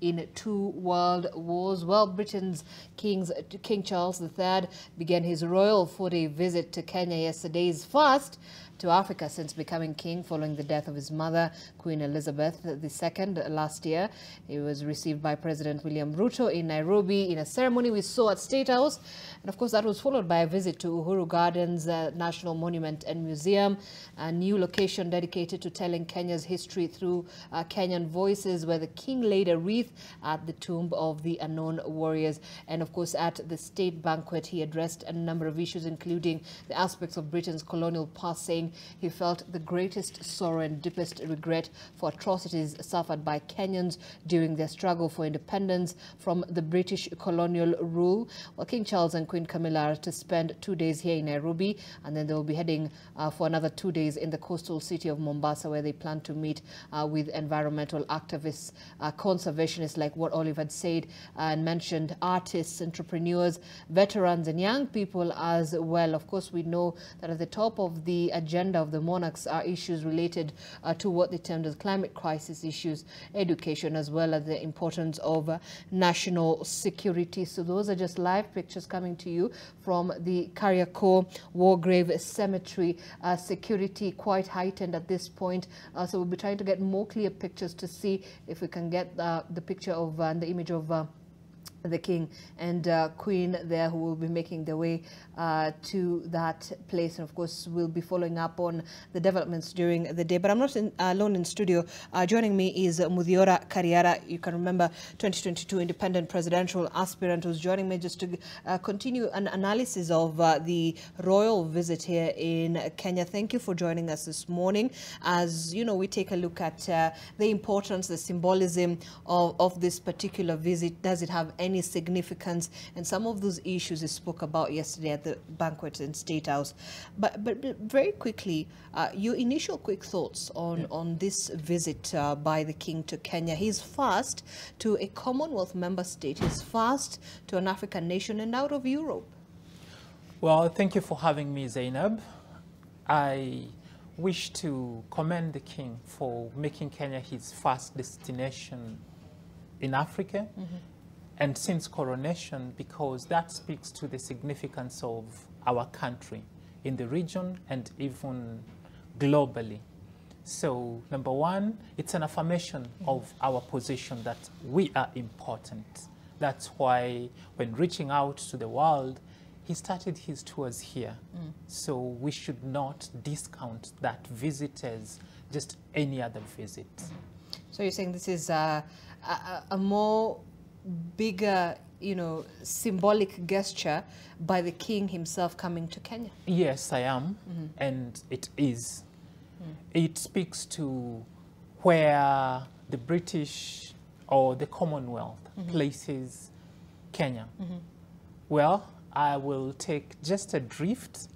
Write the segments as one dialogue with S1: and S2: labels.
S1: in 2 world wars. Well, Britain's King Charles III began his royal 4-day visit to Kenya yesterday, his first to Africa since becoming king following the death of his mother, Queen Elizabeth II, last year. He was received by President William Ruto in Nairobi in a ceremony we saw at State House. And of course, that was followed by a visit to Uhuru Gardens, National Monument and Museum, a new location dedicated to telling Kenya's history through Kenyan voices, where the king laid a wreath at the tomb of the unknown warriors. And of course, at the state banquet, he addressed a number of issues, including the aspects of Britain's colonial past, saying he felt the greatest sorrow and deepest regret for atrocities suffered by Kenyans during their struggle for independence from the British colonial rule. Well, King Charles and Queen Camilla are to spend 2 days here in Nairobi, and then they'll be heading for another 2 days in the coastal city of Mombasa, where they plan to meet with environmental activists, conservationists, like what Olive had said and mentioned, artists, entrepreneurs, veterans and young people as well. Of course, we know that at the top of the agenda of the monarchs are issues related to what they termed as climate crisis issues, education, as well as the importance of national security. So those are just live pictures coming to you from the Kariakor War Grave Cemetery. Security quite heightened at this point. So we'll be trying to get more clear pictures to see if we can get the picture of the image of the king and queen there, who will be making their way to that place. And of course, we'll be following up on the developments during the day. But I'm not alone in studio. Joining me is Muthiora Kariara. You can remember 2022 independent presidential aspirant, who's joining me just to continue an analysis of the royal visit here in Kenya. Thank you for joining us this morning. As you know, we take a look at the importance, the symbolism of this particular visit. Does it have any significance? And some of those issues we spoke about yesterday at the banquet in State House. But very quickly, your initial quick thoughts on this visit by the king to Kenya. He's first to a Commonwealth member state. He's first to an African nation and out of Europe.
S2: Well, thank you for having me, Zainab. I wish to commend the king for making Kenya his first destination in Africa. And since coronation, because that speaks to the significance of our country in the region and even globally. So, number one, it's an affirmation of our position that we are important. That's why when reaching out to the world, he started his tours here. So we should not discount that visit as just any other visit.
S1: So you're saying this is a more bigger, symbolic gesture by the king himself coming to Kenya?
S2: Yes, I am, and it is. It speaks to where the British or the Commonwealth places Kenya. Well, I will take just a drift,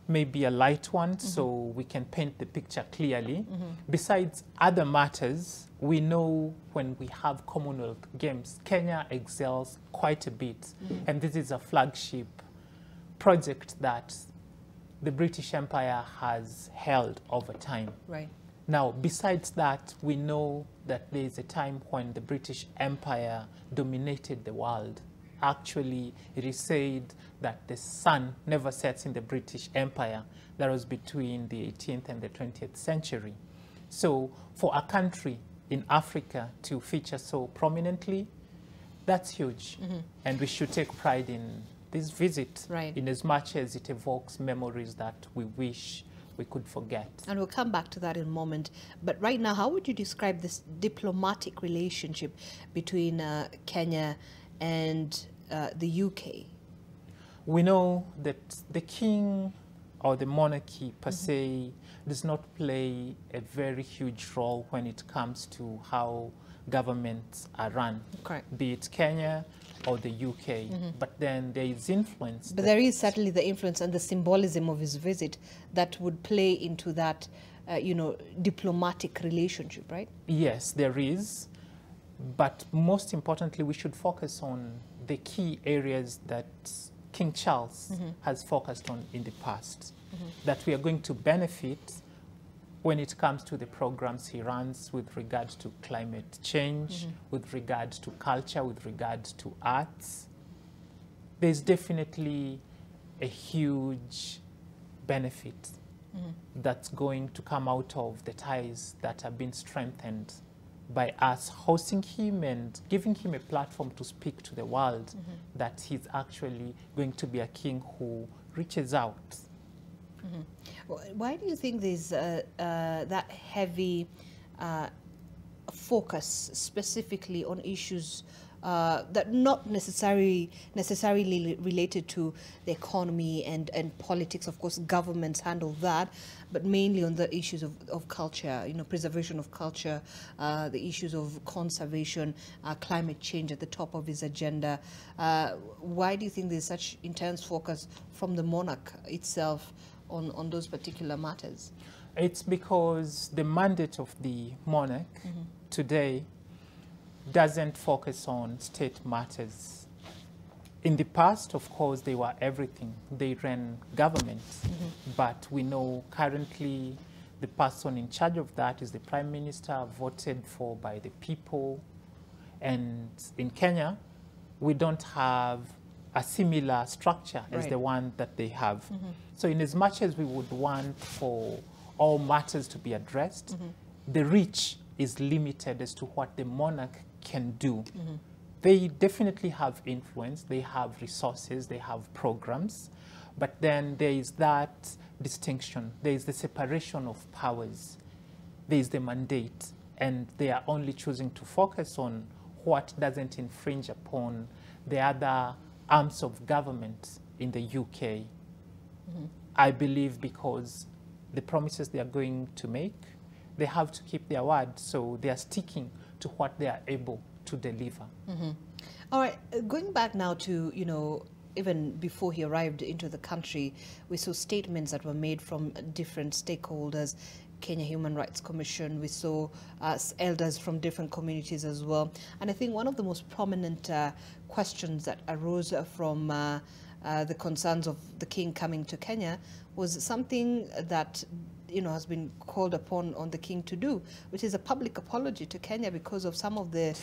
S2: maybe a light one, so we can paint the picture clearly. Besides other matters, we know when we have Commonwealth Games, Kenya excels quite a bit. And this is a flagship project that the British Empire has held over time.
S1: Right.
S2: Now, besides that, we know that there is a time when the British Empire dominated the world. Actually, it is said that the sun never sets in the British Empire. That was between the 18th and the 20th century. So for a country in Africa to feature so prominently, that's huge. And we should take pride in this visit, in as much as it evokes memories that we wish we could forget.
S1: And we'll come back to that in a moment. But right now, how would you describe this diplomatic relationship between Kenya and the UK?
S2: We know that the king or the monarchy per se does not play a very huge role when it comes to how governments are run, be it Kenya or the UK. But then there is influence.
S1: But there is certainly the influence and the symbolism of his visit that would play into that, diplomatic relationship, right?
S2: Yes, there is. But most importantly, we should focus on the key areas that King Charles has focused on in the past, that we are going to benefit when it comes to the programs he runs with regard to climate change, with regard to culture, with regard to arts, there's definitely a huge benefit that's going to come out of the ties that have been strengthened by us hosting him and giving him a platform to speak to the world that he's actually going to be a king who reaches out.
S1: Why do you think there's that heavy focus specifically on issues that not necessarily related to the economy and politics? Of course, governments handle that, but mainly on the issues of culture, preservation of culture, the issues of conservation, climate change at the top of his agenda. Why do you think there's such intense focus from the monarch itself on those particular matters?
S2: It's because the mandate of the monarch today doesn't focus on state matters. In the past, of course, they were everything. They ran governments. But we know currently the person in charge of that is the Prime Minister, voted for by the people. And in Kenya, we don't have a similar structure as the one that they have. So in as much as we would want for all matters to be addressed, the reach is limited as to what the monarch can do. They definitely have influence, they have resources, they have programs, but then there is that distinction, there is the separation of powers, there is the mandate, and they are only choosing to focus on what doesn't infringe upon the other arms of government in the UK. I believe because the promises they are going to make, they have to keep their word, so they are sticking to what they are able to deliver.
S1: All right, going back now to, even before he arrived into the country, we saw statements that were made from different stakeholders, Kenya Human Rights Commission, we saw elders from different communities as well. And I think one of the most prominent questions that arose from the concerns of the king coming to Kenya was something that has been called upon on the king to do, which is a public apology to Kenya because of some of the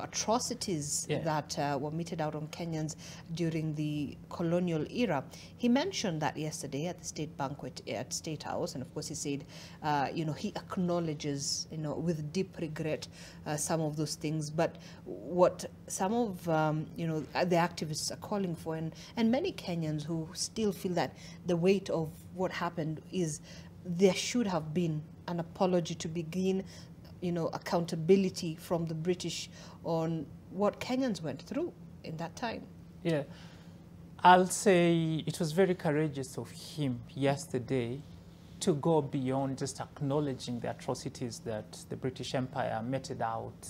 S1: atrocities that were meted out on Kenyans during the colonial era. He mentioned that yesterday at the state banquet at State House, and of course he said he acknowledges with deep regret some of those things, but what some of the activists are calling for, and many Kenyans who still feel that the weight of what happened is there should have been an apology to begin, accountability from the British on what Kenyans went through in that time.
S2: Yeah, I'll say it was very courageous of him yesterday to go beyond just acknowledging the atrocities that the British Empire meted out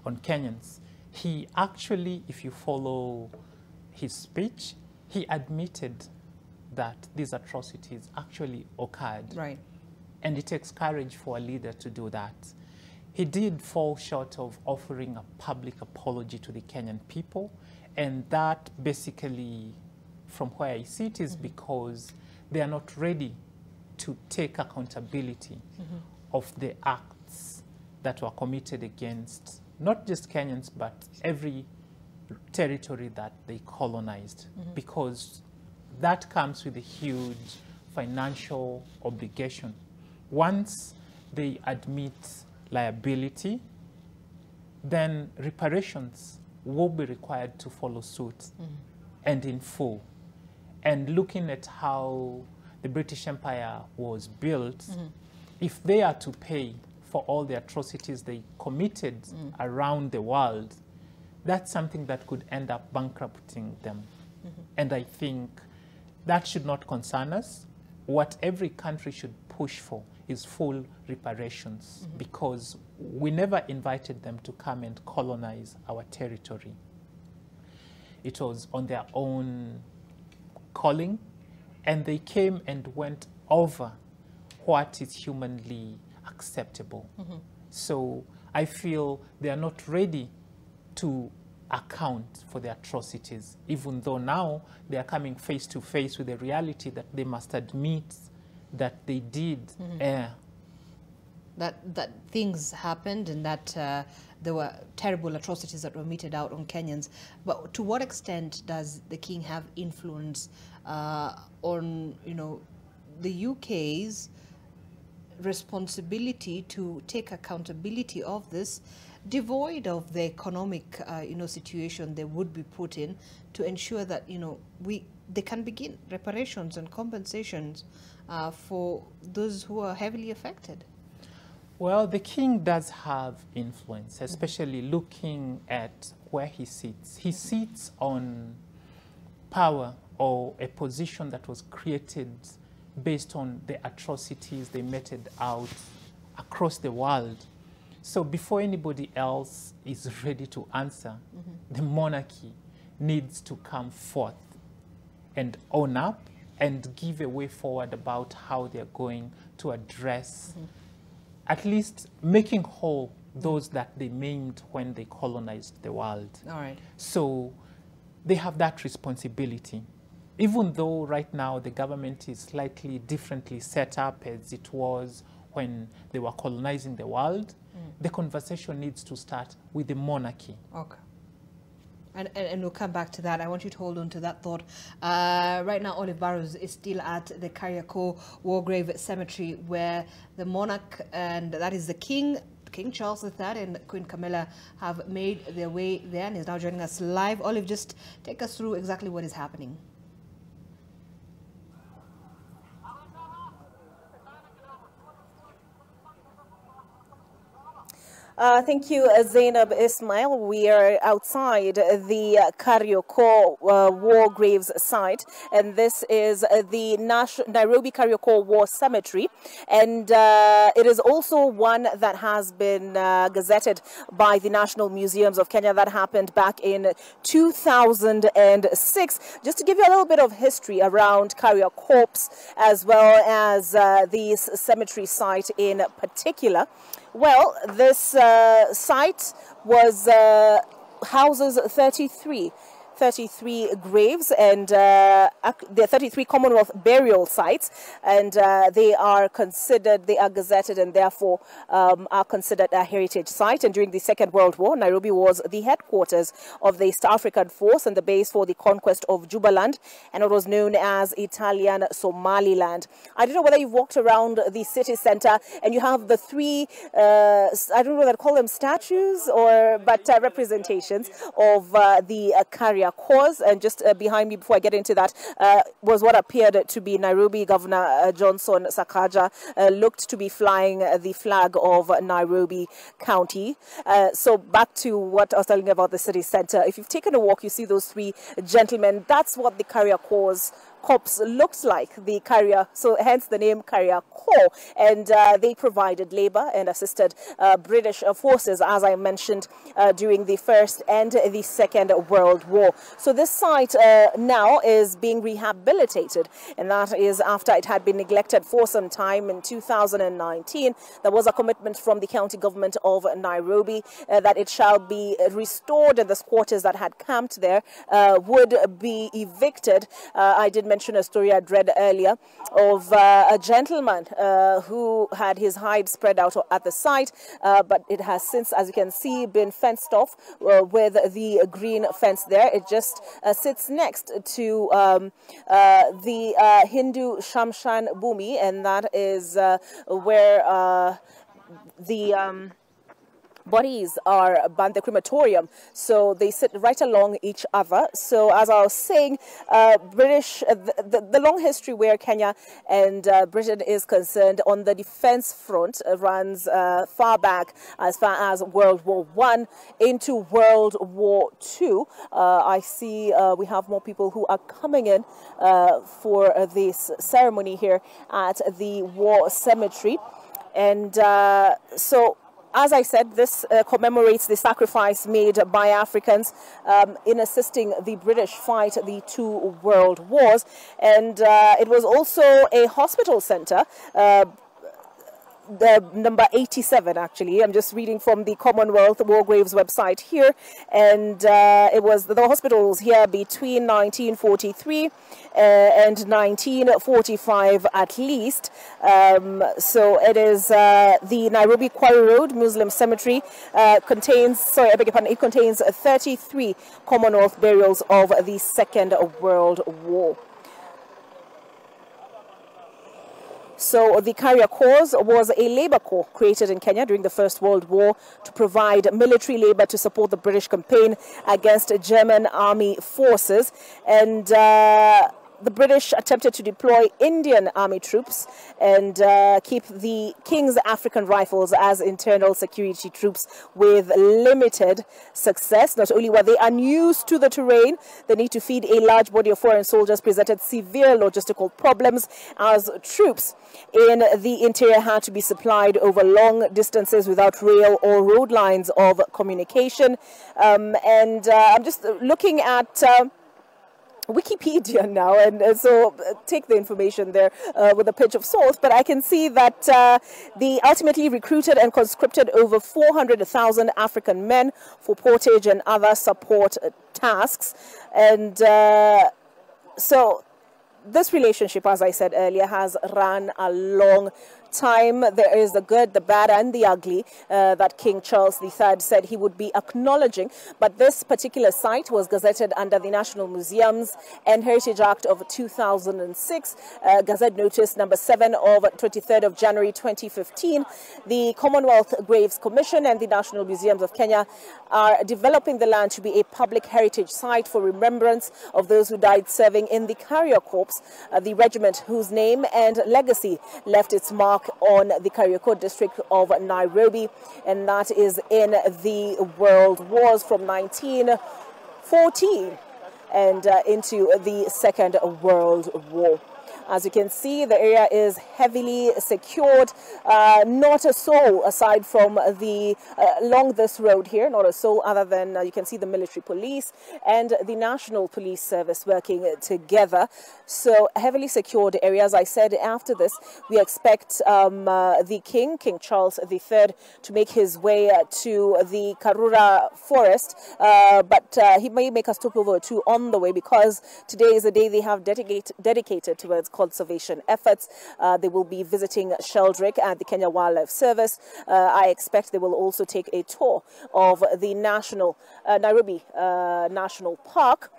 S2: on Kenyans. He actually, if you follow his speech, he admitted that these atrocities actually occurred.
S1: Right.
S2: And it takes courage for a leader to do that. He did fall short of offering a public apology to the Kenyan people, and that basically, from where I see it, is because they are not ready to take accountability of the acts that were committed against not just Kenyans, but every territory that they colonized, because that comes with a huge financial obligation. Once they admit liability, then reparations will be required to follow suit and in full. And looking at how the British Empire was built, if they are to pay for all the atrocities they committed around the world, that's something that could end up bankrupting them. And I think that should not concern us. What every country should push for is full reparations, because we never invited them to come and colonize our territory. It was on their own calling, and they came and went over what is humanly acceptable. So I feel they are not ready to account for the atrocities, even though now they are coming face to face with the reality that they must admit that they did err
S1: that things happened and that there were terrible atrocities that were meted out on Kenyans. But to what extent does the king have influence on, you know, the UK's responsibility to take accountability of this, devoid of the economic, you know, situation they would be put in, to ensure that, you know, they can begin reparations and compensations for those who are heavily affected?
S2: Well, the king does have influence, especially looking at where he sits. He sits on power or a position that was created based on the atrocities they meted out across the world. So before anybody else is ready to answer, the monarchy needs to come forth and own up and give a way forward about how they're going to address at least making whole those that they maimed when they colonized the world.
S1: All right.
S2: So they have that responsibility. Even though right now the government is slightly differently set up as it was when they were colonizing the world, the conversation needs to start with the monarchy.
S1: Okay. And we'll come back to that. I want you to hold on to that thought. Right now, Olive Barrows is still at the Kariakor War Grave Cemetery, where the monarch, and that is the King Charles III and Queen Camilla, have made their way there, and is now joining us live. Olive, just take us through exactly what is happening.
S3: Thank you, Zainab Ismail. We are outside the Kariakor War Graves site, and this is the Nairobi Kariakor War Cemetery, and it is also one that has been gazetted by the National Museums of Kenya. That happened back in 2006. Just to give you a little bit of history around Kariakor, as well as this cemetery site in particular. Well, this site was houses 33 graves, and there are 33 Commonwealth burial sites, and they are gazetted and therefore are considered a heritage site. And during the Second World War, Nairobi was the headquarters of the East African Force and the base for the conquest of Jubaland, and it was known as Italian Somaliland. I don't know whether you've walked around the city center and you have the three, I don't know whether to call them statues but representations of the Kariakor. And just behind me, before I get into that, was what appeared to be Nairobi Governor Johnson Sakaja, looked to be flying the flag of Nairobi County. So back to what I was telling you about the city center. If you've taken a walk, you see those three gentlemen. That's what the Kariakor's corpse looks like, the carrier, so hence the name Kariakor, and they provided labor and assisted British forces, as I mentioned, during the First and the Second World War. So this site now is being rehabilitated, and that is after it had been neglected for some time. In 2019, there was a commitment from the county government of Nairobi that it shall be restored, and the squatters that had camped there would be evicted. I did mention a story I'd read earlier of a gentleman who had his hide spread out at the site, but it has since, as you can see, been fenced off with the green fence there. It just sits next to the Hindu Shamshan Bhumi, and that is where the bodies are burned, the crematorium, so they sit right along each other. So as I was saying, the long history where Kenya and Britain is concerned on the defense front runs far back, as far as World War I into World War II. I see we have more people who are coming in for this ceremony here at the War Cemetery, and so as I said, this commemorates the sacrifice made by Africans in assisting the British fight the two world wars. And it was also a hospital center number 87, actually. I'm just reading from the Commonwealth War Graves website here. And it was the hospitals here between 1943 and 1945 at least. So it is the Nairobi Quarry Road Muslim Cemetery contains 33 Commonwealth burials of the Second World War. So the Carrier Corps was a labor corps created in Kenya during the First World War to provide military labor to support the British campaign against German army forces. And the British attempted to deploy Indian army troops and keep the King's African Rifles as internal security troops with limited success. Not only were they unused to the terrain, the need to feed a large body of foreign soldiers presented severe logistical problems as troops in the interior had to be supplied over long distances without rail or road lines of communication. I'm just looking at Wikipedia now, and so take the information there with a pinch of salt, but I can see that they ultimately recruited and conscripted over 400,000 African men for portage and other support tasks. And so this relationship, as I said earlier, has run a long time. There is the good, the bad, and the ugly that King Charles III said he would be acknowledging. But this particular site was gazetted under the National Museums and Heritage Act of 2006, Gazette Notice number 7 of 23rd of January 2015. The Commonwealth Graves Commission and the National Museums of Kenya are developing the land to be a public heritage site for remembrance of those who died serving in the Carrier Corps, the regiment whose name and legacy left its mark on the Kariokor district of Nairobi, and that is in the World Wars from 1914 and into the Second World War. As you can see, the area is heavily secured. Not a soul aside from the along this road here, not a soul other than you can see the military police and the National Police Service working together. So heavily secured area. As I said, after this, we expect the King Charles III, to make his way to the Karura Forest, but he may make a stopover or two on the way, because today is a day they have dedicated towards conservation efforts. They will be visiting Sheldrick at the Kenya Wildlife Service. I expect they will also take a tour of the Nairobi National Park.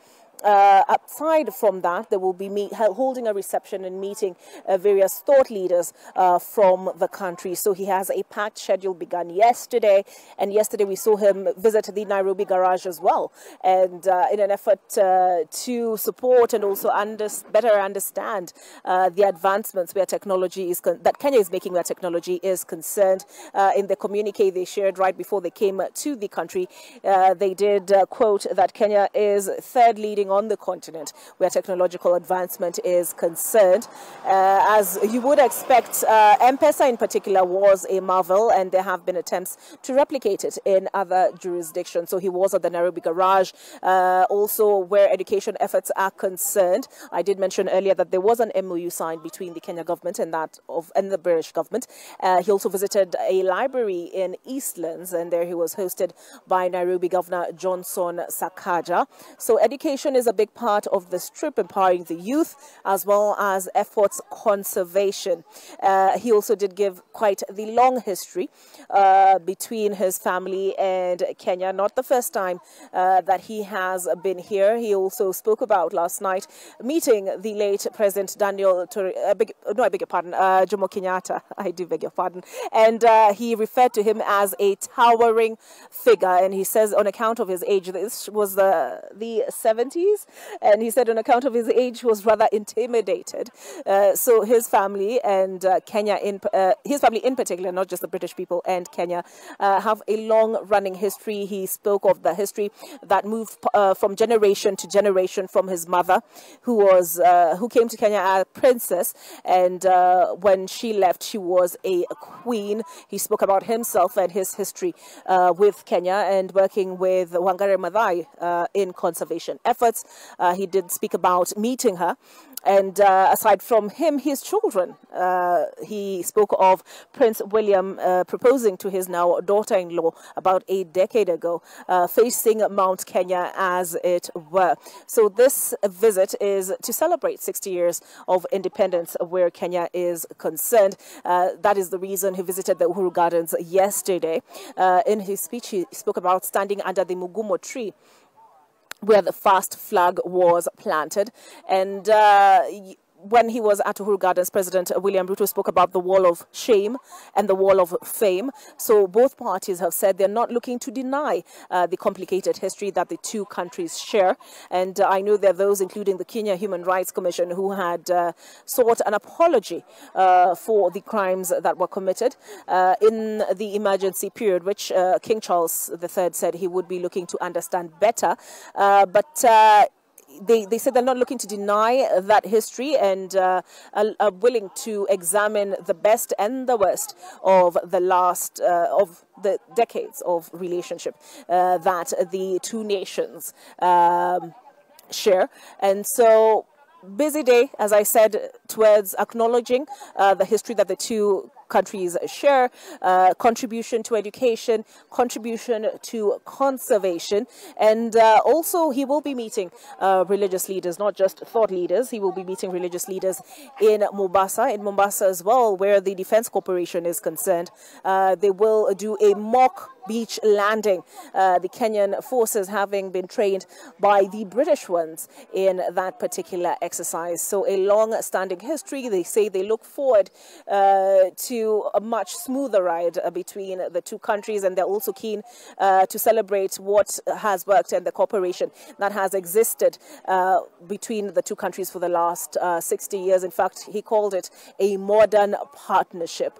S3: Aside from that, they will be holding a reception and meeting various thought leaders from the country. So he has a packed schedule begun yesterday, and yesterday we saw him visit the Nairobi garage as well, and in an effort to support and also better understand the advancements where technology is that Kenya is making where technology is concerned. In the communique they shared right before they came to the country, they did quote that Kenya is third leading on the continent where technological advancement is concerned. As you would expect, M-Pesa in particular was a marvel, and there have been attempts to replicate it in other jurisdictions. So he was at the Nairobi garage, also where education efforts are concerned. I did mention earlier that there was an MOU signed between the Kenya government and the British government. He also visited a library in Eastlands, and there he was hosted by Nairobi Governor Johnson Sakaja. So education is a big part of this trip, empowering the youth as well as efforts conservation. He also did give quite the long history between his family and Kenya. Not the first time that he has been here. He also spoke about last night meeting the late President Jomo Kenyatta. I do beg your pardon. And he referred to him as a towering figure. And he says on account of his age, this was the 70s, and he said on account of his age he was rather intimidated. So his family and Kenya, his family in particular, not just the British people and Kenya, have a long-running history. He spoke of the history that moved from generation to generation from his mother, who came to Kenya as a princess, and when she left, she was a queen. He spoke about himself and his history with Kenya and working with Wangari Maathai in conservation efforts. efforts. He did speak about meeting her. And aside from him, his children, he spoke of Prince William proposing to his now daughter-in-law about a decade ago, facing Mount Kenya as it were. So this visit is to celebrate 60 years of independence where Kenya is concerned. That is the reason he visited the Uhuru Gardens yesterday. In his speech, he spoke about standing under the Mugumo tree, where the first flag was planted. And when he was at Uhuru Gardens, President William Ruto spoke about the wall of shame and the wall of fame. So both parties have said they're not looking to deny the complicated history that the two countries share. And I know there are those, including the Kenya Human Rights Commission, who had sought an apology for the crimes that were committed in the emergency period, which King Charles III said he would be looking to understand better. They said they're not looking to deny that history and are willing to examine the best and the worst of the last of the decades of relationship that the two nations share. And so, busy day, as I said, towards acknowledging the history that the two countries share, contribution to education, contribution to conservation, and also he will be meeting religious leaders, not just thought leaders. He will be meeting religious leaders in Mombasa as well, where the Defense Corporation is concerned. They will do a mock beach landing, the Kenyan forces having been trained by the British ones in that particular exercise. So a long-standing history. They say they look forward to a much smoother ride between the two countries, and they're also keen to celebrate what has worked and the cooperation that has existed between the two countries for the last 60 years. In fact, he called it a modern partnership.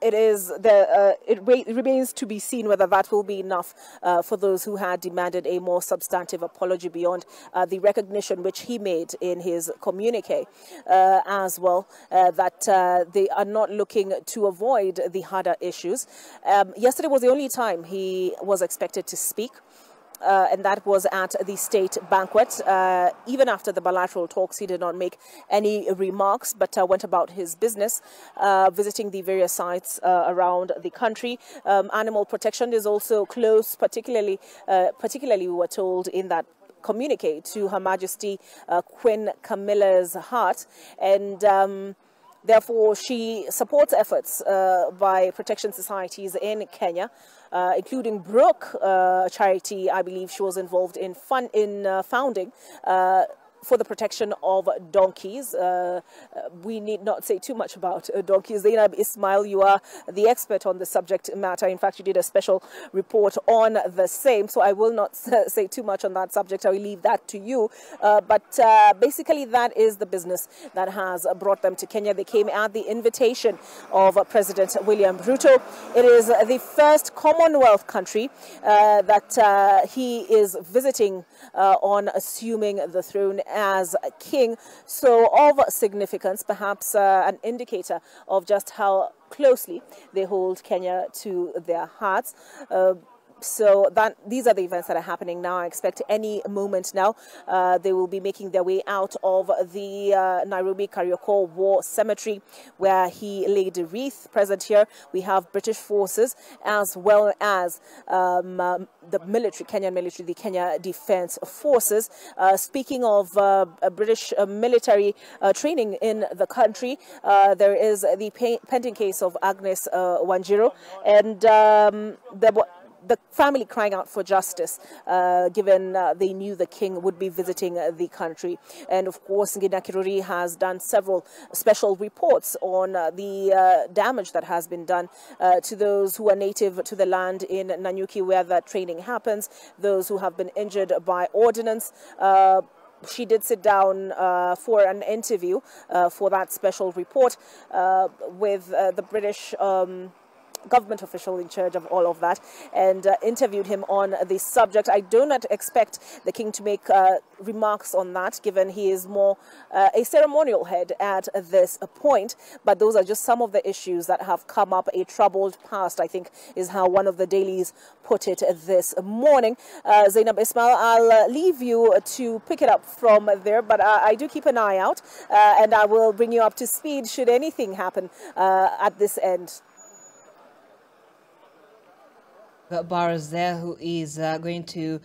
S3: It remains to be seen whether that will be enough for those who had demanded a more substantive apology beyond the recognition which he made in his communique as well, that they are not looking to avoid the harder issues. Yesterday was the only time he was expected to speak. And that was at the state banquet. Even after the bilateral talks, he did not make any remarks, but went about his business, visiting the various sites around the country. Animal protection is also close, particularly we were told in that communique, to Her Majesty Queen Camilla's heart. And therefore, she supports efforts by protection societies in Kenya, including Brook charity. I believe she was involved in founding for the protection of donkeys. We need not say too much about donkeys. Zainab Ismail, you are the expert on the subject matter. In fact, you did a special report on the same, so I will not say too much on that subject. I will leave that to you. But basically, that is the business that has brought them to Kenya. They came at the invitation of President William Ruto. It is the first Commonwealth country that he is visiting on assuming the throne as king. So of significance, perhaps an indicator of just how closely they hold Kenya to their hearts. So these are the events that are happening now. I expect any moment now they will be making their way out of the Nairobi Kariokor War Cemetery, where he laid a wreath. Present here, we have British forces as well as the military, Kenyan military, the Kenya Defense Forces. Speaking of British military training in the country, there is the pending case of Agnes Wanjiru, and the family crying out for justice, given they knew the king would be visiting the country. And of course, Ngina Kiruri has done several special reports on the damage that has been done to those who are native to the land in Nanyuki, where that training happens, those who have been injured by ordnance. She did sit down for an interview for that special report with the British government official in charge of all of that, and interviewed him on the subject. I do not expect the king to make remarks on that, given he is more a ceremonial head at this point. But those are just some of the issues that have come up. A troubled past, I think, is how one of the dailies put it this morning. Zainab Ismail, I'll leave you to pick it up from there, but I do keep an eye out, and I will bring you up to speed should anything happen at this end.
S1: Barras there, who is going to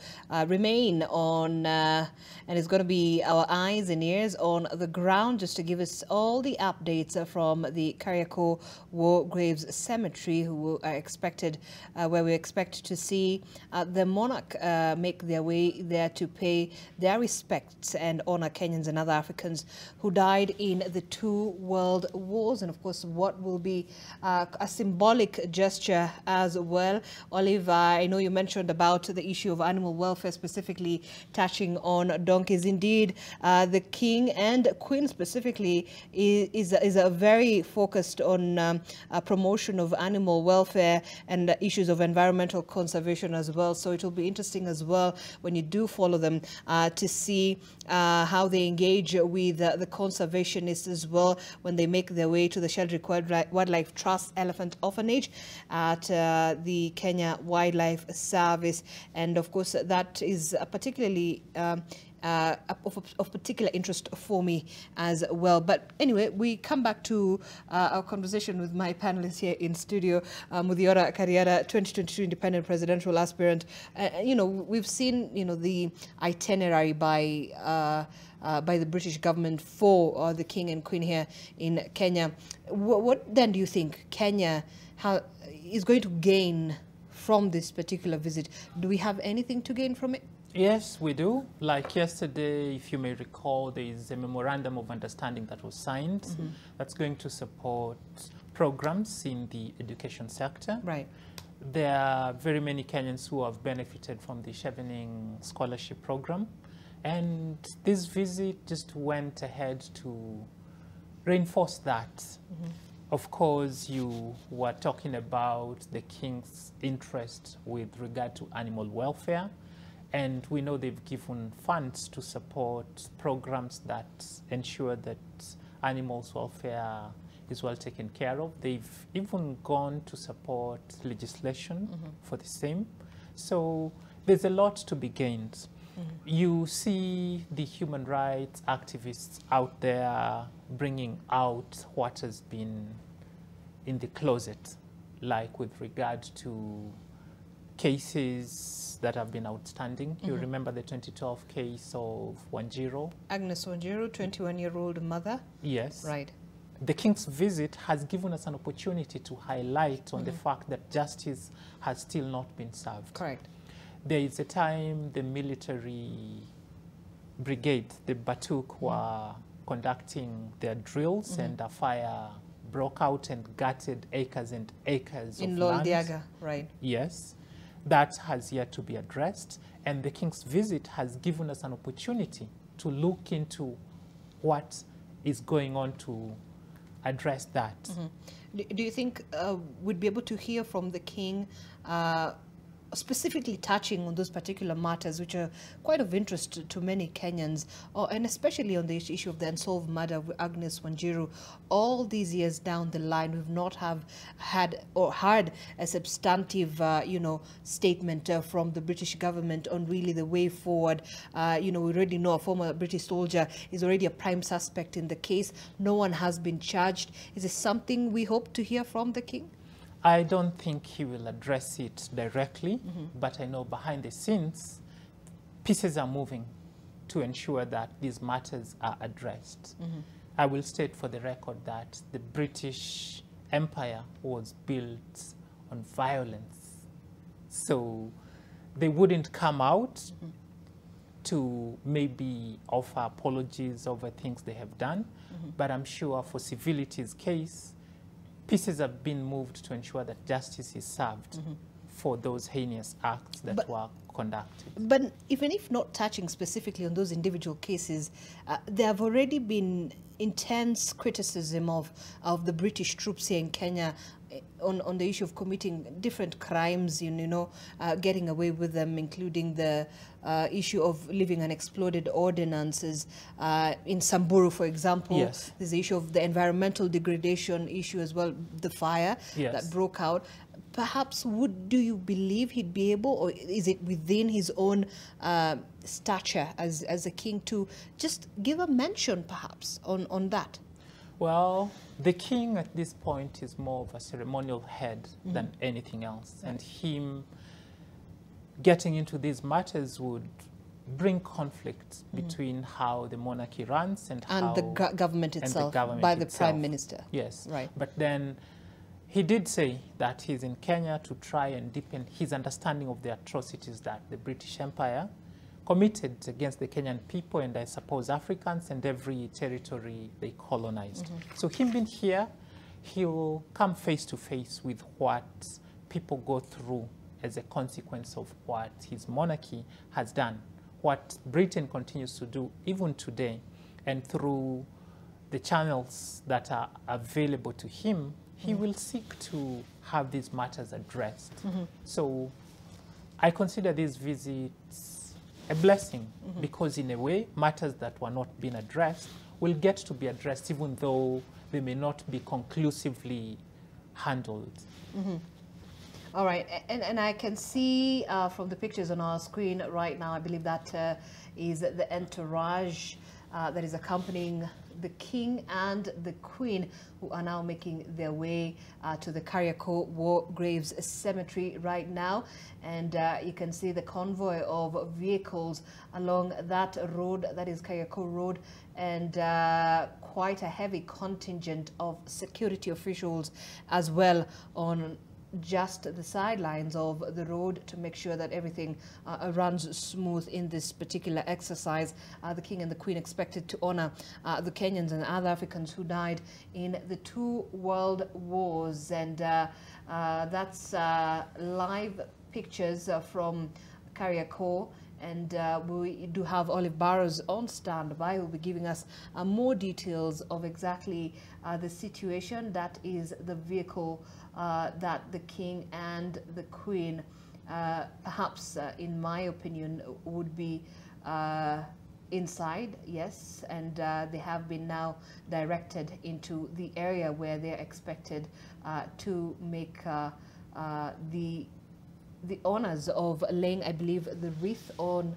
S1: remain on and is going to be our eyes and ears on the ground just to give us all the updates from the Kariakor War Graves Cemetery, who are expected, where we expect to see the monarch make their way there to pay their respects and honor Kenyans and other Africans who died in the 2 world wars. And of course, what will be a symbolic gesture as well. Olive, I know you mentioned about the issue of animal welfare, specifically touching on donkeys. Indeed, the king and queen specifically is very focused on promotion of animal welfare and issues of environmental conservation as well. So it will be interesting as well when you do follow them to see how they engage with the conservationists as well when they make their way to the Sheldrick Wildlife Trust Elephant Orphanage at the Kenya Wildlife Service. And of course, that is particularly of particular interest for me as well. But anyway, we come back to our conversation with my panelists here in studio. Muthiora Karriara, 2022 independent presidential aspirant. We've seen, the itinerary by the British government for the king and queen here in Kenya. What then do you think Kenya is going to gain from this particular visit? Do we have anything to gain from it?
S2: Yes, we do. Like yesterday, if you may recall, there is a memorandum of understanding that was signed that's going to support programs in the education sector.
S1: Right.
S2: There are very many Kenyans who have benefited from the Chevening Scholarship Program. And this visit just went ahead to reinforce that. Of course, you were talking about the king's interest with regard to animal welfare. And we know they've given funds to support programs that ensure that animals' welfare is well taken care of. They've even gone to support legislation for the same. So there's a lot to be gained. You see the human rights activists out there bringing out what has been in the closet, like with regard to cases that have been outstanding. You remember the 2012 case of Wanjiru?
S1: Agnes Wanjiru, 21-year-old mother.
S2: Yes.
S1: Right.
S2: The king's visit has given us an opportunity to highlight on the fact that justice has still not been served.
S1: Correct.
S2: There is a time the military brigade, the Batuk, were conducting their drills and a fire broke out and gutted acres and acres
S1: in
S2: of land.
S1: Loldiaga, right.
S2: Yes. That has yet to be addressed, and the king's visit has given us an opportunity to look into what is going on to address that.
S1: Do you think we'd be able to hear from the king specifically touching on those particular matters which are quite of interest to many Kenyans, and especially on the issue of the unsolved murder of Agnes Wanjiru? All these years down the line, we've not had a substantive, statement from the British government on really the way forward. We already know a former British soldier is already a prime suspect in the case. No one has been charged. Is this something we hope to hear from the king?
S2: I don't think he will address it directly, but I know behind the scenes, pieces are moving to ensure that these matters are addressed. I will state for the record that the British Empire was built on violence. So they wouldn't come out to maybe offer apologies over things they have done, but I'm sure for civility's case, pieces have been moved to ensure that justice is served for those heinous acts that were conducted.
S1: But even if not touching specifically on those individual cases, there have already been intense criticism of the British troops here in Kenya on the issue of committing different crimes, getting away with them, including the issue of leaving unexploded ordinances in Samburu, for example.
S2: Yes.
S1: There's the issue of the environmental degradation issue as well, the fire that broke out. Perhaps, do you believe he'd be able, or is it within his own stature as a king to just give a mention, perhaps, on that?
S2: Well, the king at this point is more of a ceremonial head than anything else. Right. And him getting into these matters would bring conflict between how the monarchy runs and how
S1: the government itself, by the prime minister.
S2: Yes.
S1: Right.
S2: But then he did say that he's in Kenya to try and deepen his understanding of the atrocities that the British Empire committed against the Kenyan people and I suppose Africans and every territory they colonized. So him being here, he will come face to face with what people go through as a consequence of what his monarchy has done, what Britain continues to do even today, and through the channels that are available to him, he will seek to have these matters addressed. So I consider these visits a blessing because in a way, matters that were not being addressed will get to be addressed even though they may not be conclusively handled.
S1: All right, and I can see from the pictures on our screen right now, I believe that is the entourage that is accompanying the king and the queen, who are now making their way to the Kariakor War Graves Cemetery right now. And you can see the convoy of vehicles along that road, that is Kariakor Road, and quite a heavy contingent of security officials as well on just the sidelines of the road to make sure that everything runs smooth in this particular exercise. The King and the Queen expected to honor the Kenyans and other Africans who died in the 2 world wars. And that's live pictures from Kariakor. And we do have Olive Barrows on standby, who will be giving us more details of exactly the situation. That is the vehicle that the King and the Queen, perhaps in my opinion, would be inside, yes, and they have been now directed into the area where they're expected to make the honors of laying, I believe, the wreath on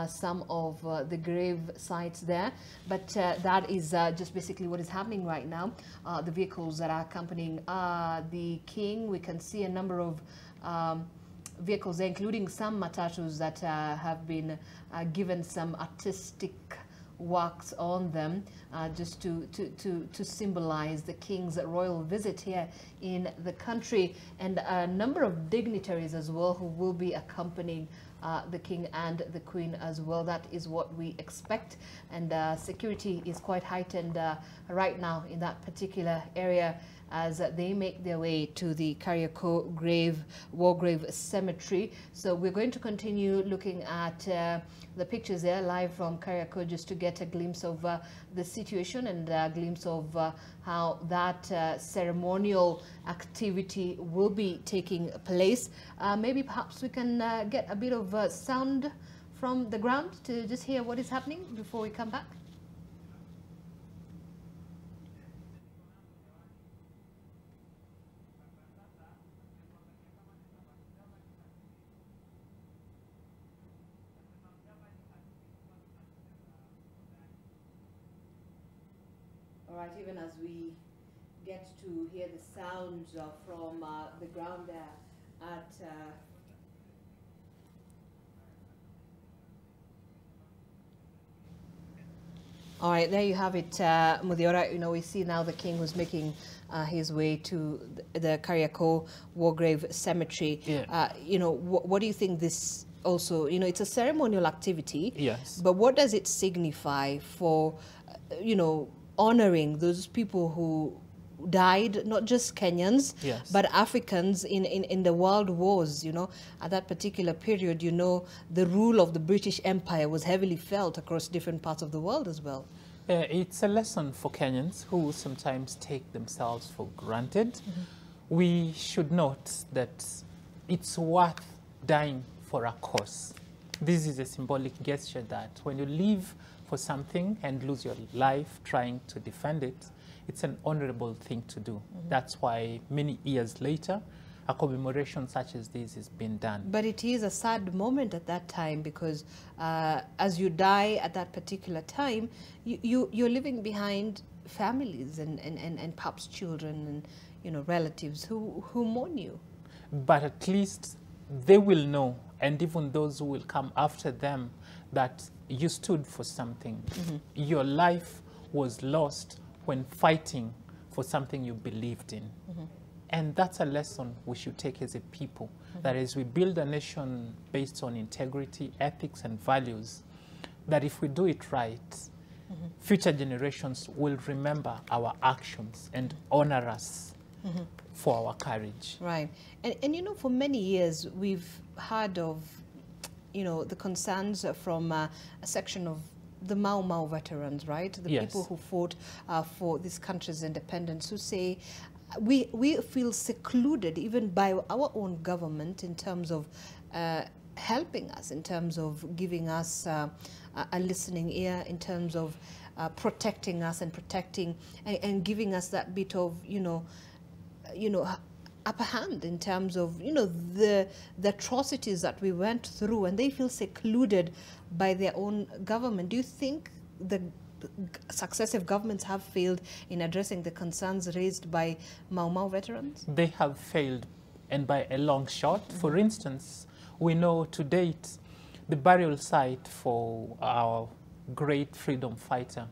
S1: some of the grave sites there. But that is just basically what is happening right now. The vehicles that are accompanying the king, we can see a number of vehicles there, including some matatus that have been given some artistic works on them, just to symbolize the king's royal visit here in the country, and a number of dignitaries as well who will be accompanying the king and the queen as well. That is what we expect, and security is quite heightened right now in that particular area as they make their way to the Kariakor War Grave Cemetery. So we're going to continue looking at the pictures there live from Kariakor, just to get a glimpse of the situation and a glimpse of how that ceremonial activity will be taking place. Maybe perhaps we can get a bit of sound from the ground to just hear what is happening before we come back. All right, even as we get to hear the sounds from the ground there at all right, there you have it, Muthiora. You know, we see now the king who's making his way to the Kariakor War Grave Cemetery.
S2: Yeah.
S1: You know, what do you think this also, you know, it's a ceremonial activity.
S2: Yes.
S1: But what does it signify for, you know, honoring those people who died, not just Kenyans,
S2: yes,
S1: but Africans in the world wars, you know. At that particular period, you know, the rule of the British Empire was heavily felt across different parts of the world as well.
S2: It's a lesson for Kenyans who sometimes take themselves for granted. we should note that it's worth dying for a cause. This is a symbolic gesture that when you live for something and lose your life trying to defend it, it's an honorable thing to do. That's why many years later, a commemoration such as this is being done.
S1: But it is a sad moment at that time because as you die at that particular time, you're leaving behind families and perhaps children and relatives who mourn you.
S2: But at least they will know, and even those who will come after them, that you stood for something. Your life was lost when fighting for something you believed in. And that's a lesson we should take as a people, that as we build a nation based on integrity, ethics, and values, that if we do it right, future generations will remember our actions and honor us for our courage.
S1: Right. And for many years, we've heard of, the concerns from a section of the Mau Mau veterans, right? The people who fought for this country's independence, who say, we feel secluded even by our own government in terms of helping us, in terms of giving us a listening ear, in terms of protecting us and protecting and giving us that bit of, upper hand in terms of, the atrocities that we went through, and they feel secluded by their own government. Do you think the successive governments have failed in addressing the concerns raised by Mau Mau veterans?
S2: They have failed, and by a long shot. For instance, we know to date the burial site for our great freedom fighter,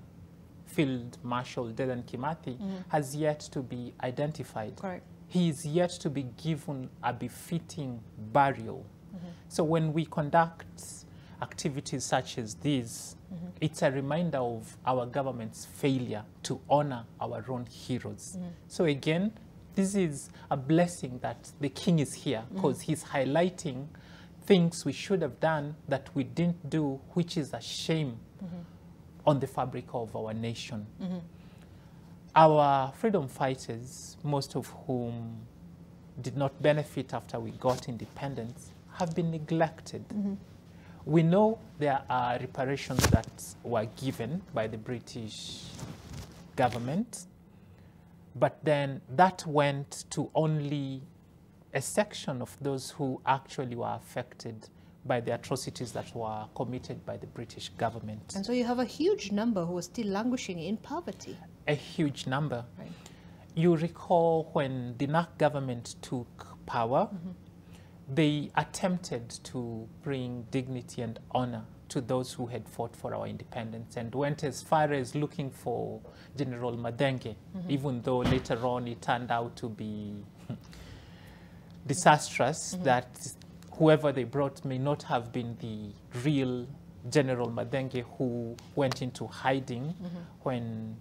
S2: Field Marshal Dedan Kimathi, has yet to be identified.
S1: Correct.
S2: He is yet to be given a befitting burial. So when we conduct activities such as these, it's a reminder of our government's failure to honor our own heroes. So again, this is a blessing that the king is here, because he's highlighting things we should have done that we didn't do, which is a shame on the fabric of our nation. Our freedom fighters, most of whom did not benefit after we got independence, have been neglected. We know there are reparations that were given by the British government, but then that went to only a section of those who actually were affected by the atrocities that were committed by the British government.
S1: And so you have a huge number who are still languishing in poverty.
S2: A huge number.
S1: Right.
S2: You recall when the NAC government took power, they attempted to bring dignity and honor to those who had fought for our independence, and went as far as looking for General Madenge, even though later on it turned out to be disastrous, that whoever they brought may not have been the real General Madenge, who went into hiding when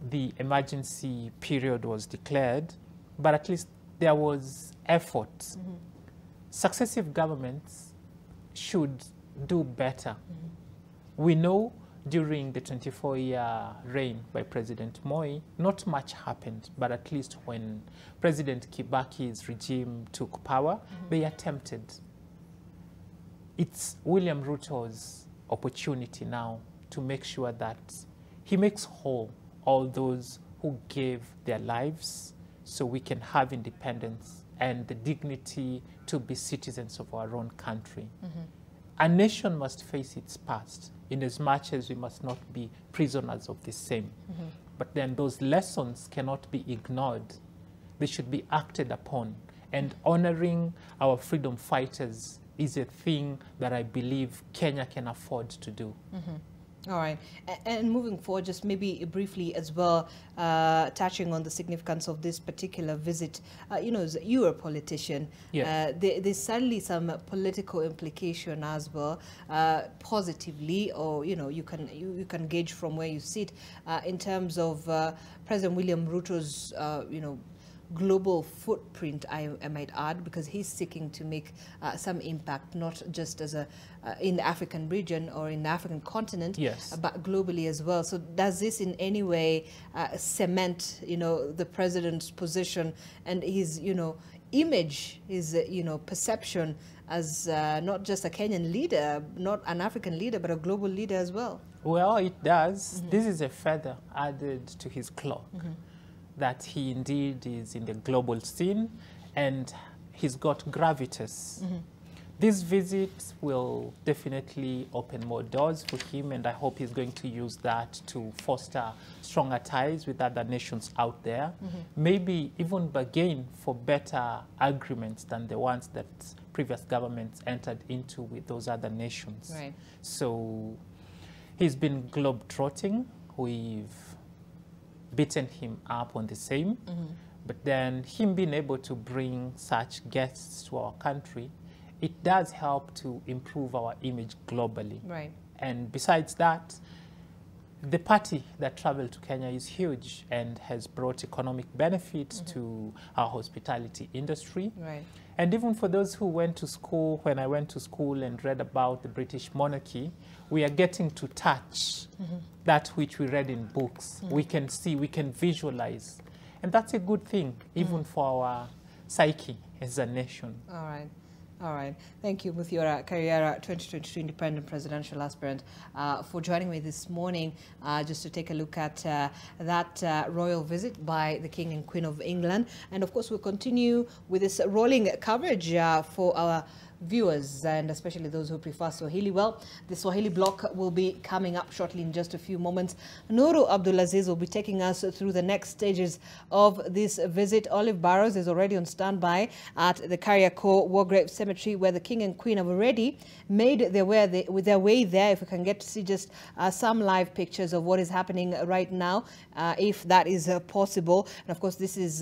S2: the emergency period was declared. But at least there was effort. Successive governments should do better. We know during the 24-year reign by President Moi, not much happened, but at least when President Kibaki's regime took power, they attempted. It's William Ruto's opportunity now to make sure that he makes whole all those who gave their lives so we can have independence and the dignity to be citizens of our own country. A nation must face its past, in as much as we must not be prisoners of the same. But then those lessons cannot be ignored. They should be acted upon. And honoring our freedom fighters is a thing that I believe Kenya can afford to do.
S1: All right. And moving forward, just maybe briefly as well, touching on the significance of this particular visit, you're a politician. There's certainly some political implication as well, positively, or, you can gauge from where you sit in terms of President William Ruto's, global footprint, I might add, because he's seeking to make some impact, not just as a in the African region or in the African continent,
S2: yes,
S1: but globally as well. So does this in any way cement, the president's position and his, image, his, perception as not just a Kenyan leader, not an African leader, but a global leader as well?
S2: Well, it does. This is a feather added to his cloak, that he indeed is in the global scene and he's got gravitas. This visit will definitely open more doors for him, and I hope he's going to use that to foster stronger ties with other nations out there, maybe even bargain for better agreements than the ones that previous governments entered into with those other nations.
S1: Right.
S2: So he's been globe-trotting. We've beaten him up on the same, but then him being able to bring such guests to our country, it does help to improve our image globally.
S1: Right.
S2: And besides that, the party that traveled to Kenya is huge and has brought economic benefits to our hospitality industry.
S1: Right.
S2: And even for those who went to school, when I went to school and read about the British monarchy, we are getting to touch that which we read in books. We can see, we can visualize. And that's a good thing, even for our psyche as a nation.
S1: All right. All right. Thank you, Muthiora Karriera, 2022 Independent Presidential Aspirant, for joining me this morning just to take a look at that royal visit by the King and Queen of England. And of course, we'll continue with this rolling coverage for our viewers, and especially those who prefer Swahili. Well, the Swahili block will be coming up shortly in just a few moments. Nuru Abdulaziz will be taking us through the next stages of this visit. Olive Barrows is already on standby at the Kariakor War Grave Cemetery, where the King and Queen have already made their way there. If we can get to see just some live pictures of what is happening right now, if that is possible. And of course, this is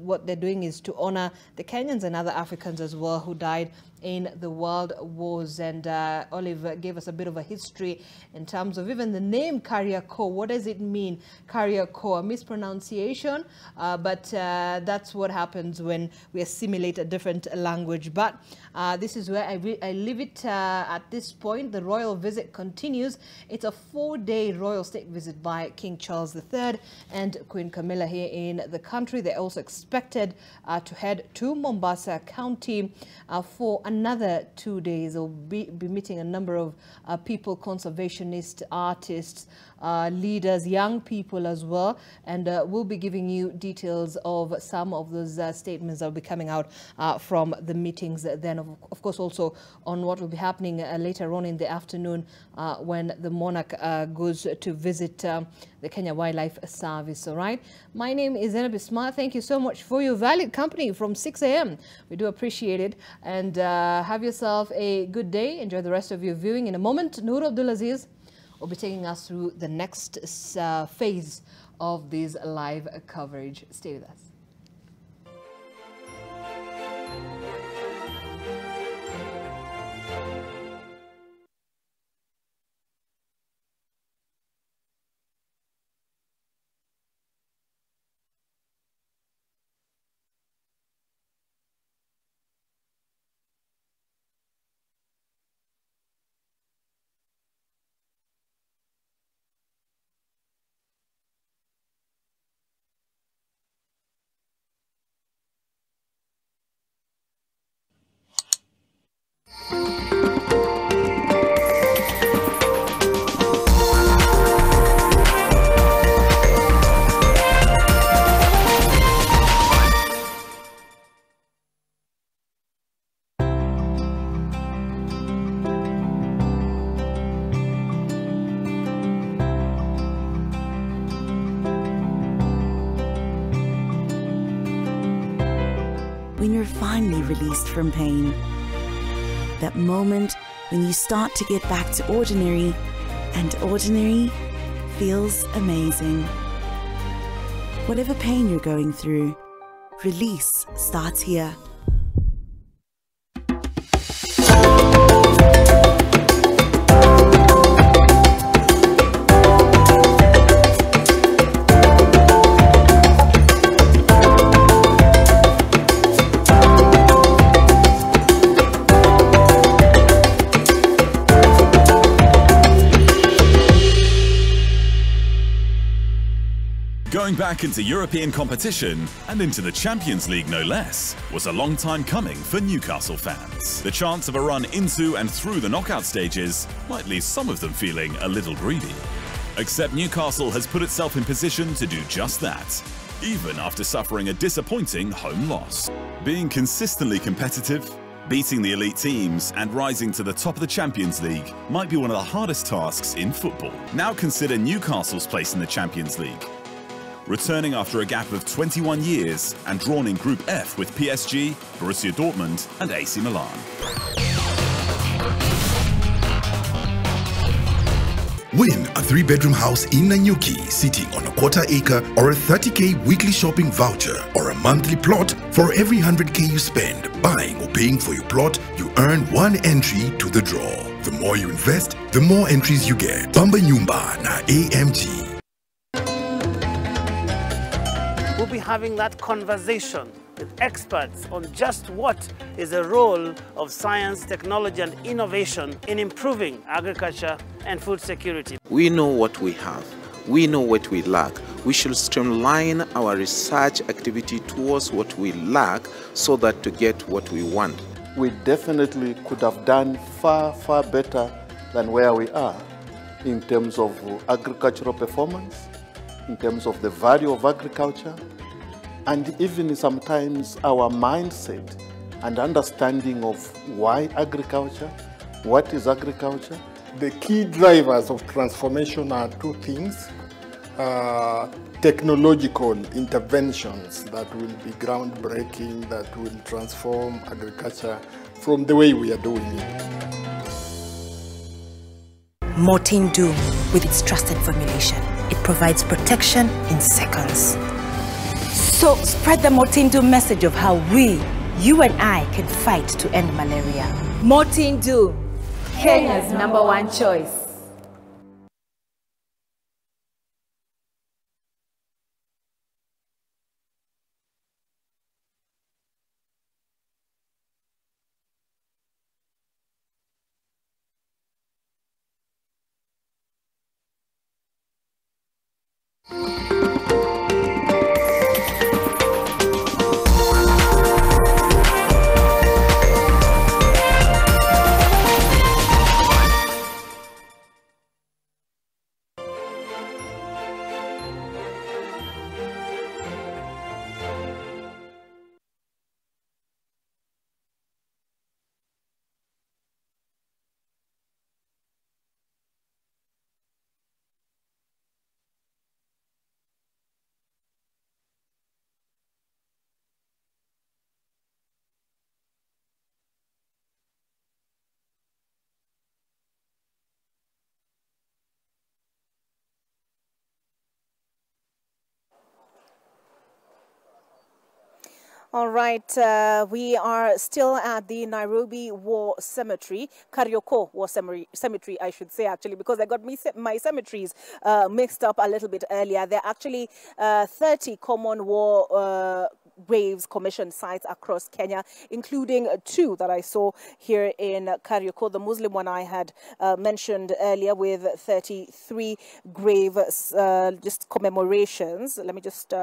S1: what they're doing is to honor the Kenyans and other Africans as well who died in the world wars. And Olive gave us a bit of a history in terms of even the name Kariakor. What does it mean, Kariakor? Mispronunciation, but that's what happens when we assimilate a different language. But this is where I leave it at this point. The royal visit continues. It's a 4-day royal state visit by King Charles III and Queen Camilla here in the country. They're also expected to head to Mombasa County for another 2 days. They'll be meeting a number of people, conservationists, artists, leaders, young people as well, and we'll be giving you details of some of those statements that will be coming out from the meetings then, of course, also on what will be happening later on in the afternoon when the monarch goes to visit the Kenya Wildlife Service. All right, my name is Zainab Ismail. Thank you so much for your valued company from 6 a.m. We do appreciate it, and have yourself a good day. Enjoy the rest of your viewing. In a moment, Noor Abdulaziz will be taking us through the next phase of this live coverage. Stay with us.
S4: When you're finally released from pain. That moment when you start to get back to ordinary, and ordinary feels amazing. Whatever pain you're going through, release starts here.
S5: Going back into European competition, and into the Champions League no less, was a long time coming for Newcastle fans. The chance of a run into and through the knockout stages might leave some of them feeling a little greedy. Except Newcastle has put itself in position to do just that, even after suffering a disappointing home loss. Being consistently competitive, beating the elite teams and rising to the top of the Champions League might be one of the hardest tasks in football. Now consider Newcastle's place in the Champions League. Returning after a gap of 21 years and drawn in Group F with PSG, Borussia Dortmund and AC Milan.
S6: Win a 3-bedroom house in Nanyuki sitting on a quarter-acre or a 30k weekly shopping voucher or a monthly plot. For every 100k you spend buying or paying for your plot, you earn 1 entry to the draw. The more you invest, the more entries you get. Bamba Nyumba na AMG.
S7: We'll be having that conversation with experts on just what is the role of science, technology and innovation in improving agriculture and food security.
S8: We know what we have. We know what we lack. We should streamline our research activity towards what we lack so that to get what we want.
S9: We definitely could have done far, far better than where we are in terms of agricultural performance, in terms of the value of agriculture, and even sometimes our mindset and understanding of why agriculture, what is agriculture.
S10: The key drivers of transformation are 2 things. Technological interventions that will be groundbreaking, that will transform agriculture from the way we are doing it.
S11: Mortein Doom, with its trusted formulation, it provides protection in seconds. So spread the Mortein Doom message of how we, you and I, can fight to end malaria.
S12: Mortein Doom, Kenya's #1 choice.
S3: All right, we are still at the Nairobi War Cemetery, Kariokor War Cemetery, I should say, actually, because I got my cemeteries mixed up a little bit earlier. There are actually 30 common war graves commission sites across Kenya, including 2 that I saw here in Kariokor. The Muslim one I had mentioned earlier, with 33 grave just commemorations. Let me just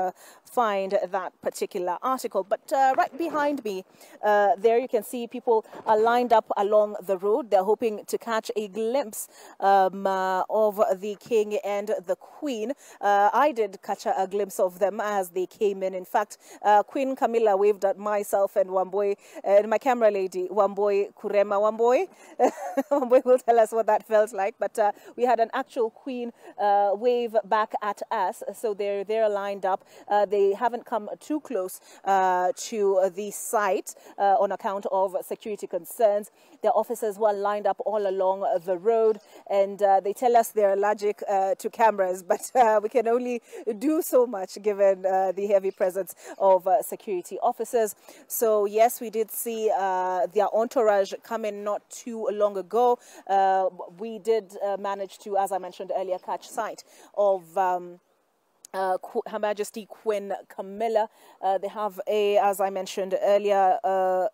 S3: find that particular article. But right behind me, there you can see people are lined up along the road. They're hoping to catch a glimpse of the king and the queen. I did catch a glimpse of them as they came in. In fact, Queen Camilla waved at myself and Wamboi, and my camera lady, Wamboi Kurema. Wamboi Wamboi will tell us what that felt like. But we had an actual queen wave back at us. So they're lined up. They haven't come too close to the site on account of security concerns. Their officers were lined up all along the road, and they tell us they're allergic to cameras, but we can only do so much given the heavy presence of security officers. So yes, we did see their entourage come in not too long ago. We did manage to, as I mentioned earlier, catch sight of Her Majesty Queen Camilla. They have as I mentioned earlier, a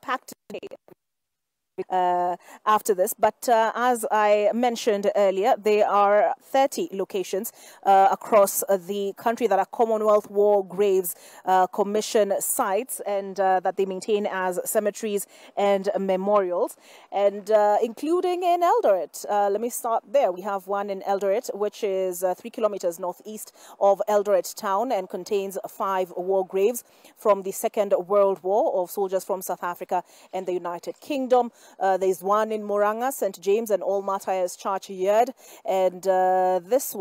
S3: packed day. after this. But as I mentioned earlier, there are 30 locations across the country that are Commonwealth War Graves Commission sites, and that they maintain as cemeteries and memorials, and including in Eldoret. Let me start there. We have one in Eldoret, which is 3 kilometers northeast of Eldoret town, and contains 5 war graves from the Second World War of soldiers from South Africa and the United Kingdom. There's one in Moranga, St. James and All Martyrs Churchyard, and this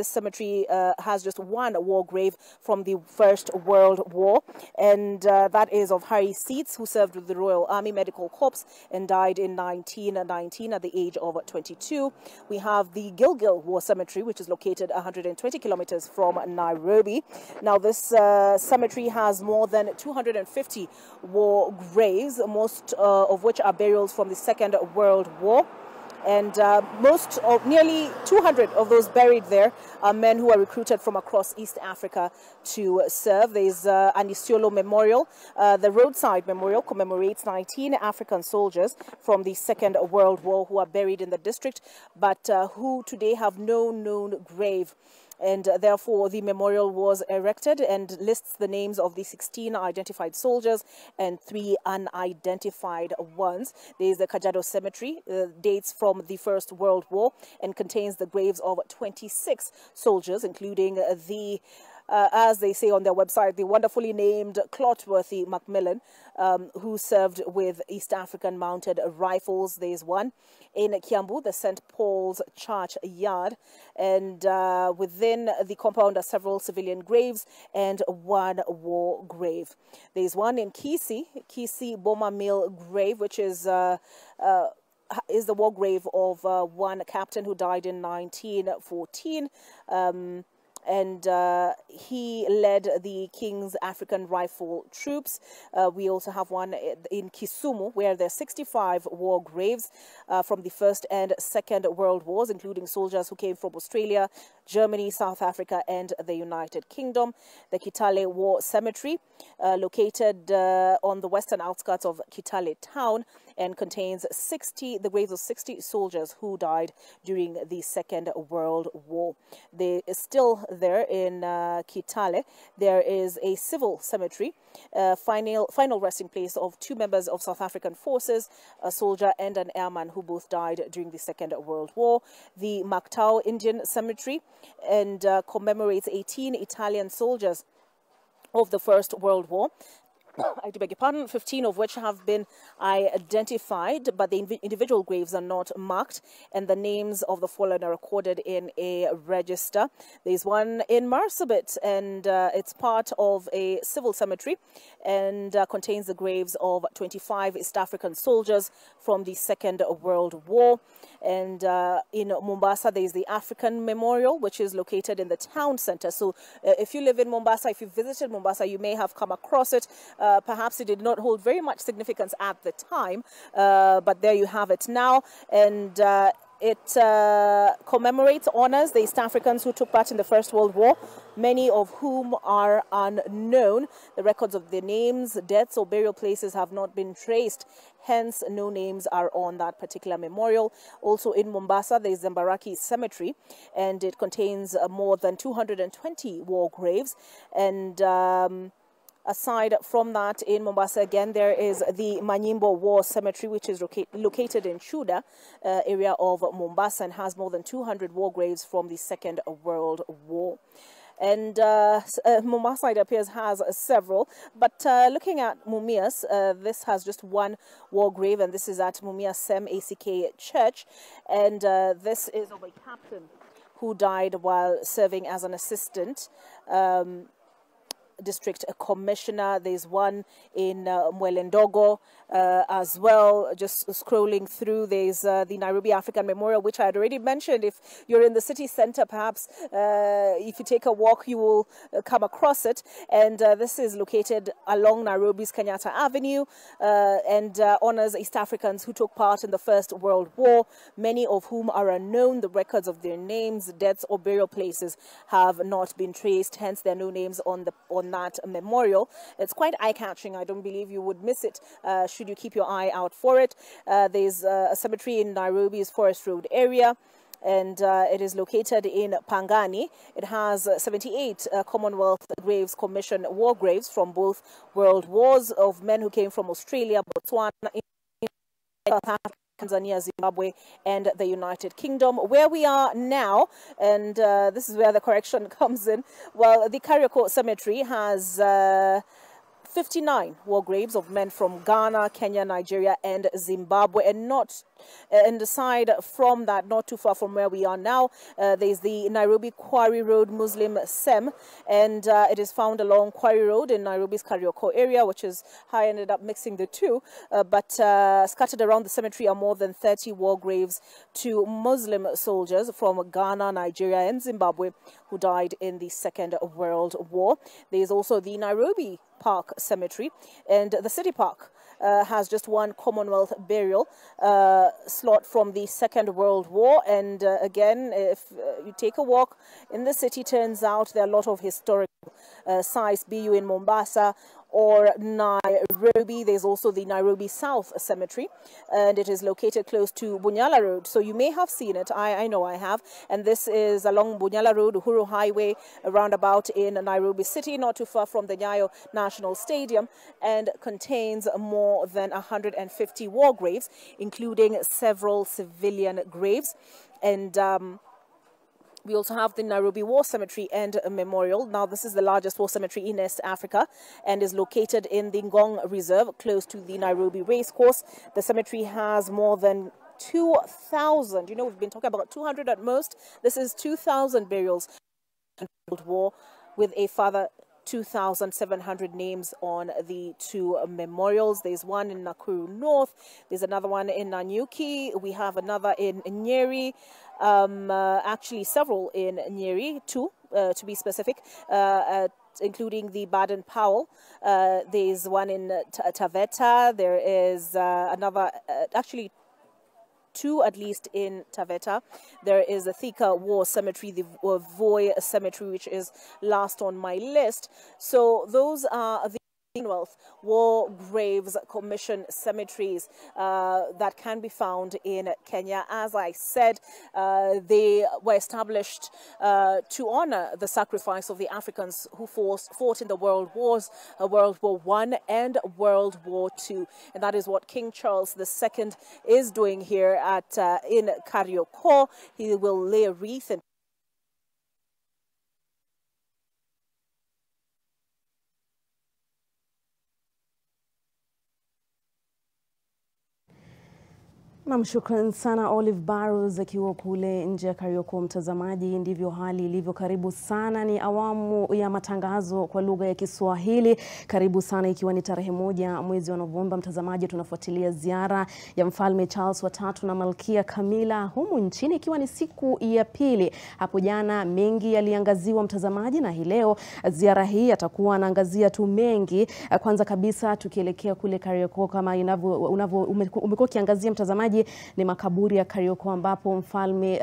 S3: cemetery has just one war grave from the First World War, and that is of Harry Seats, who served with the Royal Army Medical Corps and died in 1919 at the age of 22. We have the Gilgil War Cemetery, which is located 120 kilometers from Nairobi. Now, this cemetery has more than 250 war graves, most of which are burials from the Second World War. And nearly 200 of those buried there are men who are recruited from across East Africa to serve. There's an Isiolo Memorial. The roadside memorial commemorates 19 African soldiers from the Second World War who are buried in the district, but who today have no known grave. And therefore, the memorial was erected and lists the names of the 16 identified soldiers and 3 unidentified ones. There is the Kajiado Cemetery, dates from the First World War, and contains the graves of 26 soldiers, including the as they say on their website, the wonderfully named Clotworthy Macmillan, who served with East African Mounted Rifles. There's one in Kiambu, the St. Paul's Church Yard, and within the compound are several civilian graves and one war grave. There's one in Kisi Boma Mill grave, which is the war grave of one captain who died in 1914. And he led the King's African Rifle Troops. We also have one in Kisumu, where there are 65 war graves from the First and Second World Wars, including soldiers who came from Australia, Germany, South Africa, and the United Kingdom. The Kitale War Cemetery, located on the western outskirts of Kitale town, and contains the graves of 60 soldiers who died during the Second World War. They are still there in Kitale. There is a civil cemetery, final resting place of 2 members of South African forces, a soldier and an airman who both died during the Second World War. The Mactau Indian Cemetery, and commemorates 18 Italian soldiers of the First World War. I do beg your pardon, 15 of which have been identified, but the individual graves are not marked, and the names of the fallen are recorded in a register. There's one in Marsabit, and it's part of a civil cemetery, and contains the graves of 25 East African soldiers from the Second World War. And in Mombasa, there is the African Memorial, which is located in the town center. So if you live in Mombasa, if you visited Mombasa, you may have come across it. Perhaps it did not hold very much significance at the time, but there you have it now. And it commemorates, honors the East Africans who took part in the First World War, many of whom are unknown. The records of their names, deaths, or burial places have not been traced. Hence, no names are on that particular memorial. Also in Mombasa, there is Zambaraki Cemetery, and it contains more than 220 war graves. And aside from that, in Mombasa again, there is the Manyimbo War Cemetery, which is located in Chuda area of Mombasa, and has more than 200 war graves from the Second World War. And Mombasa, it appears, has several. But looking at Mumias, this has just one war grave, and this is at Mumias Sem ACK Church. And this is of a captain who died while serving as an assistant district commissioner. There's one in Mwelendogo as well. Just scrolling through, there's the Nairobi African Memorial, which I had already mentioned. If you're in the city center, perhaps if you take a walk, you will come across it. And this is located along Nairobi's Kenyatta Avenue, and honors East Africans who took part in the First World War, many of whom are unknown. The records of their names, deaths, or burial places have not been traced. Hence, there are no names on on that memorial. It's quite eye-catching. I don't believe you would miss it should you keep your eye out for it. There's a cemetery in Nairobi's Forest Road area, and it is located in Pangani. It has 78 Commonwealth Graves Commission war graves from both world wars of men who came from Australia, Botswana, South Africa, Tanzania, Zimbabwe, and the United Kingdom. Where we are now, and this is where the correction comes in, well, the Kariokor Cemetery has 59 war graves of men from Ghana, Kenya, Nigeria, and Zimbabwe, and aside from that, not too far from where we are now, there's the Nairobi Quarry Road Muslim Sem, and it is found along Quarry Road in Nairobi's Kariokor area, which is how I ended up mixing the two. But scattered around the cemetery are more than 30 war graves to Muslim soldiers from Ghana, Nigeria, and Zimbabwe who died in the Second World War. There's also the Nairobi Park Cemetery, and the City Park has just one Commonwealth burial slot from the Second World War. And again, if you take a walk in the city, turns out there are a lot of historical sites, be you in Mombasa or Nairobi. There's also the Nairobi South Cemetery, and it is located close to Bunyala Road. So you may have seen it. I know I have. And this is along Bunyala Road, Uhuru Highway, a roundabout in Nairobi City, not too far from the Nyayo National Stadium, and contains more than 150 war graves, including several civilian graves. And we also have the Nairobi War Cemetery and a memorial. Now, this is the largest war cemetery in East Africa and is located in the Ngong Reserve, close to the Nairobi Racecourse. The cemetery has more than 2,000. You know, we've been talking about 200 at most. This is 2,000 burials in World War, with a further 2,700 names on the two memorials. There's one in Nakuru North. There's another one in Nanyuki. We have another in Nyeri. Actually, several in Nyeri, two to be specific, including the Baden-Powell. There's one in Taveta. There is another, actually, two at least in Taveta. There is the Thika War Cemetery, the Voi Cemetery, which is last on my list. So those are the Commonwealth War Graves Commission cemeteries that can be found in Kenya. As I said, they were established to honor the sacrifice of the Africans who fought in the world wars, World War I and World War II. And that is what King Charles II is doing here at in Kariokor. He will lay a wreath and
S13: Shukran sana Olive Barrows akiwa kule nje ya Kariokor. Mtazamaji, ndivyo hali ilivyo. Karibu sana, ni awamu ya matangazo kwa lugha ya Kiswahili. Karibu sana, ikiwa ni tarehe 1 mwezi wa Novemba. Mtazamaji, tunafuatilia ziara ya Mfalme Charles wa 3 na Malkia Camilla humu nchini, ikiwa ni siku ya pili. Hapo jana mengi yaliangaziwa mtazamaji, na hii leo ziara hii atakuwa anaangazia tu mengi. Kwanza kabisa tukielekea kule Kariokor, kama umekuwa kiangazia mtazamaji, ni makaburi ya Kariokor ambapo Mfalme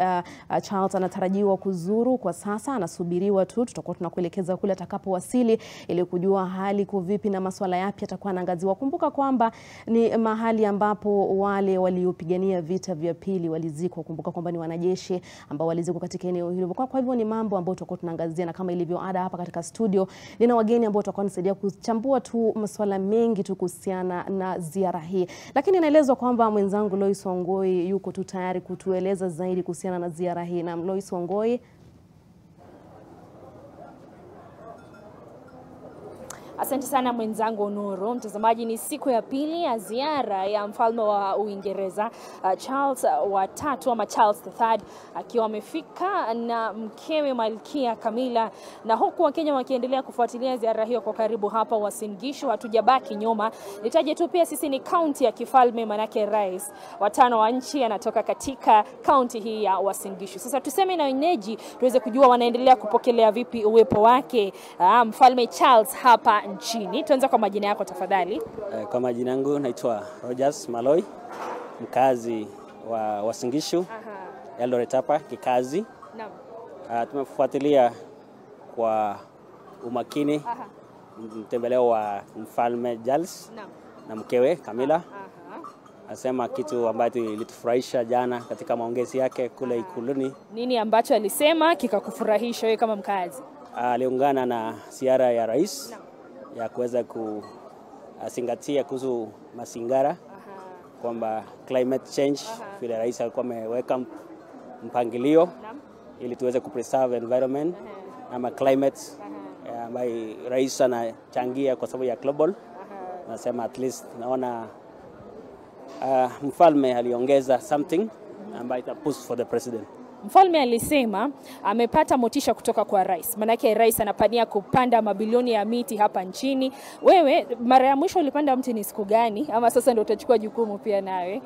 S13: Charles anatarajiwa kuzuru. Kwa sasa anasubiriwa tu, tutakuwa tunakuelekeza kule atakapowasili ili kujua hali kwa vipi na masuala yapi atakuwa anaangaziwa. Kumbuka kwamba ni mahali ambapo wale waliopigania vita vya pili walizikwa. Kumbuka kwamba ni wanajeshi ambao walizikwa katika eneo hilo. Kwa hivyo ni mambo ambayo tutakuwa tunaangazia, na kama ilivyo ada hapa katika studio nina wageni ambao watakuwa wanasaidia kuchambua tu masuala mengi tu kuhusiana na ziara hii. Lakini naelezwa kwamba mwenzangu Lois Wangoi yuko tu tayari kutueleza zaidi kuhusiana na ziara hii. Na Lois Wangoi.
S14: Asante sana mwenzangu Nuru. Mtazamaji, ni siku ya pili ya ziara ya mfalme wa Uingereza Charles wa 3 ama Charles III, akiwa amefika na mkewe Malkia Camilla, na huku Wakenya wakiendelea kufuatilia ziara hiyo kwa karibu. Hapa Uasin Gishu hatujabaki nyuma. Nitaje tu pia sisi ni kaunti ya kifalme, manake rais wa 5 wa nchi anatoka katika kaunti hii ya Uasin Gishu. Sasa tuseme na wenyeji tuweze kujua wanaendelea kupokelea vipi uwepo wake mfalme Charles hapa nchini. Tuanze kwa majina yako tafadhali.
S15: Kwa majina yangu naitwa Rogers Maloi, mkazi wa Uasin Gishu, Eldoret hapa kikazi.
S14: Naam.
S15: Tumefuatilia kwa umakini mtembeleo wa Mfalme Charles na mkewe Camilla. Asema kitu ambacho ilitufurahisha jana katika maongezi yake kule Ikuluni.
S14: Nini ambacho alisema kikakufurahisha wewe kama mkazi?
S15: Aliungana na ziara ya rais ya kuweza kuzingatia kuhusu mazingira, kwamba climate change, vile rais alikuwa ameweka mpangilio ili tuweze kupreserve environment ama climate ambayo rais anachangia kwa sababu ya global. Nasema at least naona mfalme aliongeza something ambayo ita push for the president.
S14: Mfalme alisema amepata motisha kutoka kwa rais. Manake rais anapania kupanda mabilioni ya miti hapa nchini. Wewe mara ya mwisho ulipanda mti ni siku gani? Ama sasa ndio utachukua jukumu pia nawe?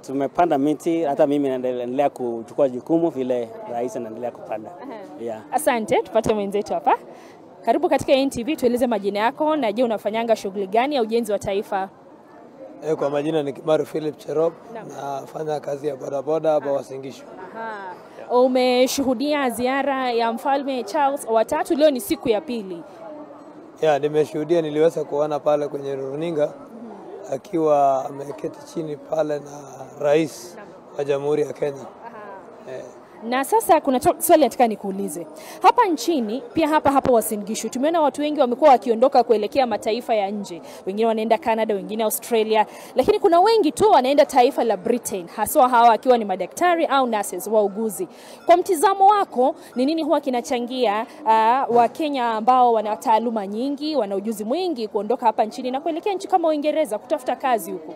S15: Tumepanda miti, hata mimi naendelea kuchukua jukumu vile rais anaendelea kupanda. Yeah.
S14: Asante, tupate mwenzetu hapa. Karibu katika NTV, tueleze majina yako na je unafanyanga shughuli gani ya ujenzi wa taifa?
S16: Kwa majina ni Kimaru Philip Cherop, nafanya kazi ya bodaboda hapa Uasin Gishu.
S14: Umeshuhudia ziara ya Mfalme Charles wa tatu, leo ni siku ya pili.
S16: Nimeshuhudia, niliweza kuona pale kwenye runinga akiwa ameketi chini pale na rais wa Jamhuri ya Kenya.
S14: Na sasa kuna swali nataka nikuulize. Hapa nchini, pia hapa Uasin Gishu, tumeona watu wengi wamekuwa wakiondoka kuelekea mataifa ya nje. Wengine wanaenda Canada, wengine Australia, lakini kuna wengi tu wanaenda taifa la Britain, haswa hawa akiwa ni madaktari au nurses, wauguzi. Kwa mtizamo wako, ni nini huwa kinachangia Wakenya ambao wana taaluma nyingi, wana ujuzi mwingi kuondoka hapa nchini na kuelekea nchi kama Uingereza kutafuta kazi huko?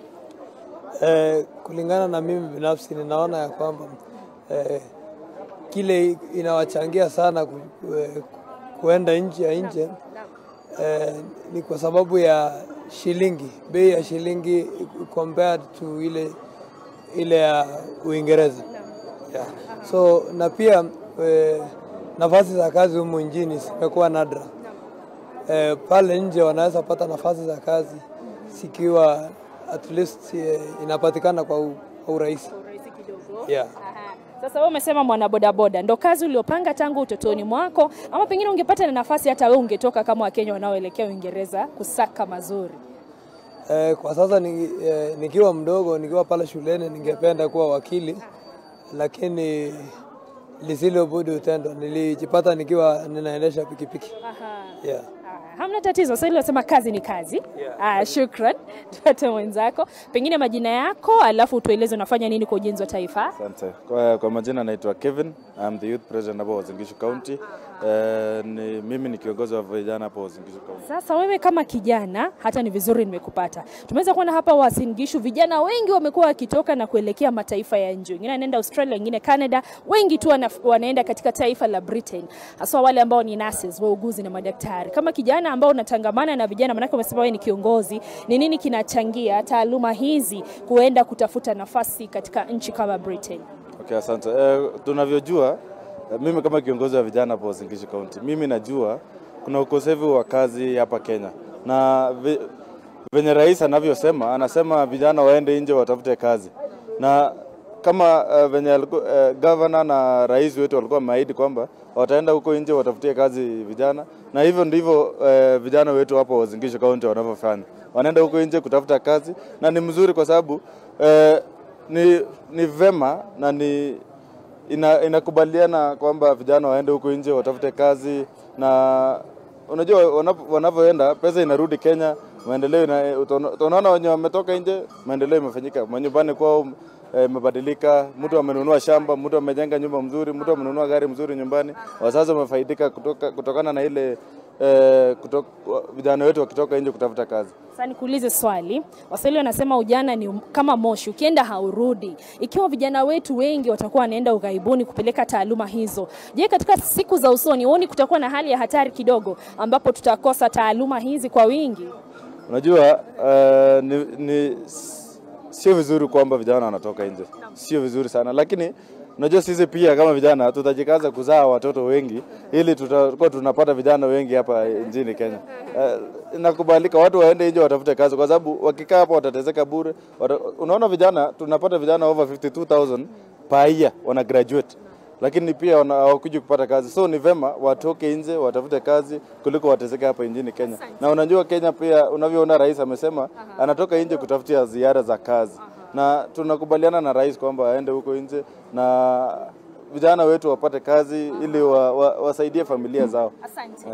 S16: Kulingana na mimi binafsi ninaona ya kwamba kile inawachangia sana kuenda nje ya nje ni kwa sababu ya shilingi, bei ya shilingi compared to ile ya Uingereza. So na pia nafasi za kazi humu nchini zimekuwa nadra. Pale nje wanaweza pata nafasi za kazi sikiwa at least inapatikana kwa urahisi.
S14: Sasa wewe umesema mwana bodaboda, ndo kazi uliopanga tangu utotoni mwako, ama pengine ungepata na nafasi hata wewe ungetoka kama Wakenya wanaoelekea Uingereza kusaka mazuri?
S16: Kwa sasa nikiwa mdogo, nikiwa pale shuleni ningependa kuwa wakili, lakini lisilobudi utendo. Nilijipata nikiwa ninaendesha pikipiki.
S14: Hamna tatizo, sasa unasema kazi ni kazi. Shukran. Tupate mwenzako. Pengine majina yako, alafu tueleze unafanya nini kwa ujenzi wa taifa?
S17: Asante. Kwa majina naitwa Kevin. I'm the youth president hapa Uasin Gishu County. Mimi ni kiongozi wa vijana hapa Uasin Gishu County.
S14: Sasa wewe kama kijana, hata ni vizuri nimekupata. Tumeweza kuona hapa Uasin Gishu vijana wengi wamekuwa wakitoka na kuelekea mataifa ya nje. Wengine wanaenda Australia, wengine Canada, wengi tu wanaenda katika taifa la Britain. Hasa wale ambao ni nurses, wauguzi na madaktari. Kama kijana ambao unatangamana na vijana, maana umesema wewe ni kiongozi, ni nini kinachangia taaluma hizi kuenda kutafuta nafasi katika nchi kama Britain?
S17: Okay, asante. Tunavyojua, mimi kama kiongozi wa vijana hapa Uasin Gishu County, mimi najua kuna ukosefu wa kazi hapa Kenya. Na venye rais anavyosema, anasema vijana waende nje watafute kazi. Na kama venye governor na rais wetu walikuwa wameahidi kwamba wataenda huko nje watafutie kazi vijana, na hivyo ndivyo vijana wetu hapa Uasin Gishu County wanavyofanya. Wanaenda huko nje kutafuta kazi, na ni mzuri kwa sababu ni vema na inakubaliana kwamba vijana waende huko nje watafute kazi, na unajua wanavyoenda pesa inarudi Kenya, maendeleo tunaona wenye wametoka nje maendeleo imefanyika, manyumbani kwao imebadilika, mtu amenunua shamba, mtu amejenga nyumba mzuri, mtu amenunua gari mzuri nyumbani, wazazi wamefaidika kutokana na ile vijana wetu wakitoka nje kutafuta kazi.
S14: Sasa nikuulize swali. Waswahili wanasema ujana ni kama moshi, ukienda haurudi. Ikiwa vijana wetu wengi watakuwa wanaenda ughaibuni kupeleka taaluma hizo, je, katika siku za usoni huoni kutakuwa na hali ya hatari kidogo ambapo tutakosa taaluma hizi kwa wingi?
S17: Unajua sio vizuri kwamba vijana wanatoka nje. Sio vizuri sana, lakini unajua sisi pia kama vijana tutajikaza kuzaa watoto wengi ili tutakuwa tunapata vijana wengi hapa nchini Kenya. Inakubalika watu waende nje watafute kazi, kwa sababu wakikaa hapa watatezeka bure. Unaona vijana, tunapata vijana over 52,000 per year wana graduate. lakini pia hawakuji kupata kazi. So ni vema watoke nje watafute kazi kuliko wateseke hapa nchini Kenya. Na unajua Kenya pia unavyoona rais amesema anatoka nje kutafutia ziara za kazi. Na tunakubaliana na rais kwamba aende huko nje na vijana wetu wapate kazi ili wasaidie familia zao.
S14: Asante.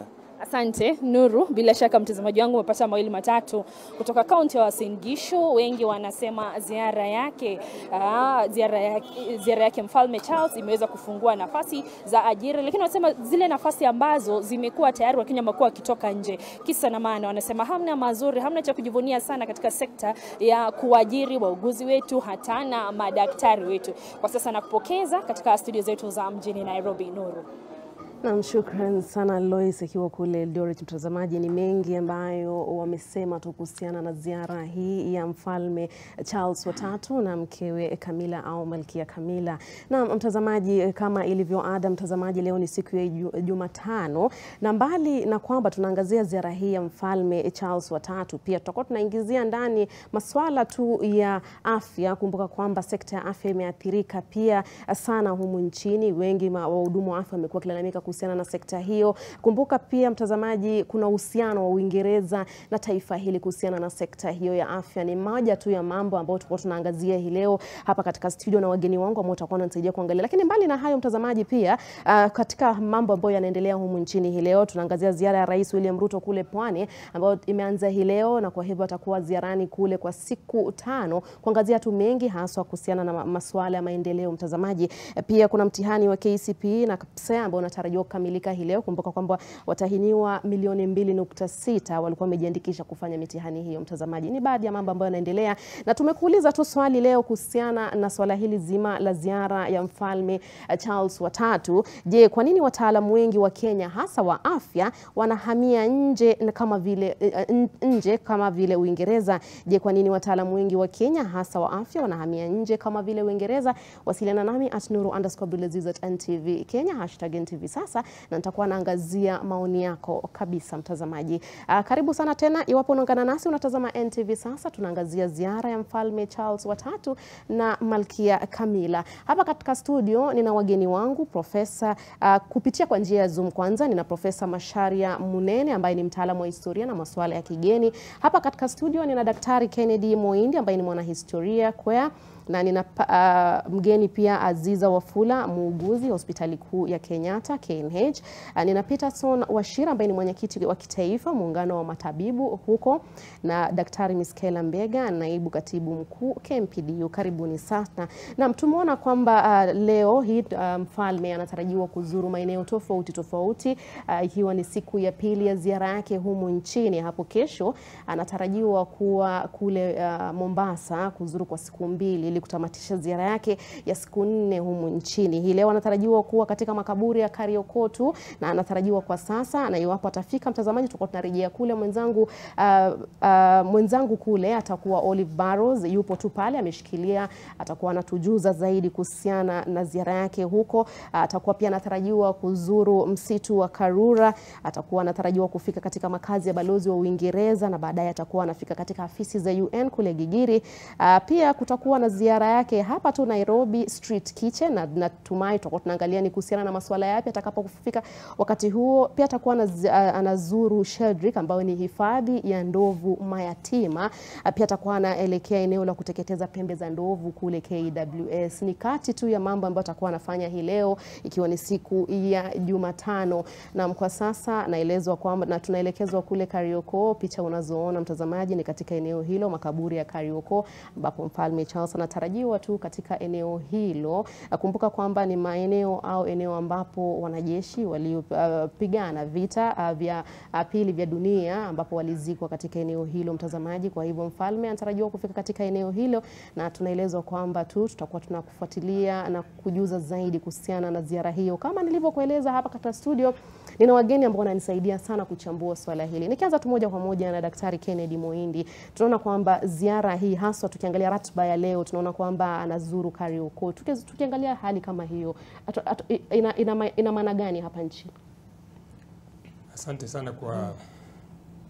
S14: Asante Nuru, bila shaka mtazamaji wangu umepata mawili matatu kutoka kaunti ya Uasin Gishu. Wengi wanasema ziara yake Mfalme Charles imeweza kufungua nafasi za ajira, lakini wanasema zile nafasi ambazo zimekuwa tayari Wakenya wamekuwa wakitoka nje. Kisa na maana wanasema hamna mazuri, hamna cha kujivunia sana katika sekta ya kuajiri wauguzi wetu hata na madaktari wetu. Kwa sasa nakupokeza katika studio zetu za mjini Nairobi, Nuru.
S13: Na shukran sana Lois akiwa kule Eldoret. Mtazamaji, ni mengi ambayo wamesema tu kuhusiana na ziara hii ya Mfalme Charles wa tatu na mkewe Camilla au Malkia Camilla. Na mtazamaji, kama ilivyo ada mtazamaji, leo ni siku ya Jumatano, na mbali na kwamba tunaangazia ziara hii ya Mfalme Charles wa tatu, pia tutakuwa tunaingizia ndani masuala tu ya afya. Kumbuka kwamba sekta ya afya imeathirika pia sana humu nchini. Wengi wahudumu wa afya wamekuwa kilalamika kuhusiana na sekta hiyo. Kumbuka pia mtazamaji, kuna uhusiano wa Uingereza na taifa hili kuhusiana na sekta hiyo ya afya. Ni moja tu ya mambo ambayo tulikuwa tunaangazia hii leo hapa katika studio na wageni wangu ambao watakuwa wananisaidia kuangalia. Lakini mbali na hayo mtazamaji, pia katika mambo ambayo yanaendelea humu nchini hii leo, tunaangazia ziara ya Rais William Ruto kule Pwani ambayo imeanza hii leo, na kwa hivyo atakuwa ziarani kule kwa siku 5 kuangazia tu mengi haswa kuhusiana na masuala ya maendeleo mtazamaji. Pia kuna mtihani wa KCPE na KPSEA ambao unatarajiwa kukamilika hii leo. Kumbuka kwamba watahiniwa milioni 2.6 walikuwa wamejiandikisha kufanya mitihani hiyo mtazamaji. Ni baadhi ya mambo ambayo yanaendelea, na tumekuuliza tu swali leo kuhusiana na swala hili zima la ziara ya Mfalme Charles wa tatu. Je, kwa nini wataalamu wengi wa Kenya hasa wa afya wanahamia nje kama vile Uingereza? Je, kwa nini wataalamu wengi wa Kenya hasa wa afya wanahamia nje kama vile Uingereza? Wasiliana nami @nuru_Abdulaziz@NTV Kenya #NTV sasa, na nitakuwa naangazia maoni yako kabisa mtazamaji. Karibu sana tena iwapo unaungana nasi unatazama NTV sasa. Tunaangazia ziara ya Mfalme Charles wa tatu na Malkia Camilla. Hapa katika studio nina wageni wangu profesa kupitia kwa njia ya Zoom. Kwanza nina Profesa Macharia Munene ambaye ni mtaalamu wa historia na masuala ya kigeni. Hapa katika studio nina Daktari Kennedy Moindi ambaye ni mwanahistoria kwea, na nina mgeni pia Aziza Wafula, muuguzi hospitali kuu ya Kenyatta KNH. Nina Peterson Washira ambaye ni mwenyekiti wa kitaifa muungano wa matabibu huko, na Daktari Miskela Mbega, naibu katibu mkuu KMPDU. Karibuni sana. Na tumeona kwamba leo hii mfalme anatarajiwa kuzuru maeneo tofauti ikiwa ni siku ya pili ya ziara yake humu nchini. Hapo kesho anatarajiwa kuwa kule Mombasa kuzuru kwa siku 2 ili kutamatisha ziara yake ya siku 4 humu nchini. Hii leo anatarajiwa kuwa katika makaburi ya Kariokotu, na anatarajiwa kwa sasa, na iwapo atafika mtazamaji tutakuwa tunarejea kule. Mwenzangu kule atakuwa Olive Barrows, yupo tu pale ameshikilia, atakuwa anatujuza zaidi kuhusiana na ziara yake huko. Atakuwa pia anatarajiwa kuzuru msitu wa Karura, atakuwa anatarajiwa kufika katika makazi ya balozi wa Uingereza, na baadaye atakuwa anafika katika afisi za UN kule Gigiri. Pia kutakuwa na ziara yake hapa tu Nairobi Street Kitchen, na natumai tutakuwa tunaangalia ni kuhusiana na masuala yapi atakapofika wakati huo. Pia atakuwa anazuru Sheldrick ambayo ni hifadhi ya ndovu mayatima. Pia atakuwa anaelekea eneo la kuteketeza pembe za ndovu kule KWS. Ni kati tu ya mambo ambayo atakuwa anafanya hii leo ikiwa ni siku ya Jumatano. Na kwa sasa naelezwa kwamba na tunaelekezwa kule Karioko. Picha unazoona mtazamaji ni katika eneo hilo, makaburi ya Karioko, ambapo Mfalme Charles anatarajiwa tu katika eneo hilo. Kumbuka kwamba ni maeneo au eneo ambapo wanajeshi waliopigana vita vya pili vya dunia ambapo walizikwa katika eneo hilo mtazamaji. Kwa hivyo mfalme anatarajiwa kufika katika eneo hilo, na tunaelezwa kwamba tu tutakuwa tunakufuatilia na kujuza zaidi kuhusiana na ziara hiyo. Kama nilivyokueleza hapa katika studio nina wageni ambao wananisaidia sana kuchambua swala hili. Nikianza tu moja kwa moja na Daktari Kennedy Moindi. Tunaona kwamba ziara hii haswa tukiangalia ratiba ya leo tunaona kwamba anazuru Karioko. Tukiangalia hali kama hiyo ina maana gani hapa nchini?
S18: Asante sana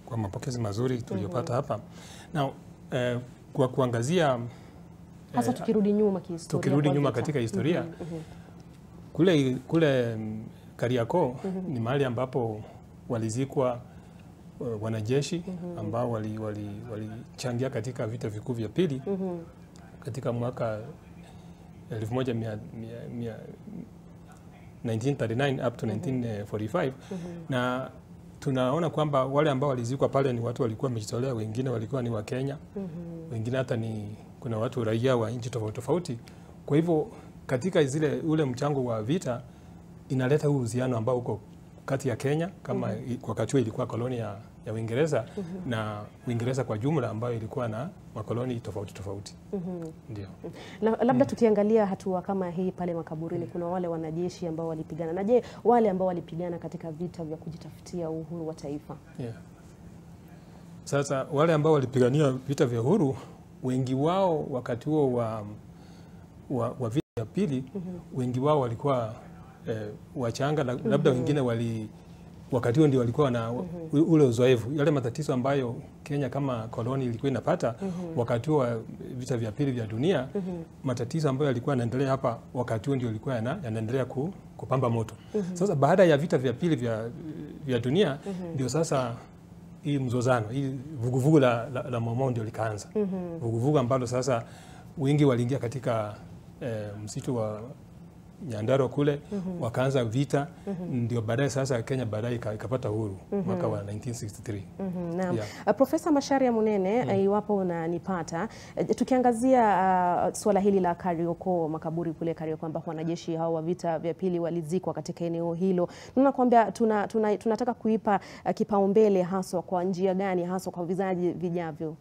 S18: kwa mapokezi mazuri tuliyopata hapa. Na kwa kuangazia
S13: hasa tukirudi nyuma kihistoria.
S18: Katika historia. kule Kariakoo ni mahali ambapo walizikwa wanajeshi ambao walichangia katika vita vikuu vya pili katika mwaka 1939 up to 1945 na tunaona kwamba wale ambao walizikwa pale ni watu walikuwa wamejitolea, wengine walikuwa ni wa Kenya, wengine hata kuna watu raia wa nchi tofauti tofauti. Kwa hivyo katika ule mchango wa vita inaleta uhusiano ambao uko kati ya Kenya kama wakati huo ilikuwa koloni ya Uingereza na Uingereza kwa jumla ambayo ilikuwa na makoloni tofauti tofauti. Ndio.
S13: Labda tukiangalia hatua kama hii pale makaburini, kuna wale wanajeshi ambao walipigana. Na je, wale ambao walipigana katika vita vya kujitafutia uhuru wa taifa?
S18: Sasa wale ambao walipigania vita vya uhuru, wengi wao wakati huo wa vita vya pili, wengi wao walikuwa wachanga, labda wengine wakati huo ndio walikuwa na ule uzoefu, yale matatizo ambayo Kenya kama koloni ilikuwa inapata wakati huo wa vita vya pili vya dunia. Matatizo ambayo yalikuwa yanaendelea hapa wakati huo ndio yalikuwa yanaendelea kupamba moto. Sasa baada ya vita vya pili vya dunia ndio sasa hii mzozano, hii vuguvugu la Mau ndio likaanza. Vuguvugu ambalo sasa wengi waliingia katika msitu wa Nyandarua kule, wakaanza vita, ndio baadaye sasa Kenya baadaye ikapata uhuru mwaka wa 1963.
S13: Naam. Profesa Macharia Munene, iwapo unanipata, tukiangazia swala hili la Kariokoo, makaburi kule Kariokoo ambapo wanajeshi hao wa vita vya pili walizikwa katika eneo hilo, tunakwambia tunataka kuipa kipaumbele haswa kwa njia gani, haswa kwa vizazi vijavyo?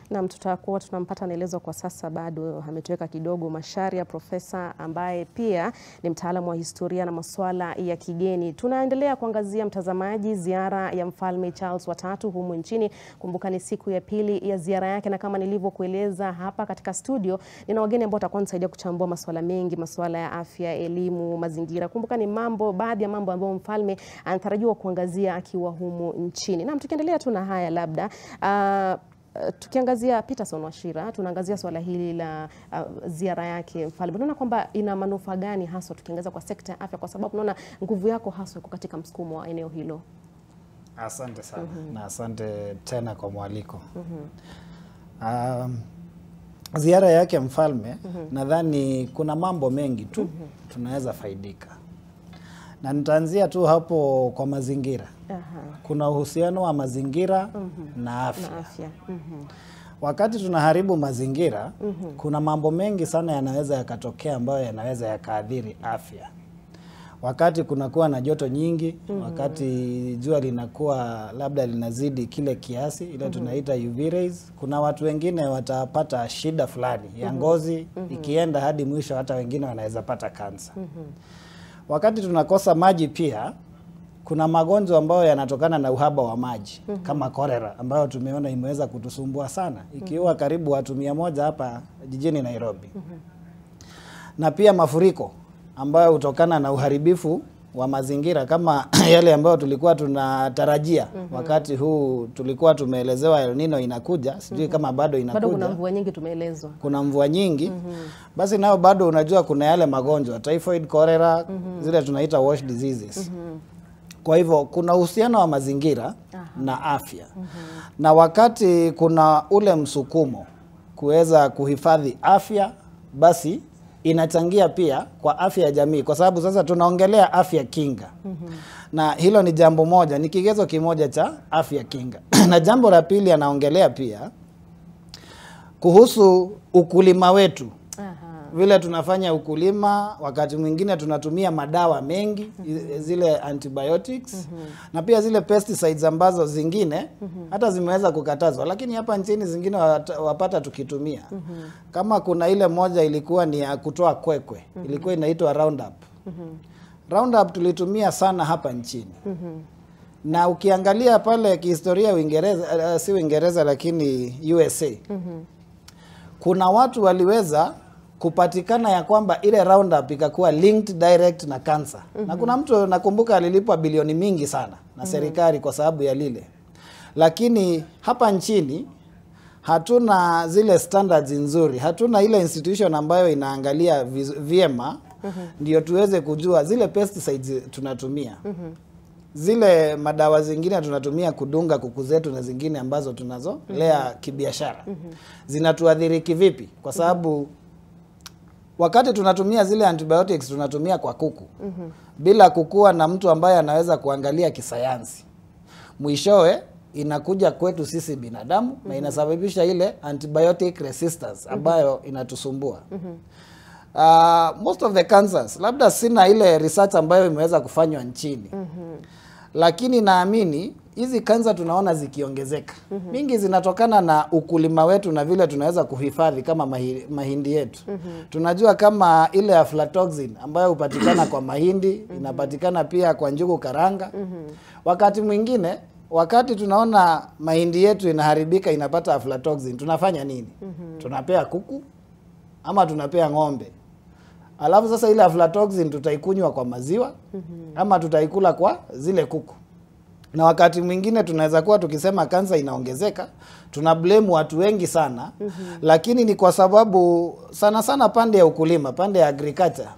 S13: Na tutakuwa tunampata naelezo kwa sasa, bado ametoweka kidogo. Macharia, profesa ambaye pia ni mtaalamu wa historia na masuala ya kigeni. Tunaendelea kuangazia, mtazamaji, ziara ya Mfalme Charles watatu humu nchini. Kumbuka ni siku ya pili ya ziara yake, na kama nilivyokueleza hapa katika studio, nina wageni ambao watakuwa nisaidia kuchambua masuala mengi, masuala ya afya, elimu, mazingira. Kumbuka ni baadhi ya mambo ambayo mfalme anatarajiwa kuangazia akiwa humu nchini. Na tukiendelea tuna haya, labda tukiangazia Peterson Wachira, tunaangazia swala hili la ziara yake mfalme. Unaona kwamba ina manufaa gani haswa tukiangazia kwa sekta ya afya, kwa sababu unaona nguvu yako haswa iko katika msukumo wa eneo hilo?
S19: Asante sana na asante tena kwa mwaliko. Ziara yake mfalme, nadhani kuna mambo mengi tu tunaweza faidika. Na nitaanzia tu hapo kwa mazingira. Kuna uhusiano wa mazingira na afya. Wakati tunaharibu mazingira, kuna mambo mengi sana yanaweza yakatokea ambayo yanaweza yakaathiri afya. Wakati kunakuwa na joto nyingi, wakati jua linakuwa labda linazidi kile kiasi, ile tunaita UV rays, kuna watu wengine watapata shida fulani ya ngozi, ikienda hadi mwisho hata wengine wanaweza pata kansa. Wakati tunakosa maji pia, kuna magonjwa ambayo yanatokana na uhaba wa maji kama kolera, ambayo tumeona imeweza kutusumbua sana, ikiwa karibu watu 100 hapa jijini Nairobi. Na pia mafuriko ambayo hutokana na uharibifu wa mazingira kama yale ambayo tulikuwa tunatarajia. Wakati huu tulikuwa tumeelezewa El Nino inakuja, sijui kama bado inakuja.
S13: Bado kuna mvua nyingi tumeelezwa.
S19: Kuna mvua nyingi. Basi nao bado unajua kuna yale magonjwa, typhoid, cholera, zile tunaita wash diseases. Kwa hivyo kuna uhusiano wa mazingira na afya. Na wakati kuna ule msukumo kuweza kuhifadhi afya, basi inachangia pia kwa afya ya jamii, kwa sababu sasa tunaongelea afya kinga. Na hilo ni jambo moja, ni kigezo kimoja cha afya kinga. Na jambo la pili anaongelea pia kuhusu ukulima wetu. Vile tunafanya ukulima, wakati mwingine tunatumia madawa mengi, zile antibiotics, na pia zile pesticides ambazo zingine hata zimeweza kukatazwa, lakini hapa nchini zingine wapata tukitumia. Kama kuna ile moja ilikuwa ni ya kutoa kwekwe, ilikuwa inaitwa Roundup. Roundup tulitumia sana hapa nchini. Na ukiangalia pale kihistoria Uingereza, si Uingereza lakini USA, kuna watu waliweza kupatikana ya kwamba ile Roundup ikakuwa linked direct na cancer. Na kuna mtu nakumbuka alilipwa bilioni mingi sana na serikali kwa sababu ya lile. lakini hapa nchini hatuna zile standards nzuri, hatuna ile institution ambayo inaangalia vyema ndio tuweze kujua zile pesticides tunatumia. Zile madawa zingine tunatumia kudunga kuku zetu na zingine ambazo tunazolea kibiashara. Zinatuadhiri kivipi? Kwa sababu wakati tunatumia zile antibiotics tunatumia kwa kuku bila kukua na mtu ambaye anaweza kuangalia kisayansi. Mwishowe inakuja kwetu sisi binadamu na inasababisha ile antibiotic resistance ambayo inatusumbua. Most of the cancers, labda sina ile research ambayo imeweza kufanywa nchini. Lakini naamini hizi kansa tunaona zikiongezeka. Mingi zinatokana na ukulima wetu na vile tunaweza kuhifadhi kama mahindi yetu. Tunajua kama ile aflatoxin ambayo hupatikana kwa mahindi, inapatikana pia kwa njugu karanga. Wakati mwingine, wakati tunaona mahindi yetu inaharibika inapata aflatoxin, tunafanya nini? Tunapea kuku ama tunapea ng'ombe. Alafu sasa ile aflatoxin tutaikunywa kwa maziwa ama tutaikula kwa zile kuku. Na wakati mwingine tunaweza kuwa tukisema kansa inaongezeka, tuna blame watu wengi sana, lakini ni kwa sababu sana sana pande ya ukulima, pande ya agriculture,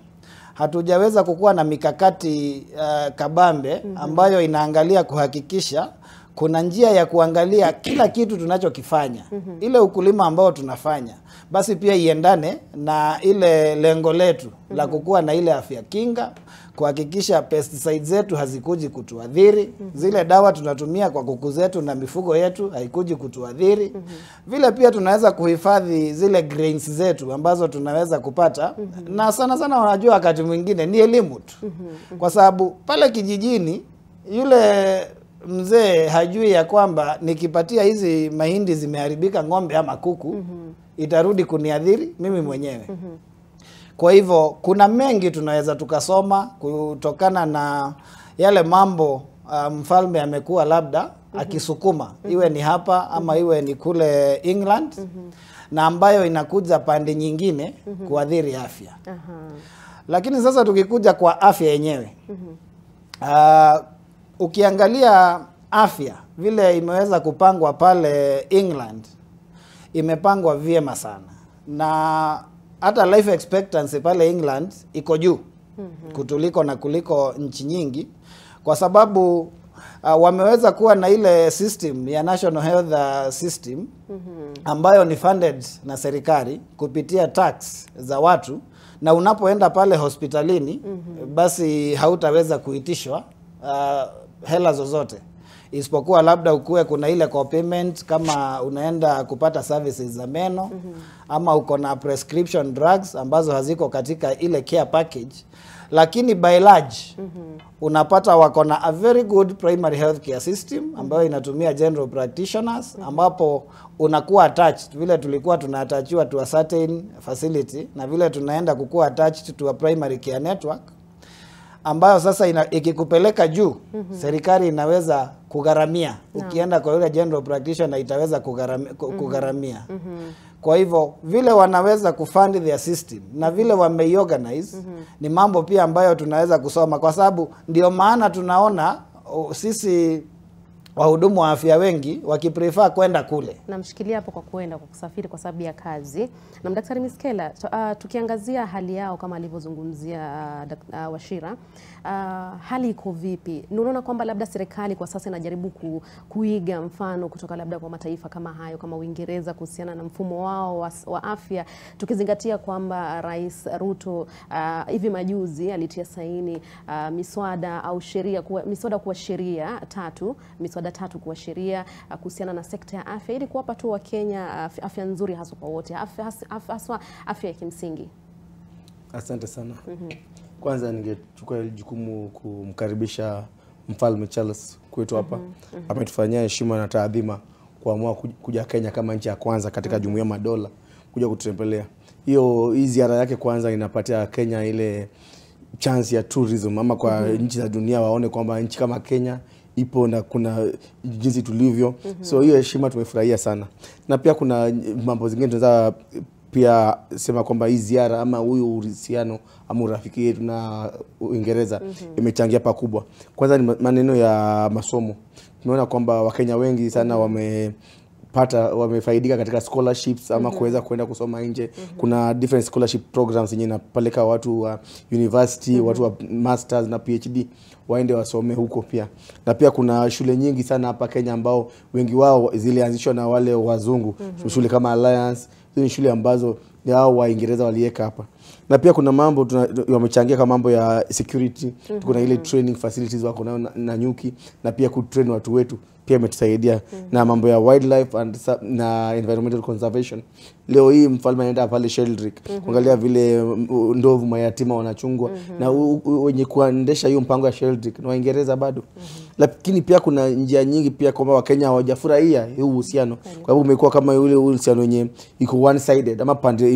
S19: hatujaweza kukuwa na mikakati kabambe ambayo inaangalia kuhakikisha kuna njia ya kuangalia kila kitu tunachokifanya. Ile ukulima ambao tunafanya basi pia iendane na ile lengo letu la kukua na ile afya kinga, kuhakikisha pesticides zetu hazikuji kutuadhiri, zile dawa tunatumia kwa kuku zetu na mifugo yetu haikuji kutuadhiri. Vile pia tunaweza kuhifadhi zile grains zetu ambazo tunaweza kupata, na sana sana unajua wakati mwingine ni elimu tu. Kwa sababu pale kijijini yule mzee hajui ya kwamba nikipatia hizi mahindi zimeharibika ng'ombe ama kuku itarudi kuniadhiri mimi mwenyewe. Kwa hivyo kuna mengi tunaweza tukasoma kutokana na yale mambo mfalme amekuwa labda akisukuma, iwe ni hapa ama iwe ni kule England, na ambayo inakuja pande nyingine kuadhiri afya. Lakini sasa tukikuja kwa afya yenyewe, ukiangalia afya vile imeweza kupangwa pale England, imepangwa vyema sana, na hata life expectancy pale England iko juu kuliko nchi nyingi, kwa sababu wameweza kuwa na ile system ya National Health System ambayo ni funded na serikali kupitia tax za watu, na unapoenda pale hospitalini basi hautaweza kuitishwa hela zozote, isipokuwa labda ukue kuna ile co-payment kama unaenda kupata services za meno ama uko na prescription drugs ambazo haziko katika ile care package. Lakini by large unapata wako na a very good primary health care system ambayo inatumia general practitioners, ambapo unakuwa attached vile tulikuwa tunaattachiwa to a certain facility, na vile tunaenda kukua attached to a primary care network ambayo sasa ikikupeleka juu serikali inaweza kugharamia. Ukienda kwa yule general practitioner itaweza kugharamia. Kwa hivyo vile wanaweza kufund their system na vile wameorganize ni mambo pia ambayo tunaweza kusoma, kwa sababu ndio maana tunaona sisi wahudumu wa afya wengi wakiprefer kwenda kule.
S13: Namshikilia hapo kwa kwenda kwa kusafiri kwa sababu ya kazi. Na Daktari Miskela, tukiangazia hali yao kama alivyozungumzia Wachira, hali iko vipi? Unaona kwamba labda serikali kwa sasa inajaribu kuiga mfano kutoka labda kwa mataifa kama hayo kama Uingereza kuhusiana na mfumo wao wa afya, tukizingatia kwamba Rais Ruto hivi majuzi alitia saini miswada au sheria kuwa sheria tatu kuwa sheria kuhusiana na sekta ya afya ili kuwapa tu wa Kenya afya nzuri hasa kwa wote, afya ya kimsingi.
S20: Asante sana. Kwanza ningechukua jukumu kumkaribisha Mfalme Charles kwetu hapa. Ametufanyia heshima na taadhima kuamua kuja Kenya kama nchi ya kwanza katika Jumuiya ya Madola kuja kututembelea. Hii ziara yake kwanza inapatia Kenya ile chance ya tourism, ama kwa nchi za dunia waone kwamba nchi kama Kenya ipo na kuna jinsi tulivyo. So hiyo heshima tumefurahia sana. Na pia kuna mambo zingine tunaweza pia sema kwamba hii ziara ama huyu uhusiano ama urafiki yetu na Uingereza imechangia pakubwa. Kwanza ni maneno ya masomo. Tumeona kwamba Wakenya wengi sana wamefaidika katika scholarships ama kuweza kwenda kusoma nje. Kuna different scholarship programs yenye inapeleka watu wa university, watu wa masters na PhD waende wasome huko pia. Na pia kuna shule nyingi sana hapa Kenya ambao wengi wao zilianzishwa na wale wazungu. Shule kama Alliance, hizo ni shule ambazo hao Waingereza waliweka hapa. Na pia kuna mambo wamechangia kama mambo ya security. Kuna ile training facilities wako na Nyuki, na pia kutrain watu wetu pia imetusaidia na mambo ya wildlife na environmental conservation. Leo hii mfalme anaenda pale Sheldrick kuangalia vile ndovu mayatima wanachungwa na wenye kuendesha hiyo mpango ya Sheldrick na Waingereza bado. Lakini pia kuna njia nyingi pia kwamba Wakenya hawajafurahia huu uhusiano, kwa sababu umekuwa kama yule uhusiano wenye iko one sided ama pande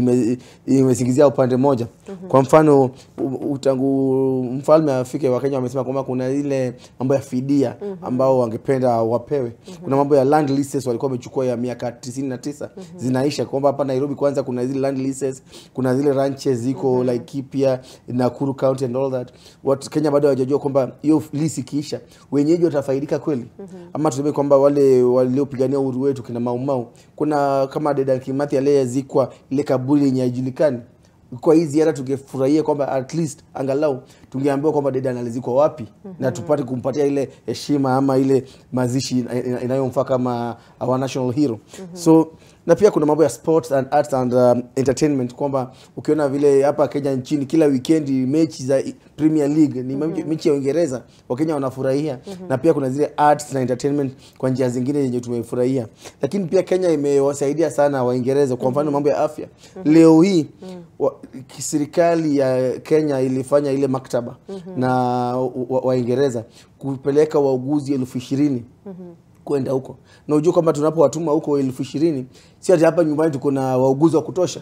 S20: imesingizia upande moja. Kwa mfano utangu mfalme afike, Wakenya wamesema kwamba kuna ile mambo ya fidia ambao wangependa wapewe. Kuna mambo ya land leases walikuwa wamechukua ya miaka 99 zinaisha, kwamba hapa Nairobi kwanza kuna zile land leases, kuna zile ranches ziko Laikipia, Nakuru County and all that. Watu Kenya bado hawajajua kwamba hiyo lease ikiisha wenyeji watafaidika kweli. Ama tuseme kwamba wale waliopigania uhuru wetu kina Mau Mau, kuna kama Dedan Kimathi aliyezikwa ile kaburi yenye haijulikani. Kwa hizi ziara tungefurahia kwamba at least angalau tungeambiwa kwamba Dedan alizikwa wapi na tupate kumpatia ile heshima ama ile mazishi inayomfaa kama our national hero. So na pia kuna mambo ya sports and arts and entertainment, kwamba ukiona vile hapa Kenya nchini kila weekend mechi za Premier League ni mechi ya Uingereza, Wakenya wanafurahia. Na pia kuna zile arts na entertainment kwa njia zingine yenye tumefurahia. Lakini pia Kenya imewasaidia sana Waingereza, kwa mfano mambo ya afya. Leo hii serikali ya Kenya ilifanya ile maktaba na Waingereza kupeleka wauguzi 20,000 kwenda huko. Na unajua kwamba tunapowatuma huko 20,000 si ati hapa nyumbani tuko na wauguzi wa kutosha.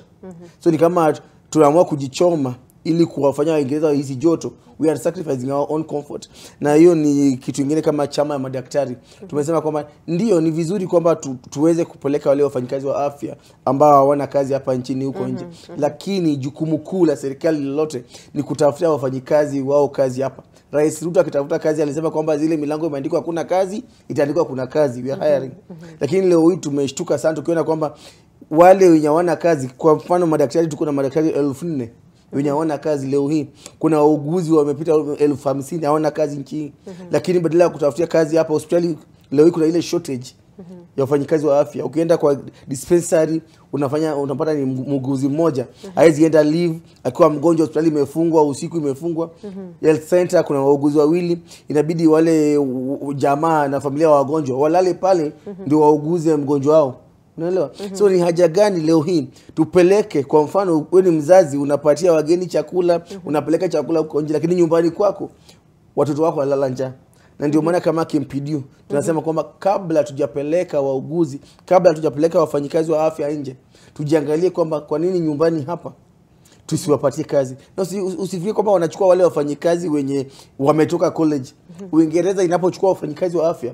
S20: So ni kama tunaamua kujichoma ili kuwafanya Waingereza hizi joto. We are sacrificing our own comfort. Na hiyo ni kitu kingine kama chama ya madaktari. Tumesema kwamba ndio ni vizuri kwamba tuweze kupeleka wale wafanyikazi wa afya ambao hawana kazi hapa nchini huko nje. Lakini jukumu kuu la serikali lolote ni kutafutia wafanyikazi wao kazi hapa. Rais Ruto akitafuta kazi alisema kwamba zile milango imeandikwa hakuna kazi, itaandikwa kuna kazi, we are hiring. Lakini leo hii tumeshtuka sana tukiona kwamba wale wenye hawana kazi, kwa mfano madaktari, tuko na madaktari 4,000 wenye hawana kazi leo hii. Kuna wauguzi wamepita 50,000 hawana kazi nchini. Lakini badala ya kutafutia kazi hapa hospitali, leo hii kuna ile shortage ya wafanyikazi wa afya. Ukienda kwa dispensary unapata ni muuguzi mmoja, haizi enda leave akiwa mgonjwa, hospitali imefungwa, usiku imefungwa. Health center kuna wauguzi wawili, inabidi wale jamaa na familia wa wagonjwa walale pale ndio wauguze mgonjwa wao. Unaelewa? So ni haja gani leo hii tupeleke, kwa mfano wewe ni mzazi unapatia wageni chakula, unapeleka chakula huko nje, lakini nyumbani kwako watoto wako walala njaa. Na ndio maana kama KMPDU tunasema kwamba kabla tujapeleka wauguzi, kabla tujapeleka wafanyikazi wa afya nje, tujiangalie kwamba kwa nini nyumbani hapa tusiwapatie kazi. Na usifikiri kwamba wanachukua wale wafanyikazi wenye wametoka college. Uingereza inapochukua wafanyikazi wa afya,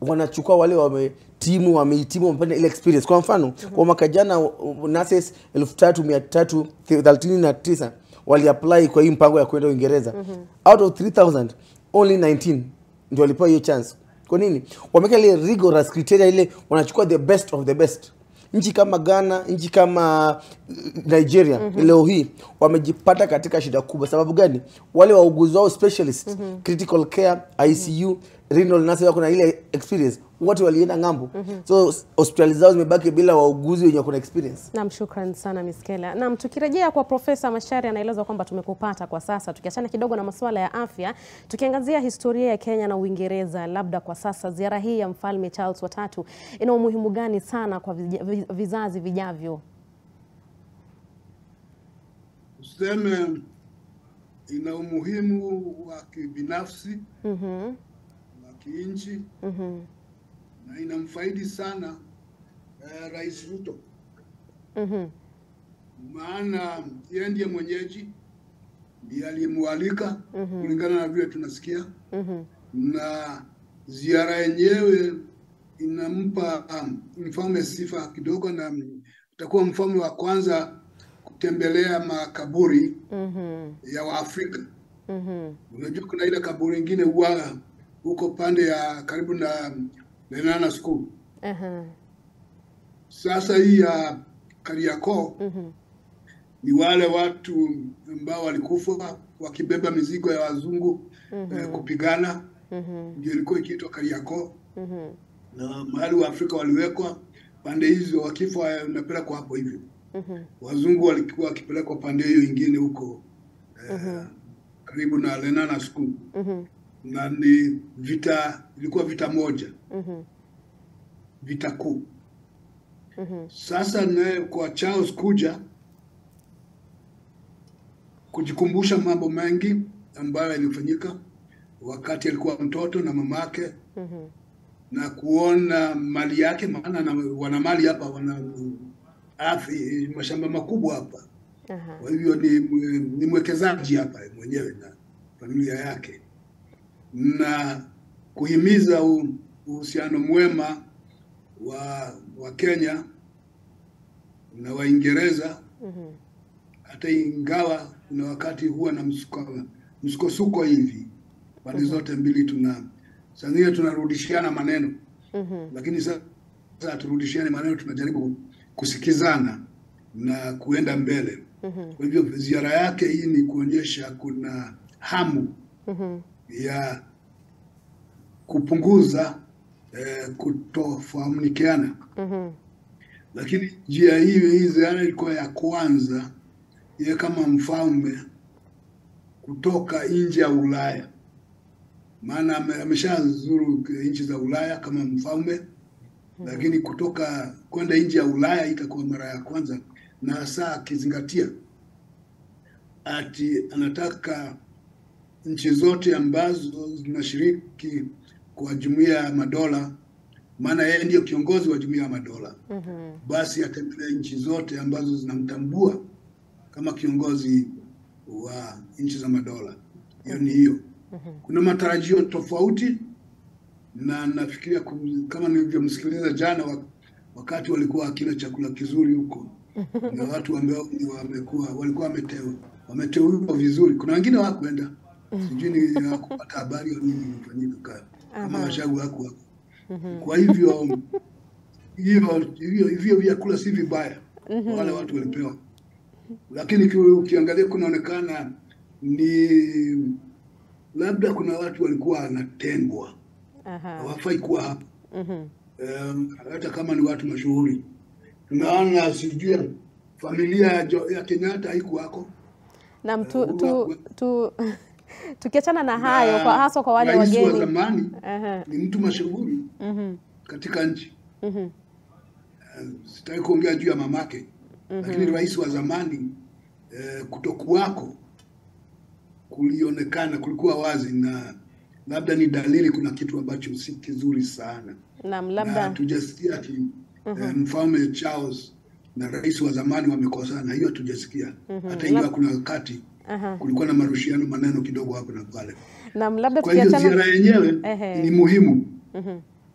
S20: wanachukua wale wamehitimu wamepata ile experience. Kwa mfano kwa mwaka jana nurses 3,339 wali apply kwa hii mpango ya kwenda Uingereza. Out of 3,000 only 19 ndio walipewa hiyo chance. Kwa nini? Wameka ile rigorous criteria, ile wanachukua the best of the best. Nchi kama Ghana, nchi kama Nigeria leo hii wamejipata katika shida kubwa. Sababu gani? Wale wauguzi wao specialists, critical care, ICU, renal nurses wako na ile experience, wote walienda ngambo. So hospitali zao zimebaki bila wauguzi wenye kuna experience.
S13: Naam, shukrani sana Miskela. Naam, tukirejea kwa Profesa Macharia, anaeleza kwamba tumekupata kwa sasa, tukiachana kidogo na masuala ya afya, tukiangazia historia ya Kenya na Uingereza. Labda kwa sasa ziara hii ya Mfalme Charles wa 3 ina umuhimu gani sana kwa vizazi vijavyo?
S21: Useme ina umuhimu wa kibinafsi, wa kiinchi, na inamfaidi sana Rais Ruto. Maana yeye ndiye mwenyeji, ndiye alimualika kulingana na vile tunasikia. Na ziara yenyewe inampa mfalme sifa kidogo, na utakuwa mfalme wa kwanza kutembelea makaburi ya Waafrika. Unajua kuna ile kaburi ingine huko pande ya karibu na Lenana School. Sasa hii ya Kariakoo ni wale watu ambao walikufa wakibeba mizigo ya wazungu kupigana. Ndio ilikuwa ikiitwa Kariakoo. Na mahali wa Afrika waliwekwa pande hizo, wakifa wanapelekwa hapo hivyo. Wazungu walikuwa wakipelekwa pande hiyo ingine huko karibu na Lenana School. Na ni ilikuwa vita moja. Vita kuu. Sasa kwa Charles kuja kujikumbusha mambo mengi ambayo yalifanyika wakati alikuwa mtoto na mamake, na kuona mali yake, maana wana mali hapa, wana mashamba makubwa hapa. Kwa hivyo ni mwekezaji hapa mwenyewe na familia yake, na kuhimiza uhusiano mwema wa Kenya na Waingereza. Hata ingawa kuna wakati huwa na msukosuko hivi pande zote mbili, sasa tunarudishiana maneno, lakini sasa turudishiane maneno, tunajaribu kusikizana na kuenda mbele. Kwa hivyo ziara yake hii ni kuonyesha kuna hamu ya kupunguza kutofahamikiana. Lakini njia hii ziara ilikuwa ya kwanza yeye kama mfalme kutoka nje ya Ulaya, maana ameshazuru nchi za Ulaya kama mfalme, lakini kutoka kwenda nje ya Ulaya itakuwa mara ya kwanza, na hasa akizingatia ati anataka nchi zote ambazo zinashiriki kwa Jumuiya ya Madola, maana yeye ndio kiongozi wa Jumuiya ya Madola, basi atembelee nchi zote ambazo zinamtambua kama kiongozi wa nchi za madola. Hiyo ni hiyo. Kuna matarajio tofauti, na nafikiria kama nilivyomsikiliza jana wakati walikuwa wakila chakula kizuri huko na watu ambao walikuwa wameteuliwa vizuri. Kuna wengine hawakwenda, sijui ni hawakupata habari ya nini ilifanyika kama Gachagua hakuwa. Kwa hivyo hivyo vyakula si vibaya, wale watu walipewa. Lakini ukiangalia kunaonekana ni labda kuna watu walikuwa wanatengwa, hawafai kuwa hapa. Hata kama ni watu mashuhuri. Tunaona sijui familia ya Kenyatta haikuwako.
S13: Na tukiachana na hayo, kwa hasa kwa wale wageni.
S21: Rais wa zamani ni mtu mashuhuri katika nchi. Sitaki kuongea juu ya mamake. Lakini rais wa zamani kutokuwako kulikuwa wazi, na labda ni dalili kuna kitu ambacho si kizuri sana.
S13: Labda
S21: tujasikia ati mfalme Charles na rais wa zamani wamekosana, hiyo tujasikia. Hata ingawa kuna wakati kulikuwa na marushiano maneno kidogo hapa na pale.
S13: Labda
S21: kwa hiyo ziara yenyewe ni muhimu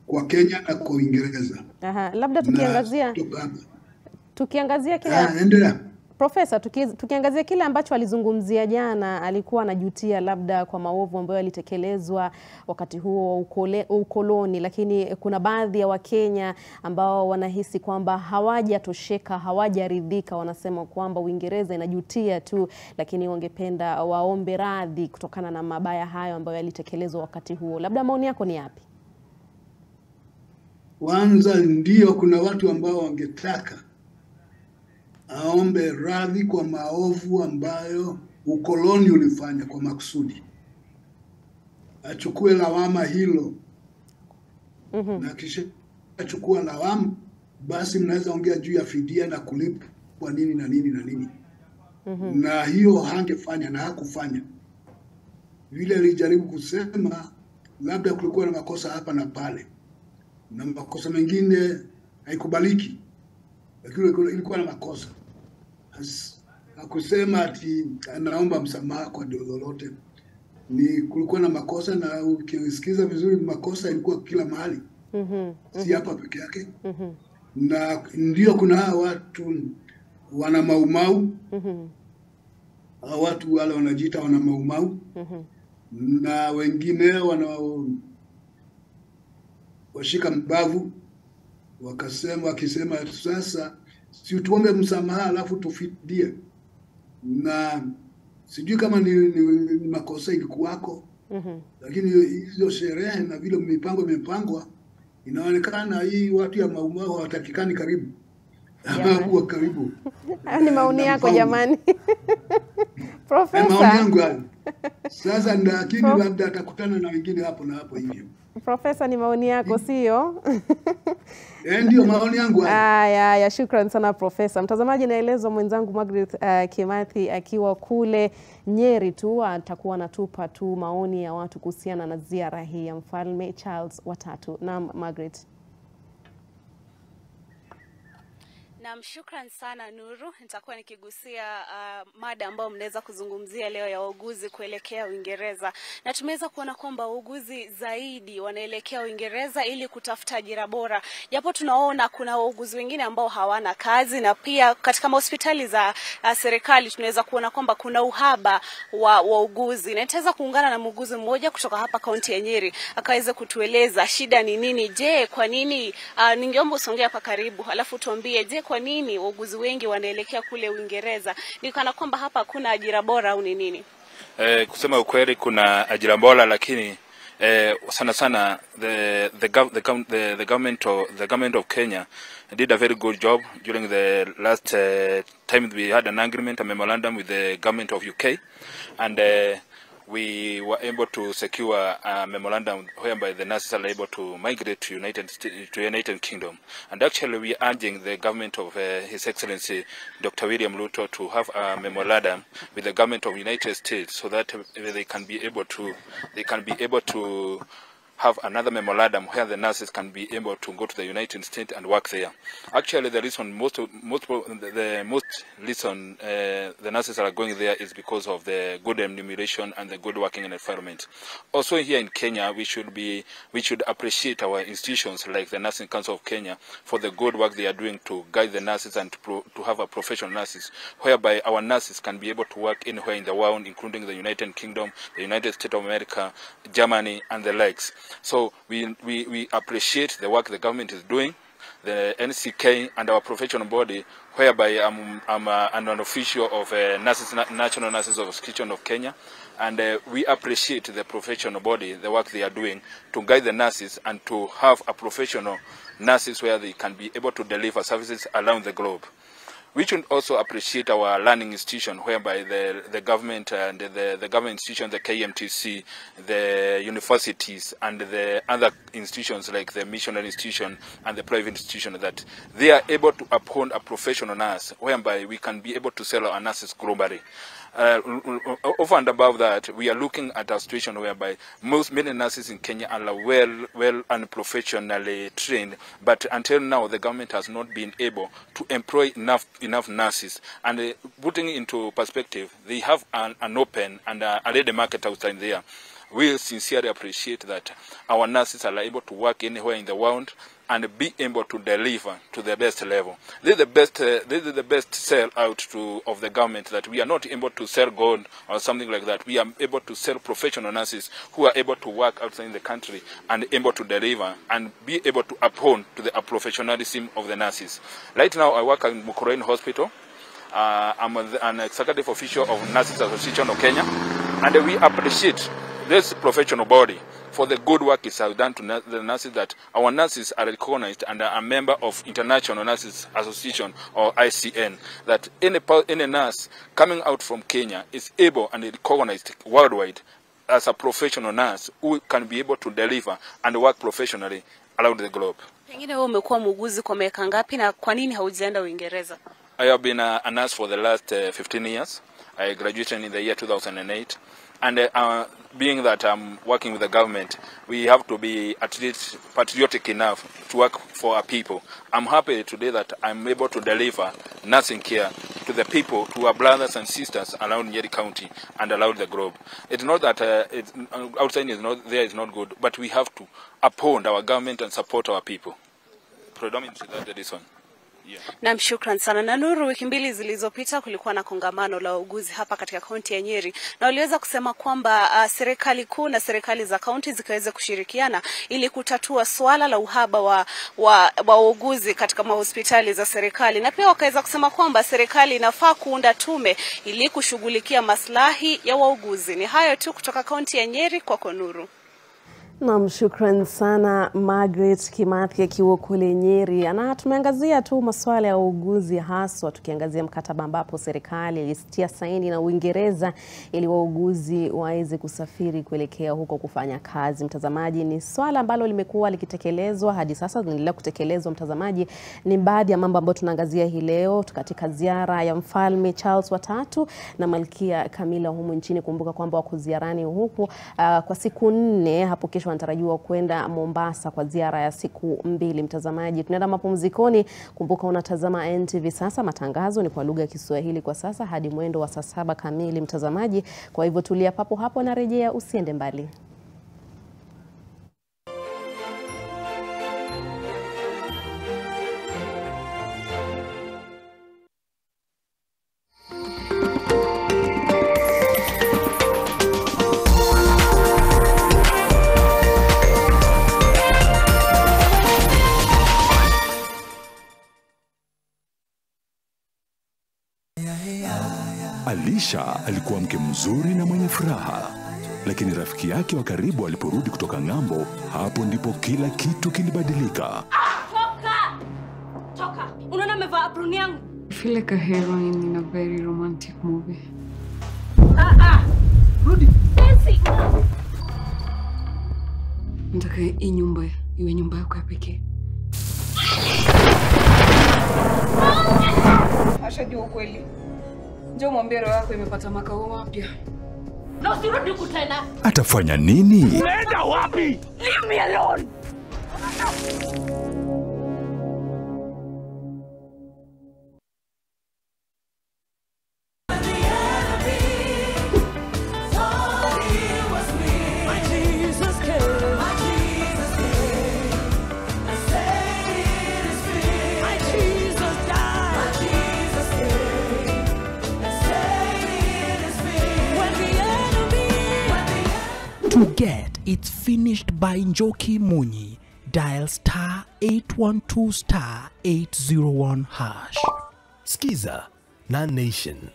S21: kwa Kenya na kwa Uingereza.
S13: Labda tukiangazia
S21: endelea.
S13: Profesa, tukiangazia kile ambacho alizungumzia jana, alikuwa anajutia labda kwa maovu ambayo yalitekelezwa wakati huo ukoloni, lakini kuna baadhi ya Wakenya ambao wanahisi kwamba hawajatosheka, hawajaridhika, wanasema kwamba Uingereza inajutia tu, lakini wangependa waombe radhi kutokana na mabaya hayo ambayo yalitekelezwa wakati huo. Labda maoni yako ni yapi?
S21: Kwanza ndio kuna watu ambao wangetaka aombe radhi kwa maovu ambayo ukoloni ulifanya kwa makusudi. Achukue lawama hilo. Na kisha achukua lawama, basi mnaweza ongea juu ya fidia na kulipa kwa nini na nini na nini. Na hiyo hangefanya na hakufanya. Vile alijaribu kusema labda kulikuwa na makosa hapa na pale, na makosa mengine haikubaliki, lakini ilikuwa na makosa. Hakusema ati anaomba msamaha kwa lolote. Ni kulikuwa na makosa, na ukisikiza vizuri makosa ilikuwa kila mahali. Si hapa peke yake. na ndio kuna hawa watu wana maumau. Hawa watu wale wanajiita wana maumau. Na wengine washika mbavu wakisema sasa si tuombe msamaha alafu tufidie. Na sijui kama ni makosa ilikuwako. Lakini hizo sherehe na vile mipango imepangwa, inaonekana hii watu ya maumau hawatakikani karibu. Hawakuwa karibu.
S13: Ni maoni yako jamani. Profesa.
S21: Maoni yangu. Sasa lakini labda atakutana na wengine hapo na hapo hivyo.
S13: Profesa, ni maoni yako sio?
S21: Ndio maoni yangu.
S13: Ya shukran sana Profesa. Mtazamaji, naelezwa mwenzangu Margaret Kimathi akiwa kule Nyeri tu atakuwa anatupa tu maoni ya watu kuhusiana na ziara hii ya Mfalme Charles wa 3. Naam Margaret.
S2: Na shukran sana Nuru. Nitakuwa nikigusia mada ambayo mnaweza kuzungumzia leo ya wauguzi kuelekea Uingereza. Na tumeweza kuona kwamba wauguzi zaidi wanaelekea Uingereza ili kutafuta ajira bora. Japo tunaona kuna wauguzi wengine ambao hawana kazi, na pia katika hospitali za serikali tunaweza kuona kwamba kuna uhaba wa wauguzi. Na nitaweza kuungana na muuguzi mmoja kutoka hapa kaunti ya Nyeri akaweza kutueleza shida ni nini. Je, kwa nini ningeomba usongea hapa karibu alafu tuambie je kwa nini wauguzi wengi wanaelekea kule Uingereza? Ni kana kwamba hapa kuna ajira bora au ni nini?
S22: Kusema ukweli kuna ajira bora, lakini sana sana the government of Kenya did a very good job during the last time we had an agreement, a memorandum with the government of UK, and we were able to secure a memorandum whereby the nurses are able to migrate to United Kingdom. And actually we are urging the government of His Excellency Dr. William Ruto to have a memorandum with the government of United States so that they can be able to have another memorandum where the nurses can be able to go to the United States and work there. Actually, the reason the nurses are going there is because of the good remuneration and the good working environment. Also here in Kenya, we should appreciate our institutions like the Nursing Council of Kenya for the good work they are doing to guide the nurses and to have a professional nurses, whereby our nurses can be able to work anywhere in the world, including the United Kingdom, the United States of America, Germany, and the likes. So we appreciate the work the government is doing, the NCK and our professional body, whereby I'm an official of National Nurses Association of Kenya, and we appreciate the professional body, the work they are doing to guide the nurses and to have a professional nurses where they can be able to deliver services around the globe. We should also appreciate our learning institution, whereby the government and the government institution, the KMTC, the universities, and the other institutions like the missionary institution and the private institution, that they are able to uphold a professional nurse, whereby we can be able to sell our nurses globally. Over and above that, we are looking at a situation whereby many nurses in Kenya are well and professionally trained, but until now the government has not been able to employ enough nurses. And putting into perspective, they have an open and a ready market outside there. We sincerely appreciate that our nurses are able to work anywhere in the world and be able to deliver to the best level. This is the best sell out of the government, that we are not able to sell gold or something like that. We are able to sell professional nurses who are able to work outside the country and able to deliver and be able to uphold to the professionalism of the nurses. Right now I work at Mukurweini Hospital. I'm an executive official of Nurses Association of Kenya, and we appreciate this professional body for the good work is done to the nurses, that our nurses are recognized and are a member of International Nurses Association or ICN, that any nurse coming out from Kenya is able and recognized worldwide as a professional nurse who can be able to deliver and work professionally around the globe.
S2: Pengine wewe umekuwa muuguzi kwa miaka ngapi na kwa nini haujaenda Uingereza?
S22: I have been a nurse for the last 15 years. I graduated in the year 2008. And being that I'm working with the government, we have to be at least patriotic enough to work for our people. I'm happy today that I'm able to deliver nursing care to the people, to our brothers and sisters around Nyeri County and around the globe. It's not that outside is not good, but we have to uphold our government and support our people. predominantly that's the reason. Yeah.
S2: Na shukran sana. Na Nuru, wiki mbili zilizopita kulikuwa na kongamano la wauguzi hapa katika kaunti ya Nyeri, na waliweza kusema kwamba serikali kuu na serikali za kaunti zikaweza kushirikiana ili kutatua swala la uhaba wa wauguzi katika mahospitali za serikali, na pia wakaweza kusema kwamba serikali inafaa kuunda tume ili kushughulikia maslahi ya wauguzi. Ni hayo tu kutoka kaunti ya Nyeri, kwako Nuru.
S13: Naam, shukran sana Margaret Kimathi akiwa kule Nyeri. Na tumeangazia tu masuala ya uuguzi, haswa tukiangazia mkataba ambapo serikali ilitia saini na Uingereza ili wauguzi waweze kusafiri kuelekea huko kufanya kazi. Mtazamaji, ni swala ambalo limekuwa likitekelezwa hadi sasa, linaendelea kutekelezwa. Mtazamaji, ni baadhi ya mambo ambayo tunaangazia hii leo katika ziara ya Mfalme Charles wa III na Malkia Camilla humu nchini. Kumbuka kwamba wako ziarani huku kwa siku 4. Hapo kesho wanatarajiwa kwenda Mombasa kwa ziara ya siku 2. Mtazamaji, tunaenda mapumzikoni. Kumbuka unatazama NTV sasa. Matangazo ni kwa lugha ya Kiswahili kwa sasa hadi mwendo wa saa 7 kamili, mtazamaji. Kwa hivyo tulia papo hapo na rejea, usiende mbali.
S1: Alisha alikuwa mke mzuri na mwenye furaha, lakini rafiki yake wa karibu aliporudi kutoka ng'ambo, hapo ndipo kila kitu kilibadilika.
S4: Toka! Toka! Unaona amevaa apron yangu?
S23: I feel like a heroine in a very romantic movie.
S4: Rudi! Nancy!
S23: Nataka hii nyumba iwe nyumba yako ya pekee. Ashajua ukweli. Njoo mwambie roho yako imepata makao mapya.
S4: Na usirudi huku tena.
S1: Atafanya nini?
S4: Unaenda wapi? Leave me alone.
S24: To get It's Finished by Njoki Munyi, dial *812*801#.
S25: Skiza na Nation.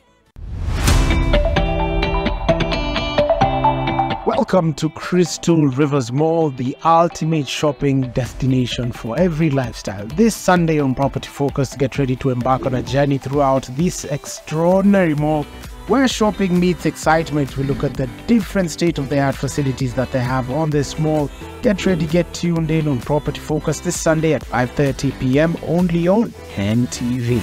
S26: Welcome to Crystal Rivers Mall, the ultimate shopping destination for every lifestyle. This Sunday on Property Focus, get ready to embark on a journey throughout this extraordinary mall where shopping meets excitement. We look at the different state-of-the-art facilities that they have on this mall. Get ready, get tuned in on Property Focus this Sunday at 5:30 p.m. only on NTV.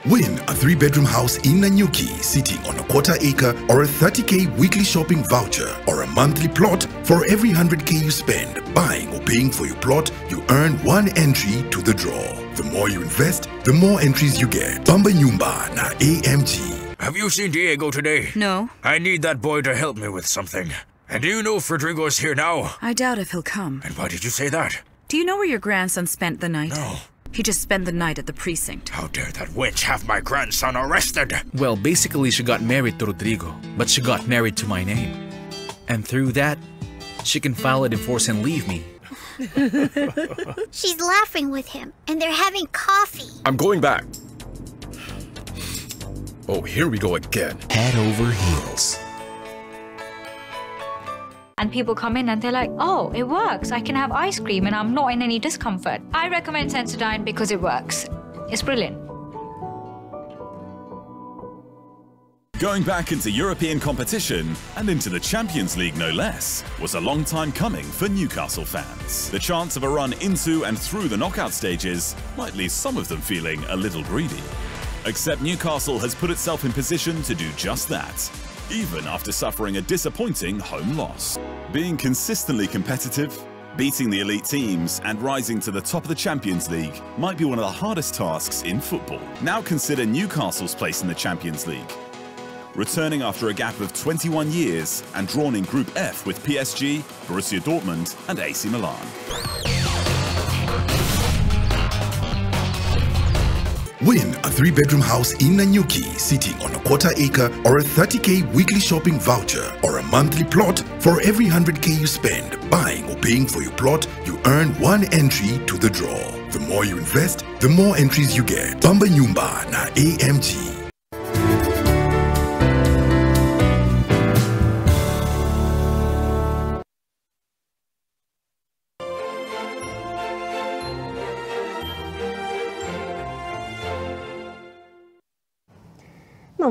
S6: Win a 3-bedroom house in Nanyuki sitting on a quarter-acre or a 30K weekly shopping voucher or a monthly plot. For every 100K you spend buying or paying for your plot, you earn 1 entry to the draw. The more you invest, the more entries you get. Bamba Nyumba na AMG.
S27: Have you seen Diego today?
S28: No.
S27: I need that boy to help me with something. And do you know if Rodrigo's here now?
S28: I doubt if he'll come.
S27: And why did you say that?
S28: Do you know where your grandson spent the night?
S27: No.
S28: He just spent the night at the precinct.
S27: How dare that witch have my grandson arrested?
S29: Well, basically she got married to Rodrigo, but she got married to my name. And through that, she can file a divorce and leave me.
S30: She's laughing with him, and they're having coffee.
S25: I'm going back. Oh, here we go again. Head over heels.
S31: And people come in and they're like, oh, it works. I can have ice cream and I'm not in any discomfort. I recommend Sensodyne because it works. It's brilliant.
S5: Going back into European competition and into the Champions League no less was a long time coming for Newcastle fans. The chance of a run into and through the knockout stages might leave some of them feeling a little greedy. Except Newcastle has put itself in position to do just that, even after suffering a disappointing home loss. Being consistently competitive, beating the elite teams and rising to the top of the Champions League might be one of the hardest tasks in football. Now consider Newcastle's place in the Champions League. Returning after a gap of 21 years and drawn in Group F with PSG, Borussia Dortmund and AC Milan.
S6: Win a 3-bedroom house in Nanyuki sitting on a quarter-acre or a 30K weekly shopping voucher or a monthly plot. For every 100K you spend buying or paying for your plot, you earn 1 entry to the draw. The more you invest, the more entries you get. Bamba Nyumba na AMG.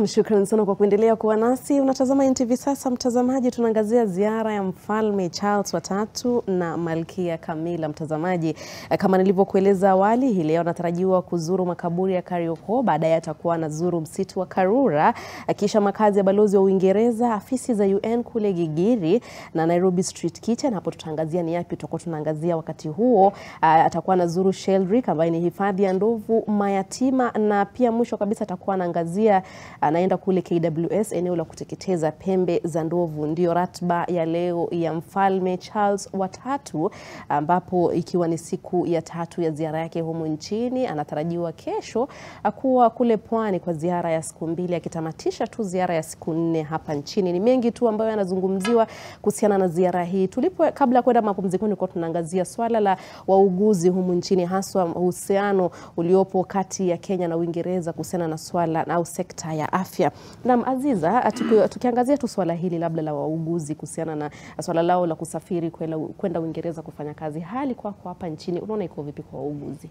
S13: Shukrani sana kwa kuendelea kuwa nasi. Unatazama NTV sasa mtazamaji, tunaangazia ziara ya Mfalme Charles III na Malkia Camilla mtazamaji. Kama nilivyokueleza awali, hii leo anatarajiwa kuzuru makaburi ya Kariokoo, baadaye atakuwa anazuru msitu wa Karura, kisha makazi ya balozi wa Uingereza, afisi za UN kule Gigiri na Nairobi Street Kitchen. Hapo tutaangazia ni yapi tutakuwa tunaangazia wakati huo. Atakuwa anazuru Sheldrick ambayo ni hifadhi ya ndovu mayatima, na pia mwisho kabisa atakuwa anaangazia anaenda kule KWS, eneo la kuteketeza pembe za ndovu. Ndio ratiba ya leo ya Mfalme Charles III, ambapo ikiwa ni siku ya 3 ya ziara yake humu nchini. Anatarajiwa kesho kuwa kule pwani kwa ziara ya siku 2, akitamatisha tu ziara ya siku 4 hapa nchini. Ni mengi tu ambayo yanazungumziwa kuhusiana na ziara hii. Kabla kwenda mapumziko nilikuwa tunaangazia swala la wauguzi humu nchini, haswa uhusiano uliopo kati ya Kenya na Uingereza kuhusiana na swala au sekta ya afya. Na Aziza, tukiangazia tu swala hili labda la wauguzi kuhusiana na swala lao la kusafiri kwenda Uingereza kufanya kazi, hali kwa hapa nchini unaona iko vipi kwa wauguzi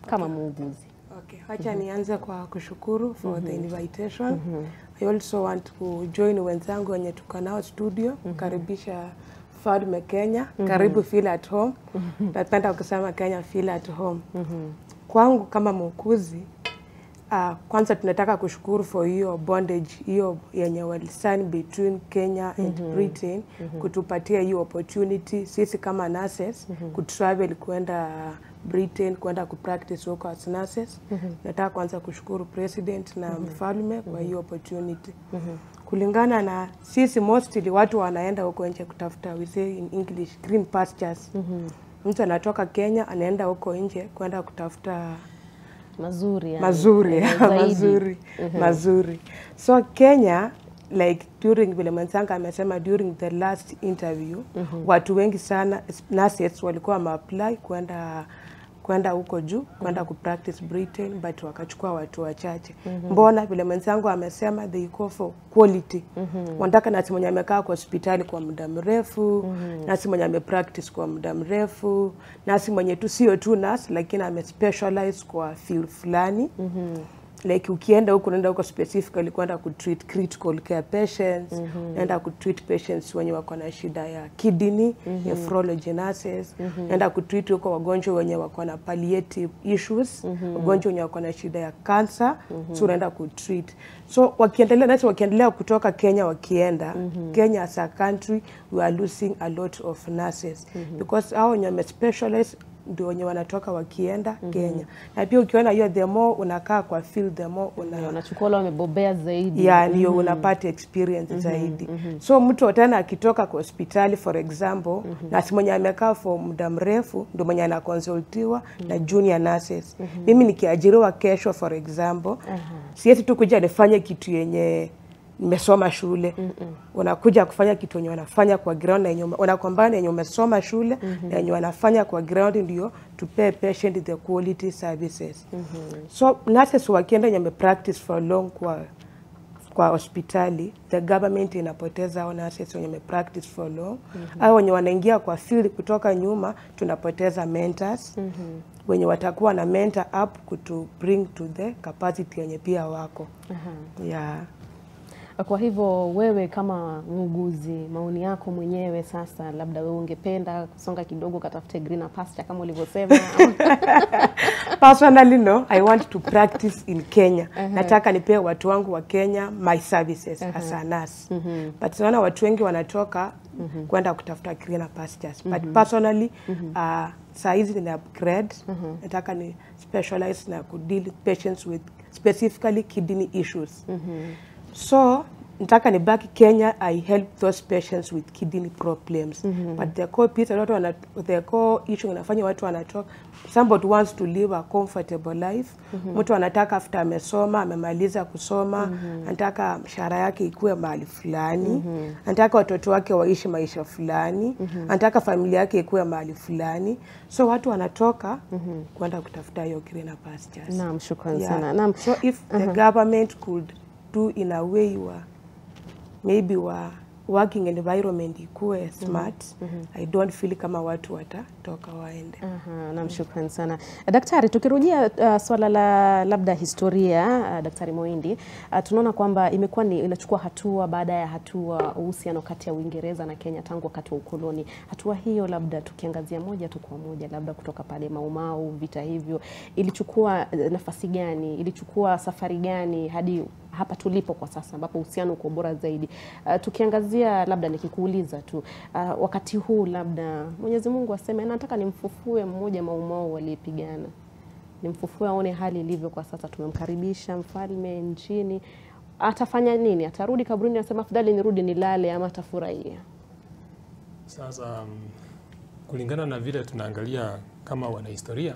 S13: kama muuguzi?
S3: Okay, acha nianze kwa kushukuru for the invitation. I also want to join wenzangu wenye tuko nao studio, karibisha Mfalme Kenya, karibu feel at home. Napenda kusema Kenya feel at home. Kwangu kama muuguzi, kwanza tunataka kushukuru for hiyo bondage hiyo yenye walisign between Kenya and Britain, kutupatia hiyo opportunity sisi kama nurses kutravel kwenda Britain kwenda kupractice huko as nurses. Nataka kwanza kushukuru president na mfalme kwa hiyo opportunity. Kulingana na sisi mostly watu wanaenda huko nje kutafuta, we say in English, green pastures. Mtu anatoka Kenya anaenda huko nje kwenda kutafuta mazuri. So Kenya, like during vile mwenzangu amesema, during the last interview, watu wengi sana nurses walikuwa ma-apply kwenda huko juu, kwenda kupractice Britain, but wakachukua watu wachache. Mbona vile mwenzangu amesema, they go for quality. Wanataka nasi mwenye amekaa kwa hospitali kwa muda mrefu, nasi mwenye amepractice kwa muda mrefu, nasi mwenye tu sio tu nurse lakini amespecialize kwa field fulani. Like ukienda huko unaenda huko specifically kwenda kutreat critical care patients, naenda kutreat patients wenye wako na shida ya kidney, nephrology nurses, naenda kutreat huko wagonjwa wenye wako na palliative issues, wagonjwa wenye wako na shida ya cancer, so unaenda kutreat. So wakiendelea kutoka Kenya wakienda, Kenya as a country we are losing a lot of nurses because hao wenye specialize ndio wenye wanatoka wakienda Kenya. Na pia ukiona hiyo, the more unakaa kwa field, the more
S13: unachukua wale wamebobea zaidi.
S3: Ndio unapata experience zaidi. So mtu tena akitoka kwa hospitali for example, na si mwenye amekaa for muda mrefu ndio mwenye anakonsultiwa na junior nurses. Mimi nikiajiriwa kesho for example, siwezi tu kuja nifanye kitu yenye nimesoma shule. Unakuja kufanya kitu yenye wanafanya kwa ground, na yenye unakombana yenye umesoma shule na yenye wanafanya kwa ground, ndio to pay patient the quality services. So nurses wakienda yenye practice for long kwa hospitali, the government inapoteza hao nurses wenye practice for long. Hao wenye wanaingia kwa field kutoka nyuma, tunapoteza mentors wenye watakuwa na mentor up to bring to the capacity yenye pia wako.
S13: Kwa hivyo wewe kama muuguzi, maoni yako mwenyewe sasa, labda wewe ungependa kusonga kidogo katafute greener pasture kama ulivyosema?
S3: Personally no, I want to practice in Kenya. Nataka nipe watu wangu wa Kenya my services as a nurse. But tunaona watu wengi wanatoka kwenda kutafuta greener pastures. But personally saa hizi ni upgrade. Nataka ni specialize na ku deal patients with specifically kidney issues. So nataka nibaki Kenya, I help those patients with kidney problems. But the core piece, the core issue unafanya watu wanatoka, somebody wants to live a comfortable life. Mtu anataka after amesoma, amemaliza kusoma, anataka mshahara yake ikuwe mahali fulani, anataka watoto wake waishi maisha fulani, anataka familia yake ikuwe mahali fulani. So watu wanatoka kwenda kutafuta hiyo greener pastures.
S13: Naam, shukrani sana. Naam.
S3: So if the government could do in a way where maybe working environment ikuwe smart, I don't feel kama watu watatoka waende.
S13: Naam, shukrani sana. Daktari, tukirujia swala la labda historia, Daktari Moindi, tunaona kwamba imekuwa ni inachukua hatua baada ya hatua uhusiano kati ya Uingereza na Kenya tangu wakati wa ukoloni. Hatua hiyo labda tukiangazia moja tu kwa moja, labda kutoka pale Mau Mau, vita hivyo, ilichukua nafasi gani? Ilichukua safari gani hadi hapa tulipo kwa sasa ambapo uhusiano uko bora zaidi? Tukiangazia labda nikikuuliza tu, wakati huu labda Mwenyezi Mungu aseme nataka nimfufue mmoja Mau Mau aliyepigana, nimfufue aone hali ilivyo kwa sasa, tumemkaribisha mfalme nchini, atafanya nini? Atarudi kaburini asema afadhali nirudi nilale, ama atafurahia?
S7: Sasa kulingana na vile tunaangalia kama wanahistoria,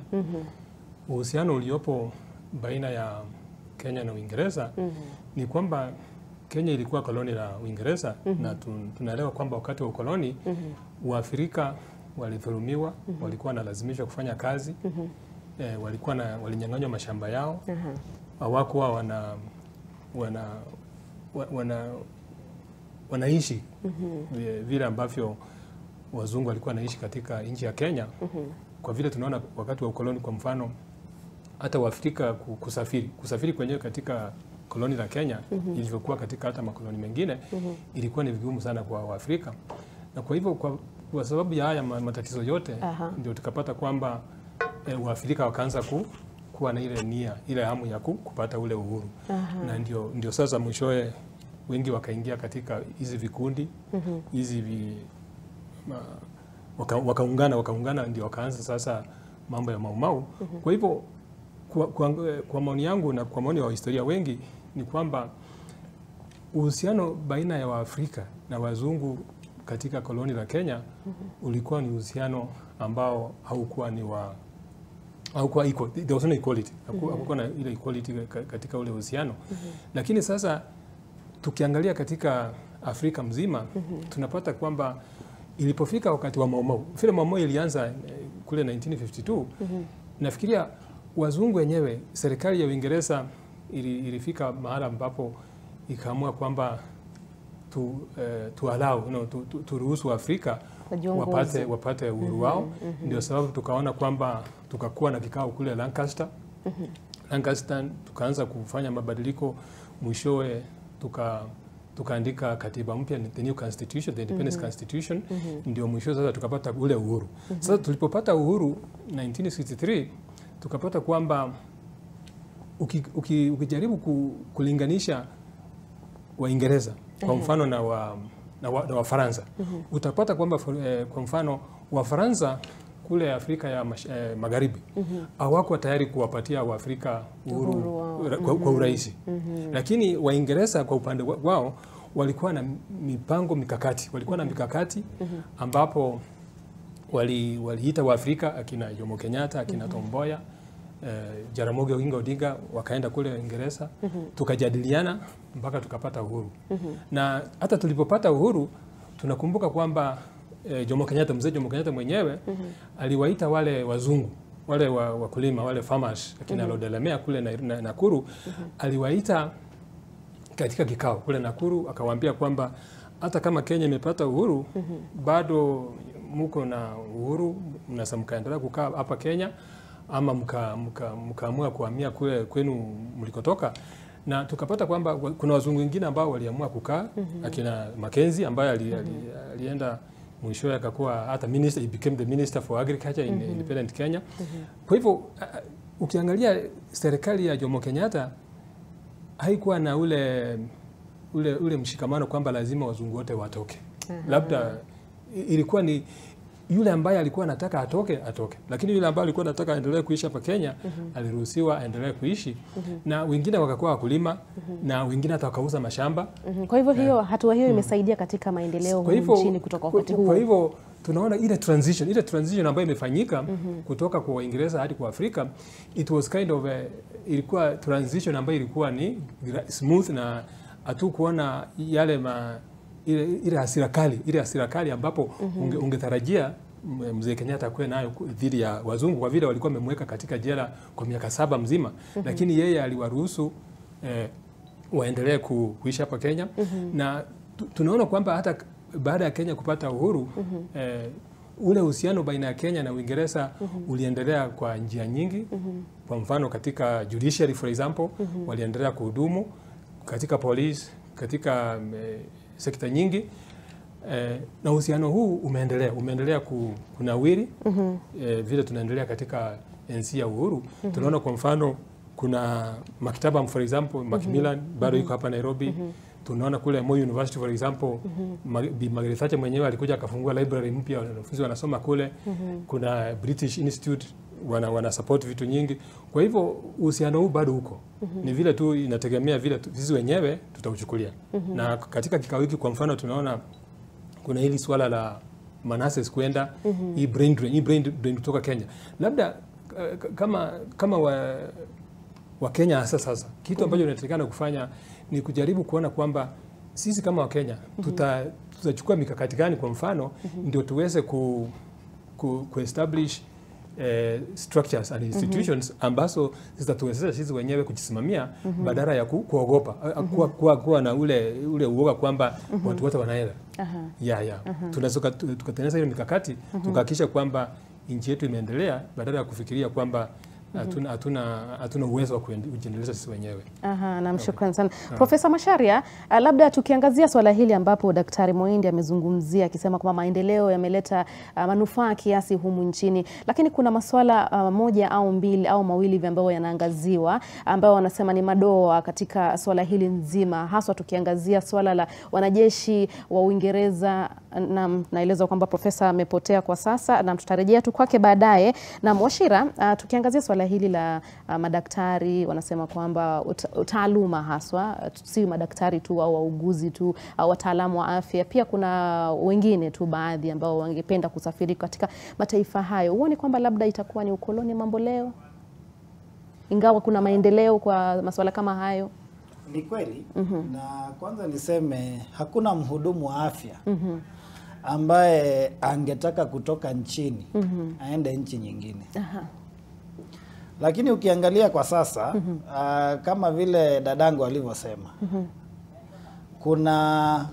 S7: uhusiano uliopo baina ya Kenya na Uingereza ni kwamba Kenya ilikuwa koloni la Uingereza, na tunaelewa kwamba wakati wa ukoloni Waafrika walidhulumiwa, walikuwa wanalazimishwa kufanya kazi, walinyang'anywa mashamba yao, hawakuwa wanaishi vile ambavyo wazungu walikuwa wanaishi katika nchi ya Kenya. Kwa vile tunaona wakati wa ukoloni, kwa mfano, hata Waafrika kusafiri kwenyewe katika koloni la Kenya ilivyokuwa katika hata makoloni mengine ilikuwa ni vigumu sana kwa Waafrika, na kwa hivyo kwa sababu ya haya matatizo yote ndio tukapata kwamba Waafrika wakaanza kuwa na ile nia, ile hamu ya kupata ule uhuru. Na ndio sasa mwishowe wengi wakaingia katika hizi vikundi hizi wakaungana ndio wakaanza sasa mambo ya Mau Mau. Kwa hivyo kwa maoni yangu na kwa maoni ya historia wengi ni kwamba uhusiano baina ya Waafrika na wazungu katika koloni la Kenya ulikuwa ni uhusiano ambao haukuwa equal. There was no equality. Hakukuwa na ile equality katika ule uhusiano. Lakini sasa tukiangalia katika Afrika mzima tunapata kwamba ilipofika wakati wa Mau Mau, vile Mau Mau ilianza kule 1952, nafikiria wazungu wenyewe, serikali ya Uingereza ilifika mahala ambapo ikaamua kwamba turuhusu Afrika wapate uhuru wao. Ndio sababu tukaona kwamba tukakuwa na kikao kule Lancaster. Lancaster tukaanza kufanya mabadiliko, mwishowe tukaandika katiba mpya, the new constitution, the independence constitution. Ndio mwisho sasa tukapata ule uhuru. Sasa tulipopata uhuru 1963 tukapata kwamba ukijaribu kulinganisha Waingereza kwa mfano na Wafaransa, utapata kwamba kwa mfano Wafaransa kule Afrika ya Magharibi hawako tayari kuwapatia Waafrika uhuru kwa urahisi. Lakini Waingereza kwa upande wao walikuwa na mipango mikakati, walikuwa na mikakati ambapo waliita Waafrika akina Jomo Kenyatta, akina Tom Mboya, Jaramogi Oginga Odinga wakaenda kule Uingereza, tukajadiliana mpaka tukapata uhuru. Na hata tulipopata uhuru tunakumbuka kwamba mzee Jomo Kenyatta mwenyewe aliwaita wale wazungu, wale wakulima, wale farmers akina Lord Delamere kule Nakuru, aliwaita katika kikao kule Nakuru, akawaambia kwamba hata kama Kenya imepata uhuru bado mko na uhuru, mnaweza mkaendelea kukaa hapa Kenya ama mkaamua kuhamia kule kwenu mlikotoka. Na tukapata kwamba kuna wazungu wengine ambao waliamua kukaa, akina Mackenzie ambaye alienda mwishowe akakuwa hata minister, he became the minister for agriculture in independent Kenya. Kwa hivyo ukiangalia serikali ya Jomo Kenyatta haikuwa na ule mshikamano kwamba lazima wazungu wote watoke. Labda ilikuwa ni yule ambaye alikuwa anataka atoke, lakini yule ambaye alikuwa anataka aendelee kuishi hapa Kenya aliruhusiwa aendelee kuishi, na wengine wakakuwa wakulima, na wengine hata wakauza mashamba.
S13: Kwa hivyo hatua hiyo imesaidia katika maendeleo huko nchini kutoka wakati huo.
S7: Kwa hivyo tunaona ile transition ambayo imefanyika kutoka kwa Uingereza hadi kwa Afrika, it was kind of ilikuwa transition ambayo ilikuwa ni smooth, na hatukuona yale ile hasira kali ambapo ungetarajia Mzee Kenyatta kuwe nayo dhidi ya wazungu, kwa vile walikuwa wamemweka katika jela kwa miaka 7 mzima. Lakini yeye aliwaruhusu waendelee kuishi hapa Kenya. Na tunaona kwamba hata baada ya Kenya kupata uhuru, ule uhusiano baina ya Kenya na Uingereza uliendelea kwa njia nyingi. Kwa mfano katika judiciary for example, waliendelea kuhudumu katika police, katika sekta nyingi. Na uhusiano huu umeendelea kunawiri. Vile tunaendelea katika enzi ya uhuru, tunaona kwa mfano kuna maktaba for example Macmillan bado iko hapa Nairobi. Tunaona kule Moi University for example, Bi Margaret Thatcher mwenyewe alikuja akafungua library mpya, wanafunzi wanasoma kule. Kuna British Institute wana support vitu nyingi. Kwa hivyo uhusiano huu bado uko. Ni vile tu inategemea vile sisi wenyewe tutauchukulia. Na katika kikao hiki kwa mfano tunaona kuna hili swala la Manasseh kwenda hii brain drain kutoka Kenya. Labda kama wa Kenya sasa kitu ambacho tunatakana kufanya ni kujaribu kuona kwamba sisi kama wa Kenya tutachukua mikakati gani kwa mfano ndio tuweze ku establish structures and institutions ambazo zitatuwezesha sisi wenyewe kujisimamia badala ya kuogopa kuwa na ule uoga kwamba watu wote wanaenda. Tunaweza tukatengeneza hiyo mikakati tukahakikisha kwamba nchi yetu imeendelea badala ya kufikiria kwamba hatuna uwezo wa kujiendeleza sisi wenyewe.
S13: Na shukrani sana. Profesa Macharia, labda tukiangazia swala hili ambapo Daktari Moindi amezungumzia akisema kwamba maendeleo yameleta manufaa kiasi humu nchini, lakini kuna masuala moja au mbili au mawili ambayo yanaangaziwa ambayo wanasema ni madoa katika swala hili nzima, haswa tukiangazia swala la wanajeshi wa Uingereza. Naeleza kwamba profesa amepotea kwa sasa na tutarejea tu kwake baadaye. Na Wachira, tukiangazia swala hili la madaktari, wanasema kwamba taaluma haswa si madaktari tu au wauguzi tu au wataalamu wa afya, pia kuna wengine tu baadhi ambao wangependa kusafiri katika mataifa hayo. Huoni kwamba labda itakuwa ni ukoloni mambo leo, ingawa kuna maendeleo kwa masuala kama hayo?
S8: Ni kweli. Na kwanza niseme hakuna mhudumu wa afya ambaye angetaka kutoka nchini aende nchi nyingine. Lakini ukiangalia kwa sasa kama vile dadangu alivyosema, kuna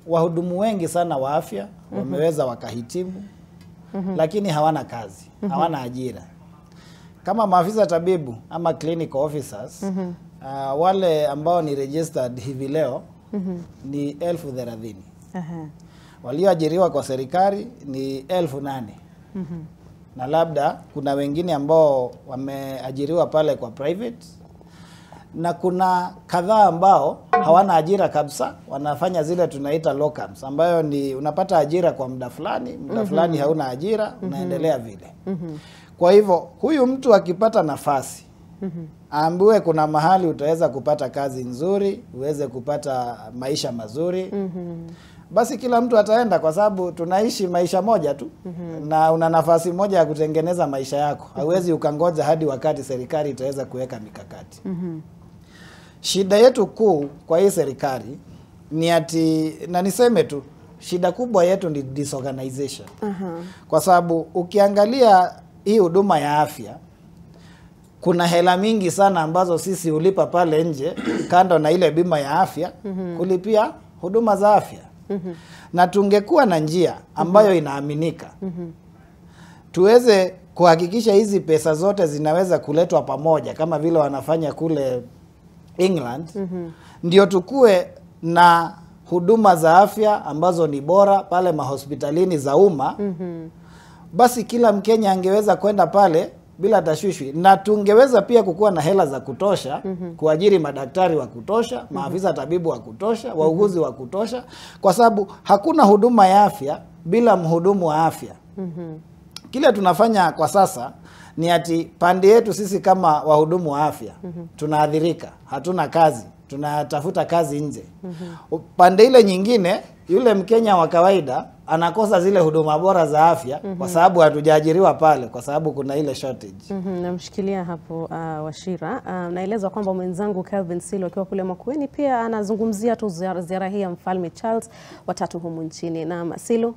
S8: wahudumu wengi sana wa afya wameweza wakahitimu, lakini hawana kazi, hawana ajira. Kama maafisa tabibu ama clinical officers, wale ambao ni registered hivi leo ni 30,000. Walioajiriwa kwa serikali ni 8,000. Na labda kuna wengine ambao wameajiriwa pale kwa private, na kuna kadhaa ambao hawana ajira kabisa, wanafanya zile tunaita locums, ambayo ni unapata ajira kwa muda fulani, muda fulani hauna ajira, unaendelea vile. Kwa hivyo huyu mtu akipata nafasi, aambiwe kuna mahali utaweza kupata kazi nzuri, uweze kupata maisha mazuri, basi kila mtu ataenda, kwa sababu tunaishi maisha moja tu. Na una nafasi moja ya kutengeneza maisha yako. Hauwezi ukangoja hadi wakati serikali itaweza kuweka mikakati. Shida yetu kuu kwa hii serikali ni ati, na niseme tu, shida kubwa yetu ni disorganization. Kwa sababu ukiangalia hii huduma ya afya, kuna hela mingi sana ambazo sisi ulipa pale nje kando na ile bima ya afya kulipia huduma za afya. Na tungekuwa na njia ambayo inaaminika, tuweze kuhakikisha hizi pesa zote zinaweza kuletwa pamoja kama vile wanafanya kule England, ndio tukue na huduma za afya ambazo ni bora pale mahospitalini za umma. Basi kila Mkenya angeweza kwenda pale bila tashwishwi, na tungeweza pia kukuwa na hela za kutosha kuajiri madaktari wa kutosha, maafisa tabibu wa kutosha, wauguzi wa kutosha, kwa sababu hakuna huduma ya afya bila mhudumu wa afya. Kile tunafanya kwa sasa ni ati pande yetu sisi kama wahudumu wa afya tunaathirika, hatuna kazi, tunatafuta kazi nje. Pande ile nyingine, yule Mkenya wa kawaida anakosa zile huduma bora za afya kwa sababu hatujaajiriwa pale, kwa sababu kuna ile shortage.
S13: Namshikilia hapo Wachira. Naelezwa kwamba mwenzangu Kelvin Silo akiwa kule Makueni pia anazungumzia tu ziara hii ya Mfalme Charles watatu humu nchini. Na Silo.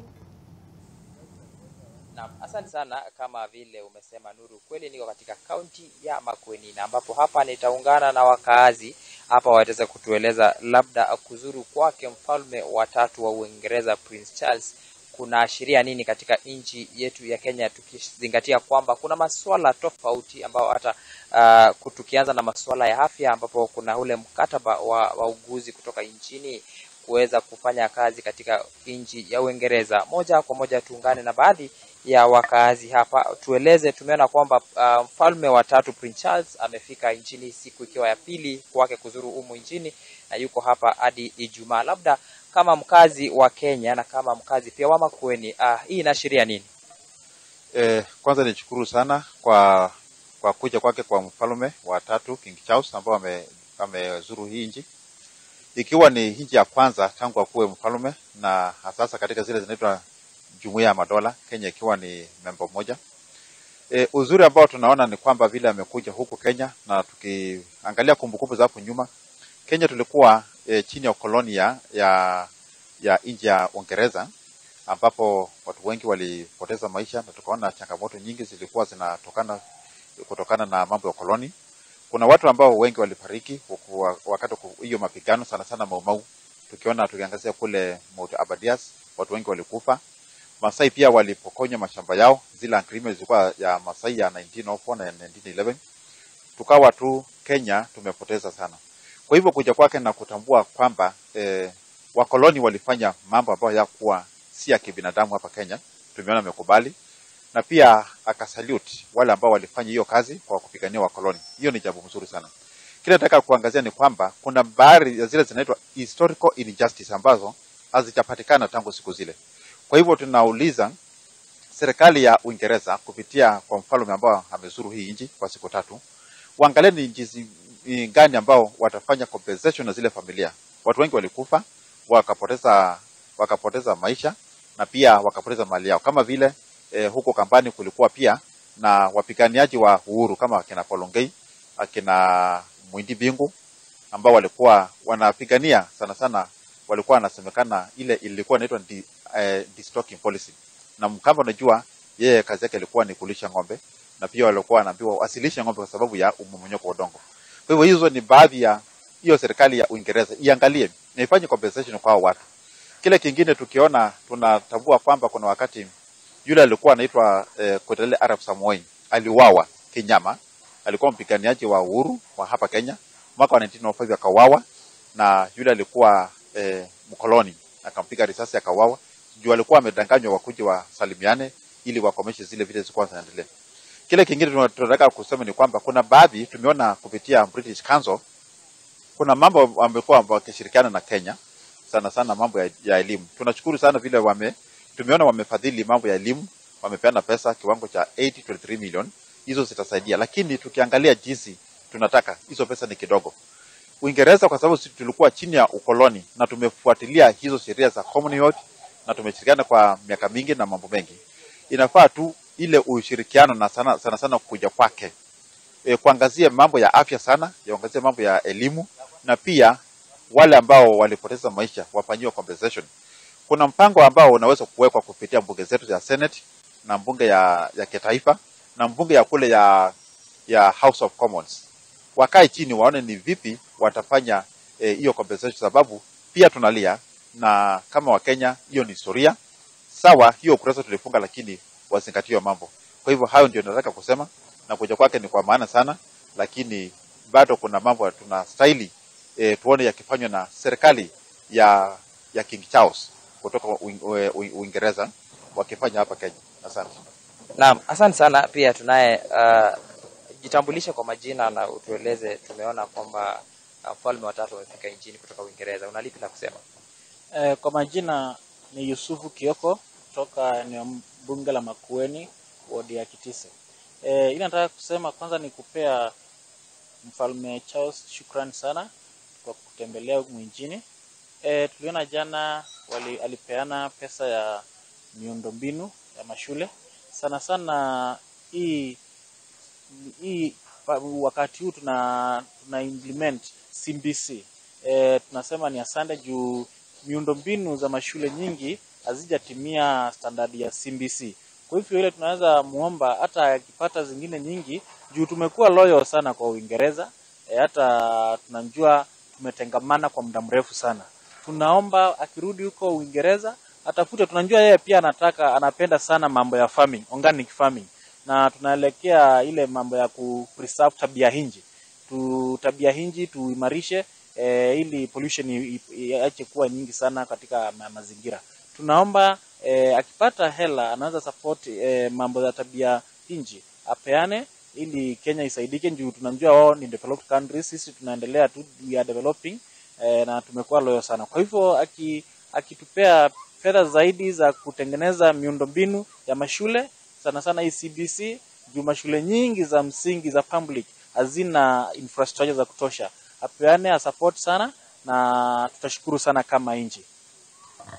S9: Asante sana. Kama vile umesema Nuru, kweli niko katika kaunti ya Makueni, na ambapo hapa nitaungana na wakaazi hapa wataweza kutueleza labda kuzuru kwake mfalme wa tatu wa Uingereza Prince Charles kuna ashiria nini katika nchi yetu ya Kenya, tukizingatia kwamba kuna masuala tofauti ambao hata tukianza na masuala ya afya, ambapo kuna ule mkataba wa uguzi kutoka nchini kuweza kufanya kazi katika nchi ya Uingereza. Moja kwa moja tuungane na baadhi ya wakazi hapa, tueleze. Tumeona kwamba mfalme wa tatu Prince Charles amefika nchini siku ikiwa ya pili kwake kuzuru umu nchini, na yuko hapa hadi Ijumaa. Labda kama mkazi wa Kenya na kama mkazi pia wa Makueni, hii inaashiria nini?
S10: Kwanza nishukuru sana kwa kuja kwake kwa mfalme wa tatu King Charles ambao amezuru hii nchi, ikiwa ni nchi ya kwanza tangu akuwe mfalme, na sasa katika zile zinaitwa Jumuiya ya Madola, Kenya ikiwa ni member moja. Uzuri ambao tunaona ni kwamba vile amekuja huku Kenya, na tukiangalia kumbukumbu za hapo nyuma, Kenya tulikuwa chini ya kolonia ya nchi ya Uingereza, ambapo watu wengi walipoteza maisha, na tukaona changamoto nyingi zilikuwa kutokana na mambo ya koloni. Kuna watu ambao wengi walifariki wakati hiyo mapigano, sana sana Mau Mau. Tukiangazia kule Mount Abadias, watu wengi walikufa. Masai pia walipokonywa mashamba yao, zile agreements zilikuwa ya Masai ya 1904 na 1911. Tukawa tu Kenya tumepoteza sana. Kwa hivyo kuja kwake na kutambua kwamba wakoloni walifanya mambo ambayo yakuwa si ya kibinadamu hapa Kenya, tumeona amekubali, na pia akasalute wale ambao walifanya hiyo kazi kwa kupigania wakoloni. Hiyo ni jambo mzuri sana. Kile nataka kuangazia ni kwamba kuna baadhi ya zile zinaitwa historical injustice ambazo hazijapatikana tangu siku zile. Kwa hivyo tunauliza serikali ya Uingereza kupitia kwa mfalme ambao amezuru hii nchi kwa siku 3, waangalie ni nchi gani ambao watafanya compensation na zile familia. Watu wengi walikufa, wakapoteza maisha, na pia wakapoteza mali yao. Kama vile huko Kambani kulikuwa pia na wapiganiaji wa uhuru kama akina Polongei, akina Mwindi Bingu, ambao walikuwa wanapigania sana walikuwa wanasemekana ile ilikuwa inaitwa de-stocking policy. Na Mkamba unajua yeye kazi yake ilikuwa ni kulisha ng'ombe, na pia walikuwa wanaambiwa wasilishe ng'ombe kwa sababu ya mmomonyoko wa udongo. Kwa hivyo hizo ni baadhi ya hiyo serikali ya Uingereza iangalie na ifanye compensation kwa watu. Kile kingine tukiona, tunatambua kwamba kuna wakati yule alikuwa anaitwa Koitalel Arap Samoei aliuawa kinyama. Alikuwa mpiganiaji wa uhuru wa hapa Kenya. Mwaka wa 1905 akauawa, na yule alikuwa mkoloni akampiga risasi akauawa. Juu alikuwa amedanganywa wakuje wasalimiane ili wakomeshe zile vile zilikuwa zinaendelea. Kile kingine tunataka kusema ni kwamba kuna baadhi tumeona kupitia British Council, kuna mambo wamekuwa wakishirikiana na Kenya, sana mambo ya elimu. Tunashukuru sana vile tumeona wamefadhili mambo ya elimu, wamepeana pesa kiwango cha 83 million. Hizo zitasaidia, lakini tukiangalia jinsi tunataka, hizo pesa ni kidogo. Uingereza kwa sababu sisi tulikuwa chini ya ukoloni na tumefuatilia hizo sheria za Commonwealth na tumeshirikiana kwa miaka mingi na mambo mengi. Inafaa tu ile ushirikiano na sana kuja kwake. Kuangazia mambo ya afya sana, yaangazie mambo ya elimu, na pia wale ambao walipoteza maisha wafanyiwe compensation. Kuna mpango ambao unaweza kuwekwa kupitia bunge zetu za Senate na bunge ya kitaifa na bunge ya kule ya House of Commons. Wakae chini waone ni vipi watafanya hiyo compensation, sababu pia tunalia, na kama Wakenya hiyo ni historia. Sawa, hiyo kurasa tulifunga, lakini wazingatie mambo. Kwa hivyo hayo ndio nataka kusema, na kuja kwake ni kwa maana sana, lakini bado kuna mambo tunastahili tuone yakifanywa na serikali ya King Charles kutoka Uingereza wakifanya hapa Kenya. Asante.
S9: Naam, asante sana. Pia tunaye jitambulisha kwa majina na utueleze. Tumeona kwamba mfalme wa tatu amefika nchini kutoka Uingereza. Unalipi la kusema?
S11: Kwa majina ni Yusufu Kioko kutoka eneo bunge la Makueni, wodi ya Kitise. Ili nataka kusema kwanza ni kupea Mfalme Charles shukrani sana kwa kutembelea huku nchini. Tuliona jana alipeana pesa ya miundombinu ya mashule. Sana sana hii wakati huu tuna implement CBC. Tunasema ni asante juu miundombinu za mashule nyingi hazijatimia standard ya CBC. Kwa hivyo ile tunaweza muomba hata akipata zingine nyingi juu tumekuwa loyal sana kwa Uingereza. Hata tunajua tumetengamana kwa muda mrefu sana. Tunaomba akirudi huko Uingereza atafute, tunajua yeye pia anapenda sana mambo ya farming, organic farming. Na tunaelekea ile mambo ya kupreserve tabia hinji. Tabia hinji tuimarishe ili pollution iache kuwa nyingi sana katika mazingira. Tunaomba akipata hela anaweza support mambo ya tabia hinji apeane ili Kenya isaidike juu tunajua wao ni developed countries, sisi tunaendelea tu, we are developing na tumekuwa loyo sana. Kwa hivyo akitupea fedha zaidi za kutengeneza miundombinu ya mashule, sana sana hii CBC, juu mashule nyingi za msingi za public hazina infrastructure za kutosha. Apeane support sana na tutashukuru sana kama nchi.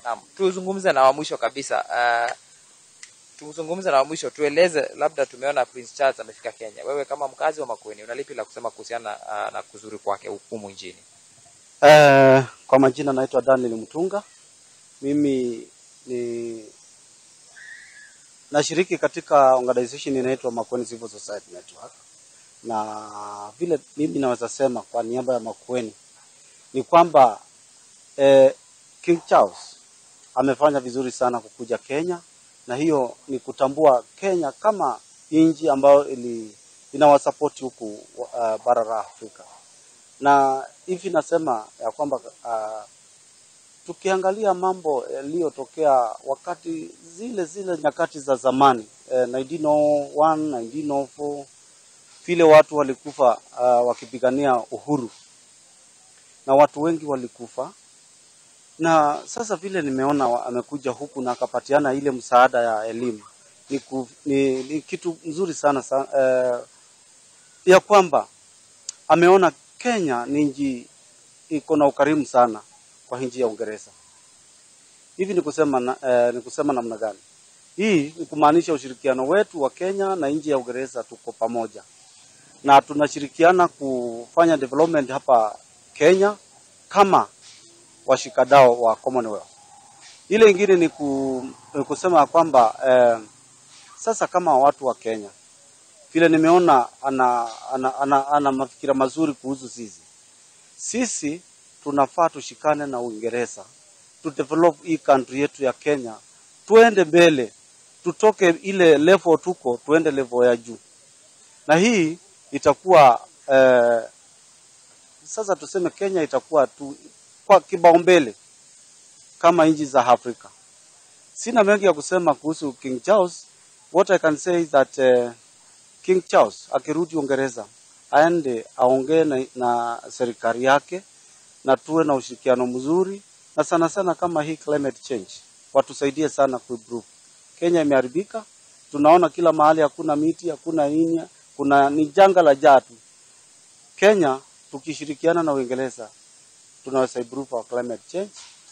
S9: Naam, tuzungumze na wa mwisho kabisa. Tueleze, labda tumeona Prince Charles amefika Kenya. Wewe kama mkazi wa Makueni unalipi la kusema kuhusiana na kuzuri kwake huku nchini?
S12: Kwa majina naitwa Daniel Mutunga. Mimi ni nashiriki katika organization inaitwa Makueni Civil Society Network. Na vile mimi naweza sema kwa niaba ya Makueni ni kwamba King Charles amefanya vizuri sana kukuja Kenya, na hiyo ni kutambua Kenya kama nchi ambayo inawasupport huku bara la Afrika. Na hivi nasema ya kwamba tukiangalia mambo yaliyotokea wakati zile nyakati za zamani 1901 1904, vile watu walikufa wakipigania uhuru na watu wengi walikufa. Na sasa vile nimeona amekuja huku na akapatiana ile msaada ya elimu, ni kitu nzuri sana ya kwamba ameona Kenya ni nchi iko na ukarimu sana kwa nchi ya Uingereza. Hivi ni kusema namna gani? Hii ni kumaanisha ushirikiano wetu wa Kenya na nchi ya Uingereza, tuko pamoja na tunashirikiana kufanya development hapa Kenya kama washikadau wa Commonwealth. Ile ingine ni kusema kwamba sasa kama watu wa Kenya vile nimeona ana mafikira mazuri kuhusu sisi tunafaa tushikane na Uingereza to develop hii country yetu ya Kenya, tuende mbele, tutoke ile level tuko tuende level ya juu. Na hii itakuwa sasa tuseme Kenya itakuwa tu kwa kibaumbele kama nchi za Afrika. Sina mengi ya kusema kuhusu King Charles. What I can say is that King Charles akirudi Uingereza aende aongee na serikali yake na tuwe na ushirikiano mzuri, na sana sana kama hii climate change watusaidie sana kuimprove. Kenya imeharibika, tunaona kila mahali hakuna miti, hakuna inya, ni janga la jatu. Kenya tukishirikiana na Uingereza tunaweza improve our climate change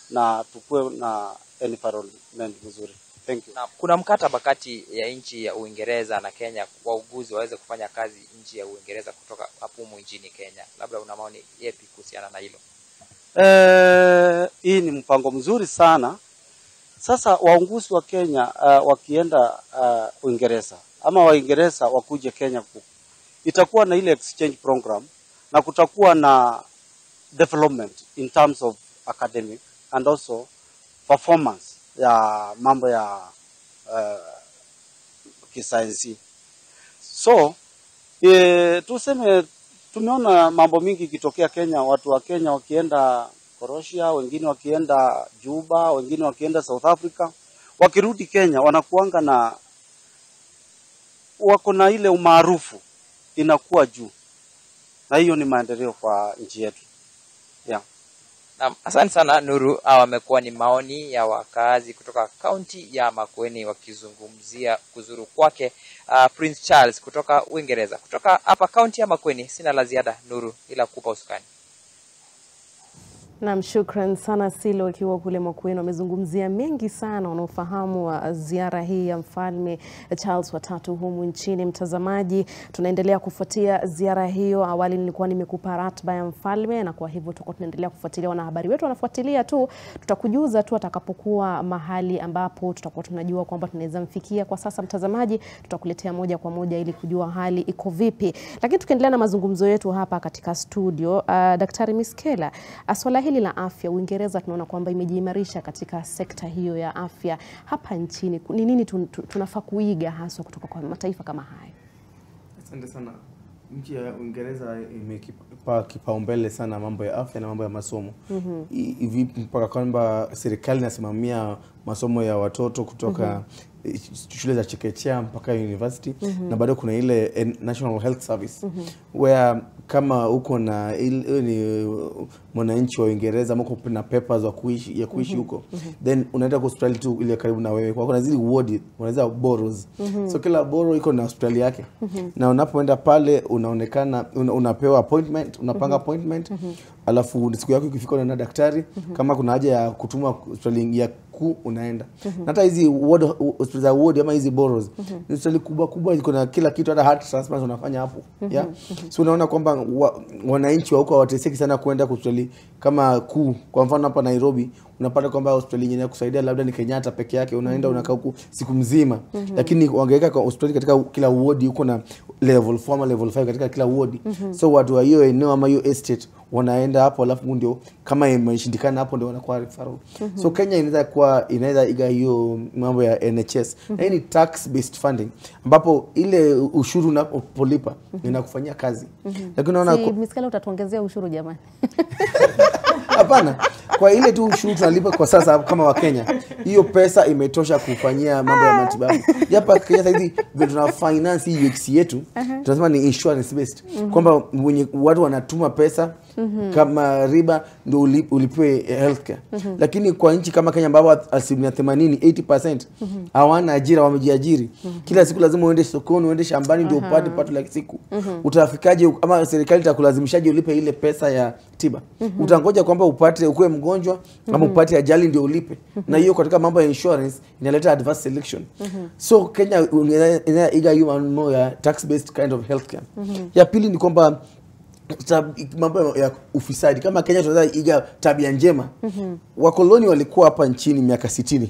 S12: na tukue na environment mzuri. Thank you.
S9: Na kuna mkataba kati ya nchi ya Uingereza na Kenya wauguzi waweze kufanya kazi nchi ya Uingereza kutoka hapo nchini Kenya. Labda una maoni yapi kuhusiana na hilo?
S12: Hii ni mpango mzuri sana. Sasa wauguzi wa Kenya wakienda Uingereza ama Waingereza wakuje Kenya, itakuwa na ile exchange program na kutakuwa na development in terms of academic and also performance ya mambo ya kisayansi. So tuseme tumeona mambo mingi kitokea Kenya, watu wa Kenya wakienda Croatia, wengine wakienda Juba, wengine wakienda South Africa, wakirudi Kenya wanakuanga na wako na ile umaarufu inakuwa juu. Na hiyo ni maendeleo kwa nchi yetu. Yeah.
S9: Asante sana Nuru. Wamekuwa ni maoni ya wakazi kutoka kaunti ya Makueni wakizungumzia kuzuru kwake Prince Charles kutoka Uingereza. Kutoka hapa kaunti ya Makueni sina la ziada Nuru ila kukupa usukani.
S13: Naam, shukran sana Silo ikiwa kule Makueni. Wamezungumzia mengi sana wanaofahamu wa ziara hii ya Mfalme Charles watatu humu nchini. Mtazamaji, tunaendelea kufuatia ziara hiyo. Awali nilikuwa nimekupa ratiba ya mfalme na kwa hivyo tuko tunaendelea kufuatilia, wanahabari wetu wanafuatilia tu. Tutakujuza tu atakapokuwa mahali ambapo tutakuwa tunajua kwamba tunaweza mfikia. Kwa sasa mtazamaji, tutakuletea moja kwa moja ili kujua hali iko vipi. Lakini tukiendelea na mazungumzo yetu hapa katika studio, Daktari Miskela, swala hili la afya, Uingereza tunaona kwamba imejiimarisha katika sekta hiyo ya afya. Hapa nchini ni nini tunafaa kuiga hasa kutoka kwa mataifa kama haya?
S2: Asante sana. Nchi ya Uingereza imekipa kipaumbele sana mambo ya afya na mambo ya masomo. Hivi mpaka kwamba serikali inasimamia masomo ya watoto kutoka shule za chekechea mpaka university, na bado kuna ile National Health Service where kama uko na ni mwananchi wa Uingereza mko na papers wa kuishi huko, then unaenda kwa hospitali tu ile karibu na wewe. Kwa kuna zile ward wanaweza boroughs, so kila borough iko na hospitali yake, na unapoenda pale unaonekana unapewa appointment, unapanga appointment, alafu siku yako ikifika unaenda daktari. Kama kuna haja ya kutuma hospitali ya unaenda. Hata hizi hospitali ward ama hizi boroughs ni hospitali kubwa iko na kila kitu, hata heart transplant unafanya hapo. So unaona kwamba wananchi wa huko hawateseki sana kwenda hospitali kama kuu. Kwa mfano hapa Nairobi unapata kwamba hospitali yenyewe kusaidia labda ni Kenyatta peke yake, unaenda unakaa huko siku mzima. Lakini wangeweka kwa hospitali katika kila ward huko na level 4 ama level 5 katika kila ward. So watu wa hiyo eneo ama hiyo estate wanaenda hapo, alafu ndio kama imeshindikana hapo ndio wanakuwa referral. So Kenya inaweza iga hiyo mambo ya NHS. Na ni tax based funding ambapo ile ushuru unapolipa inakufanyia kazi. Lakini unaona
S13: Miskela utatuongezea ushuru jamani.
S2: Hapana. Kwa ile tu ushuru tunalipa kwa sasa kama wa Kenya, hiyo pesa imetosha kufanyia mambo ya matibabu. Hapa Kenya hivi vile tuna finance UX yetu, tunasema ni insurance based. Kwamba watu wanatuma pesa kama riba ndio ulipe healthcare. Lakini kwa nchi kama Kenya ambapo 80% hawana ajira, wamejiajiri. Kila siku lazima uende sokoni, uende shambani ndio upate pato la siku. Utafikaje ama serikali itakulazimishaje ulipe ile pesa ya tiba? Utangoja kwamba upate ukue mgonjwa ama upate ajali ndio ulipe. Na hiyo katika mambo ya insurance inaleta adverse selection. So Kenya inaiga hiyo mambo ya tax based kind of healthcare. Ya pili ni kwamba mambo ya ufisadi. Kama Kenya tunaweza iga tabia njema. Wakoloni walikuwa hapa nchini miaka 60.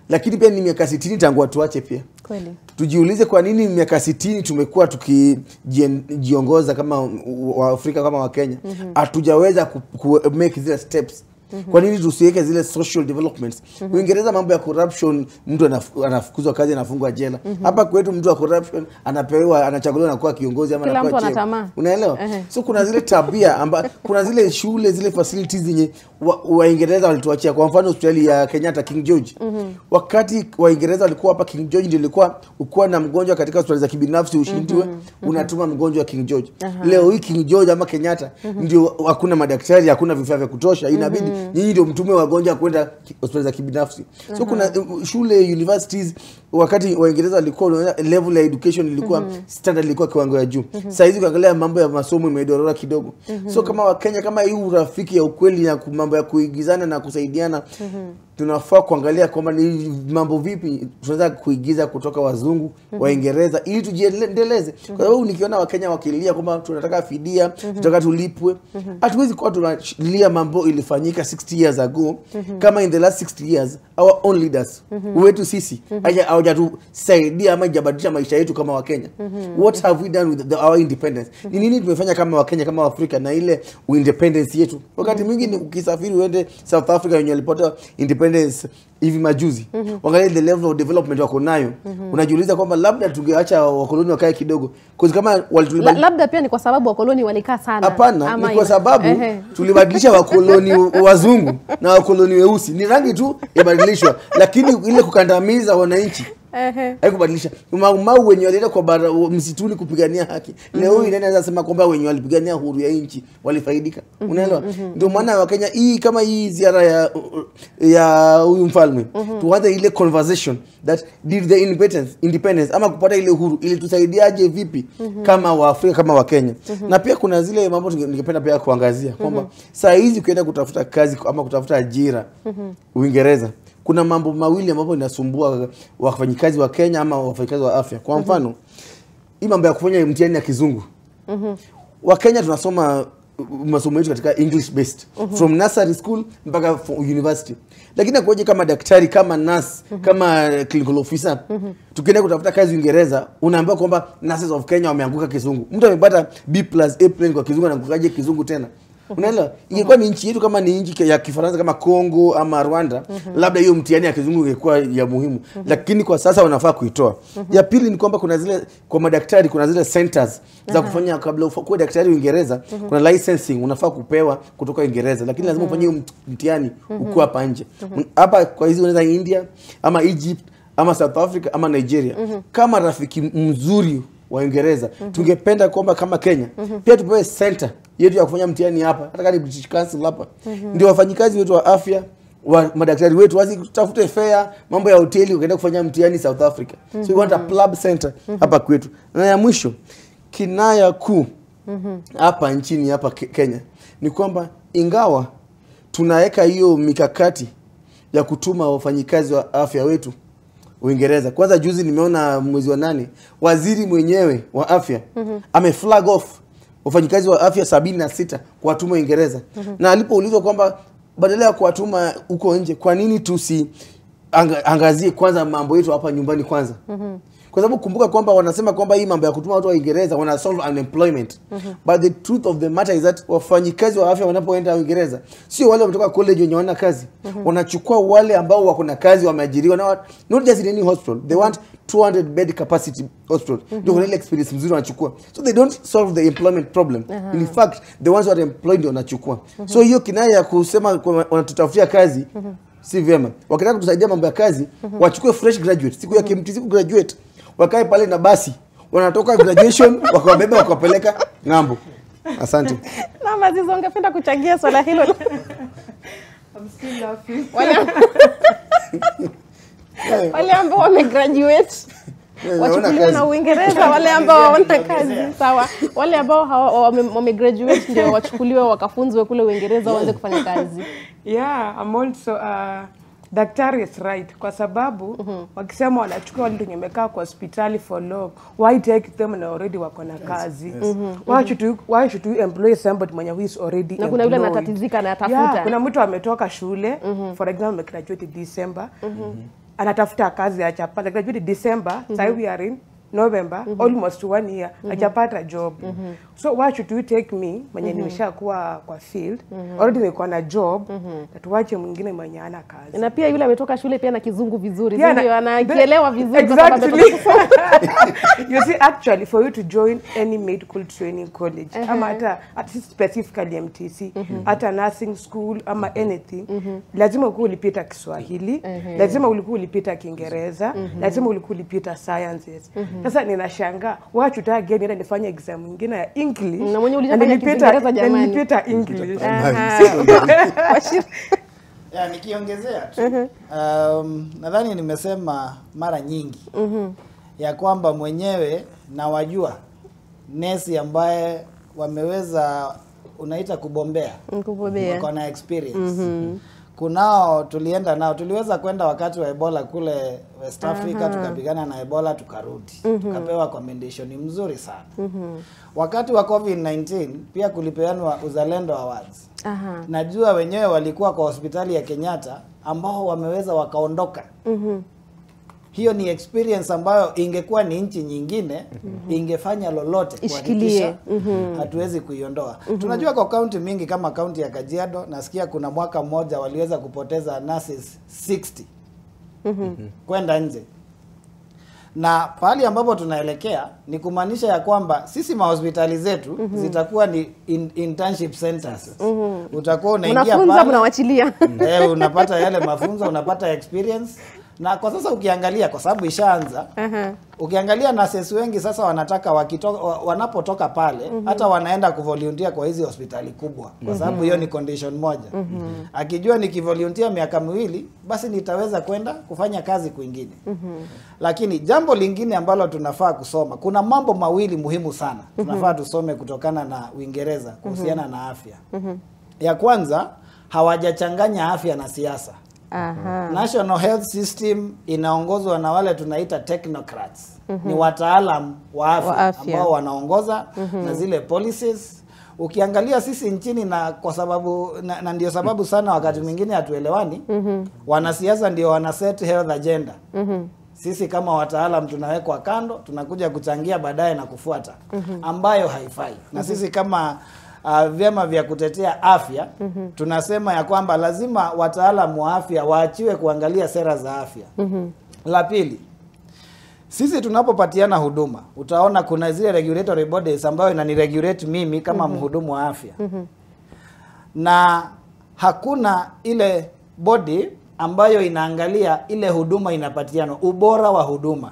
S2: Lakini pia ni miaka 60 tangu watu wache pia.
S13: Kweli.
S2: Tujiulize kwa nini miaka 60 tumekuwa tukijiongoza kama wa Afrika kama wa Kenya. Hatujaweza make zile steps. Kwa nini tusiweke zile social developments? Uingereza mambo ya corruption, mtu anafukuzwa kazi, anafungwa jela. Hapa kwetu mtu wa corruption anapewa, anachaguliwa na kuwa kiongozi ama
S13: na kuwa cheo. Unaelewa?
S2: So kuna zile tabia kuna zile shule, zile facilities zenye Waingereza walituachia. Kwa mfano hospitali ya Kenyatta King George. Wakati Waingereza walikuwa hapa King George ndio ilikuwa ukuwa na mgonjwa katika hospitali za kibinafsi ushindiwe, unatuma mgonjwa wa King George. Leo hii King George ama Kenyatta ndio hakuna madaktari, hakuna vifaa vya kutosha, inabidi nyinyi ndio mtume wagonjwa kwenda hospitali za kibinafsi. So kuna shule, universities, wakati Waingereza walikuwa level ya education ilikuwa standard ilikuwa kiwango ya juu. Sasa hizi ukiangalia mambo ya masomo imedorora kidogo. So kama wa Kenya, kama hii urafiki ya ukweli na mambo ya kuigizana na kusaidiana, tunafaa kuangalia kwamba ni mambo vipi tunaweza kuigiza kutoka wazungu, Waingereza ili tujiendeleze. Kwa sababu nikiona Wakenya wakilia kwamba tunataka fidia, tunataka tulipwe, hatuwezi kuwa tunalia mambo ilifanyika 60 years ago. Kama in the last 60 years our own leaders wetu sisi hawajatusaidia ama hajabadilisha maisha yetu kama Wakenya. What have we done with our independence? Ni nini tumefanya kama Wakenya, kama Afrika na ile independence yetu? Wakati mwingi ni ukisafiri uende South Africa yenye walipata independence hivi majuzi, wangalia the level of development wako nayo. Unajiuliza kwamba labda tungeacha wakoloni wakae kidogo, kwa kama
S13: labda pia ni kwa sababu wakoloni walikaa sana.
S2: Hapana, ni kwa sababu tulibadilisha wakoloni wazungu na wakoloni weusi. Ni rangi tu yabadilishwa, lakini ile kukandamiza wananchi Haikubadilisha. Mau wenye walienda kwa msituni kupigania haki. Leo hii inaweza sema kwamba wenye walipigania uhuru ya nchi walifaidika. Unaelewa? Ndio maana wa Kenya hii kama hii ziara ya huyu mfalme tuanze ile conversation that did the independence ama kupata ile uhuru ili tusaidiaje vipi kama wa Afrika kama wa Kenya. Na pia kuna zile mambo ningependa pia kuangazia kwamba saa hizi ukienda kutafuta kazi ama kutafuta ajira Uingereza kuna mambo mawili ambapo inasumbua wafanyikazi wa Kenya ama wafanyikazi wa afya. Kwa mfano, hii mambo ya kufanya mtihani ya kizungu. Wa Kenya tunasoma masomo yetu katika English based from nursery school mpaka university. Lakini kwaje kama daktari, kama nurse, kama clinical officer, tukienda kutafuta kazi Uingereza, unaambiwa kwamba nurses of Kenya wameanguka kizungu. Mtu amepata B+ A+ kwa kizungu na kukaje kizungu tena. Unaelewa? Ingekuwa ni nchi yetu kama ni nchi ya Kifaransa kama Kongo ama Rwanda, labda hiyo mtihani ya kizungu ingekuwa ya muhimu. Lakini kwa sasa wanafaa kuitoa. Ya pili ni kwamba kuna zile kwa madaktari kuna zile centers za kufanya kabla uwe daktari Uingereza, kuna licensing unafaa kupewa kutoka Uingereza, lakini lazima ufanye mtihani ukiwa hapa nje. Hapa kwa hizo unaweza India ama Egypt ama South Africa ama Nigeria. Kama rafiki mzuri wa Uingereza, tungependa kwamba kama Kenya pia tupewe center yetu ya kufanya mtihani hapa, hata kama British Council hapa. Ndio wafanyikazi wetu wa afya, wa madaktari wetu wasitafute fare, mambo ya hoteli ukaenda kufanya mtihani South Africa. So we want a plug center hapa kwetu. Na ya mwisho, kinaya kuu hapa nchini hapa Kenya ni kwamba ingawa tunaweka hiyo mikakati ya kutuma wafanyikazi wa afya wetu Uingereza. Kwanza juzi nimeona mwezi wa 8 waziri mwenyewe wa afya ameflag off wafanyikazi wa afya 76 kuwatuma Uingereza. Na alipoulizwa kwamba badala ya kuwatuma huko nje, kwa nini angazie kwanza mambo yetu hapa nyumbani kwanza? Kwa sababu kumbuka kwamba wanasema kwamba hii mambo ya kutuma watu wa Uingereza wana solve unemployment. But the truth of the matter is that wafanyikazi wa afya wanapoenda Uingereza sio wale wametoka college wenye wana kazi. Wanachukua wale ambao wako na kazi wameajiriwa na not just in any hospital. They want 200 bed capacity hospital. Ndio kuna ile experience mzuri wanachukua. So they don't solve the employment problem. In fact, the ones who are employed ndio wanachukua. So hiyo kinaya ya kusema wanatutafutia kazi si vyema. Wakitaka kutusaidia mambo ya kazi, wachukue fresh graduate. Siku ya KMTC graduate wakae pale na basi wanatoka graduation wakawabeba wakapeleka ng'ambo. Asante.
S13: Na Mazizo ungependa kuchangia swala hilo?
S3: I'm still laughing.
S13: Wale ambao wamegraduate wachukuliwe na Uingereza, wale ambao hawana kazi sawa. Wale ambao wamegraduate ndio wachukuliwe wakafunzwe kule Uingereza waanze kufanya kazi.
S3: Yeah, I'm also daktari is right kwa sababu wakisema wanachukua wale wenye wamekaa kwa hospitali for long, why take them na already wako na kazi? Why should you employ somebody mwenye who is already
S13: na kuna yule anatatizika anatafuta.
S3: Yeah, kuna mtu ametoka shule for example graduate December anatafuta kazi achapata graduate December, sasa we are in November, almost 1 year, hajapata job. So why should you take me mwenye nimeshakuwa kwa field, already niko na job, na tuache mwingine mwenye hana kazi.
S13: Na pia yule ametoka shule pia na kizungu vizuri, ndio anakielewa vizuri
S3: exactly. You see, actually for you to join any medical training college, ama hata specifically MTC, hata nursing school ama anything, lazima ukue ulipita Kiswahili, lazima ulikuwa ulipita Kiingereza, lazima ulikuwa ulipita sciences. Sasa ninashangaa wacha tage nienda nifanye exam nyingine ya English
S13: na mwenye ulifanya Kiingereza jamani.
S3: Nilipita English.
S8: Ya nikiongezea tu. Nadhani nimesema mara nyingi ya kwamba mwenyewe na wajua nesi ambaye wameweza unaita kubombea. Wako na experience. Kunao tulienda nao, tuliweza kwenda wakati wa Ebola kule West Africa, tukapigana na Ebola tukarudi. Tukapewa commendation mzuri sana. Wakati wa COVID-19 pia kulipeanwa Uzalendo Awards. Najua wenyewe walikuwa kwa hospitali ya Kenyatta ambao wameweza wakaondoka. Hiyo ni experience ambayo ingekuwa ni nchi nyingine ingefanya lolote kuhakikisha hatuwezi kuiondoa. Tunajua kwa kaunti mingi kama kaunti ya Kajiado, nasikia kuna mwaka mmoja waliweza kupoteza nurses 60 kwenda nje. Na pahali ambapo tunaelekea ni kumaanisha ya kwamba sisi mahospitali zetu zitakuwa ni internship centers. Utakuwa unaingia pale,
S13: unawachilia.
S8: Unapata yale mafunzo, unapata experience. Na kwa sasa ukiangalia, kwa sababu ishaanza, ukiangalia nurses wengi sasa wanataka wanapotoka pale, hata wanaenda kuvolunteer kwa hizi hospitali kubwa, kwa sababu hiyo ni condition moja. Akijua nikivolunteer miaka 2, basi nitaweza kwenda kufanya kazi kwingine. Lakini jambo lingine ambalo tunafaa kusoma, kuna mambo mawili muhimu sana tunafaa tusome kutokana na Uingereza kuhusiana na afya. Ya kwanza, hawajachanganya afya na siasa. National Health System inaongozwa na wale tunaita technocrats. Ni wataalam wa afya ambao wanaongoza na zile policies. Ukiangalia sisi nchini, na kwa sababu na ndio sababu sana wakati mwingine hatuelewani, wanasiasa ndio wana set health agenda. Sisi kama wataalam tunawekwa kando, tunakuja kuchangia baadaye na kufuata, ambayo haifai. Na sisi kama vyama vya kutetea afya tunasema ya kwamba lazima wataalamu wa afya waachiwe kuangalia sera za afya. La pili, sisi tunapopatiana huduma, utaona kuna zile regulatory bodies ambayo inaniregulate mimi kama mhudumu wa afya. Na hakuna ile body ambayo inaangalia ile huduma inapatiana, ubora wa huduma.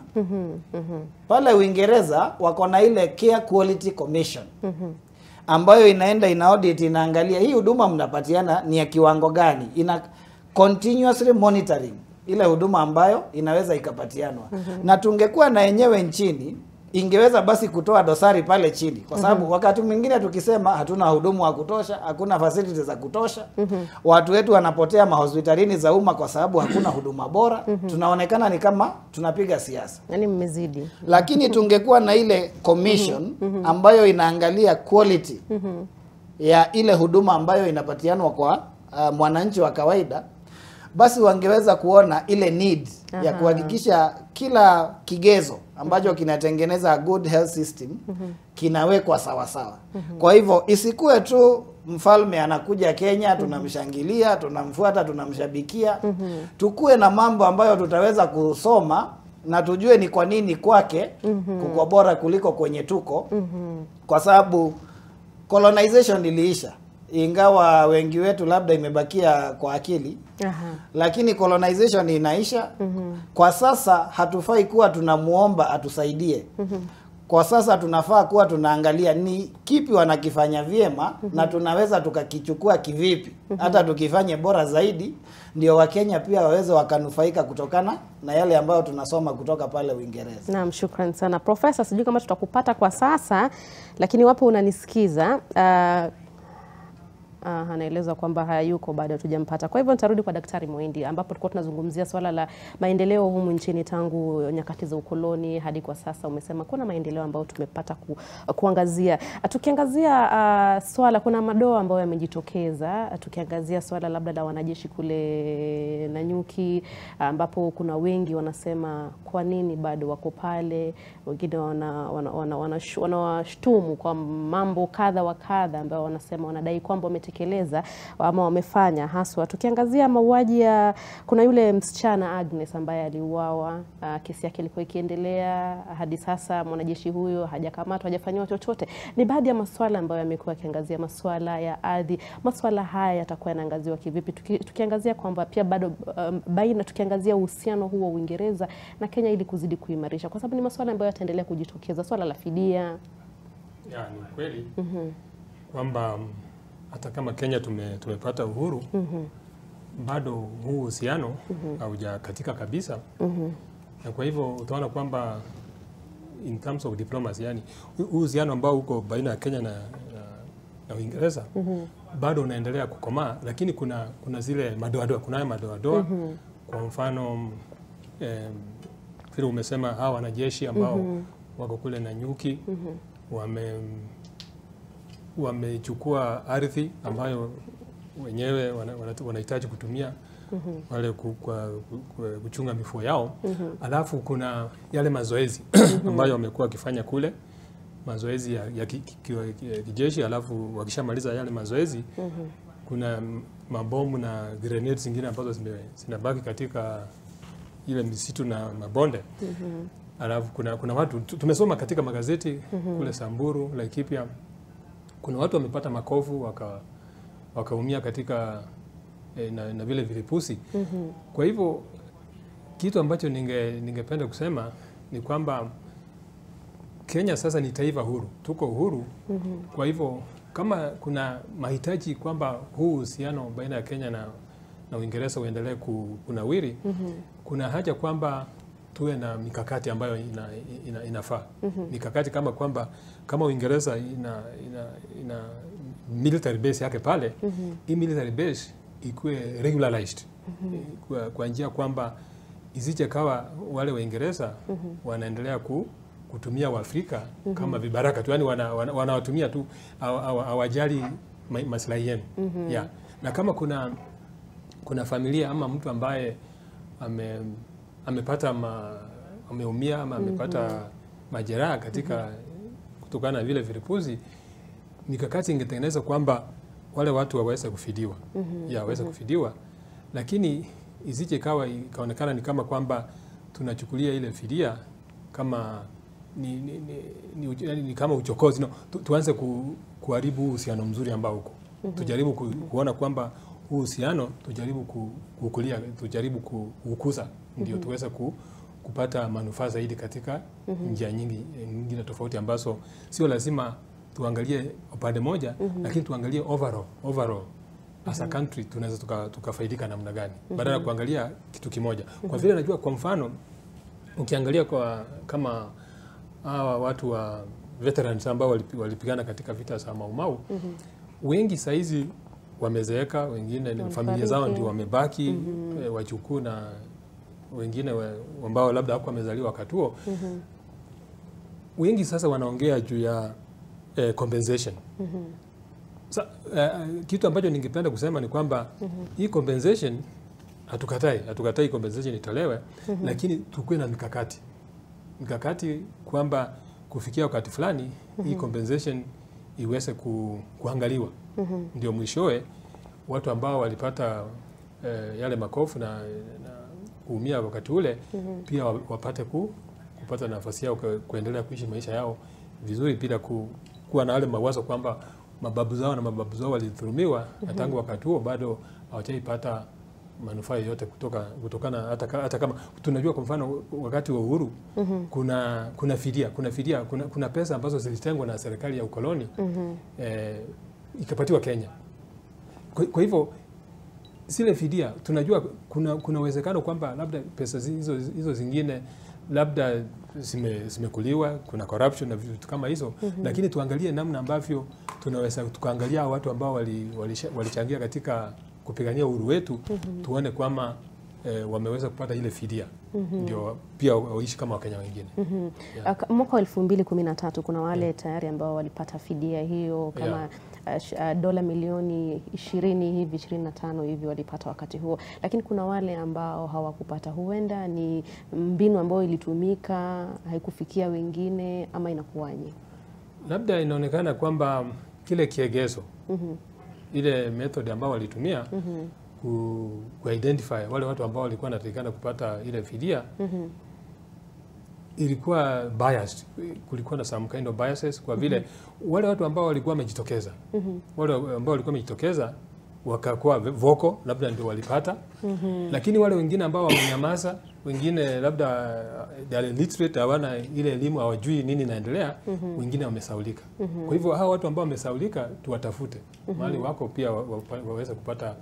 S8: Pale Uingereza wako na ile Care Quality Commission ambayo ina audit, inaangalia hii huduma mnapatiana ni ya kiwango gani, ina continuously monitoring ile huduma ambayo inaweza ikapatianwa. Na tungekuwa na yenyewe nchini, ingeweza basi kutoa dosari pale chini, kwa sababu wakati mwingine tukisema hatuna hudumu wa kutosha, hakuna facilities za kutosha, watu wetu wanapotea mahospitalini za umma kwa sababu hakuna huduma bora, tunaonekana ni kama tunapiga siasa.
S13: Yaani mmezidi.
S8: Lakini tungekuwa na ile commission ambayo inaangalia quality ya ile huduma ambayo inapatianwa kwa mwananchi wa kawaida, basi wangeweza kuona ile need ya kuhakikisha kila kigezo ambacho kinatengeneza good health system kinawekwa sawa sawa. Kwa hivyo isikue tu mfalme anakuja Kenya, tunamshangilia, tunamfuata, tunamshabikia. Tukue na mambo ambayo tutaweza kusoma na tujue ni kwa nini kwake kuko bora kuliko kwenye tuko. Kwa sababu colonization iliisha, ingawa wengi wetu labda imebakia kwa akili. Lakini colonization inaisha. Kwa sasa hatufai kuwa tunamuomba atusaidie. Kwa sasa tunafaa kuwa tunaangalia ni kipi wanakifanya vyema na tunaweza tukakichukua kivipi, hata tukifanye bora zaidi, ndio Wakenya pia waweze wakanufaika kutokana na yale ambayo tunasoma kutoka pale Uingereza.
S13: Naam, shukrani sana Profesa. Sijui kama tutakupata kwa sasa, lakini wapo unanisikiza. Anaeleza kwamba hayuko bado, tujampata. Kwa hivyo nitarudi kwa Daktari Mwindi, ambapo tulikuwa tunazungumzia swala la maendeleo humu nchini tangu nyakati za ukoloni hadi kwa sasa. Umesema kuna maendeleo ambayo tumepata kuangazia. Tukiangazia swala, kuna madoa ambayo yamejitokeza. Tukiangazia swala labda la wanajeshi kule Nanyuki, ambapo kuna wengi wanasema kwa nini bado wako pale. Wengine wanawashtumu kwa mambo kadha wa kadha ambayo wanasema wanadai kwamba wametekeleza ama wamefanya, haswa tukiangazia mauaji ya kuna yule msichana Agnes ambaye aliuawa. Kesi yake ilikuwa ikiendelea hadi sasa, mwanajeshi huyo hajakamatwa, hajafanywa chochote. Ni baadhi ya masuala ambayo yamekuwa kiangazia, masuala ya ardhi. Masuala haya yatakuwa yanaangaziwa kivipi, tukiangazia kwamba pia bado tukiangazia uhusiano huo Uingereza na Kenya ili kuzidi kuimarisha, kwa sababu ni masuala ambayo yataendelea kujitokeza, swala la fidia.
S7: Ni kweli kwamba hata kama Kenya tumepata uhuru, bado huu uhusiano haujakatika kabisa. Na kwa hivyo utaona kwamba in terms of diplomacy, yani uhusiano ambao uko baina ya Kenya na Uingereza bado unaendelea kukomaa, lakini kuna zile madoadoa, kunayo madoadoa. Kwa mfano vile umesema hawa wanajeshi ambao wako kule Nanyuki wamechukua ardhi ambayo wenyewe wanahitaji kutumia wale kuchunga mifugo yao. Alafu kuna yale mazoezi ambayo wamekuwa wakifanya kule, mazoezi ya kijeshi. Alafu wakishamaliza yale mazoezi, kuna mabomu na grenades zingine ambazo zinabaki katika ile misitu na mabonde. Alafu kuna watu tumesoma katika magazeti kule Samburu, Laikipia, kuna watu wamepata makovu wakaumia katika na vile vilipusi. Kwa hivyo Kitu ambacho ningependa kusema ni kwamba Kenya sasa ni taifa huru, tuko huru. Kwa hivyo kama kuna mahitaji kwamba huu uhusiano baina ya Kenya na Uingereza uendelee kunawiri, kuna haja kwamba tuwe na mikakati ambayo inafaa. Mikakati kama kwamba kama Uingereza ina military base yake pale, hii military base ikuwe regularized kwa njia kwamba isije kawa wale Waingereza wanaendelea kutumia Waafrika kama vibaraka tu, yani wanawatumia tu, hawajali maslahi yenu. Yeah. Na kama kuna familia ama mtu ambaye amepata ameumia ama amepata majeraha katika kutokana na vile vilipuzi, mikakati ingetengenezwa kwamba wale watu waweze kufidiwa. Waweze kufidiwa, lakini isije ikaonekana ni kama kwamba tunachukulia ile fidia kama ni kama uchokozi. No, tuanze kuharibu uhusiano mzuri ambao uko. Tujaribu kuona kwamba uhusiano tujaribu kukuza, ndio tuweze kupata manufaa zaidi katika njia nyingine tofauti ambazo sio lazima tuangalie upande moja, lakini tuangalie overall as a country tunaweza tukafaidika namna gani, badala ya kuangalia kitu kimoja. Kwa vile najua kwa mfano ukiangalia kama hawa watu wa veterans ambao walipigana katika vita za Mau Mau, wengi saizi wamezeeka, wengine familia zao ndio wamebaki, wajukuu na wengine ambao labda hapo wamezaliwa wakati huo. Wengi sasa wanaongea juu ya compensation. Kitu ambacho ningependa kusema ni kwamba hii compensation hatukatai compensation itolewe, lakini tukue na mikakati kwamba kufikia wakati fulani hii compensation iweze kuangaliwa, ndio mwishowe watu ambao walipata yale makofu na kuumia wakati ule pia wapate kupata nafasi yao kuendelea kuishi maisha yao vizuri, bila kuwa na wale mawazo kwamba mababu zao walidhulumiwa, na tangu wakati huo bado hawajaipata manufaa yote kutokana hata kama tunajua kwa mfano wakati wa uhuru kuna fidia, kuna pesa ambazo zilitengwa na serikali ya ukoloni ikapatiwa Kenya. Kwa hivyo zile fidia tunajua kuna uwezekano kwamba labda pesa hizo zingine labda zimekuliwa, kuna corruption na vitu kama hizo, lakini tuangalie namna ambavyo tunaweza tukaangalia watu ambao walichangia katika kupigania uhuru wetu, tuone kwamba wameweza kupata ile fidia, ndio pia waishi kama Wakenya wengine.
S13: Mwaka wa 2013 kuna wale tayari ambao walipata fidia hiyo kama dola milioni 20 hivi 25 hivi walipata wakati huo, lakini kuna wale ambao hawakupata. Huenda ni mbinu ambayo ilitumika haikufikia wengine, ama inakuwaje?
S7: Labda inaonekana kwamba kile kiegezo ile method ambao walitumia ku-identify wale watu ambao walikuwa wanatakikana kupata ile fidia ilikuwa biased. Kulikuwa na some kind of biases kwa vile wale watu ambao walikuwa wamejitokeza, wale ambao walikuwa wamejitokeza wakakuwa vocal, labda ndio walipata, lakini wale wengine ambao wamenyamaza, wengine labda they are illiterate, hawana ile elimu, hawajui nini inaendelea, wengine wamesaulika. Kwa hivyo hawa watu ambao wamesaulika tuwatafute mahali wako, pia waweze kupata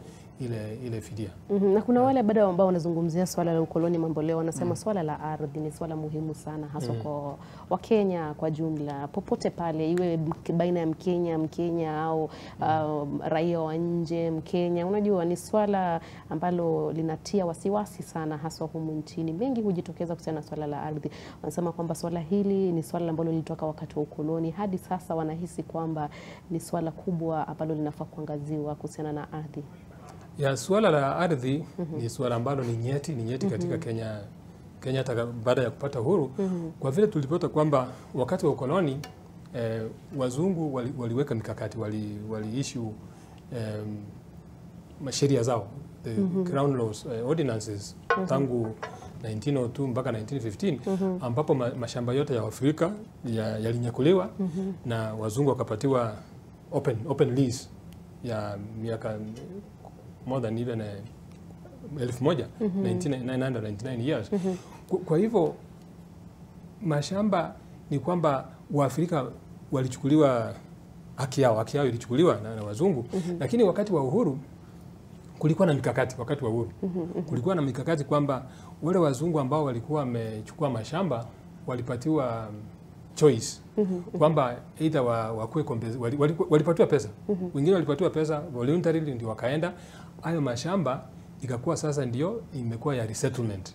S7: ile fidia.
S13: Na kuna wale bado ambao wanazungumzia swala la ukoloni mambo leo, wanasema swala la ardhi ni swala muhimu sana, hasa kwa Wakenya kwa jumla, popote pale, iwe baina ya Mkenya au raia wa nje Mkenya. Unajua ni swala ambalo linatia wasiwasi sana, hasa humu nchini. Mengi hujitokeza kuhusiana na swala la ardhi. Wanasema kwamba swala hili ni swala ambalo lilitoka wakati wa ukoloni, hadi sasa wanahisi kwamba ni swala kubwa ambalo linafaa kuangaziwa kuhusiana na ardhi.
S7: Ya swala la ardhi ni swala ambalo ni nyeti katika Kenya hata baada ya kupata uhuru, kwa vile tulipata kwamba wakati wa ukoloni wazungu waliweka mikakati, waliissue sheria zao, the Crown Laws ordinances tangu 1902 mpaka 1915, ambapo mashamba yote ya Afrika yalinyakuliwa na wazungu wakapatiwa open lease ya miaka more than even 999 years. Kwa hivyo mashamba ni kwamba Waafrika walichukuliwa haki yao ilichukuliwa na wazungu, lakini wakati wa uhuru kulikuwa na mikakati. Wakati wa uhuru kulikuwa na mikakati kwamba wale wazungu ambao walikuwa wamechukua mashamba walipatiwa choice kwamba either wakuwe walipatiwa pesa, wengine walipatiwa pesa voluntarily, ndio wakaenda hayo mashamba, ikakuwa sasa ndio imekuwa ya resettlement.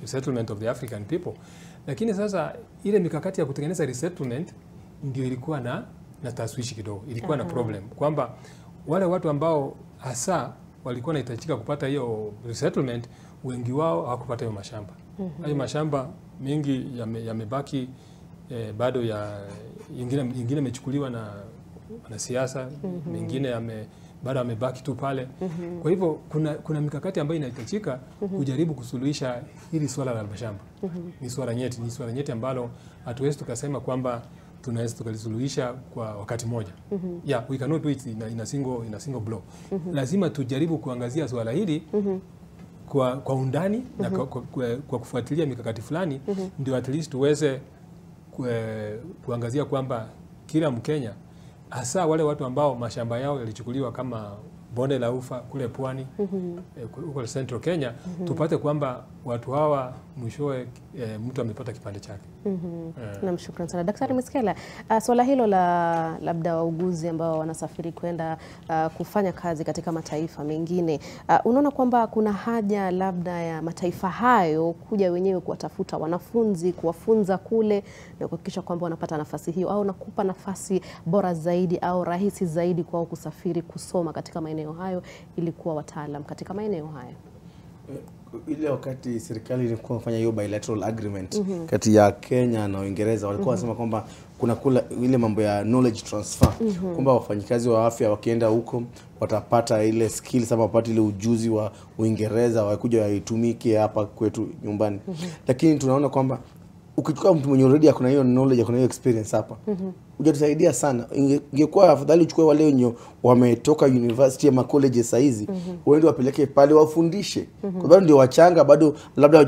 S7: Resettlement of the African people. Lakini sasa ile mikakati ya kutengeneza resettlement ndio ilikuwa na taswishi kidogo, ilikuwa na problem kwamba wale watu ambao hasa walikuwa wanahitajika kupata hiyo resettlement, wengi wao hawakupata hiyo mashamba. Hayo mashamba mengi yamebaki bado ingine imechukuliwa na siasa, mengine bado amebaki tu pale. Kwa hivyo kuna mikakati ambayo inahitajika kujaribu kusuluhisha hili swala la mashamba. Ni swala nyeti ambalo hatuwezi tukasema kwamba tunaweza tukalisuluhisha kwa wakati moja. We cannot do it in a single blow. Lazima tujaribu kuangazia swala hili kwa undani na kwa kufuatilia mikakati fulani, ndio at least tuweze kuangazia kwamba kila Mkenya, hasa wale watu ambao mashamba yao yalichukuliwa kama bonde la ufa kule pwani, huko Central Kenya, tupate kwamba watu hawa mwishowe mtu amepata kipande chake.
S1: Namshukuru sana Daktari Miskela. Swala hilo la labda wauguzi ambao wanasafiri kwenda kufanya kazi katika mataifa mengine, unaona kwamba kuna haja labda ya mataifa hayo kuja wenyewe kuwatafuta wanafunzi, kuwafunza kule na kuhakikisha kwamba wanapata nafasi hiyo, au nakupa nafasi bora zaidi au rahisi zaidi kwao kusafiri kusoma katika maeneo hayo ili kuwa wataalam katika maeneo hayo?
S2: Ile wakati serikali ilikuwa kufanya hiyo bilateral agreement kati ya Kenya na Uingereza, walikuwa wanasema kwamba kuna ile mambo ya knowledge transfer, kwamba wafanyikazi wa afya wakienda huko watapata ile skills ama wapate ile ujuzi wa Uingereza wakuja waitumike hapa kwetu nyumbani. Lakini tunaona kwamba ukichukua mtu mwenye already akona hiyo knowledge, akona hiyo experience hapa, hujatusaidia sana. Ingekuwa afadhali uchukue wale wenye wametoka university ama college sasa hizi, waende wapeleke pale wafundishe. Kwa sababu ndio wachanga bado, labda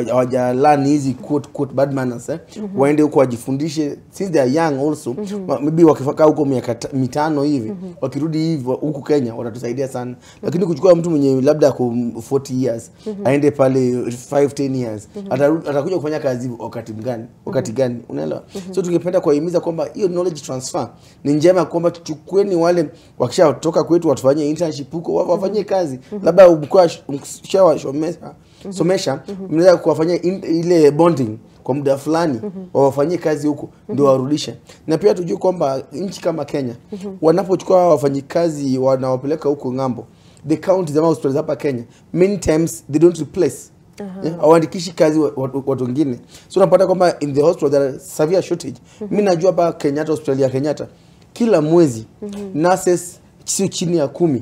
S2: hawajalani hizi quote bad manners, waende huko wajifundishe since they are young also. Maybe wakifika huko miaka 5 hivi, wakirudi hivi huku Kenya watatusaidia sana. Lakini kuchukua mtu mwenye labda kwa 40 years aende pale 5-10 years, atakuja kufanya kazi wakati gani? Unaelewa? So tungependa kuhimiza kwamba hiyo knowledge transfer ni njema, kwamba tuchukueni wale wakishatoka kwetu watufanyie internship huko, wafanyie kazi. Labda somesha mnaweza kuwafanyia ile bonding kwa muda fulani, wafanyie kazi huko ndio warudishe. Na pia tujue kwamba nchi kama Kenya wanapochukua wafanyikazi wanawapeleka huko ngambo, the counties ama hospitals hapa Kenya many times they don't replace. Hawaandikishi kazi watu wengine. So unapata kwamba in the hospital there are severe shortage. Mimi najua hapa Kenyatta, hospitali ya Kenyatta, kila mwezi nurses sio chini ya 10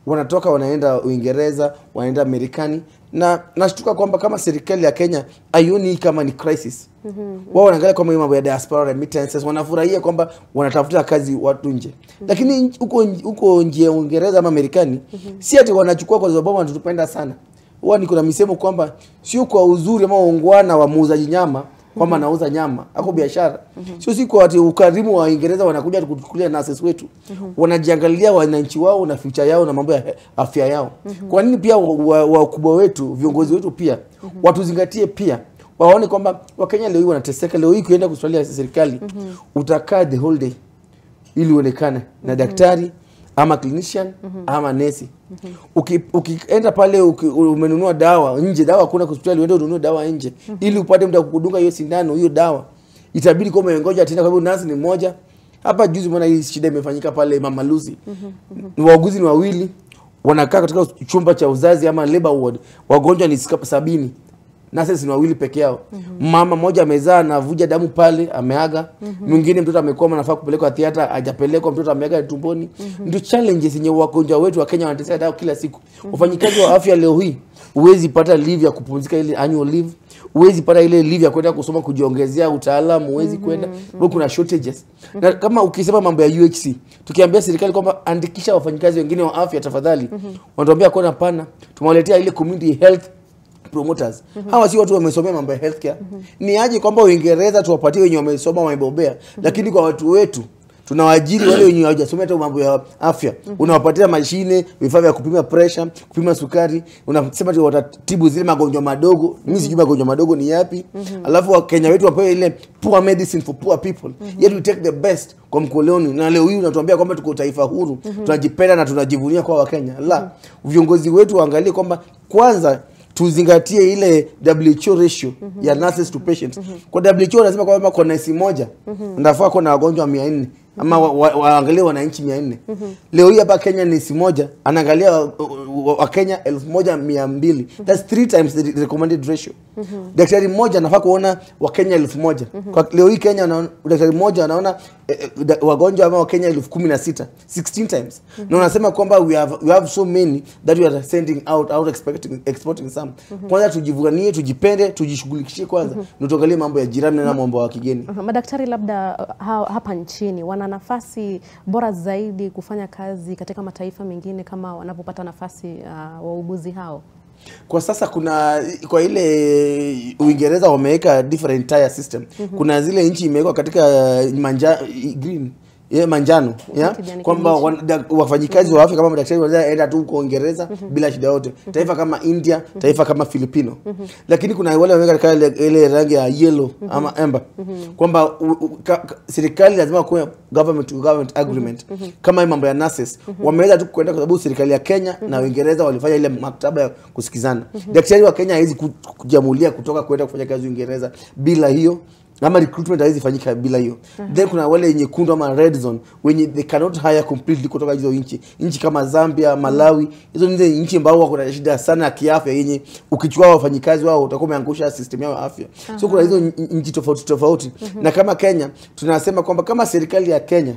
S2: wanatoka wanaenda Uingereza, wanaenda Marekani, na nashtuka kwamba kama serikali ya Kenya haioni kama ni crisis. Wao wanaangalia kama mambo ya diaspora remittances, wanafurahia kwamba wanatafuta kazi watu nje. Lakini huko nje ya Uingereza ama Marekani, si ati wanachukua kwa sababu wanatupenda sana. Wao kuna misemo kwamba sio kwa uzuri ama ungwana wa muuzaji nyama kwamba anauza nyama, ako biashara. Sio siku ati ukarimu wa Uingereza wanakuja kuchukulia nurses wetu. Wanajiangalia wananchi wao na future yao na mambo ya afya yao. Kwa nini pia wakubwa wetu, viongozi wetu pia watuzingatie pia, waone kwamba Wakenya leo hii wanateseka. Leo hii kuenda kuswalia serikali utakaa the whole day ili uonekane na daktari ama clinician ama nesi. Ukienda pale umenunua dawa nje, dawa hakuna hospitali, uende ununue dawa nje ili upate mtu kukudunga hiyo sindano, hiyo dawa itabidi kama ngoja tena, kwa sababu nasi ni mmoja. Hapa juzi mbona hii shida imefanyika pale Mama Lucy, wauguzi ni wawili wanakaa katika chumba cha uzazi ama labor ward, wagonjwa ni 70, nurses ni wawili peke yao. Mama mmoja amezaa na vuja damu pale, ameaga. Mwingine mtoto amekoma, anafaa kupelekwa theater, hajapelekwa, mtoto ameaga tumboni. Ndio challenges yenye wagonjwa wetu wa Kenya wanateseka dawa kila siku. Wafanyikazi wa afya leo hii huwezi pata leave ya kupumzika, ile annual leave. huwezi pata ile leave ya kwenda kusoma kujiongezea utaalamu, huwezi kwenda sababu kuna shortages. Na kama ukisema mambo ya UHC, tukiambia serikali kwamba andikisha wafanyikazi wengine wa afya tafadhali, wanatuambia kwa hapana, tumewaletea ile community health promoters. Hawa si watu wamesomea mambo ya healthcare. Ni aje kwamba Uingereza tuwapatie wenye wamesoma wamebobea, lakini kwa watu wetu tunawaajiri wale wenye hawajasomea hata mambo ya afya. Unawapatia mashine, vifaa vya kupima pressure, kupima sukari, unasema tu watatibu zile magonjwa madogo. Mimi sijui magonjwa madogo ni yapi. Alafu wa Kenya wetu wapewe ile poor medicine for poor people. Yet we take the best kwa mkoloni. Na leo hii unatuambia kwamba tuko taifa huru, tunajipenda na tunajivunia kwa Wakenya. La, viongozi wetu waangalie kwamba kwanza tuzingatie ile WHO ratio ya nurses to patients. Kwa WHO wanasema kwamba kwa nurse moja ndafaa kwa na wagonjwa 400 ama waangalie wananchi 400. Leo hii hapa Kenya nurse moja anaangalia wa Kenya 1200. That's 3 times the recommended ratio. Daktari mmoja anafaa kuona wa Kenya 1000. Kwa leo hii Kenya daktari mmoja anaona wagonjwa ama wa Kenya 16,000, 16 times. Na unasema kwamba we have so many that we are sending out exporting some. Kwanza tujivunie, tujipende, tujishughulikishie kwanza. Ndio tuangalie mambo ya jirani na mambo ya kigeni.
S1: Madaktari labda hapa nchini wana nafasi bora zaidi kufanya kazi katika mataifa mengine kama wanapopata nafasi wauguzi hao.
S2: Kwa sasa kuna kwa ile Uingereza wameweka different tier system. Kuna zile nchi imewekwa katika green manjano kwamba wafanyikazi wa afya kama madaktari wanaenda tu Uingereza bila shida yote. Taifa kama India, taifa kama Filipino. Lakini kuna wale wameweka katika ile rangi ya yellow ama amber kwamba serikali lazima kuwe government to government agreement. Kama mambo ya nurses wameweza tu kwenda kwa sababu serikali ya Kenya na Uingereza walifanya ile maktaba ya kusikizana. Daktari wa Kenya hawezi kujamulia kutoka kwenda kufanya kazi Uingereza bila hiyo. Ama recruitment haizi fanyika bila hiyo. Then kuna wale nyekundu ama red zone wenye they cannot hire completely kutoka hizo nchi kama Zambia, Malawi. Hizo ni nchi ambao wako na shida sana ya kiafya yenye ukichukua wafanyikazi wao utakuwa umeangusha system yao ya afya. So kuna hizo nchi tofauti. Na kama Kenya tunasema kwamba kama serikali ya Kenya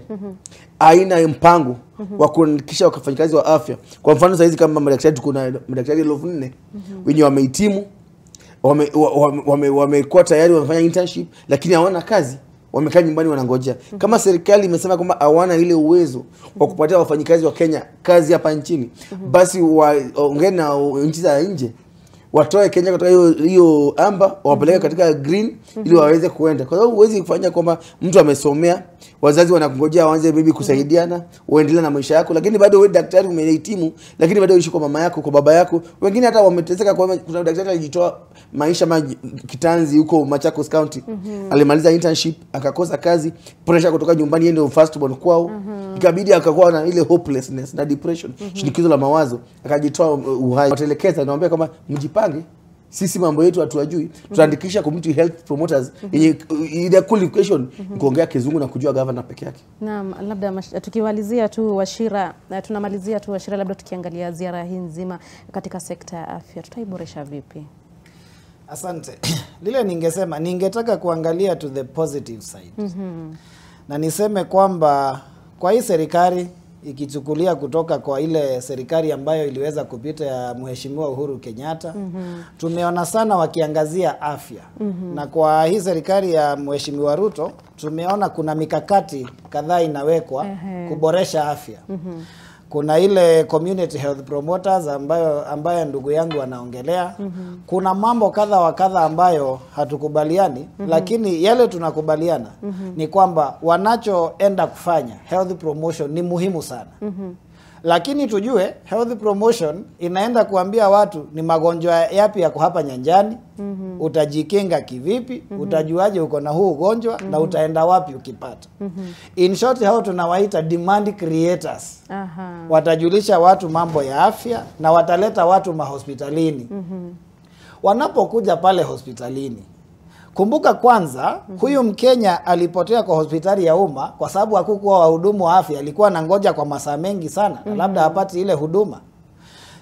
S2: haina mpango wa kuhakikisha wafanyikazi wa afya. Kwa mfano sasa hizi kama madaktari tuko na madaktari 4,000 wenye wamehitimu wamekuwa tayari wamefanya internship lakini hawana kazi, wamekaa nyumbani wanangojea. Kama serikali imesema kwamba hawana ile uwezo wa kupatia wafanyikazi wa Kenya kazi hapa nchini, basi waongee na nchi za nje watoe Kenya kutoka hiyo amba wapeleke katika green ili waweze kuenda. Kwa sababu huwezi kufanya kwamba mtu amesomea, wazazi wanakungojea waanze bibi kusaidiana, uendelee na maisha yako, lakini bado wewe daktari umehitimu, lakini bado unaishi kwa mama yako, kwa baba yako. Wengine hata wameteseka kwa kuna daktari alijitoa maisha kitanzi huko Machakos County. Alimaliza internship, akakosa kazi, pressure kutoka nyumbani yeye ndio first born kwao. Ikabidi akakuwa na ile hopelessness na depression, shinikizo la mawazo, akajitoa uhai. Watelekeza naambia kama mjipange, sisi mambo yetu hatuajui, tutaandikisha community health promoters ile qualification kuongea kizungu na kujua governor peke yake.
S1: Naam, labda tukimalizia tu Wachira, tunamalizia tu Wachira, labda tukiangalia ziara hii nzima katika sekta ya afya tutaiboresha vipi?
S8: Asante. Lile ningetaka kuangalia to the positive side. Na niseme kwamba kwa hii serikali ikichukulia kutoka kwa ile serikali ambayo iliweza kupita ya Mheshimiwa Uhuru Kenyatta, tumeona sana wakiangazia afya. Na kwa hii serikali ya Mheshimiwa Ruto tumeona kuna mikakati kadhaa inawekwa kuboresha afya. Kuna ile community health promoters ambayo ndugu yangu anaongelea. Kuna mambo kadha wa kadha ambayo hatukubaliani, lakini yale tunakubaliana ni kwamba wanachoenda kufanya health promotion ni muhimu sana. Lakini tujue health promotion inaenda kuambia watu ni magonjwa yapi yako hapa nyanjani, utajikinga kivipi, utajuaje uko na huu ugonjwa na utaenda wapi ukipata. In short, hao tunawaita demand creators. Watajulisha watu mambo ya afya na wataleta watu mahospitalini. Wanapokuja pale hospitalini, kumbuka kwanza huyu Mkenya alipotea kwa hospitali ya umma kwa sababu hakukuwa wahudumu wa afya, alikuwa anangoja kwa masaa mengi sana na labda hapati ile huduma.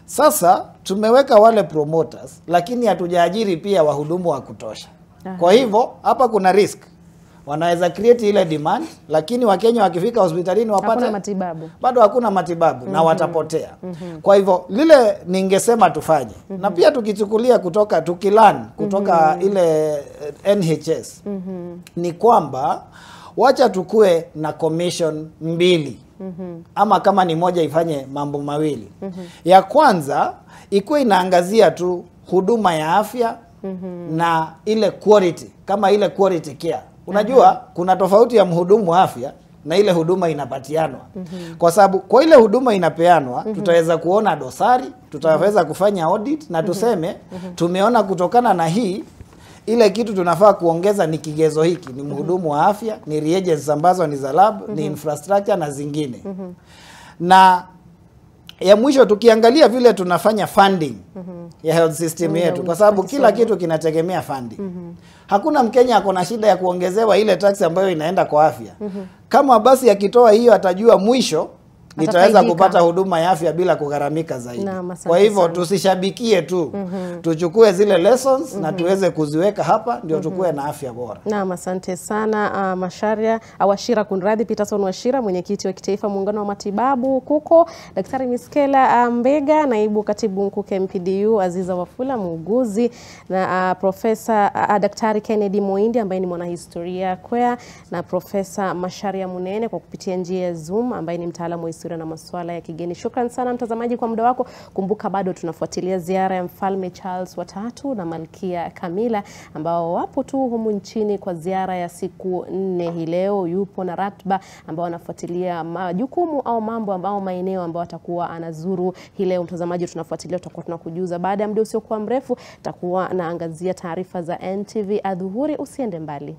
S8: Sasa tumeweka wale promoters lakini hatujaajiri pia wahudumu wa kutosha. Kwa hivyo hapa kuna risk. wanaweza create ile demand, lakini Wakenya wakifika hospitalini wapate
S1: hakuna matibabu,
S8: bado hakuna matibabu na watapotea. Kwa hivyo lile ningesema tufanye, na pia tukichukulia kutoka tukilan kutoka ile NHS ni kwamba wacha tukue na commission mbili ama kama ni moja ifanye mambo mawili. Ya kwanza ikuwe inaangazia tu huduma ya afya na ile quality, kama ile quality care. Unajua kuna tofauti ya mhudumu wa afya na ile huduma inapatianwa. Kwa sababu kwa ile huduma inapeanwa tutaweza kuona dosari, tutaweza kufanya audit na tuseme tumeona kutokana na hii ile kitu tunafaa kuongeza ni kigezo hiki, ni mhudumu wa afya, ni reagents ambazo ni za lab, ni infrastructure na zingine. Na ya mwisho tukiangalia vile tunafanya funding ya health system yetu, kwa sababu kila kitu kinategemea funding. Hakuna Mkenya ako na shida ya kuongezewa ile tax ambayo inaenda kwa afya. Kama basi akitoa hiyo atajua mwisho nitaweza kupata huduma ya afya bila kugharamika zaidi. Kwa hivyo tusishabikie tu. Tuchukue zile lessons na tuweze kuziweka hapa ndio tukue na afya bora.
S1: Naam, asante sana Wachira kunradhi, Peterson Wachira, mwenyekiti wa kitaifa muungano wa matibabu KUKO, Daktari Miskela Mbega, naibu katibu mkuu KMPDU, Aziza Wafula, muuguzi, na Profesa Daktari Kennedy Moindi ambaye ni mwanahistoria kwea, na Profesa Macharia Munene kwa kupitia njia ya Zoom ambaye ni mtaalamu wa historia na masuala ya kigeni. Shukran sana mtazamaji kwa muda wako. Kumbuka bado tunafuatilia ziara ya Mfalme Charles watatu na Malkia Camilla ambao wapo tu humu nchini kwa ziara ya siku 4 hii leo. Yupo na ratiba ambao wanafuatilia majukumu au mambo ambao maeneo ambao atakuwa anazuru hii leo. Mtazamaji tunafuatilia, tutakuwa tunakujuza baada ya muda usiokuwa mrefu. Takuwa naangazia taarifa za NTV adhuhuri, usiende mbali.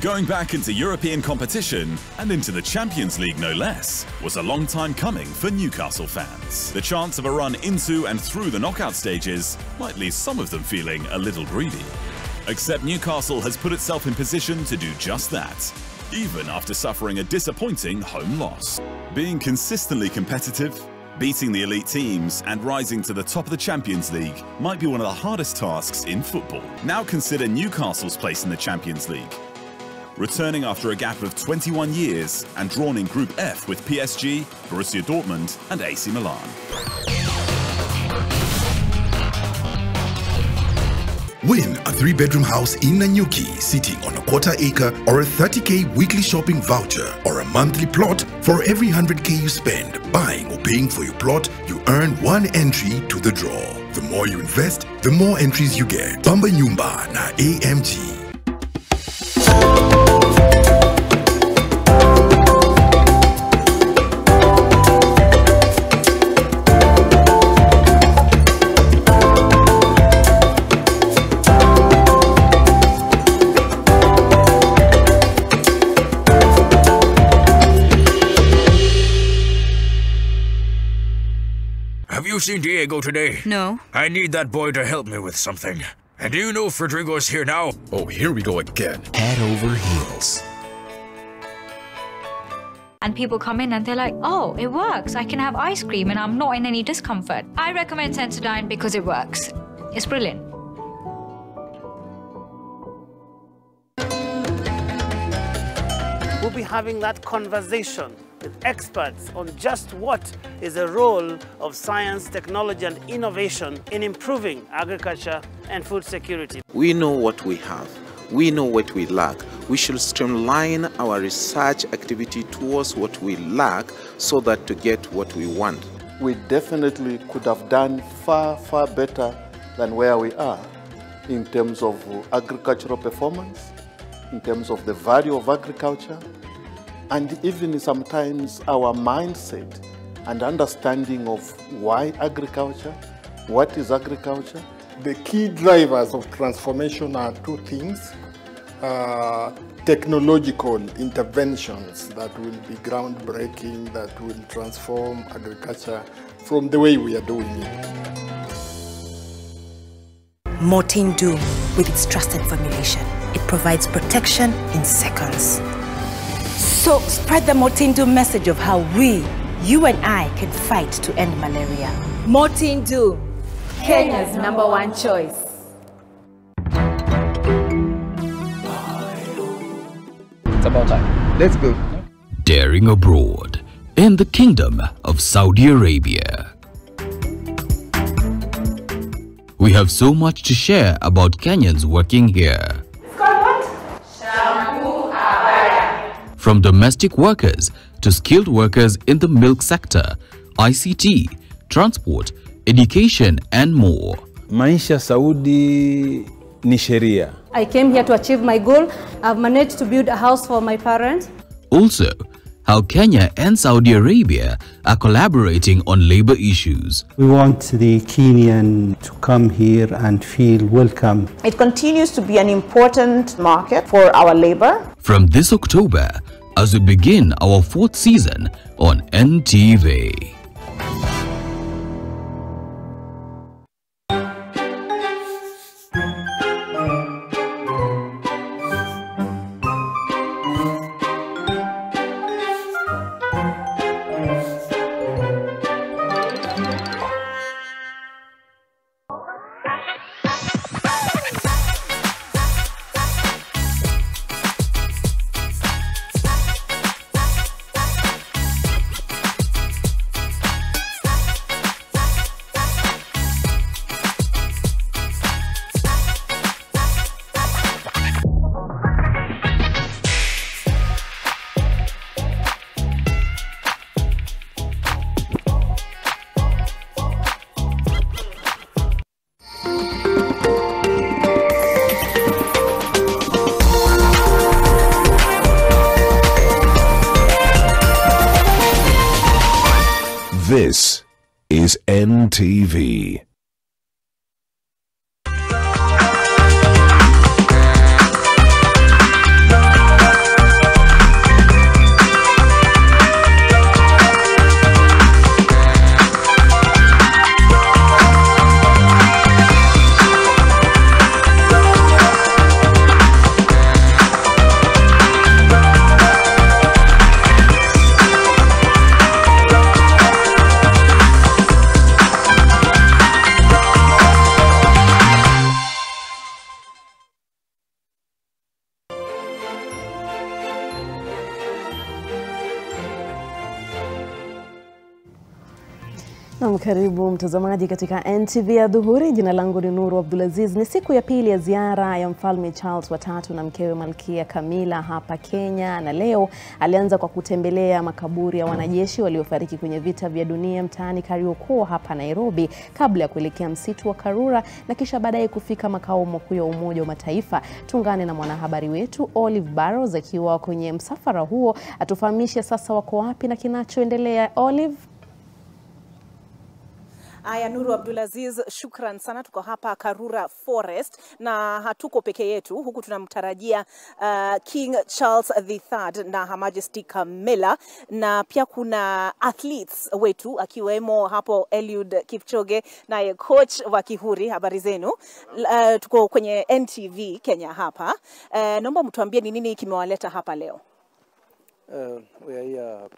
S5: Going back into European competition and into the Champions League no less was a long time coming for Newcastle fans. The chance of a run into and through the knockout stages might leave some of them feeling a little greedy. Except Newcastle has put itself in position to do just that, even after suffering a disappointing home loss. Being consistently competitive, beating the elite teams and rising to the top of the Champions League might be one of the hardest tasks in football. Now consider Newcastle's place in the Champions League. Returning after a gap of 21 years and drawn in Group F with PSG, Borussia Dortmund and AC Milan.
S6: Win a 3-bedroom house in Nanyuki sitting on a quarter-acre or a 30K weekly shopping voucher or a monthly plot. For every 100K you spend buying or paying for your plot, you earn 1 entry to the draw. The more you invest, the more entries you get. Bamba Nyumba na AMG.
S27: Have you seen Diego today?
S28: No.
S27: I need that boy to help me with something. And do you know Rodrigo's here now?
S25: Oh, here we go again. Head over heels.
S31: And people come in and they're like, oh, it works. I can have ice cream and I'm not in any discomfort. I recommend Sensodyne because it works. It's brilliant.
S4: We'll be having that conversation with experts on just what is the role of science, technology and innovation in improving agriculture and food security.
S14: We know what we have. We know what we lack. We should streamline our research activity towards what we lack so that to get what we want.
S15: We definitely could have done far better than where we are in terms of agricultural performance, in terms of the value of agriculture, and even sometimes our mindset and understanding of why agriculture, what is agriculture.
S16: The key drivers of transformation are two things. Technological interventions that will be groundbreaking, that will transform agriculture from the way we are doing it.
S17: Mortein Doom, with its trusted formulation, it provides protection in seconds. So spread the Mortein Doom message of how we, you and I, can fight to end malaria.
S18: Mortein Doom, Kenya's #1 choice.
S19: It's about time. Let's go.
S25: Daring abroad in the Kingdom of Saudi Arabia. We have so much to share about Kenyans working here. From domestic workers to skilled workers in the milk sector, ICT, transport, education and more.
S20: Maisha Saudi ni sheria.
S21: I came here to achieve my goal. I've managed to build a house for my parents.
S25: Also, how Kenya and Saudi Arabia are collaborating on labor issues.
S22: We want the Kenyan to come here and feel welcome.
S23: It continues to be an important market for our labor.
S25: From this October, as we begin our 4th season on NTV. This is NTV.
S13: Karibu mtazamaji katika NTV ya dhuhuri. Jina langu ni Nuru Abdulaziz. Ni siku ya pili ya ziara ya Mfalme Charles wa 3 na mkewe Malkia Camilla hapa Kenya, na leo alianza kwa kutembelea makaburi ya wanajeshi waliofariki kwenye vita vya dunia mtaani Kariokoo hapa Nairobi, kabla ya kuelekea msitu wa Karura na kisha baadaye kufika makao makuu ya Umoja wa Mataifa. Tungane na mwanahabari wetu Olive Barrows akiwa kwenye msafara huo, atufahamishe sasa wako wapi na kinachoendelea. Olive.
S24: Aya, Nuru Abdulaziz, shukran sana. Tuko hapa Karura Forest na hatuko peke yetu. Huku tunamtarajia King Charles III na Her Majesty Camilla, na pia kuna athletes wetu akiwemo hapo Eliud Kipchoge na coach wa Kihuri. Habari zenu? Tuko kwenye NTV Kenya hapa. Naomba mtuambie ni nini kimewaleta hapa leo?
S26: We are here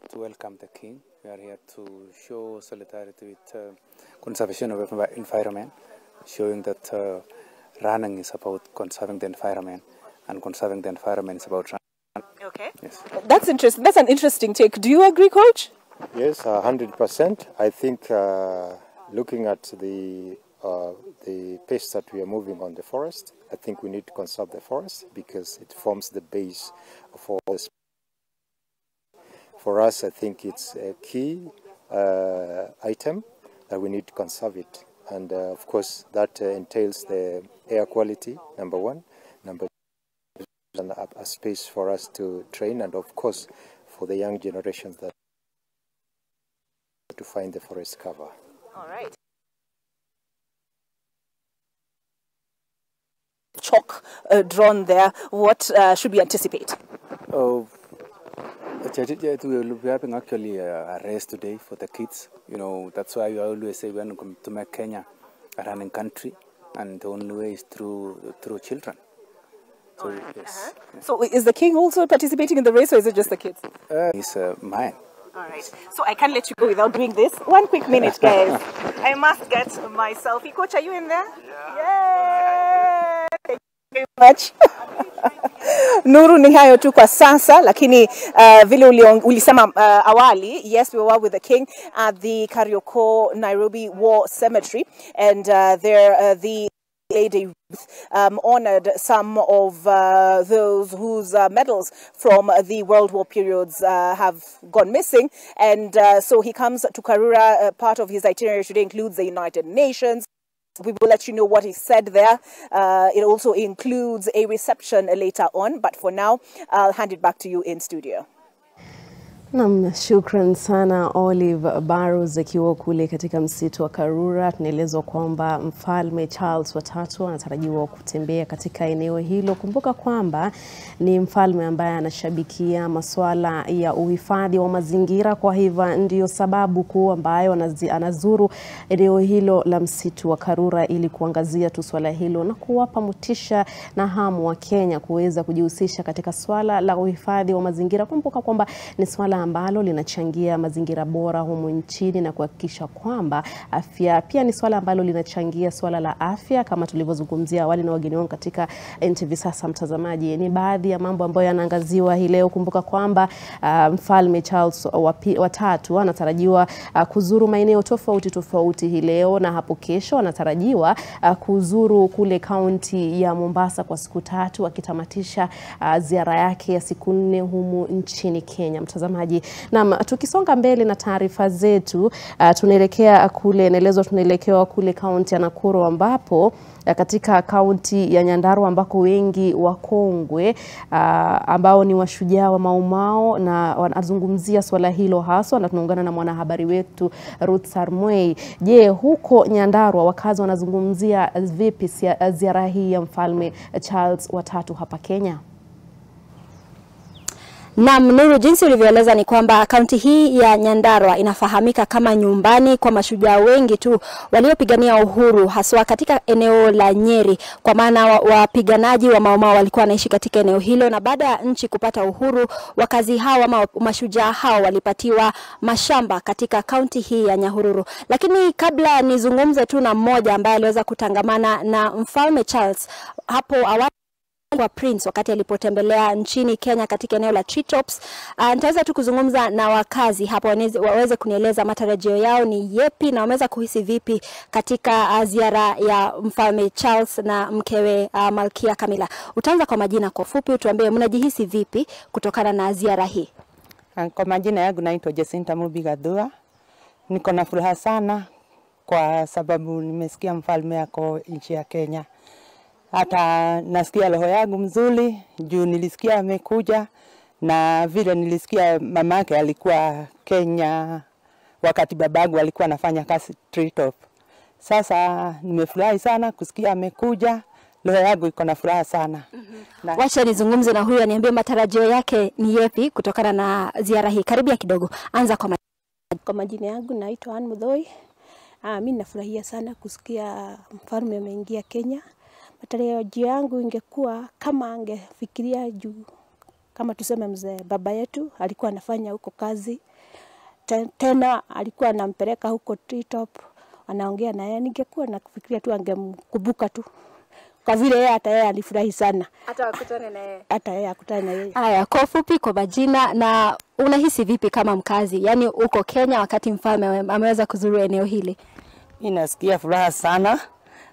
S26: to welcome the King. We are here to show solidarity with conservation of environment, showing that running is about conserving the environment, and conserving the environment is about running.
S24: Okay.
S26: Yes.
S24: That's interesting. That's an interesting take. Do you agree, Coach?
S32: Yes, 100%. I think looking at the pace that we are moving on the forest, I think we need to conserve the forest because it forms the base of all this. For us, I think it's a key item that we need to conserve it And of course, that entails the air quality, number one. Number two, a space for us to train, and of course, for the young generations that to find the forest cover.
S24: All right. Chalk drawn there. What should we anticipate?
S26: Oh, we will be having actually a race today for the kids. You know, that's why we always say we want to make Kenya a running country, and the only way is through children. So, yes.
S24: So is the king also participating in the race, or is it just the kids?
S26: It's mine.
S24: All right. So I can't let you go without doing this. 1 quick minute, guys. I must get my selfie. Coach, are you in there? Yeah. Thank you very much. Nuru, ni hayo tu kwa sasa, lakini vile ulisema awali, yes, we were with the king at the Karioko Nairobi War Cemetery, and there the lady honored some of those whose medals from the World War periods have gone missing, and so he comes to Karura. Part of his itinerary today includes the United Nations. We will let you know what he said there. It also includes a reception later on, but for now, I'll hand it back to you in studio.
S13: Naam, shukran sana Olive Barrows akiwa kule katika msitu wa Karura. Tunaelezwa kwamba Mfalme Charles watatu anatarajiwa kutembea katika eneo hilo. Kumbuka kwamba ni mfalme ambaye anashabikia masuala ya uhifadhi wa mazingira, kwa hivyo ndio sababu kuu ambayo anazuru eneo hilo la msitu wa Karura ili kuangazia tu swala hilo na kuwapa motisha na hamu wa Kenya kuweza kujihusisha katika swala la uhifadhi wa mazingira. Kumbuka kwamba ni swala ambalo linachangia mazingira bora humu nchini na kuhakikisha kwamba afya pia ni swala ambalo linachangia swala la afya kama tulivyozungumzia awali na wageni wangu katika NTV. Sasa mtazamaji, ni baadhi ya mambo ambayo yanaangaziwa hii leo. Kumbuka kwamba Mfalme Charles watatu anatarajiwa kuzuru maeneo tofauti hii leo, na hapo kesho anatarajiwa kuzuru kule kaunti ya Mombasa kwa siku 3 akitamatisha ziara yake ya siku 4 humu nchini Kenya. Mtazamaji, naam, tukisonga mbele na taarifa zetu, tunaelekea kule kaunti ya Nakuru, ambapo katika kaunti ya Nyandarua ambako wengi wakongwe ambao ni washujaa wa Mau Mau na wanazungumzia swala hilo haswa, na tunaungana na mwanahabari wetu Ruth Sarmwei. Je, huko Nyandarua wakazi wanazungumzia vipi ziara hii ya Mfalme Charles watatu hapa Kenya?
S1: Naam, Nuru, jinsi ulivyoeleza ni kwamba kaunti hii ya Nyandarua inafahamika kama nyumbani kwa mashujaa wengi tu waliopigania uhuru, haswa katika eneo la Nyeri, kwa maana wapiganaji wa Mau Mau walikuwa wanaishi katika eneo hilo, na baada ya nchi kupata uhuru, wakazi hao ama mashujaa hao walipatiwa mashamba katika kaunti hii ya Nyahururu. Lakini kabla nizungumze tu na mmoja ambaye aliweza kutangamana na Mfalme Charles hapo awali kwa Prince wakati alipotembelea nchini Kenya katika eneo la Treetops, nitaweza tu kuzungumza na wakazi hapo waweze kunieleza matarajio yao ni yepi na wameweza kuhisi vipi katika ziara ya Mfalme Charles na mkewe Malkia Camilla. Utaanza kwa majina kwa fupi, utuambie mnajihisi vipi kutokana na ziara hii?
S2: Kwa majina yangu naitwa Jacinta Mubigadua. Niko na furaha sana kwa sababu nimesikia mfalme yako nchi ya Kenya. Hata nasikia roho yangu mzuri juu nilisikia amekuja, na vile nilisikia mamake alikuwa Kenya wakati babangu alikuwa anafanya kazi Treetop. Sasa nimefurahi sana kusikia amekuja, roho yangu iko na furaha sana.
S1: Wacha nizungumze na huyu aniambie matarajio yake ni yepi kutokana na ziara hii. Karibia kidogo, anza kwa
S3: majina yangu naitwa Ann Muthoi. Mimi nafurahia sana kusikia mfalme ameingia Kenya. Matarajio yangu ingekuwa kama angefikiria juu, kama tuseme mzee baba yetu alikuwa anafanya huko kazi, tena alikuwa anampeleka huko Treetop, anaongea na yeye, ningekuwa nakufikiria tu angemkumbuka tu, kwa vile yeye hata yeye alifurahi sana
S1: hata akutane na yeye,
S3: akutane na yeye.
S1: Haya, kwa fupi kwa majina, na unahisi vipi kama mkazi, yani uko Kenya wakati mfalme ameweza kuzuru eneo hili?
S2: Mimi nasikia furaha sana.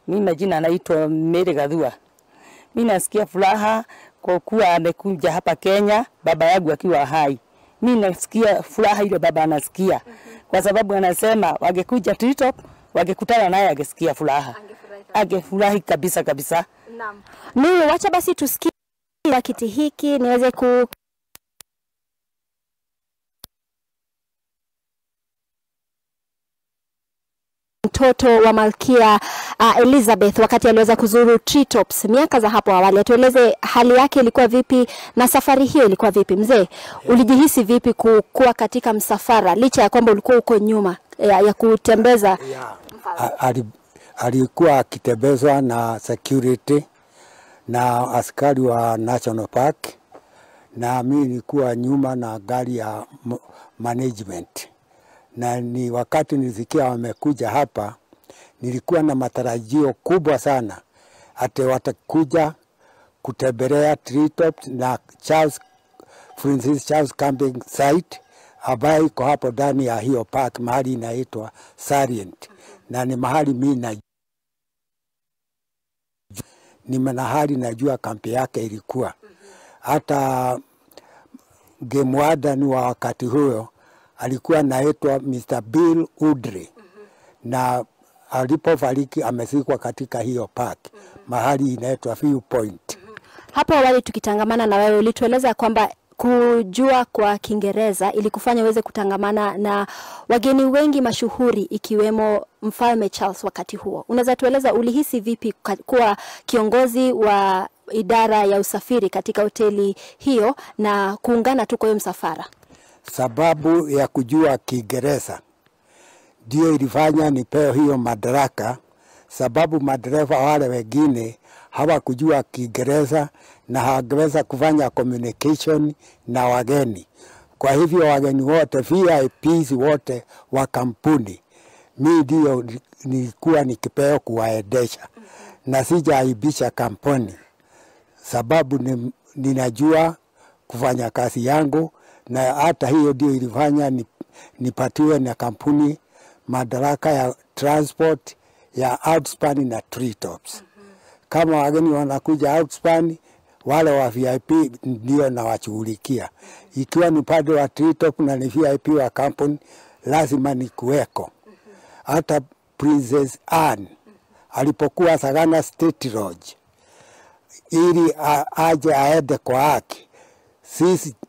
S2: Mimi majina naitwa Mary Gadua. Mimi nasikia furaha kwa kuwa amekuja hapa Kenya, baba yangu akiwa hai. Mimi nasikia furaha ile baba anasikia, kwa sababu anasema wangekuja Treetop wangekutana naye angesikia furaha. Angefurahi kabisa kabisa.
S1: Naam. Nuru, wacha basi tusikie kiti hiki niweze ku mtoto wa Malkia Elizabeth wakati aliweza kuzuru Treetops miaka za hapo awali. Atueleze hali yake ilikuwa vipi na safari hiyo ilikuwa vipi. Mzee, ulijihisi vipi kuwa katika msafara licha ya kwamba ulikuwa uko nyuma ya kutembeza?
S5: Alikuwa akitembezwa na security na askari wa National Park, na mimi nilikuwa nyuma na gari ya management. Na ni wakati nilisikia wamekuja hapa, nilikuwa na matarajio kubwa sana ate watakuja kutembelea Treetops na Francis Charles camping site ambayo iko hapo ndani ya hiyo park, mahali inaitwa Sarient. Na ni mahali mimi ni mahali najua kampi yake ilikuwa. Hata game warden wa wakati huyo alikuwa naitwa Mr. Bill Udry, na alipofariki amezikwa katika hiyo park, mahali inaitwa Viewpoint.
S1: Hapo awali tukitangamana na wewe ulitueleza kwamba kujua kwa Kiingereza ili kufanya uweze kutangamana na wageni wengi mashuhuri ikiwemo Mfalme Charles wakati huo. Unaweza tueleza ulihisi vipi kuwa kiongozi wa idara ya usafiri katika hoteli hiyo na kuungana tu kwa hiyo msafara?
S5: Sababu ya kujua Kiingereza ndio ilifanya nipewe hiyo madaraka, sababu madereva wale wengine hawakujua Kiingereza na hawangeweza kufanya communication na wageni. Kwa hivyo wageni wote, VIPs wote wa kampuni, mimi ndio nilikuwa nikipewa kuwaendesha na sijaaibisha kampuni, sababu ninajua kufanya kazi yangu. Na hata hiyo ndio ilifanya nipatiwe na kampuni madaraka ya transport ya Outspan na Treetops. Kama wageni wanakuja Outspan, wale wa VIP ndio nawashughulikia. Ikiwa ni pande wa Treetops na ni VIP wa kampuni, lazima nikuweko. Hata Princess Anne alipokuwa Sagana State Lodge, ili aje aende kwa haki,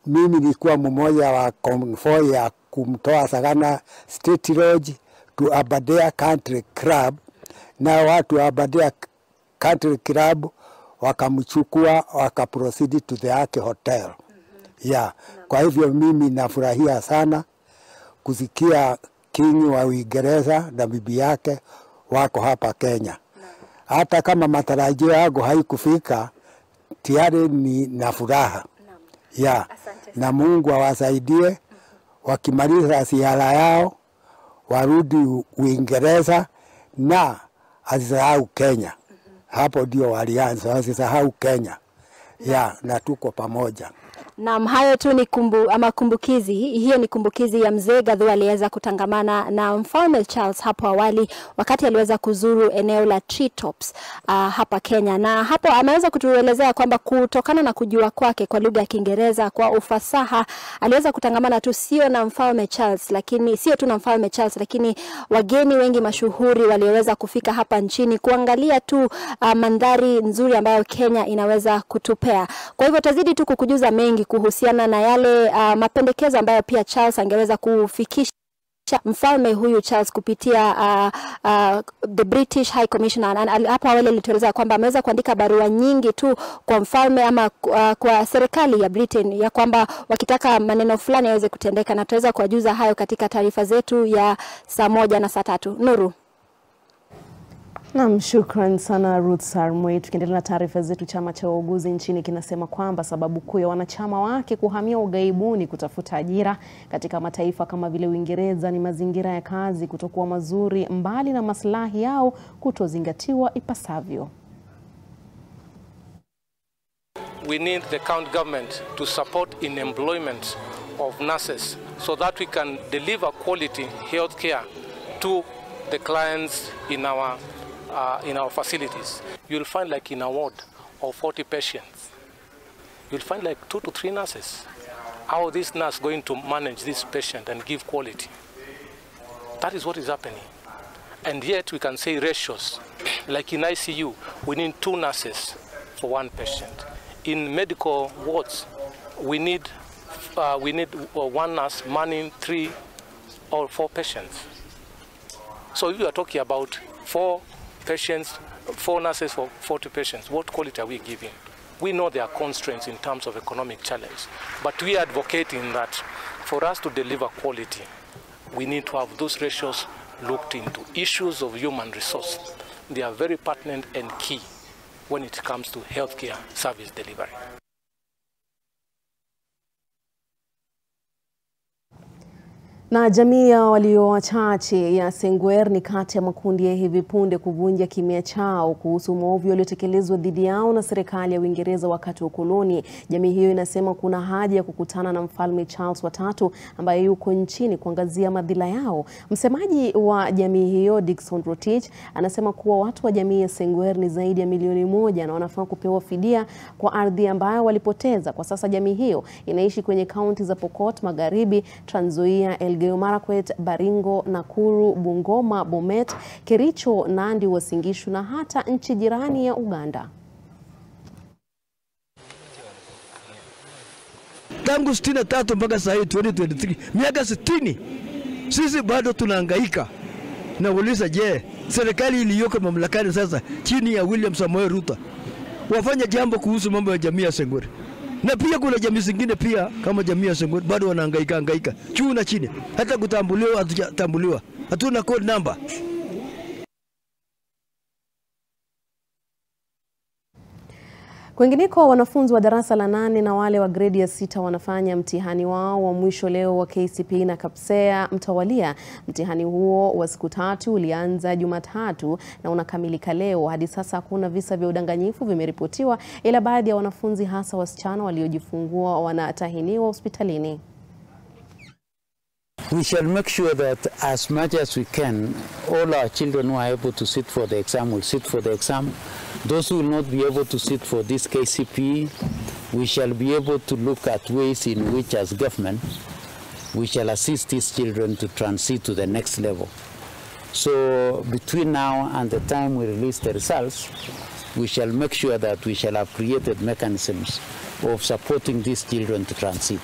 S5: mimi nilikuwa mmoja wa convoy ya kumtoa Sagana State Lodge to Aberdare Country Club, na watu wa Aberdare Country Club wakamchukua wakaproceed to the Ark Hotel. Kwa hivyo mimi nafurahia sana kusikia King wa Uingereza na bibi yake wako hapa Kenya. Hata kama matarajio yangu haikufika, tayari ni na furaha. Na Mungu awasaidie wakimaliza ziara yao warudi Uingereza na asisahau Kenya. Hapo ndio walianza, asisahau Kenya. Na tuko pamoja.
S1: Naam, hayo tu ni kumbukizi. Hiyo ni kumbukizi ya mzee Gathua aliweza kutangamana na Mfalme Charles hapo awali wakati aliweza kuzuru eneo la Treetops hapa Kenya. Na hapo ameweza kutuelezea kwamba kutokana na kujua kwake kwa lugha ya Kiingereza kwa ufasaha, aliweza kutangamana tu sio na Mfalme Charles, lakini sio tu na Mfalme Charles, lakini wageni wengi mashuhuri walioweza kufika hapa nchini kuangalia tu mandhari nzuri ambayo Kenya inaweza kutupea. Kwa hivyo tazidi tu kukujuza mengi kuhusiana na yale mapendekezo ambayo pia Charles angeweza kufikisha mfalme huyu Charles kupitia the British High Commissioner. Hapo awali alitueleza kwamba ameweza kuandika barua nyingi tu kwa mfalme ama kwa serikali ya Britain ya kwamba wakitaka maneno fulani yaweze kutendeka, na tutaweza kuwajuza hayo katika taarifa zetu ya saa 1 na saa 3. Nuru.
S13: Naam, shukran sana Ruth Sarmwe. Tukiendelea na taarifa zetu, chama cha wauguzi nchini kinasema kwamba sababu kuu ya wanachama wake kuhamia ughaibuni kutafuta ajira katika mataifa kama vile Uingereza ni mazingira ya kazi kutokuwa mazuri, mbali na maslahi yao kutozingatiwa ipasavyo.
S6: We need the county government to support in employment of nurses so that we can deliver quality health care to the clients in our facilities. You'll find like in a ward of 40 patients, you'll find like 2 to 3 nurses. How is this nurse going to manage this patient and give quality? That is what is happening. And yet we can say ratios. Like in ICU, we need 2 nurses for 1 patient. In medical wards, we need 1 nurse manning 3 or 4 patients. So if you are talking about 4 patients, 4 nurses for 40 patients, what quality are we giving? We know there are constraints in terms of economic challenge, but we are advocating that for us to deliver quality, we need to have those ratios looked into. Issues of human resource, they are very pertinent and key when it comes to healthcare service delivery.
S13: Na jamii ya walio wachache ya Sengwer ni kati ya makundi ya hivi punde kuvunja kimya chao kuhusu maovu yaliyotekelezwa dhidi yao na serikali ya Uingereza wakati wa ukoloni. Jamii hiyo inasema kuna haja ya kukutana na Mfalme Charles III ambaye yuko nchini kuangazia madhila yao. Msemaji wa jamii hiyo Dickson Rotich anasema kuwa watu wa jamii ya Sengwer ni zaidi ya milioni 1 na wanafaa kupewa fidia kwa ardhi ambayo walipoteza. Kwa sasa jamii hiyo inaishi kwenye kaunti za Pokot Magharibi, Trans Nzoia, Elgeyo Marakwet, Baringo, Nakuru, Bungoma, Bomet, Kericho, Nandi, Uasin Gishu na hata nchi jirani ya Uganda.
S4: Tangu 63 mpaka sasa 2023, miaka 60, sisi bado tunahangaika. Nauliza, je, serikali iliyoko mamlakani sasa chini ya William Samoei Ruto wafanya jambo kuhusu mambo ya jamii ya Sengwer? Na pia kuna jamii zingine pia kama jamii ya Sengwer bado wanahangaika juu na chini, hata kutambuliwa hatujatambuliwa, hatuna code number.
S13: Kwingineko, wanafunzi wa darasa la 8 na wale wa gredi ya 6 wanafanya mtihani wao wa mwisho leo wa KCPE na KPSEA mtawalia. Mtihani huo wa siku 3 ulianza Jumatatu na unakamilika leo. Hadi sasa hakuna visa vya udanganyifu vimeripotiwa, ila baadhi ya wanafunzi hasa wasichana waliojifungua wanatahiniwa hospitalini.
S7: We shall make sure that as much as we can, all our children who are able to sit for the exam will sit for the exam. Those who will not be able to sit for this KCPE, we shall be able to look at ways in which as government, we shall assist these children to transit to the next level. So between now and the time we release the results, we shall make sure that we shall have created mechanisms of supporting these children to transit.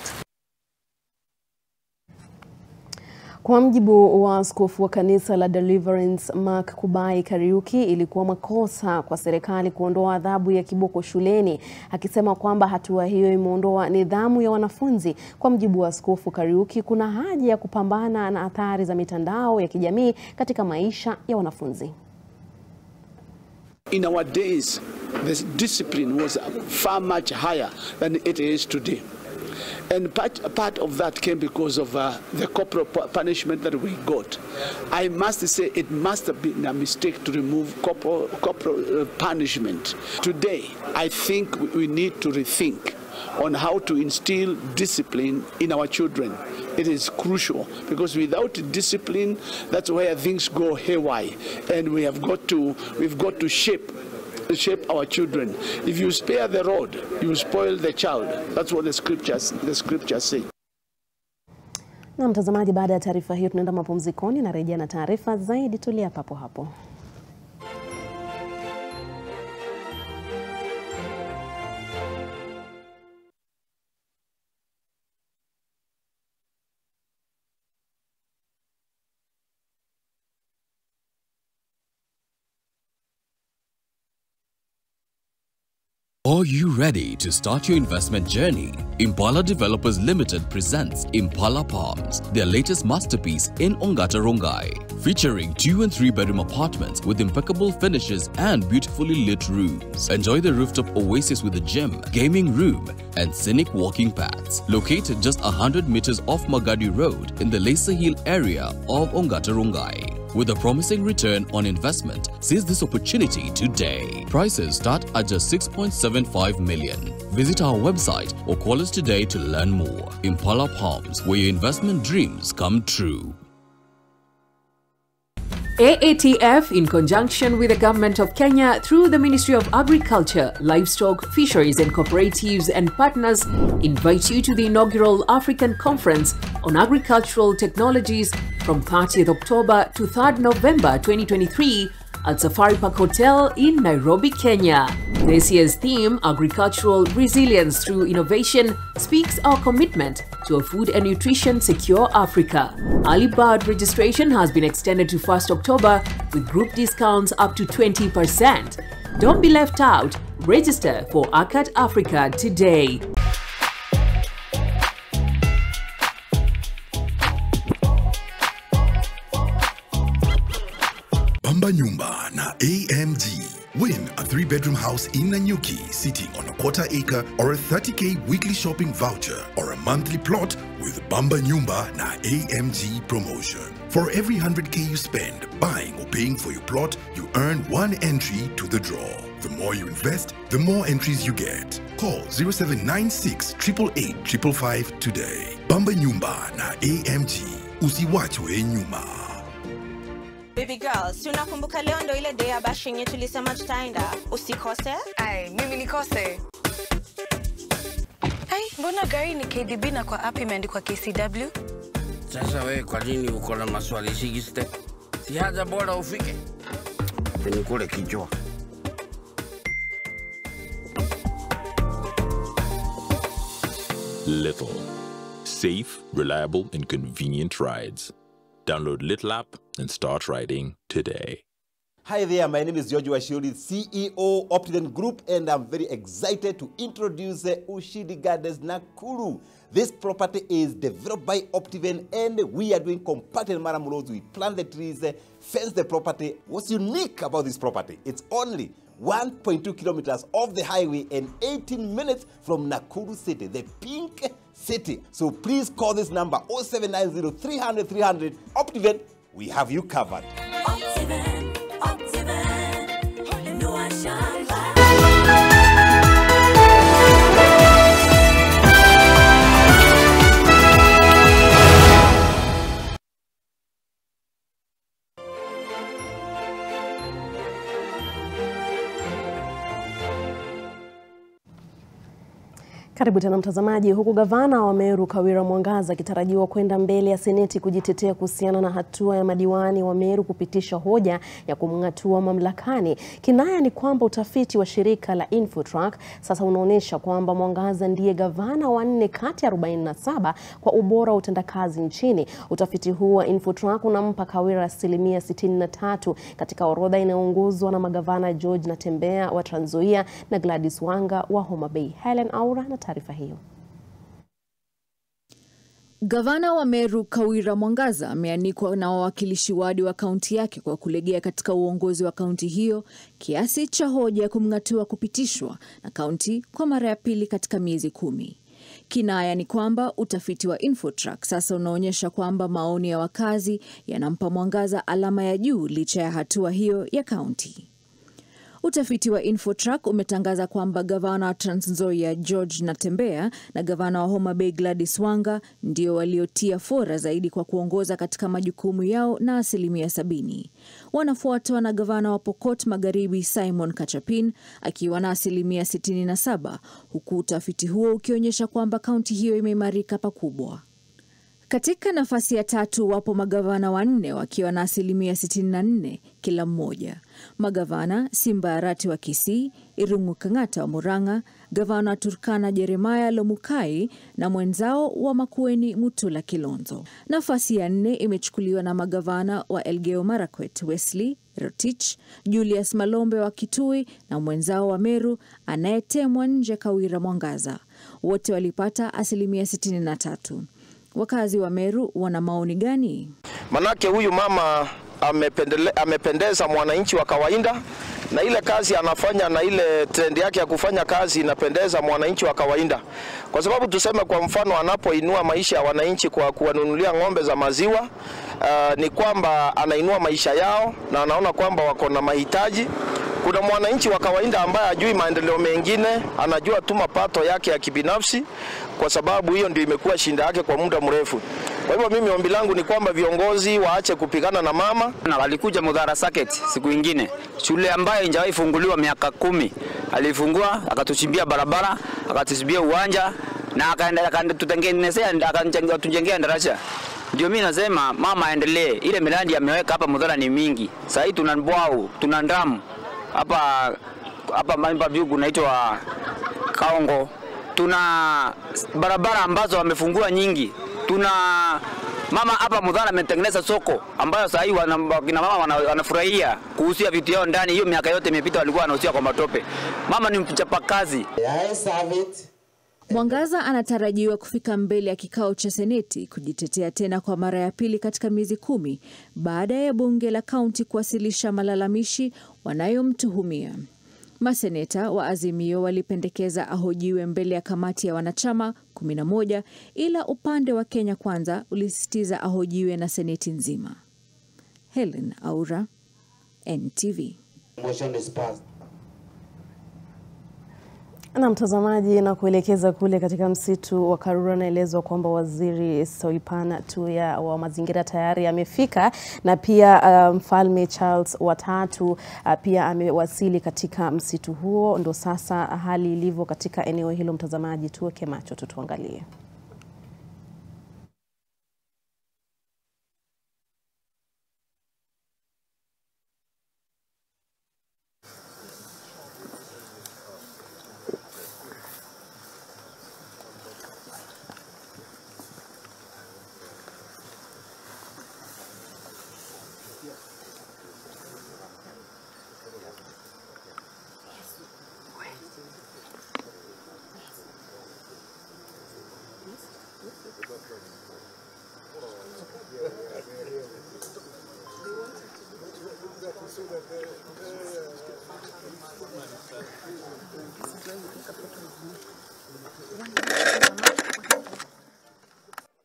S13: Kwa mjibu wa askofu wa kanisa la Deliverance Mark Kubai Kariuki, ilikuwa makosa kwa serikali kuondoa adhabu ya kiboko shuleni, akisema kwamba hatua hiyo imeondoa nidhamu ya wanafunzi. Kwa mjibu wa askofu Kariuki, kuna haja ya kupambana na athari za mitandao ya kijamii katika maisha ya wanafunzi.
S8: In our days, the discipline was far much higher than it is today. And part of that came because of the corporal punishment that we got. I must say it must have been a mistake to remove corporal punishment. Today, I think we need to rethink on how to instill discipline in our children. It is crucial because without discipline, that's where things go haywire, and we've got to shape our children. If you spare the rod, you spoil the child. That's what the scriptures say.
S13: Na mtazamaji, baada ya taarifa hiyo tunaenda mapumzikoni na rejea na taarifa zaidi. Tulia papo hapo.
S25: Are you ready to start your investment journey? Impala Developers Limited presents Impala Palms, their latest masterpiece in Ongata Rongai, featuring 2- and 3-bedroom apartments with impeccable finishes and beautifully lit rooms. Enjoy the rooftop oasis with a gym, gaming room, and scenic walking paths. Located just 100 meters off Magadi Road in the Lesa Hill area of Ongata Rongai. With a promising return on investment, seize this opportunity today. Prices start at just 6.75 million. Visit our website or call us today to learn more. Impala Palms, where your investment dreams come true.
S9: AATF, in conjunction with the Government of Kenya through the Ministry of Agriculture, Livestock, Fisheries and Cooperatives and partners, invite you to the inaugural African Conference on Agricultural Technologies from 30th October to 3rd November 2023 at Safari Park Hotel in Nairobi, Kenya. This year's theme, Agricultural Resilience Through Innovation, speaks our commitment to a food and nutrition secure Africa. Early bird registration has been extended to 1st October with group discounts up to 20%. Don't be left out. Register for ACAT Africa today.
S10: Bamba Nyumba na AMG. Win a 3-bedroom house in Nanyuki sitting on a 1/4 acre or a 30K weekly shopping voucher or a monthly plot with Bamba Nyumba na AMG promotion. For every 100K you spend buying or paying for your plot, you earn 1 entry to the draw. The more you invest, the more entries you get. Call 0796 888 555 today. Bamba Nyumba na AMG. Usiwachwe nyuma.
S11: Baby girl, si unakumbuka leo ndo ile day ya bashing yetu tulisema tutaenda? Usikose?
S12: Ai, mimi nikose. Ai, mbona gari ni KDB na kwa app imeandikwa KCW?
S14: Sasa wewe kwa nini uko na maswali sigiste? Si haja bora ufike. Tunikule kichwa.
S15: Little. Safe, reliable, and convenient rides. Download Little app and start riding today.
S16: Hi there, my name is George Washuri, CEO Optiven Group, and I'm very excited to introduce Ushindi Gardens Nakuru. This property is developed by Optiven, and we are doing compacted maram roads. We plant the trees, fence the property. What's unique about this property? It's only 1.2 kilometers off the highway and 18 minutes from Nakuru City, the pink city. So please call this number 0790 300 300. Optiven, we have you covered.
S27: Optiven, Optiven, Noah Shamba.
S13: Karibu tena mtazamaji. Huku gavana wa Meru Kawira Mwangaza akitarajiwa kwenda mbele ya seneti kujitetea kuhusiana na hatua ya madiwani wa Meru kupitisha hoja ya kumng'atua mamlakani. Kinaya ni kwamba utafiti wa shirika la Infotrack sasa unaonyesha kwamba Mwangaza ndiye gavana wa 4 kati ya 47 kwa ubora wa utendakazi nchini. Utafiti huu wa Infotrack unampa Kawira 63% katika orodha inayoongozwa na magavana George Natembeya wa Trans Nzoia na Gladys Wanga wa Homa Bay. Helen Aura na taarifa hiyo.
S28: Gavana wa Meru Kawira Mwangaza ameanikwa na wawakilishi wadi wa kaunti yake kwa kulegea katika uongozi wa kaunti hiyo kiasi cha hoja ya kumng'atua kupitishwa na kaunti kwa mara ya pili katika miezi 10. Kinaya ni kwamba utafiti wa Infotrack sasa unaonyesha kwamba maoni ya wakazi yanampa Mwangaza alama ya juu licha ya hatua hiyo ya kaunti. Utafiti wa Infotrack umetangaza kwamba gavana wa Trans Nzoia George Natembeya na gavana wa Homa Bay Gladys Wanga ndio waliotia fora zaidi kwa kuongoza katika majukumu yao na 70%. Wanafuatwa na gavana wa Pokot Magharibi Simon Kachapin akiwa na 67%, huku utafiti huo ukionyesha kwamba kaunti hiyo imeimarika pakubwa. Katika nafasi ya 3 wapo magavana 4 wakiwa na 64% kila mmoja. Magavana Simba Arati wa Kisii, Irungu Kang'ata wa Murang'a, gavana Turkana Jeremiah Lomukai na mwenzao wa Makueni Mutula Kilonzo. Nafasi ya 4 imechukuliwa na magavana wa Elgeyo Marakwet Wesley Rotich, Julius Malombe wa Kitui na mwenzao wa Meru anayetemwa nje Kawira Mwangaza. Wote walipata 63%. Wakazi wa Meru wana maoni gani?
S29: Manake huyu mama amependeza mwananchi wa kawaida, na ile kazi anafanya na ile trend yake ya kufanya kazi inapendeza mwananchi wa kawaida. Kwa sababu tuseme kwa mfano anapoinua maisha ya wananchi kwa kuwanunulia ng'ombe za maziwa, ni kwamba anainua maisha yao na anaona kwamba wako na mahitaji. Kuna mwananchi wa kawaida ambaye hajui maendeleo mengine, anajua tu mapato yake ya kibinafsi, kwa sababu hiyo ndio imekuwa shinda yake kwa muda mrefu. Kwa hivyo mimi ombi langu ni kwamba viongozi waache kupigana na mama.
S17: Na alikuja Mudhara Circuit siku ingine, shule ambayo injawahi funguliwa miaka 10. Alifungua, akatuchimbia barabara, akatuchimbia uwanja na akatutengenezea, akatujengea darasa. Ndio mimi nasema mama aendelee. Ile miradi ameweka hapa Mudhara ni mingi. Sasa hivi tuna bwao, tuna ndamu. Hapa Mamba View kunaitwa Kaongo. Tuna barabara ambazo wamefungua nyingi. Tuna mama hapa Mudhara ametengeneza soko ambayo sasa hivi kina mama wanafurahia kuhusia vitu yao ndani. Hiyo miaka yote imepita walikuwa wanahusia kwa matope. Mama ni mchapa kazi.
S28: Mwangaza anatarajiwa kufika mbele ya kikao cha Seneti kujitetea tena kwa mara ya pili katika miezi 10 baada ya bunge la kaunti kuwasilisha malalamishi wanayomtuhumia. Maseneta wa Azimio walipendekeza ahojiwe mbele ya kamati ya wanachama 11, ila upande wa Kenya Kwanza ulisisitiza ahojiwe na Seneti nzima. Helen Aura, NTV.
S13: Na mtazamaji, na kuelekeza kule katika msitu wa Karura, naelezwa kwamba waziri Soipan Tuya wa mazingira tayari amefika, na pia mfalme Charles watatu pia amewasili katika msitu huo. Ndo sasa hali ilivyo katika eneo hilo. Mtazamaji, tuweke macho tuangalie.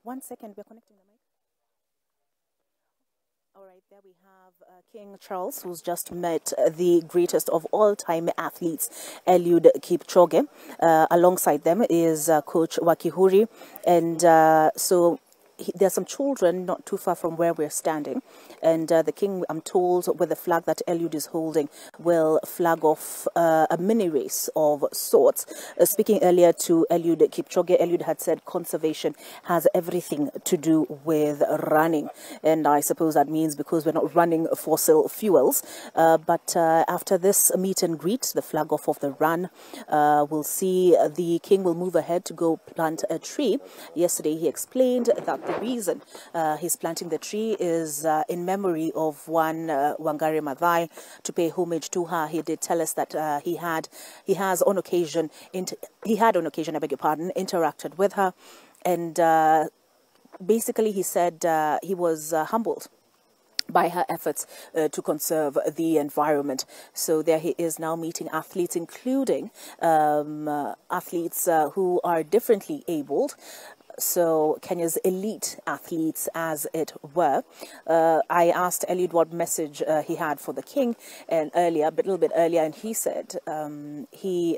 S18: One second, we're connecting the mic. All right, there we have King Charles, who's just met the greatest of all-time athletes, Eliud Kipchoge. Alongside them is Coach Wakihuri, and so there are some children not too far from where we're standing, and the king, I'm told, with the flag that Eliud is holding, will flag off a mini race of sorts. Speaking earlier to Eliud Kipchoge, Eliud had said conservation has everything to do with running, and I suppose that means because we're not running fossil fuels. But after this meet and greet, the flag off of the run, we'll see the king will move ahead to go plant a tree. Yesterday he explained that the reason he's planting the tree is in memory of one Wangari Maathai, to pay homage to her. He did tell us that he had on occasion interacted with her, and basically he said he was humbled by her efforts to conserve the environment. So there he is now meeting athletes, including athletes who are differently abled. So Kenya's elite athletes, as it were. I asked Eliud what message he had for the king, and a little bit earlier, and he said he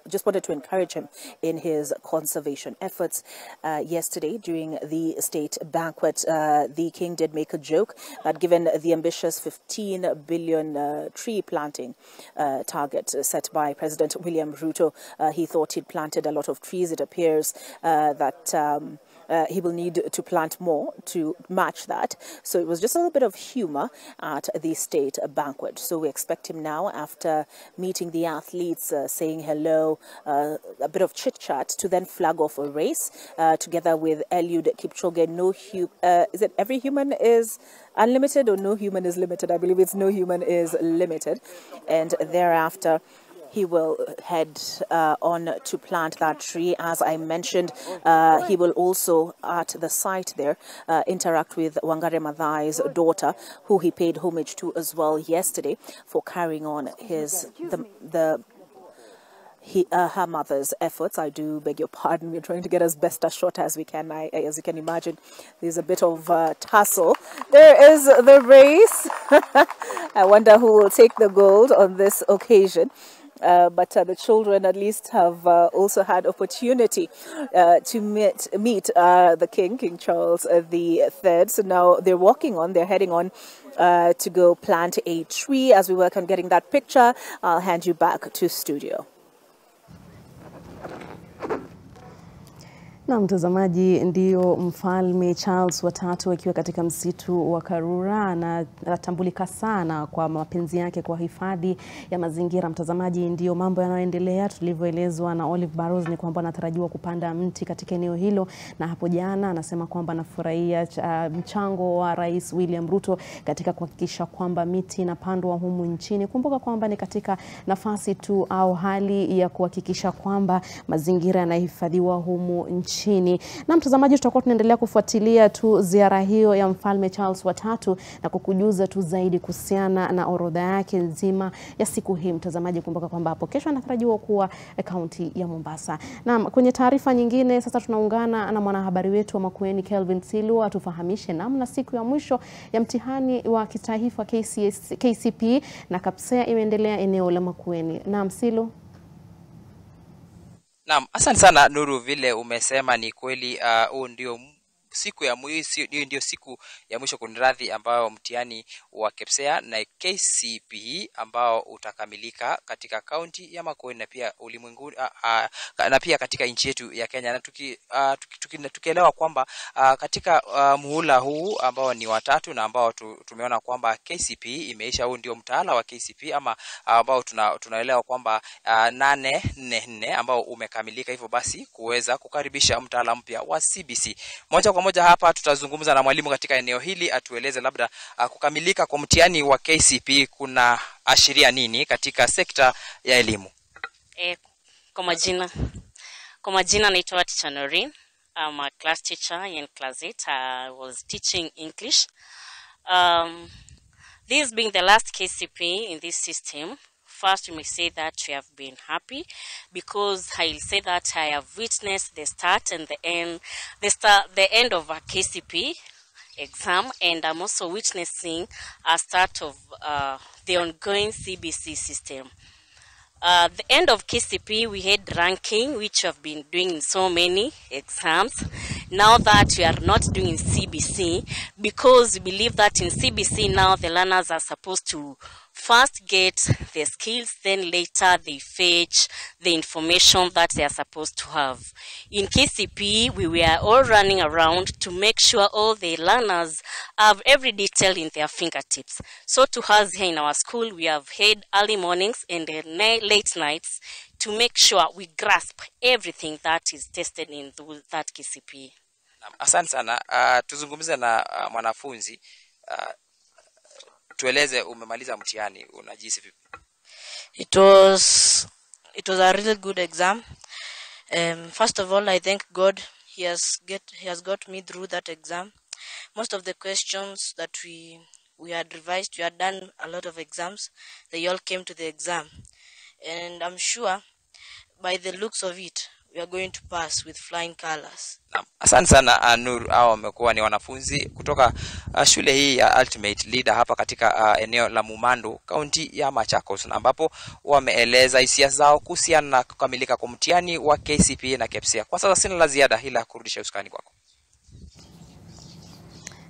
S18: just wanted to encourage him in his conservation efforts. Yesterday, during the state banquet, the king did make a joke that given the ambitious 15 billion tree planting target set by President William Ruto, he thought he'd planted a lot of trees. It appears that he will need to plant more to match that. So it was just a little bit of humor at the state banquet. So we expect him now, after meeting the athletes, saying hello, a bit of chit-chat, to then flag off a race together with Eliud Kipchoge. Is it every human is unlimited or no human is limited? I believe it's no human is limited. And thereafter, he will head on to plant that tree. As I mentioned, he will also, at the site there, interact with Wangari Maathai's daughter, who he paid homage to as well yesterday for carrying on her mother's efforts. I do beg your pardon. We're trying to get as best a shot as we can. As you can imagine, there's a bit of tussle. There is the race. I wonder who will take the gold on this occasion. but the children at least have also had opportunity to meet the King Charles III. So now they're heading on to go plant a tree. As we work on getting that picture, I'll hand you back to studio.
S13: Na mtazamaji, ndio Mfalme Charles watatu akiwa katika msitu wa Karura, na anatambulika sana kwa mapenzi yake kwa hifadhi ya mazingira. Mtazamaji, ndio mambo yanayoendelea. Tulivyoelezwa na Olive Barrows ni kwamba anatarajiwa kupanda mti katika eneo hilo, na hapo jana anasema kwamba anafurahia mchango wa Rais William Ruto katika kuhakikisha kwamba miti inapandwa humu nchini. Kumbuka kwamba ni katika nafasi tu au hali ya kuhakikisha kwamba mazingira yanahifadhiwa humu nchini. Na mtazamaji, tutakuwa tunaendelea kufuatilia tu ziara hiyo ya Mfalme Charles watatu na kukujuza tu zaidi kuhusiana na orodha yake nzima ya siku hii. Mtazamaji, kumbuka kwamba hapo kesho anatarajiwa kuwa kaunti ya Mombasa. Na kwenye taarifa nyingine, sasa tunaungana na mwanahabari wetu wa Makueni Kelvin Silu atufahamishe namna siku ya mwisho ya mtihani wa kitaifa KCPE na KPSEA imeendelea eneo la Makueni. Naam Silu.
S2: Naam, asante sana Nuru, vile umesema ni kweli. Huu ndio siku ya mwisho kunradhi, ambao mtihani wa KPSEA na KCPE ambao utakamilika katika kaunti ya Makueni na pia ulimwenguni na pia katika nchi yetu ya Kenya. Na tukielewa kwamba katika muhula huu ambao ni watatu na ambao tumeona kwamba KCPE imeisha, huu ndio mtaala wa KCPE ama ambao tunaelewa kwamba 844 ambao umekamilika, hivyo basi kuweza kukaribisha mtaala mpya wa CBC. Moja kwa moja hapa tutazungumza na mwalimu katika eneo hili atueleze labda kukamilika kwa mtihani wa KCPE kuna ashiria nini katika sekta ya elimu.
S3: Kwa majina naitwa Teacher Noreen. I'm a class teacher in class 8. I was teaching English. This being the last KCPE in this system, first we may say that we have been happy because I'll say that I have witnessed the start and the end of a KCPE exam, and I'm also witnessing a start of the ongoing CBC system. The end of KCPE, we had ranking, which we have been doing in so many exams. Now that we are not doing CBC, because we believe that in CBC now the learners are supposed to first get the skills, then later they fetch the information that they are supposed to have. In KCPE, we were all running around to make sure all the learners have every detail in their fingertips. So to us here in our school, we have had early mornings and late nights to make sure we grasp everything that is tested in that KCPE.
S2: Asante sana. Tuzungumze na mwanafunzi. Tueleze umemaliza mtihani, unajihisi vipi?
S19: It was a really good exam. First of all, I thank God he has got me through that exam. Most of the questions that we had revised, we had done a lot of exams, they all came to the exam, and I'm sure by the looks of it we are going to pass with flying colors.
S2: Asante sana Nur. Hao wamekuwa ni wanafunzi kutoka shule hii ya Ultimate Leader hapa katika eneo la Mumando, kaunti ya Machakos, ambapo wameeleza hisia zao kuhusiana na kukamilika kwa mtihani wa KCPE na KPSEA. Kwa sasa sina la ziada ila kurudisha usukani kwako.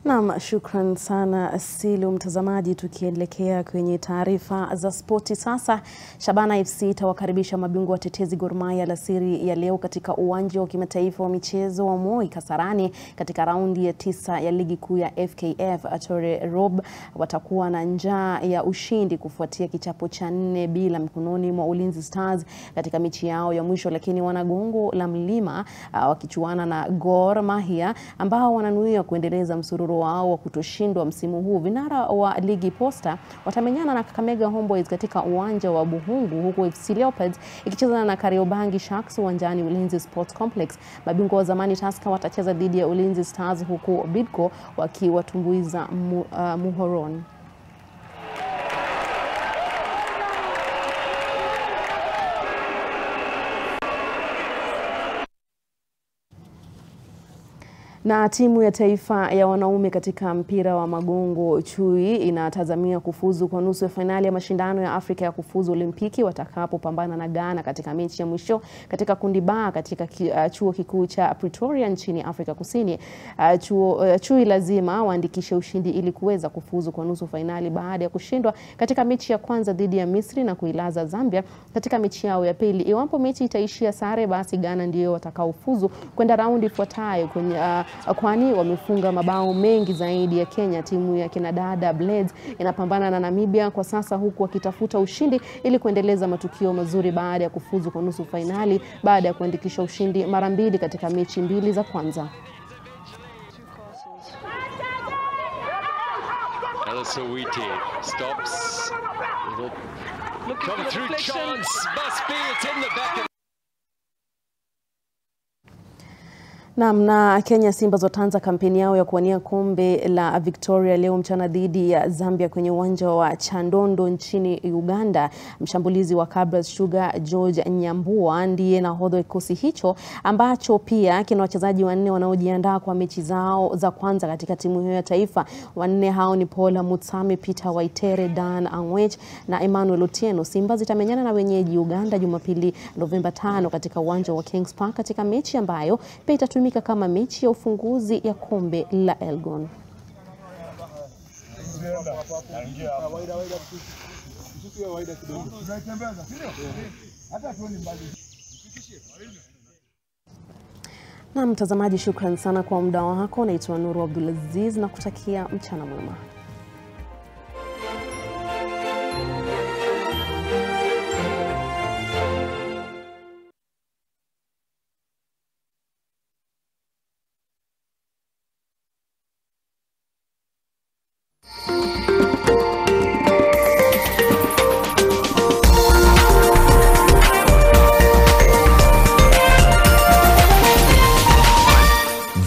S13: Naam, shukran sana Silu. Mtazamaji, tukielekea kwenye taarifa za spoti sasa, Shabana FC itawakaribisha mabingwa watetezi Gor Mahia alasiri ya leo katika uwanja wa kimataifa wa michezo wa Moi Kasarani katika raundi ya 9 ya ligi kuu ya FKF. Atore Rob watakuwa na njaa ya ushindi kufuatia kichapo cha 4 bila mikononi mwa Ulinzi Stars katika mechi yao ya mwisho, lakini wanagongo la Mlima wakichuana na Gor Mahia ambao wananuia kuendeleza msururu wao wa kutoshindwa msimu huu. Vinara wa ligi Posta watamenyana na Kakamega Homeboys katika uwanja wa Buhungu, huku FC Leopards ikicheza na Kariobangi Sharks uwanjani Ulinzi Sports Complex. Mabingwa wa zamani Tusker watacheza dhidi ya Ulinzi Stars, huku Bidco wakiwatumbuiza Muhoron. Na timu ya taifa ya wanaume katika mpira wa magongo chui inatazamia kufuzu kwa nusu ya finali ya mashindano ya Afrika ya kufuzu Olimpiki watakapopambana na Ghana katika mechi ya mwisho katika kundi ba katika chuo kikuu cha Pretoria nchini Afrika Kusini. Chui lazima waandikishe ushindi ili kuweza kufuzu kwa nusu finali baada ya kushindwa katika mechi ya kwanza dhidi ya Misri na kuilaza Zambia katika mechi yao ya pili. Iwapo mechi itaishia sare, basi Ghana ndio watakaofuzu kwenda raundi ifuatayo kwani wamefunga mabao mengi zaidi ya Kenya. Timu ya kinadada Blades inapambana na Namibia kwa sasa huku wakitafuta ushindi ili kuendeleza matukio mazuri baada ya kufuzu kwa nusu finali baada ya kuandikisha ushindi mara mbili katika mechi mbili za kwanza.
S1: Elisawiti stops. It'll come through chance. Must be. It's in the back.
S13: Na Kenya Simba zotanza kampeni yao ya kuwania kombe la Victoria leo mchana dhidi ya Zambia kwenye uwanja wa Chandondo nchini Uganda. Mshambulizi wa Kabras Sugar George Nyambua ndiye nahodha wa kikosi hicho ambacho pia kina wachezaji wanne wanaojiandaa kwa mechi zao za kwanza katika timu hiyo ya taifa. Wanne hao ni Paula Mutsami, Peter Waitere, Dan Angwech na Emmanuel Otieno. Simba zitamenyana na wenyeji Uganda Jumapili Novemba 5 katika uwanja wa Kings Park katika mechi ambayo pia itatumika kama mechi ya ufunguzi ya kombe la Elgon. Na mtazamaji, shukrani sana kwa muda wako. Naitwa Nuru Abdulaziz na kutakia mchana mwema.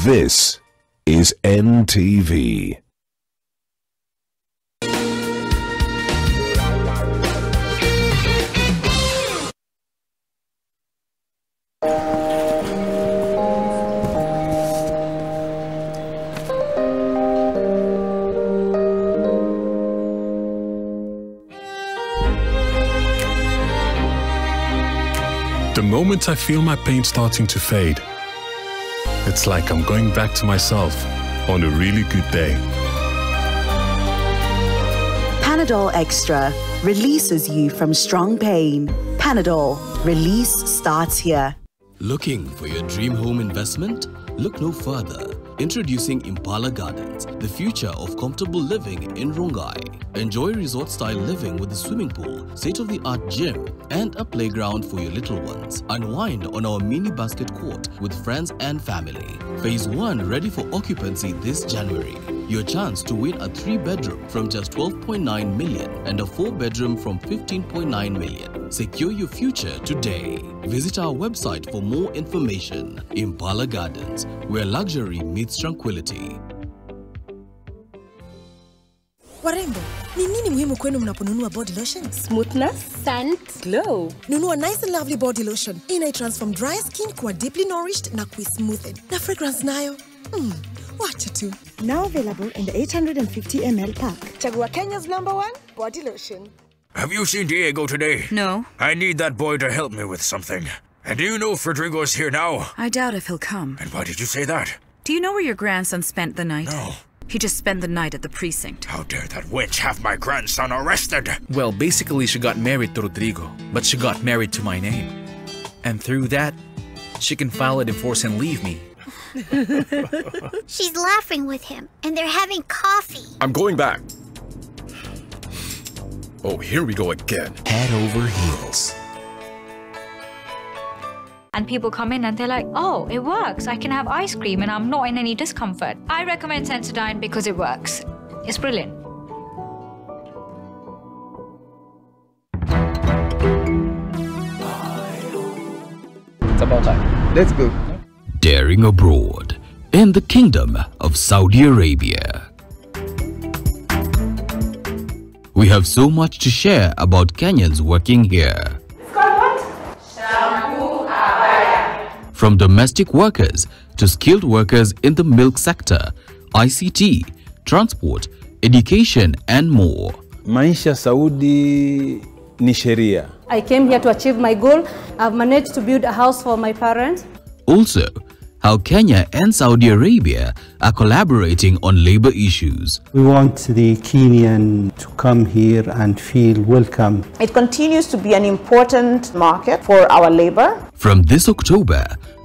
S5: This is NTV.
S6: The moment I feel my pain starting to fade, it's like I'm going back to myself on a really good day.
S20: Panadol Extra releases you from strong pain. Panadol, release starts here.
S25: Looking for your dream home investment? Look no further. Introducing Impala Gardens, the future of comfortable living in Rongai. Enjoy resort-style living with a swimming pool, state-of-the-art gym, and a playground for your little ones. Unwind on our mini basket court with friends and family. Phase 1 ready for occupancy this January. Your chance to win a 3-bedroom from just 12.9 million and a 4-bedroom from 15.9 million. Secure your future today. Visit our website for more information. Impala Gardens, where luxury meets tranquility.
S21: Warembo, ni nini muhimu kwenu mnaponunua body lotion?
S22: Smoothness, scent, glow.
S21: Nunua Nice and Lovely body lotion. Transform dry skin kuwa deeply nourished na smoothed. Na fragrance nayo. Wacha tu.
S22: Now available in the 850 ml pack.
S21: Chagua Kenya's #1 body lotion.
S23: Have you seen Diego today?
S22: No.
S23: I need that boy to help me with something. And do you know Fredrigo's here now?
S22: I doubt if he'll come.
S23: And why did you say that?
S22: Do you know where your grandson spent the night?
S23: No.
S22: He just spent the night at the precinct.
S23: How dare that witch have my grandson arrested?
S24: Well, basically she got married to Rodrigo, but she got married to my name. And through that, she can file a divorce and leave me.
S26: She's laughing with him, and they're having coffee.
S24: I'm going back. Oh, here we go again.
S5: Head over heels.
S30: And people come in and they're like, oh, it works. I can have ice cream and I'm not in any discomfort. I recommend Sensodyne because it works. It's brilliant.
S31: It's about time. Let's go.
S25: Daring abroad in the Kingdom of Saudi Arabia. We have so much to share about Kenyans working here. from domestic workers to skilled workers in the milk sector, ICT, transport, education and more.
S4: Maisha Saudi ni sheria.
S7: I came here to achieve my goal. I've managed to build a house for my parents.
S25: Also, how Kenya and Saudi Arabia are collaborating on labor issues.
S8: We want the Kenyan to come here and feel welcome.
S9: It continues to be an important market for our labor.
S25: From this October,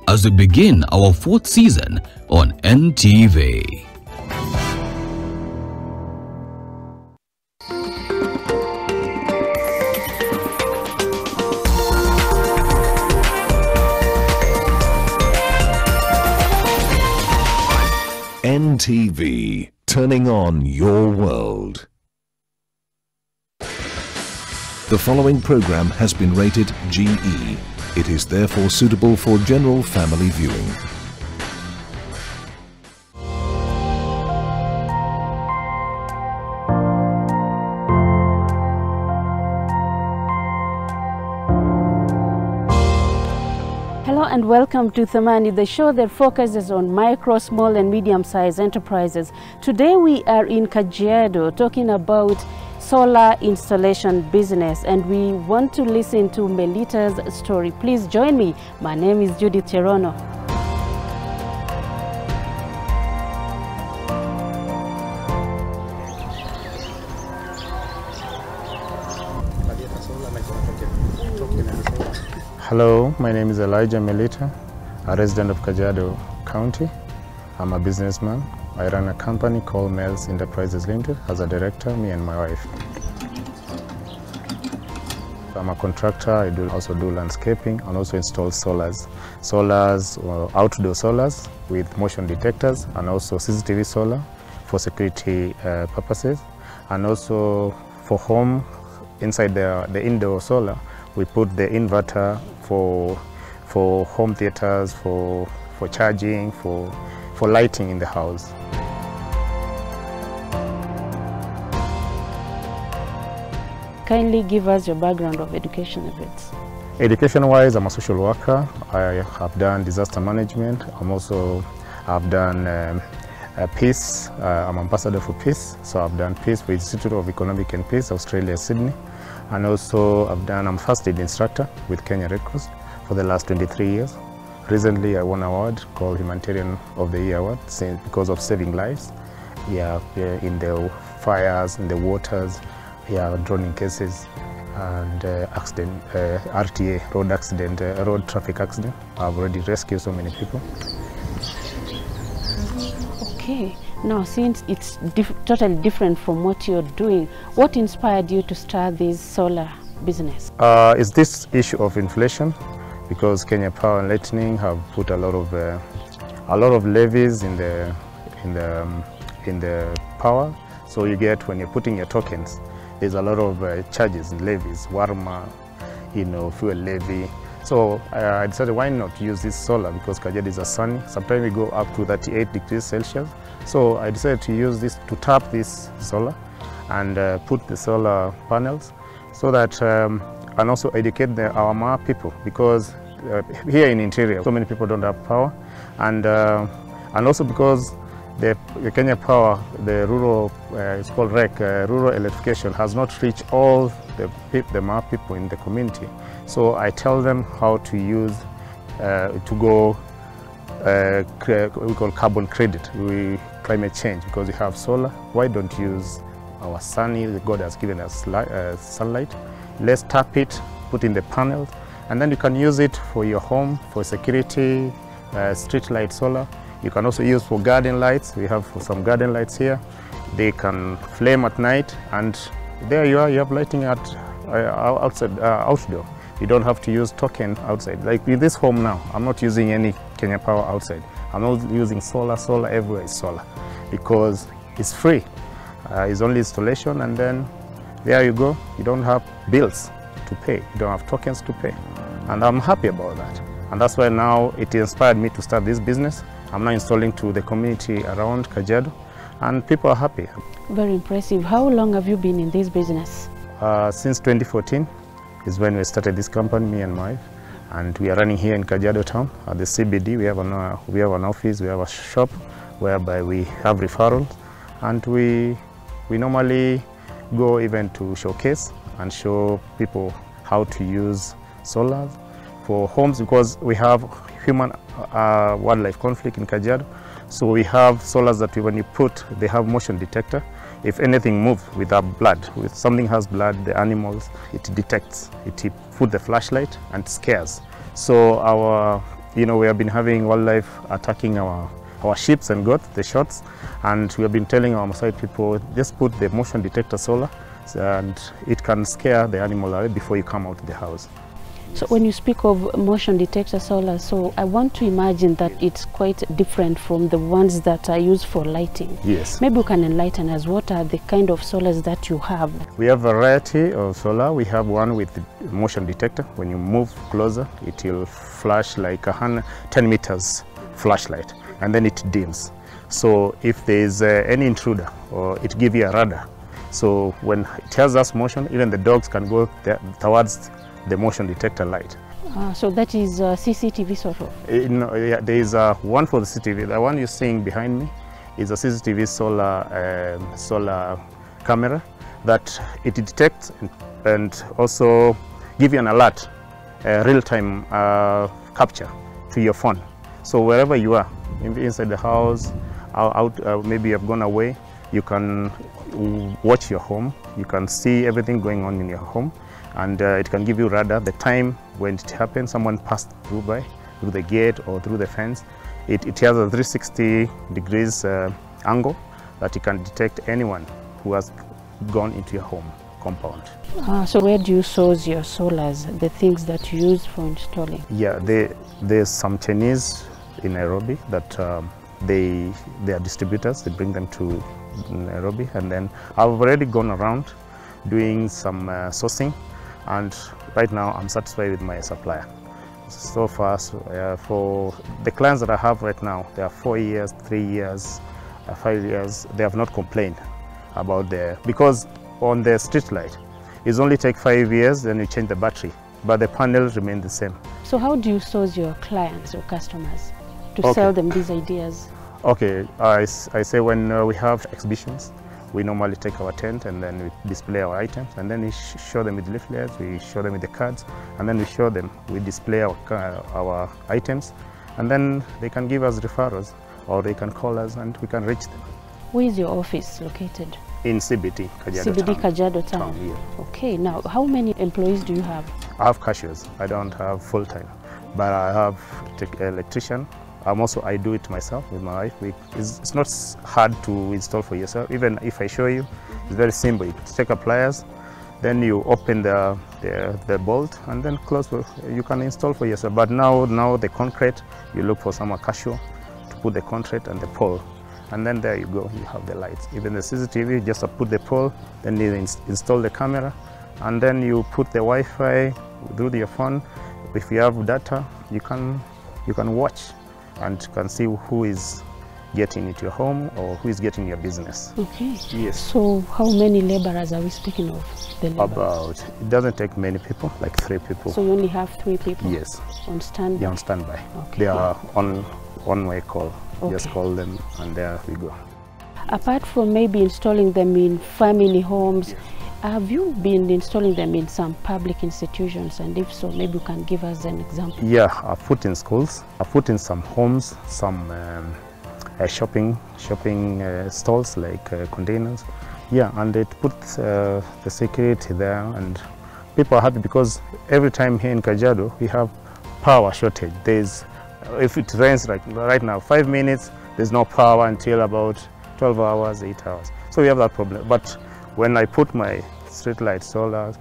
S25: as we begin our 4th season on NTV.
S5: NTV, turning on your world. The following program has been rated GE. It is therefore suitable for general family viewing.
S10: Hello and welcome to Thamani, the show that focuses on micro, small and medium-sized enterprises. Today we are in Kajiado talking about solar installation business, and we want to listen to Melita's story. Please join me. My name is Judith Cherono.
S11: Hello, my name is Elijah Melita, a resident of Kajiado County. I'm a businessman. I run a company called Mel's Enterprises Limited as a director, me and my wife. I'm a contractor. I also do landscaping and also install solars. Outdoor solars with motion detectors, and also CCTV solar for security purposes. And also for home, inside the indoor solar, we put the inverter for home theaters, for charging, for lighting in the house.
S10: Kindly give us your background of education a bit.
S11: Education-wise, I'm a social worker. I have done disaster management. I've done peace. I'm ambassador for peace. So I've done peace for Institute of Economic and Peace, Australia, Sydney. And also I'm first aid instructor with Kenya Red Cross for the last 23 years. Recently I won an award called Humanitarian of the Year Award because of saving lives. In the fires, in the waters, drowning cases and accident, RTA, road accident, road traffic accident. I've already rescued so many people.
S10: Okay. Now, since it's totally different from what you're doing, what inspired you to start this solar business?
S11: It's this issue of inflation, because Kenya Power and Lightning have put a lot of levies in the power. So you get, when you're putting your tokens, there's a lot of charges and levies, warma, fuel levy. So I decided, why not use this solar, because Kajiado is a sunny. Sometimes we go up to 38 degrees Celsius. So I decided to use this, to tap this solar and put the solar panels so that, and also educate our Maa people, because here in interior, so many people don't have power. And also because the Kenya Power, the rural, it's called REC, rural electrification, has not reached all the Maa people in the community. So I tell them how to use, to go, we call carbon credit, climate change, because we have solar. Why don't use our sunny, God has given us sunlight. Let's tap it, put in the panels, and then you can use it for your home, for security, street light solar. You can also use for garden lights. We have some garden lights here. They can flame at night, and there you are, you have lighting outdoor. You don't have to use token outside. Like in this home now, I'm not using any Kenya Power outside. I'm not using solar. Solar everywhere is solar, because it's free. It's only installation, and then there you go. You don't have bills to pay. You don't have tokens to pay. And I'm happy about that. And that's why now it inspired me to start this business. I'm now installing to the community around Kajiado, and people are happy.
S10: Very impressive. How long have you been in this business?
S11: Since 2014 is when we started this company, me and my wife. And we are running here in Kajiado town at the CBD. We have an office, we have a shop whereby we have referrals, and we normally go even to showcase and show people how to use solar for homes, because we have human wildlife conflict in Kajiado. So we have solars that when you put, they have motion detector. If anything moves with our blood, if something has blood, the animals, it detects. It put the flashlight and scares. So we have been having wildlife attacking our sheep and goats, the shots, and we have been telling our Maasai people, just put the motion detector solar, and it can scare the animal away before you come out of the house.
S10: So when you speak of motion detector solar, so I want to imagine that it's quite different from the ones that are used for lighting.
S11: Yes.
S10: Maybe you can enlighten us, what are the kind of solars that you have?
S11: We have a variety of solar. We have one with motion detector. When you move closer, it will flash like 10 meters flashlight, and then it dims. So if there is any intruder, or it gives you a radar. So when it has that motion, even the dogs can go towards the motion detector light.
S10: So that is CCTV sort of?
S11: Yeah, there is one for the CCTV. The one you're seeing behind me is a CCTV solar camera that it detects and also give you an alert, real-time capture to your phone. So wherever you are, maybe inside the house, out, maybe you have gone away, you can watch your home. You can see everything going on in your home. And it can give you radar the time when it happens, someone passed through the gate or through the fence. It has a 360 degrees angle that it can detect anyone who has gone into your home compound.
S10: So where do you source your solars, the things that you use for installing?
S11: Yeah, there's some Chinese in Nairobi that they are distributors. They bring them to Nairobi, and then I've already gone around doing some sourcing. And right now I'm satisfied with my supplier. So far, for the clients that I have right now, they are 4 years, 3 years, 5 years. They have not complained about because on the street light, it only takes 5 years, then you change the battery, but the panels remain the same.
S10: So how do you source your clients or customers to sell them these ideas?
S11: Okay, I say when we have exhibitions, we normally take our tent and then we display our items, and then we show them with leaflets, we show them with the cards, and then we display our items, and then they can give us referrals or they can call us and we can reach them.
S10: Where is your office located?
S11: In CBD, Kajiado
S10: CBD,
S11: town.
S10: Kajiado town.
S11: Yeah.
S10: Okay, now how many employees do you have?
S11: I have cashiers. I don't have full-time, but I have an electrician. I do it myself with my wife. It's not hard to install for yourself. Even if I show you, it's very simple. You take a pliers, then you open the bolt and then close. You can install for yourself. But now the concrete, you look for some casual to put the concrete and the pole, and then there you go. You have the lights. Even the CCTV, just put the pole, then you install the camera, and then you put the Wi-Fi through your phone. If you have data, you can watch and can see who is getting into your home or who is getting your business.
S10: Okay.
S11: Yes.
S10: So how many laborers are we speaking of?
S11: It doesn't take many people, like 3 people.
S10: So you only have 3 people?
S11: Yes.
S10: On standby?
S11: Yeah, on standby.
S10: Okay.
S11: They are on one-way call.
S10: Okay.
S11: Just call them and there we go.
S10: Apart from maybe installing them in family homes, have you been installing them in some public institutions? And if so, maybe you can give us an example.
S11: Yeah, I've put in schools. I've put in some homes, some shopping stalls like containers. Yeah, and it puts the security there, and people are happy because every time here in Kajiado we have power shortage. If it rains right now, 5 minutes, there's no power until about 12 hours, 8 hours. So we have that problem. But when I put my street light solar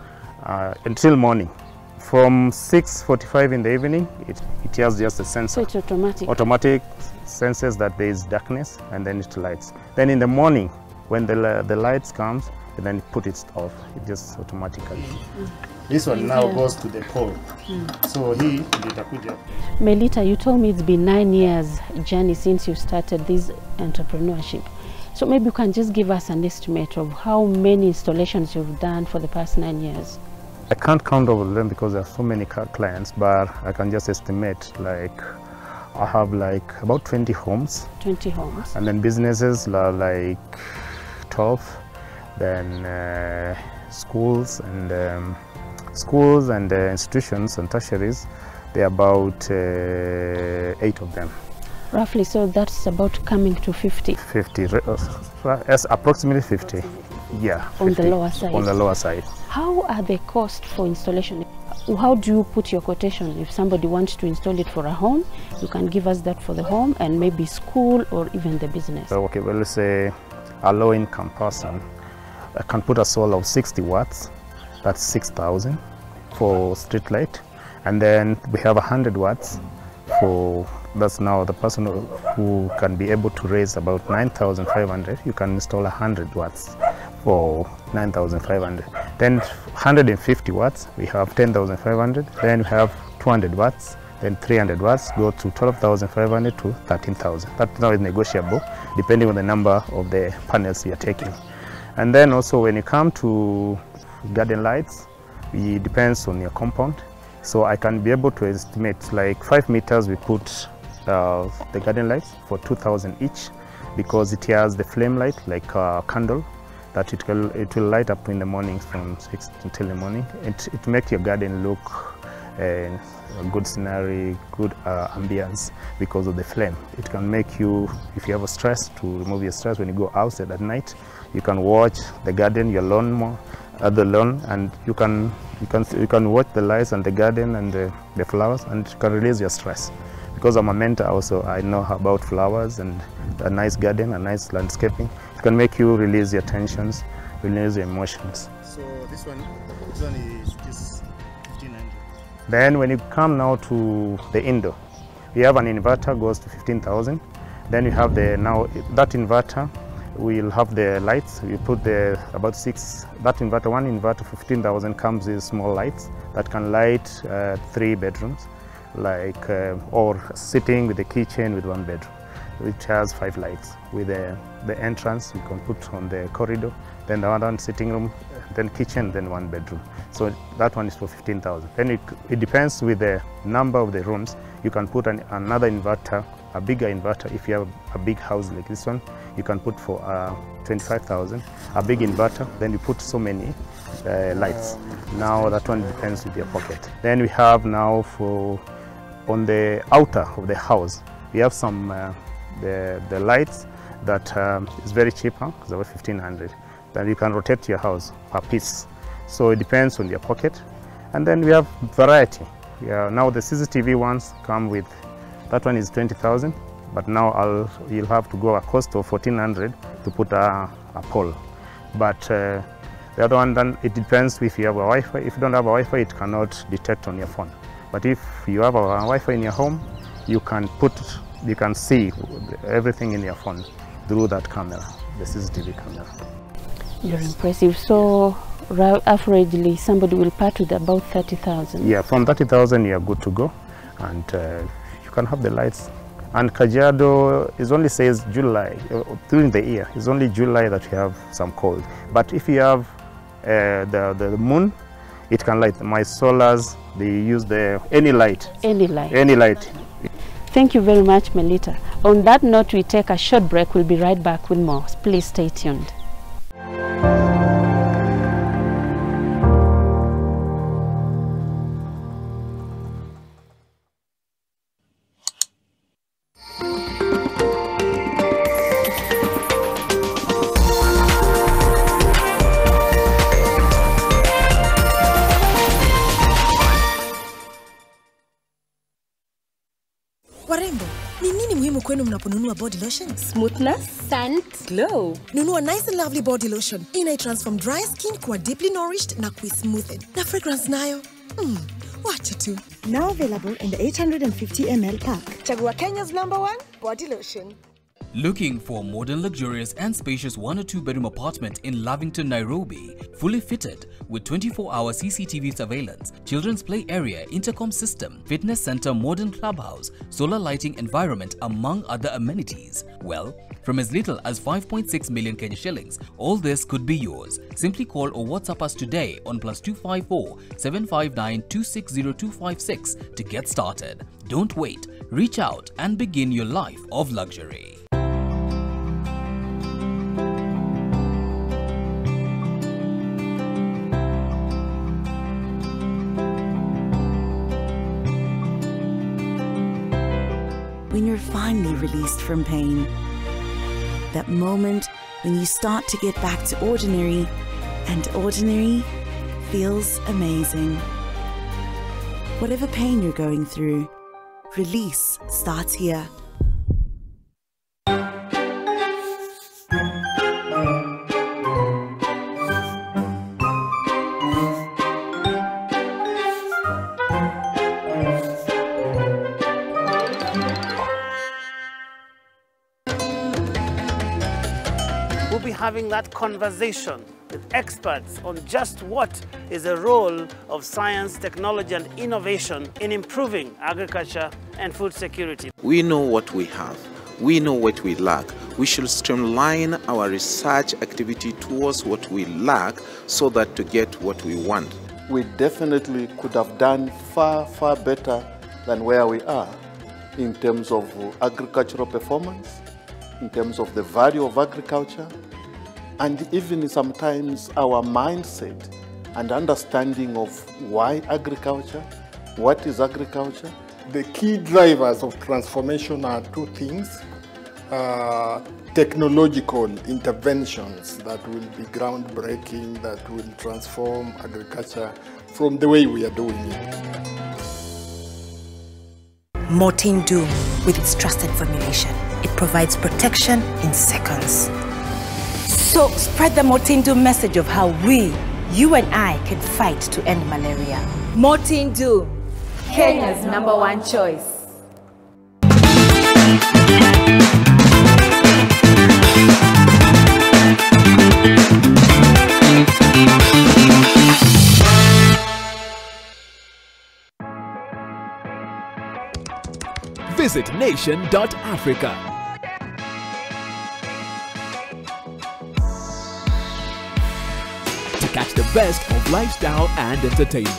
S11: until morning, from 6:45 in the evening, it has just a sensor.
S10: So it's automatic?
S11: Automatic senses that there is darkness, and then it lights. Then in the morning, when the lights comes, and then put it off, it just automatically. This one now goes to the pole. So he itakuja.
S10: Melita, you told me it's been 9 years journey since you started this entrepreneurship. So maybe you can just give us an estimate of how many installations you've done for the past 9 years.
S11: I can't count all of them because there are so many clients, but I can just estimate, like I have like about 20 homes.
S10: 20 homes.
S11: And then businesses are like 12. Then schools and institutions and tertiaries, there are about 8 of them.
S10: Roughly, so that's about coming to 50.
S11: 50, yes, approximately 50. Yeah. 50,
S10: on the lower side.
S11: On the lower side.
S10: How are the costs for installation? How do you put your quotation? If somebody wants to install it for a home, you can give us that for the home and maybe school or even the business.
S11: Okay, well, let's say a low-income person, I can put a solar of 60 watts. That's 6,000 for street light, and then we have 100 watts for. That's now the person who can be able to raise about 9,500. You can install 100 watts for 9,500. Then 150 watts, we have 10,500. Then we have 200 watts. Then 300 watts go to 12,500 to 13,000. That now is negotiable depending on the number of the panels you are taking. And then also when you come to garden lights, it depends on your compound. So I can be able to estimate like 5 meters we put the garden lights for 2,000 each, because it has the flame light like a candle that it will light up in the morning from 6 until the morning. It makes your garden look a good scenery, good ambience because of the flame. It can make you, if you have a stress, to remove your stress when you go outside at night. You can watch the garden, your lawn, the lawn, and you can watch the lights and the garden and the flowers, and you can release your stress. Because I'm a mentor also, I know about flowers and a nice garden, a nice landscaping. It can make you release your tensions, release your emotions. So this one is 1,500. Then when you come now to the indoor, we have an inverter goes to 15,000. Then you have that inverter, we'll have the lights. We put about 6. That inverter, one inverter for 15,000 comes with small lights that can light 3 bedrooms. Like or sitting with the kitchen with 1 bedroom, which has 5 lights. With the entrance you can put on the corridor, then the other one sitting room, then kitchen, then 1 bedroom. So that one is for 15,000. Then it depends with the number of the rooms. You can put another inverter, a bigger inverter. If you have a big house like this one, you can put for 25,000. A big inverter, then you put so many lights. Now that one depends with your pocket. Then we have now for on the outer of the house, we have some the lights that is very cheaper, it's about 1,500. Then you can rotate your house per piece. So it depends on your pocket. And then we have variety. Now the CCTV ones come with, that one is 20,000, but now you'll have to go a cost of 1,400 to put a pole. But the other one, then it depends if you have a Wi-Fi. If you don't have a Wi-Fi, it cannot detect on your phone. But if you have a Wi-Fi in your home, you can see everything in your phone through that camera, the CCTV camera.
S10: You're impressive. So averagely, somebody will part with about 30,000.
S11: Yeah, from 30,000 you are good to go, and you can have the lights. And Kajiado is only says July during the year. It's only July that you have some cold. But if you have the moon, it can light. My solars, they use any light.
S10: Any light.
S11: Any light.
S10: Thank you very much, Melita. On that note, we take a short break. We'll be right back with more. Please stay tuned.
S21: Warembo, ni nini muhimu kwenu mnaponunua body lotion?
S3: Smoothness, scent, glow.
S21: Nunua Nice and Lovely body lotion. Inai-transform dry skin kuwa deeply nourished na smoothed. Na fragrance nayo, wacha tu.
S22: Now available in the 850 ml pack.
S21: Chagua Kenya's #1 body lotion.
S25: Looking for a modern, luxurious and spacious 1 or 2 bedroom apartment in Lavington, Nairobi, fully fitted with 24-hour CCTV surveillance, children's play area, intercom system, fitness center, modern clubhouse, solar lighting environment, among other amenities? Well, from as little as 5.6 million Kenya shillings, all this could be yours. Simply call or WhatsApp us today on +254 759 260256 to get started. Don't wait. Reach out and begin your life of luxury.
S20: When you're finally released from pain, that moment when you start to get back to ordinary, and ordinary feels amazing. Whatever pain you're going through, release starts here.
S2: We'll be having that conversation with experts on just what is the role of science, technology and innovation in improving agriculture and food security.
S12: We know what we have. We know what we lack. We should streamline our research activity towards what we lack so that to get what we want.
S14: We definitely could have done far, far better than where we are in terms of agricultural performance, in terms of the value of agriculture, and even sometimes our mindset and understanding of why agriculture, what is agriculture.
S15: The key drivers of transformation are two things: technological interventions that will be groundbreaking, that will transform agriculture from the way we are doing it.
S16: Mortein Doom, with its trusted formulation, it provides protection in seconds. So spread the Mortein Doom message of how we, you and I, can fight to end malaria.
S3: Mortein Doom, Kenya's #1 choice.
S17: Visit nation.africa. To catch the best of lifestyle and entertainment.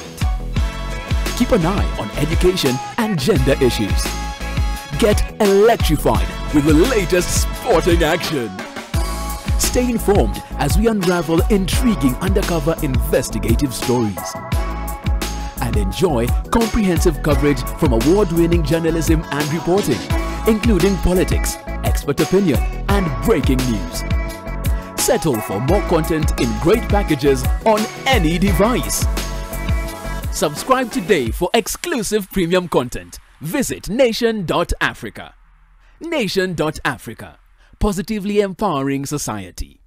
S17: Keep an eye on education and gender issues. Get electrified with the latest sporting action. Stay informed as we unravel intriguing undercover investigative stories. And enjoy comprehensive coverage from award-winning journalism and reporting, including politics, expert opinion, and breaking news. Settle for more content in great packages on any device. Subscribe today for exclusive premium content. Visit nation.africa. Nation.africa. Positively empowering society.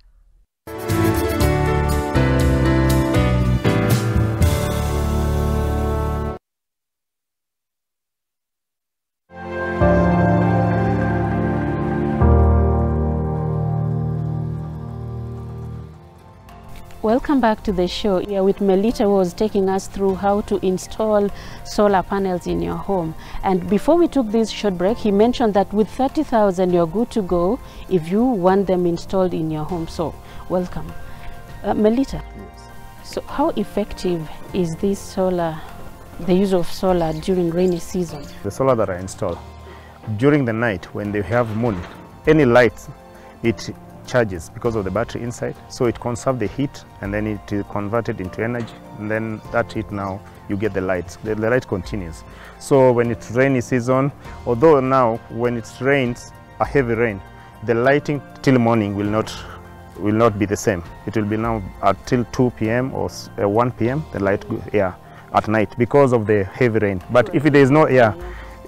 S10: Welcome back to the show. Here with Melita, who was taking us through how to install solar panels in your home. And before we took this short break, he mentioned that with 30,000 you're good to go if you want them installed in your home. So welcome. Melita, so how effective is this solar, the use of solar during rainy season?
S11: The solar that I install, during the night when they have moon, any lights, it charges because of the battery inside, so it conserves the heat and then it is converted into energy, and then that heat, now you get the lights. The light continues. So when it's rainy season, although now when it rains, a heavy rain, the lighting till morning will not be the same. It will be now until 2 p.m. or 1 p.m. the light at night because of the heavy rain. But if there is no air,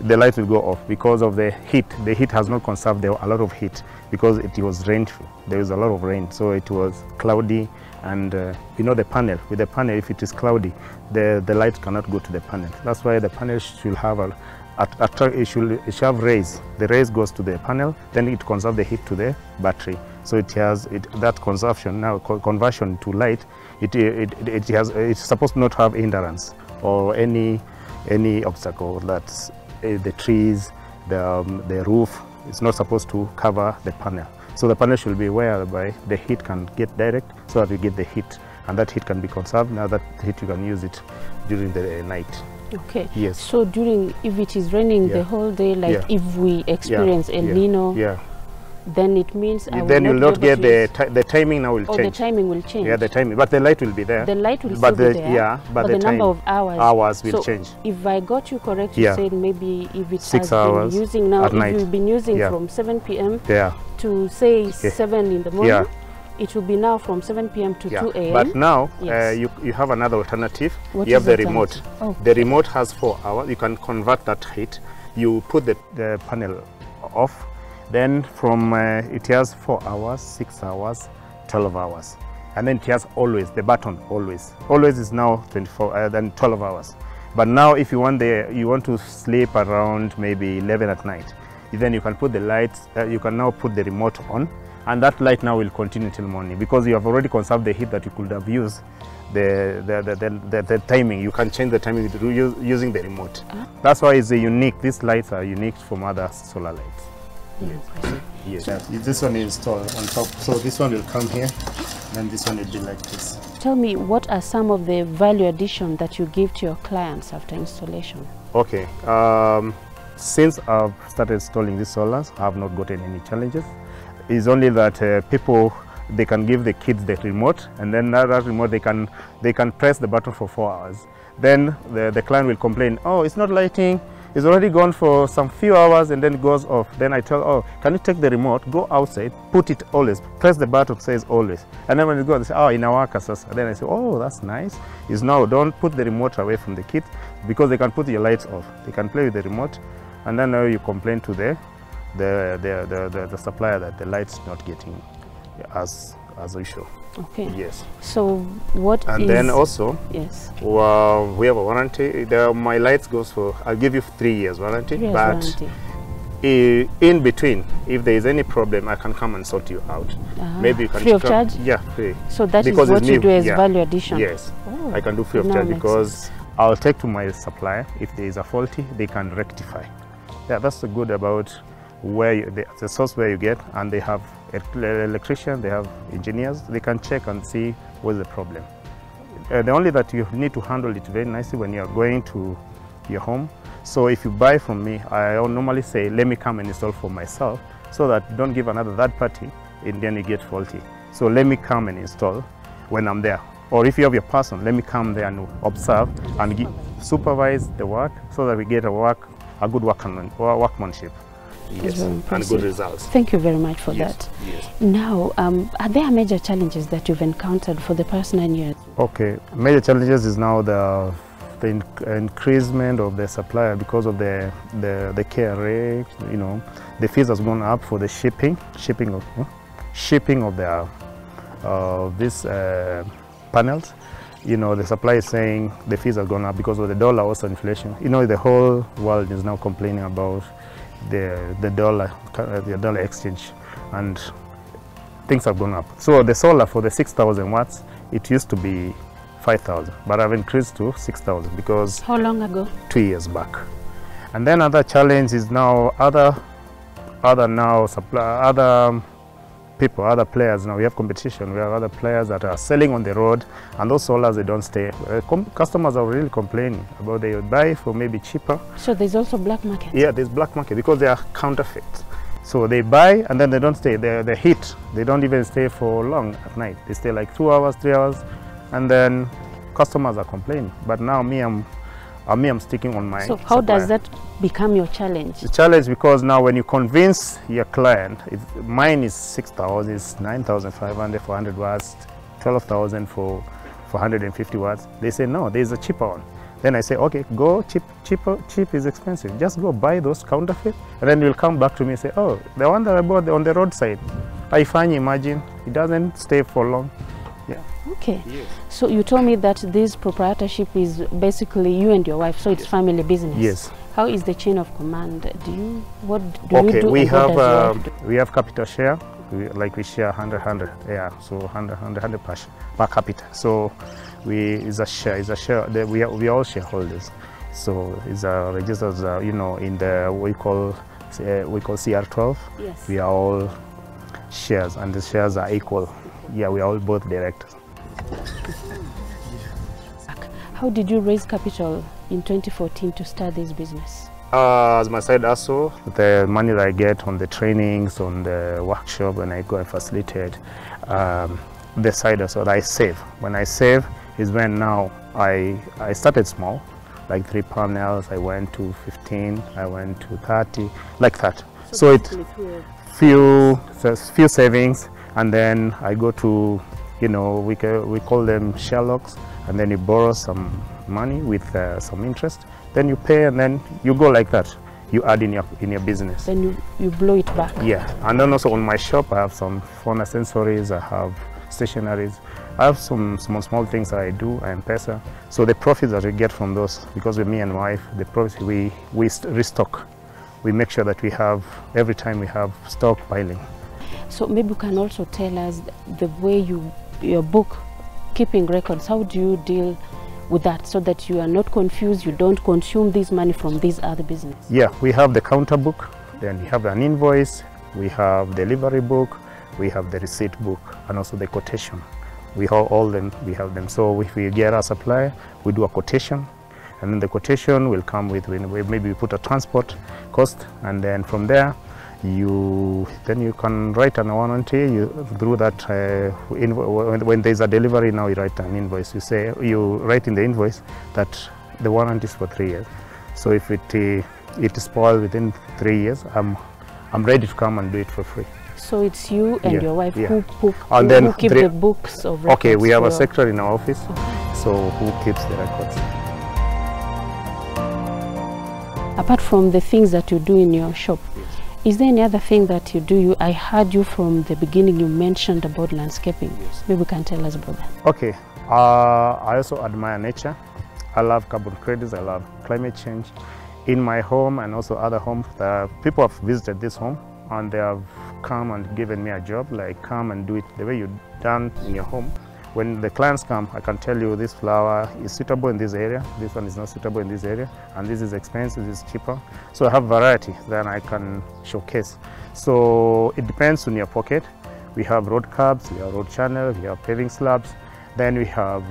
S11: the light will go off because of the heat. The heat has not conserved a lot of heat because it was rainful. There was a lot of rain, so it was cloudy And you know the panel, with the panel, if it is cloudy, the light cannot go to the panel. That's why the panel should have it should have rays. The rays goes to the panel, then it conserves the heat to the battery. So it has that consumption now conversion to light. It's supposed not to have hindrance or any obstacle. That's the trees, the roof. It's not supposed to cover the panel. So the panel should be whereby the heat can get direct, so that you get the heat, and that heat can be conserved. Now that heat you can use it during the night.
S10: Okay.
S11: Yes.
S10: So if it is raining the whole day, like if we experience El Nino, then it means
S11: then you'll not get the timing now will change.
S10: Oh, the timing will change.
S11: Yeah, the timing, but the light will be there.
S10: The light will still be there.
S11: Yeah, but
S10: the number of
S11: hours will change.
S10: If I got you correct, you said maybe if it
S11: 6
S10: has
S11: hours
S10: been using now,
S11: at night.
S10: if you've been using from 7 p.m. to say 7 in the morning, it will be now from 7 p.m. to 2 a.m.
S11: But now you have another alternative.
S10: What
S11: you have the
S10: that?
S11: remote.
S10: Oh.
S11: The remote has 4 hours. You can convert that heat. You put the panel off. Then from it has 4 hours, 6 hours, 12 hours. And then it has always, the button always. Always is now 24, then 12 hours. But now if you want to sleep around maybe 11 at night, then you can put the lights, you can now put the remote on, and that light now will continue till morning, because you have already conserved the heat that you could have used. The timing, you can change the timing using the remote. That's why it's unique. These lights are unique from other solar lights. Yes. This one is installed on top, so this one will come here, and this one will be like this.
S10: Tell me, what are some of the value addition that you give to your clients after installation?
S11: Okay, since I've started installing these solars, I have not gotten any challenges. It's only that people, they can give the kids the remote, and then that remote they can press the button for 4 hours. Then the client will complain, oh, it's not lighting. It's already gone for some few hours and then it goes off. Then I tell, oh, can you take the remote, go outside, put it always, press the button, says always. And then when you go, they say, oh, inawaka sasa. Then I say, oh, that's nice. It's now, don't put the remote away from the kids, because they can put your lights off. They can play with the remote, and then now you complain to the supplier that the light's not getting as usual.
S10: Okay.
S11: Yes.
S10: So what
S11: and then also,
S10: yes,
S11: we have a warranty. My lights goes for, I'll give you 3 years warranty.
S10: 3 years
S11: but
S10: warranty.
S11: In between, if there is any problem, I can come and sort you out. Maybe you can
S10: free of charge.
S11: Yeah, free.
S10: So that because is what you do as value addition.
S11: Yes,
S10: oh,
S11: I can do free of charge, because I'll take to my supplier. If there is a faulty, they can rectify. Yeah, that's the good about where the source where you get, and they have electrician, they have engineers, they can check and see what's the problem. The only that you need to handle it very nicely when you are going to your home. So if you buy from me, I normally say, let me come and install for myself, so that don't give another third party and then you get faulty. So let me come and install when I'm there. Or if you have your person, let me come there and observe and supervise the work, so that we get a good workmanship. Yes, and good results.
S10: Thank you very much for that.
S11: Yes.
S10: Now, are there major challenges that you've encountered for the past 9 years?
S11: Okay, major challenges is now the increasement of the supplier because of the KRA. You know, the fees has gone up for the shipping of the these panels. You know, the supplier is saying the fees have gone up because of the dollar, also inflation. You know, the whole world is now complaining about the dollar exchange, and things have gone up. So the solar for the 6,000 watts, it used to be 5,000, but I've increased to 6,000 because.
S10: How long ago?
S11: 2 years back. And then other challenge is now other people, other players. Now we have competition. We have other players that are selling on the road, and those solars, they don't stay. Customers are really complaining about they buy for maybe cheaper.
S10: So there's also black market.
S11: Yeah, there's black market because they are counterfeit. So they buy and then they don't stay. The heat, they don't even stay for long at night. They stay like 2 hours, 3 hours, and then customers are complaining. But now I'm sticking on my.
S10: So how does that become your challenge?
S11: The challenge because now when you convince your client, mine is 6,000, it's 9,500 for 100 watts, 12,000 for 150 watts. They say no, there's a cheaper one. Then I say, okay, go cheap is expensive. Just go buy those counterfeit, and then you'll come back to me and say, oh, the one that I bought on the roadside, I find, imagine, it doesn't stay for long. Yeah.
S10: Okay. So you told me that this proprietorship is basically you and your wife, so it's family business.
S11: Yes.
S10: How is the chain of command? You
S11: okay,
S10: do?
S11: We have capital share. We share 100, yeah. So 100 per capita. So it's a share. We are all shareholders. So it's registered, in the we call CR12.
S10: Yes.
S11: We are all shares, and the shares are equal. Yeah, we are all both directors.
S10: How did you raise capital in 2014 to start this business?
S11: As my side hustle, the money that I get on the trainings, on the workshop, when I go and facilitate, the side hustle I save. When I save is when now I started small, like 3 panels, I went to 15, I went to 30, like that. So it's few savings, and then I go to, we call them Sherlocks, and then you borrow some money with some interest, then you pay, and then you go like that. You add in your business.
S10: Then you blow it back.
S11: Yeah, and then also on my shop I have some phone accessories, I have stationaries, I have some small things that I do, M-Pesa. So the profits that we get from those, because with me and my wife, the profits we restock. We make sure that we have, every time we have stockpiling.
S10: So maybe you can also tell us the way your book keeping records, how do you deal with that so that you are not confused, you don't consume this money from these other businesses?
S11: Yeah, we have the counter book, then we have an invoice, we have delivery book, we have the receipt book, and also the quotation. We have all them, we have them. So if we get a supplier, we do a quotation, and then the quotation will come with, maybe we put a transport cost, and then from there, you can write an warranty. Through that, when there's a delivery, now you write an invoice. You write in the invoice that the warranty is for 3 years. So if it spoils within 3 years, I'm ready to come and do it for free.
S10: So it's you and your wife who keep the books of records?
S11: Okay, we have a secretary in our office, so who keeps the records.
S10: Apart from the things that you do in your shop, is there any other thing that you do? I heard you from the beginning, you mentioned about landscaping. Maybe you can tell us about that.
S11: Okay, I also admire nature. I love carbon credits, I love climate change. In my home and also other homes, people have visited this home and they have come and given me a job, like come and do it the way you done in your home. When the clients come, I can tell you this flower is suitable in this area, this one is not suitable in this area, and this is expensive, this is cheaper. So I have variety that I can showcase. So it depends on your pocket. We have road curbs, we have road channels, we have paving slabs, then we have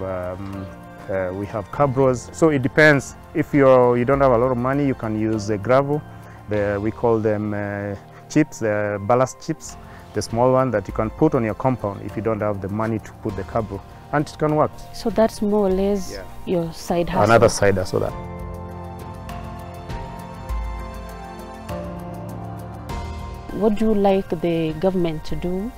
S11: curb roads. So it depends. If you don't have a lot of money, you can use the gravel. We call them chips, the ballast chips. The small one that you can put on your compound if you don't have the money to put the curb, and it can work.
S10: So that's more or less your side hustle?
S11: Another side hustle.
S10: What do you like the government to do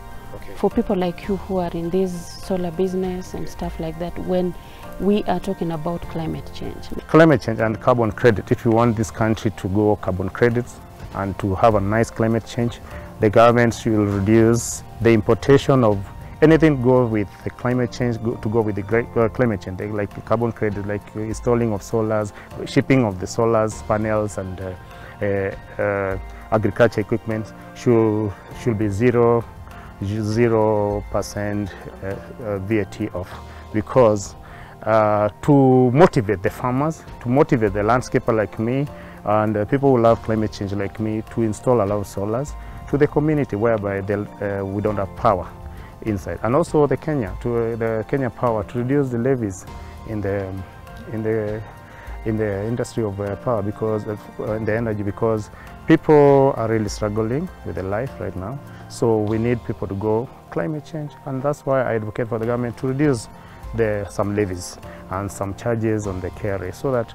S10: for people like you who are in this solar business and stuff like that when we are talking about climate change?
S11: Climate change and carbon credit. If you want this country to go carbon credits and to have a nice climate change, the government should reduce the importation of anything go with the climate change, to go with the climate change, like carbon credit, like installing of solars, shipping of the solars, panels, and agriculture equipment should be 0% VAT off, because to motivate the farmers, to motivate the landscaper like me, and people who love climate change like me, to install a lot of solars to the community whereby we don't have power inside, and also the Kenya Power to reduce the levies in the industry of power, because in the energy, because people are really struggling with their life right now. So we need people to go climate change, and that's why I advocate for the government to reduce some levies and some charges on the KRA, so that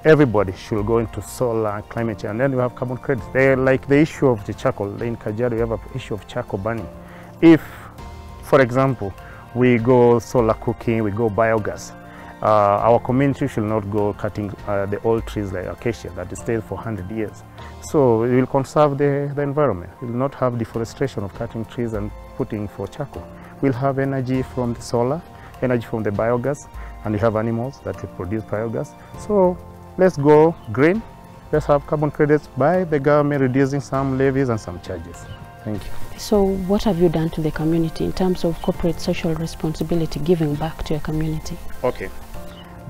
S11: everybody should go into solar and climate change. And then we have carbon credits. Like the issue of the charcoal. In Kajiado, we have an issue of charcoal burning. If, for example, we go solar cooking, we go biogas, our community should not go cutting the old trees like acacia that stayed for 100 years. So we will conserve the environment. We will not have deforestation of cutting trees and putting for charcoal. we'll have energy from the solar, energy from the biogas, and we have animals that will produce biogas. So let's go green. Let's have carbon credits by the government, reducing some levies and some charges. Thank you.
S10: So what have you done to the community in terms of corporate social responsibility, giving back to your community?
S11: Okay.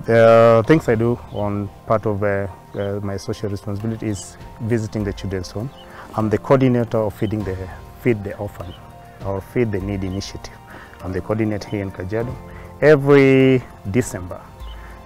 S11: The things I do on part of my social responsibility is visiting the children's home. I'm the coordinator of Feed the Orphan, or Feed the Need initiative. I'm the coordinator here in Kajiado. Every December,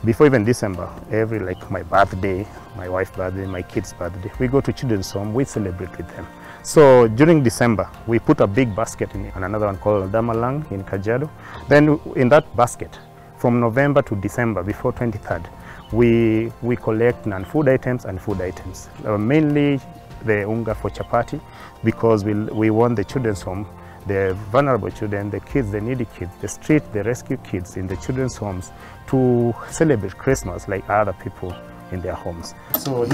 S11: before even December, every like my birthday, my wife's birthday, my kid's birthday, we go to children's home, we celebrate with them. So during December, we put a big basket in and another one called Damalang in Kajiado. Then in that basket, from November to December, before 23rd, we collect non-food items and food items. Mainly the unga for chapati, because we want the children's home, the vulnerable children, the kids, the needy kids, the street, the rescue kids in the children's homes to celebrate Christmas like other people in their homes. So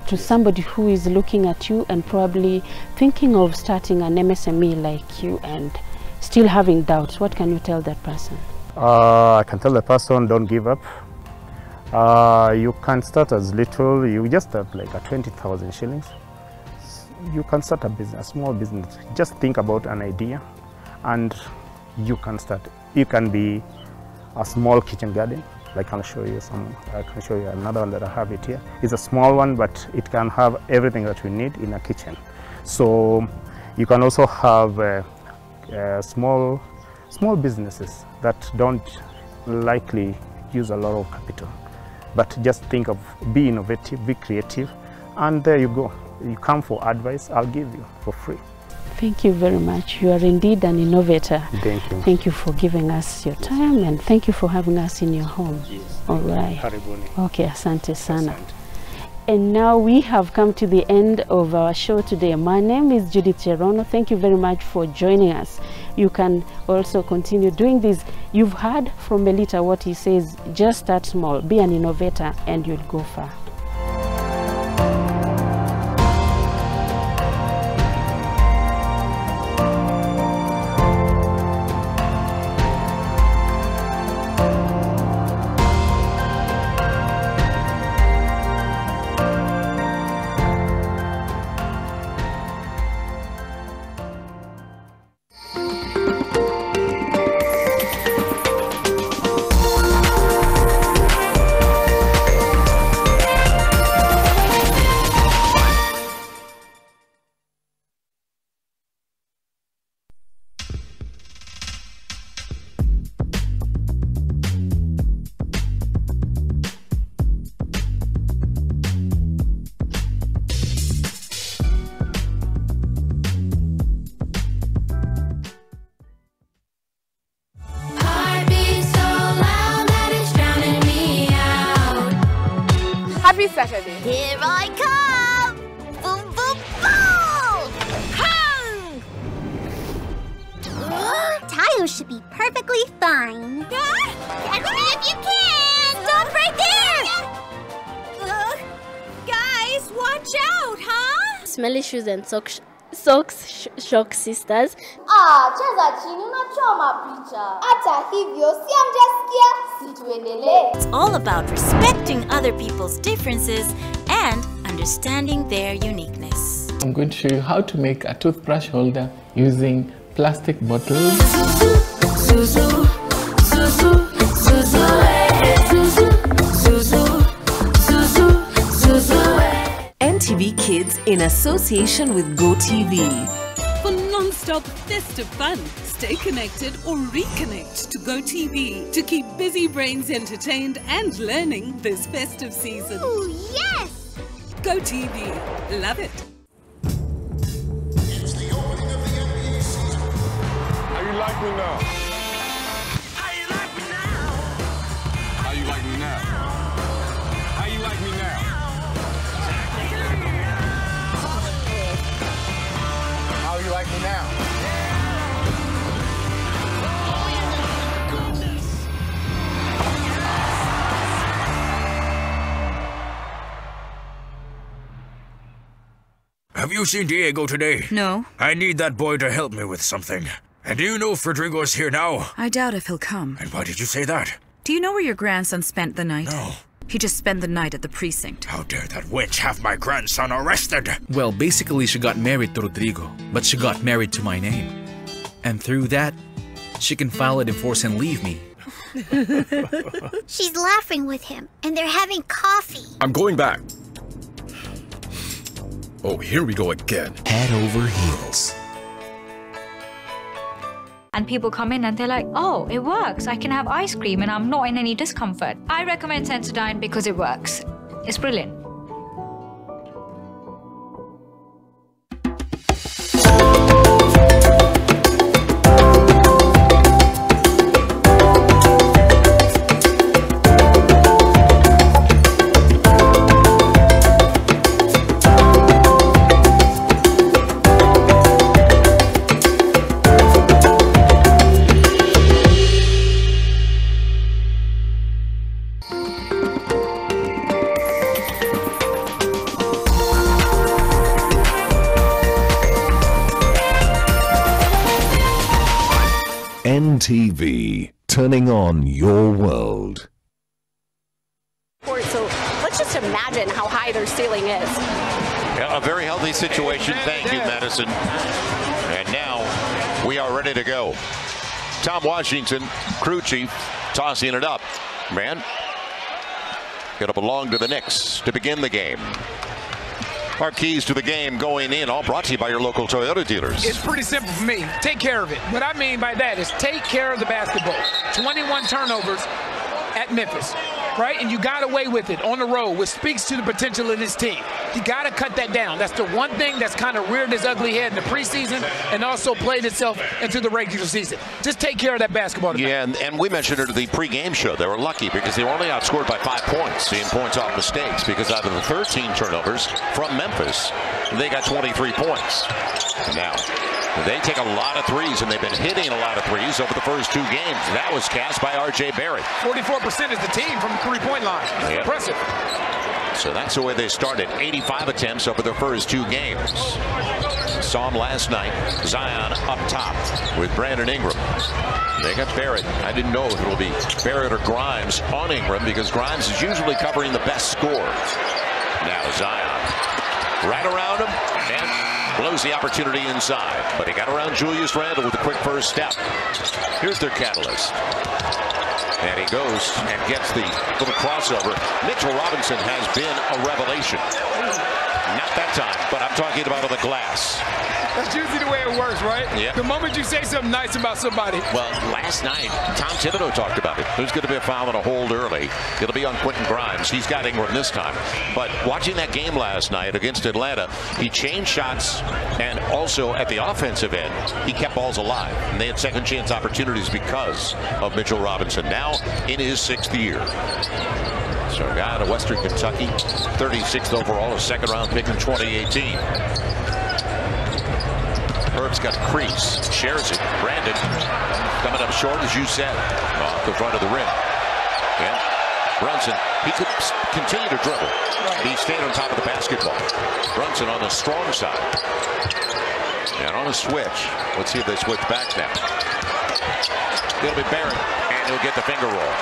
S10: to somebody who is looking at you and probably thinking of starting an MSME like you and still having doubts, what can you tell that person?
S11: I can tell the person, don't give up. You can start as little, you just have like a 20,000 shillings. You can start a business, a small business. Just think about an idea and you can start. You can be a small kitchen garden. I can show you another one that I have it here. It's a small one, but it can have everything that we need in a kitchen. So you can also have small businesses that don't likely use a lot of capital, but just think of, be innovative, be creative, and there you go. You come for advice, I'll give you for free.
S10: Thank you very much. You are indeed an innovator.
S11: Thank you.
S10: Thank you for giving us your time and thank you for having us in your home.
S11: Yes.
S10: All right.
S11: Karibuni.
S10: Okay, asante sana. And now we have come to the end of our show today. My name is Judith Cherono. Thank you very much for joining us. You can also continue doing this. You've heard from Melita what he says, just start small, be an innovator and you'll go far.
S1: Happy Saturday.
S6: Here I come! Boom, boom, boom! Tayo should be perfectly fine. Catch me if you can! Stop right there!
S1: Guys, watch out, huh?
S13: Smelly shoes and socks shock sisters.
S18: Cheza chini unachoma picha. Hata hivyo si amjasikia, situendelee.
S19: It's all about respecting other people's differences and understanding their uniqueness.
S23: I'm going to show you how to make a toothbrush holder using plastic bottles.
S24: NTV Kids in association with GoTV.
S26: For non-stop festive fun, stay connected or reconnect to GoTV to keep busy brains entertained and learning this festive season.
S6: Ooh, yes!
S26: GoTV, love it.
S27: It's the opening of the NBA season. How you like me now? How you like me now? How you like me now? How you like me now? How you like me now?
S4: Have you seen Diego today?
S5: No.
S4: I need that boy to help me with something. And do you know if Rodrigo's here now?
S5: I doubt if he'll come.
S4: And why did you say that?
S5: Do you know where your grandson spent the night?
S4: No.
S5: He just spent the night at the precinct.
S4: How dare that witch have my grandson arrested?
S7: Well, basically she got married to Rodrigo, but she got married to my name. And through that, she can file a divorce and leave me.
S6: She's laughing with him, and they're having coffee.
S27: I'm going back. Oh, here we go again.
S25: Head over heels.
S8: And people come in and they're like, oh, it works. I can have ice cream and I'm not in any discomfort. I recommend Sensodyne because it works. It's brilliant.
S9: NTV, turning on your world.
S21: So let's just imagine how high their ceiling is.
S22: Yeah, a very healthy situation. Thank you, Madison. And now we are ready to go. Tom Washington, crew chief, tossing it up. Man, gonna belong to the Knicks to begin the game. Our keys to the game going in, all brought to you by your local Toyota dealers.
S28: It's pretty simple for me. Take care of it. What I mean by that is take care of the basketball. 21 turnovers at Memphis, right? And you got away with it on the road, which speaks to the potential of this team. You got to cut that down. That's the one thing that's kind of reared its ugly head in the preseason and also played itself into the regular season. Just take care of that basketball tonight.
S22: Yeah, and we mentioned it at the pregame show. They were lucky because they were only outscored by 5 points, seeing points off mistakes, because out of the 13 turnovers from Memphis, they got 23 points. Now, they take a lot of threes, and they've been hitting a lot of threes over the first 2 games. That was cast by R.J. Barrett.
S28: 44% is the team from the three-point line. Yep. Impressive.
S22: So that's the way they started. 85 attempts over their first 2 games. Saw him last night. Zion up top with Brandon Ingram. They got Barrett. I didn't know if it will be Barrett or Grimes on Ingram, because Grimes is usually covering the best score. Now Zion right around him and blows the opportunity inside. But he got around Julius Randle with a quick first step. Here's their catalyst. And he goes and gets the little crossover. Mitchell Robinson has been a revelation. Not that time, but I'm talking about on the glass.
S28: That's usually the way it works, right?
S22: Yeah.
S28: The moment you say something nice about somebody.
S22: Well, last night, Tom Thibodeau talked about it. There's going to be a foul and a hold early. It'll be on Quentin Grimes. He's got Ingram this time. But watching that game last night against Atlanta, he changed shots, and also at the offensive end, he kept balls alive. And they had second chance opportunities because of Mitchell Robinson, now in his 6th year. So a guy out of Western Kentucky, 36th overall, a second-round pick in 2018. Herb's got crease, shares it. Brandon coming up short, as you said, off the front of the rim. Yeah, Brunson, he could continue to dribble. He stayed on top of the basketball. Brunson on the strong side. And on a switch, let's see if they switch back now. It'll be Barrett, and he'll get the finger roll.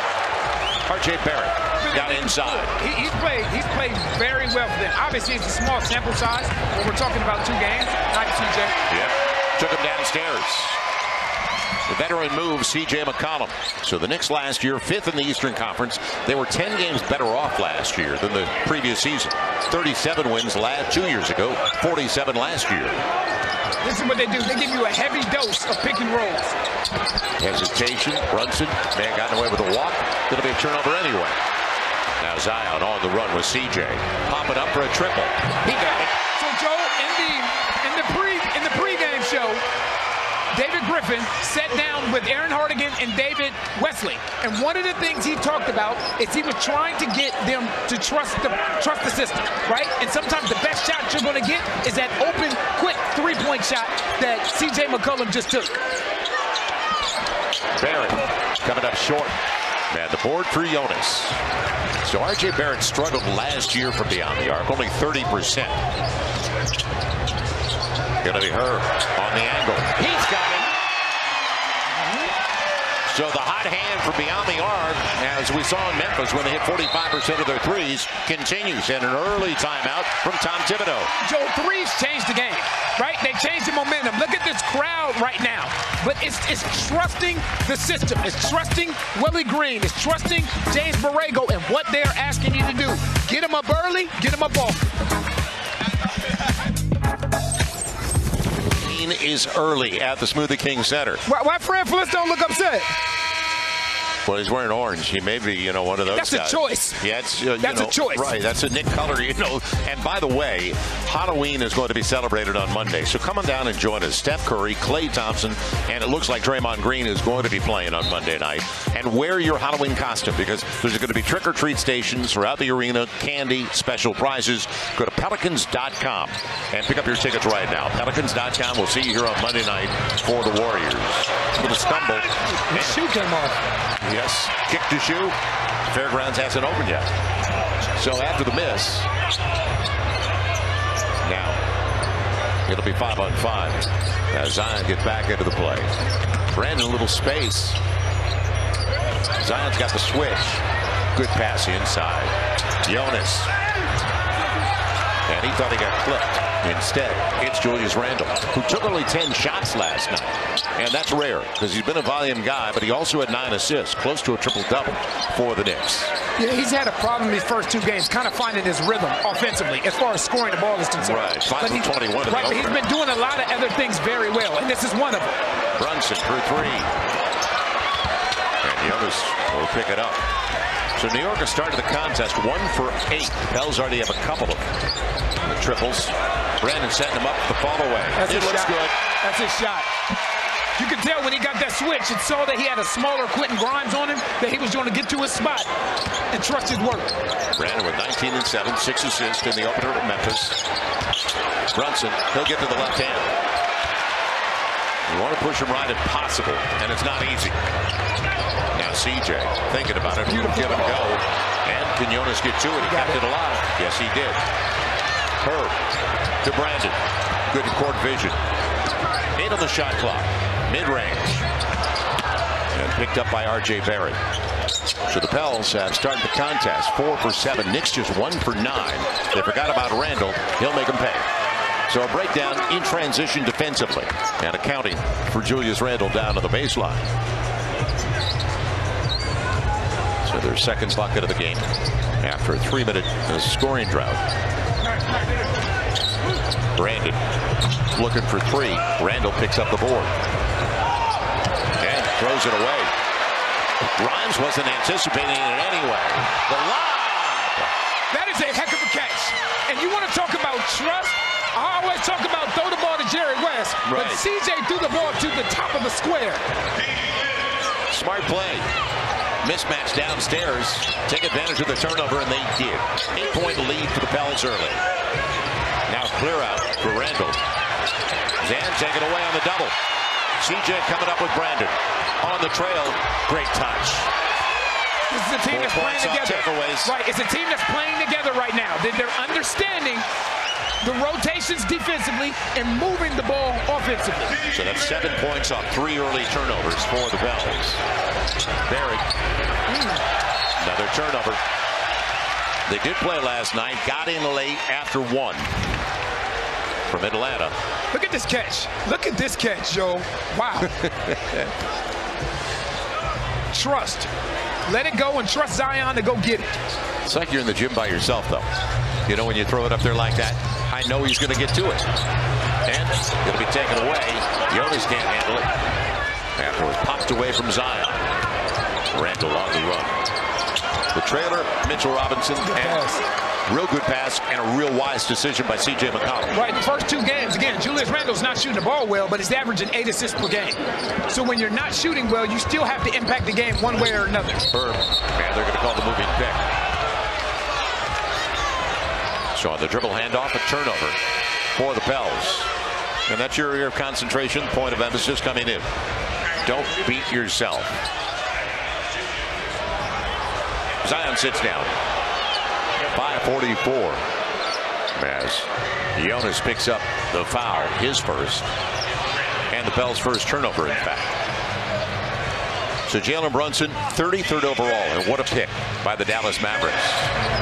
S22: R.J. Barrett got inside.
S28: He's played very well for them. Obviously, it's a small sample size, but we're talking about 2 games. Nice, CJ.
S22: Yep. Took him downstairs. The veteran move, C.J. McCollum. So the Knicks last year, 5th in the Eastern Conference. They were 10 games better off last year than the previous season. 37 wins 2 years ago, 47 last year.
S28: This is what they do. They give you a heavy dose of pick and rolls.
S22: Hesitation. Brunson may have gotten away with a walk. It'll be a turnover anyway. Now Zion on the run with CJ. Popping up for a triple. He got it.
S28: So Joe, in the pregame show, David Griffin sat down with Aaron Hardigan and David Wesley. And one of the things he talked about is he was trying to get them to trust the system, right? And sometimes the best shot you're going to get is that open, quick 3-point shot that C.J. McCollum just took.
S22: Barrett coming up short. Man, the board for Jonas. So R.J. Barrett struggled last year from beyond the arc, only 30%. Gonna be Herb on the angle. He's got it. So the hot hand from beyond the arc, as we saw in Memphis when they hit 45% of their threes, continues. And an early timeout from Tom Thibodeau.
S28: Joe, threes changed the game, right? They changed the momentum. Look at this crowd right now. But it's trusting the system. It's trusting Willie Green. It's trusting James Borrego and what they're asking you to do. Get them up early, get them up often.
S22: Is early at the Smoothie King Center.
S28: Why Fred Flintstone look upset?
S22: Well, he's wearing orange. He may be, one of those
S28: guys.
S22: That's
S28: a choice.
S22: Yeah, it's,
S28: that's a choice.
S22: Right, that's a Nick color, And by the way, Halloween is going to be celebrated on Monday. So come on down and join us. Steph Curry, Klay Thompson, and it looks like Draymond Green is going to be playing on Monday night. And wear your Halloween costume because there's going to be trick-or-treat stations throughout the arena, candy, special prizes. Go to Pelicans.com and pick up your tickets right now. Pelicans.com. We'll see you here on Monday night for the Warriors. A little stumble.
S28: His shoe came off.
S22: Yes, kicked the shoe. Fairgrounds hasn't opened yet. So after the miss, now it'll be 5-on-5 as Zion gets back into the play. Brandon, a little space. Zion's got the switch. Good pass inside. Jonas. And he thought he got clipped. Instead, it's Julius Randle, who took only 10 shots last night. And that's rare because he's been a volume guy, but he also had 9 assists, close to a triple-double for the Knicks.
S28: Yeah, he's had a problem these first 2 games, kind of finding his rhythm offensively as far as scoring the ball is concerned.
S22: Right, 5 from 21 in the
S28: Right, but he's been doing a lot of other things very well, and this is one of them.
S22: Brunson for 3. And Jonas will pick it up. So New York has started the contest 1 for 8. Pels already have a couple of triples. Brandon setting him up the fall away.
S28: It looks
S22: good.
S28: That's his shot. You can tell when he got that switch and saw that he had a smaller Quentin Grimes on him, that he was going to get to his spot and trust his work.
S22: Brandon with 19 and 7, 6 assists in the opener at Memphis. Brunson, he'll get to the left hand. You want to push him right if possible, and it's not easy. Now CJ thinking about it, give and go. And can Jonas get to it? He kept it alive. Yes, he did. Herb to Brandon. Good court vision. 8 on the shot clock. Mid-range. And picked up by R.J. Barrett. So the Pels have started the contest 4 for 7. Knicks just 1 for 9. They forgot about Randle. He'll make them pay. So a breakdown in transition defensively. And accounting for Julius Randle down to the baseline. So their second bucket of the game after a 3-minute scoring drought. Brandon looking for 3. Randle picks up the board and throws it away. Grimes wasn't anticipating it anyway. The lob.
S28: That is a heck of a catch. And you want to talk about trust? I always talk about throw the ball to Jerry West, right. But CJ threw the ball to the top of the square.
S22: Smart play. Mismatch downstairs. Take advantage of the turnover, and they did. 8-point lead for the Pels early. Now clear out for Randle. Zan taken away on the double. CJ coming up with Brandon. On the trail. Great touch.
S28: This is a team that's playing together. Right, it's a team that's playing together right now. They're understanding the rotations defensively and moving the ball offensively.
S22: So that's 7 points off 3 early turnovers for the Pels. Barrett. Another turnover. They did play last night. Got in late after 1 from Atlanta.
S28: Look at this catch. Look at this catch, Joe. Wow. Trust. Let it go and trust Zion to go get it.
S22: It's like you're in the gym by yourself, though. You know, when you throw it up there like that, I know he's going to get to it. And it'll be taken away. Jonas can't handle it. After it was popped away from Zion. Randle on the run. The trailer, Mitchell Robinson. And real good pass and a real wise decision by C.J. McCollum.
S28: Right, the first 2 games, again, Julius Randle's not shooting the ball well, but he's averaging 8 assists per game. So when you're not shooting well, you still have to impact the game one way or another.
S22: Herb, and they're going to call the moving pick. So on the dribble handoff, a turnover for the Pels. And that's your area of concentration, point of emphasis coming in. Don't beat yourself. Zion sits down. 5:44. As Jonas picks up the foul, his first, and the Pels' first turnover, in fact. So Jalen Brunson, 33rd overall, and what a pick by the Dallas Mavericks.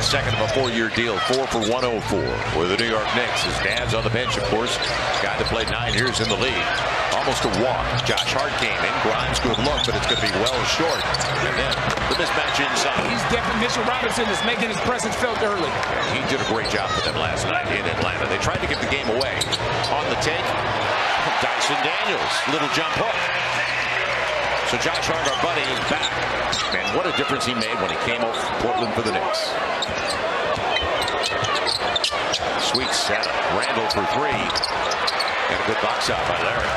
S22: Second of a 4-year deal, 4 for 104 with the New York Knicks. His dad's on the bench, of course, guy that played 9 years in the league. Almost a walk. Josh Hart came in. Grimes, good look, but it's going to be well short. And then the mismatch inside.
S28: He's definitely, Mitchell Robinson is making his presence felt early.
S22: Yeah, he did a great job for them last night in Atlanta. They tried to give the game away. On the take, Dyson Daniels, little jump hook. So Josh Hart, our buddy, is back. And what a difference he made when he came over from Portland for the Knicks. Sweet set. Randall for 3. And a good box out by Larry.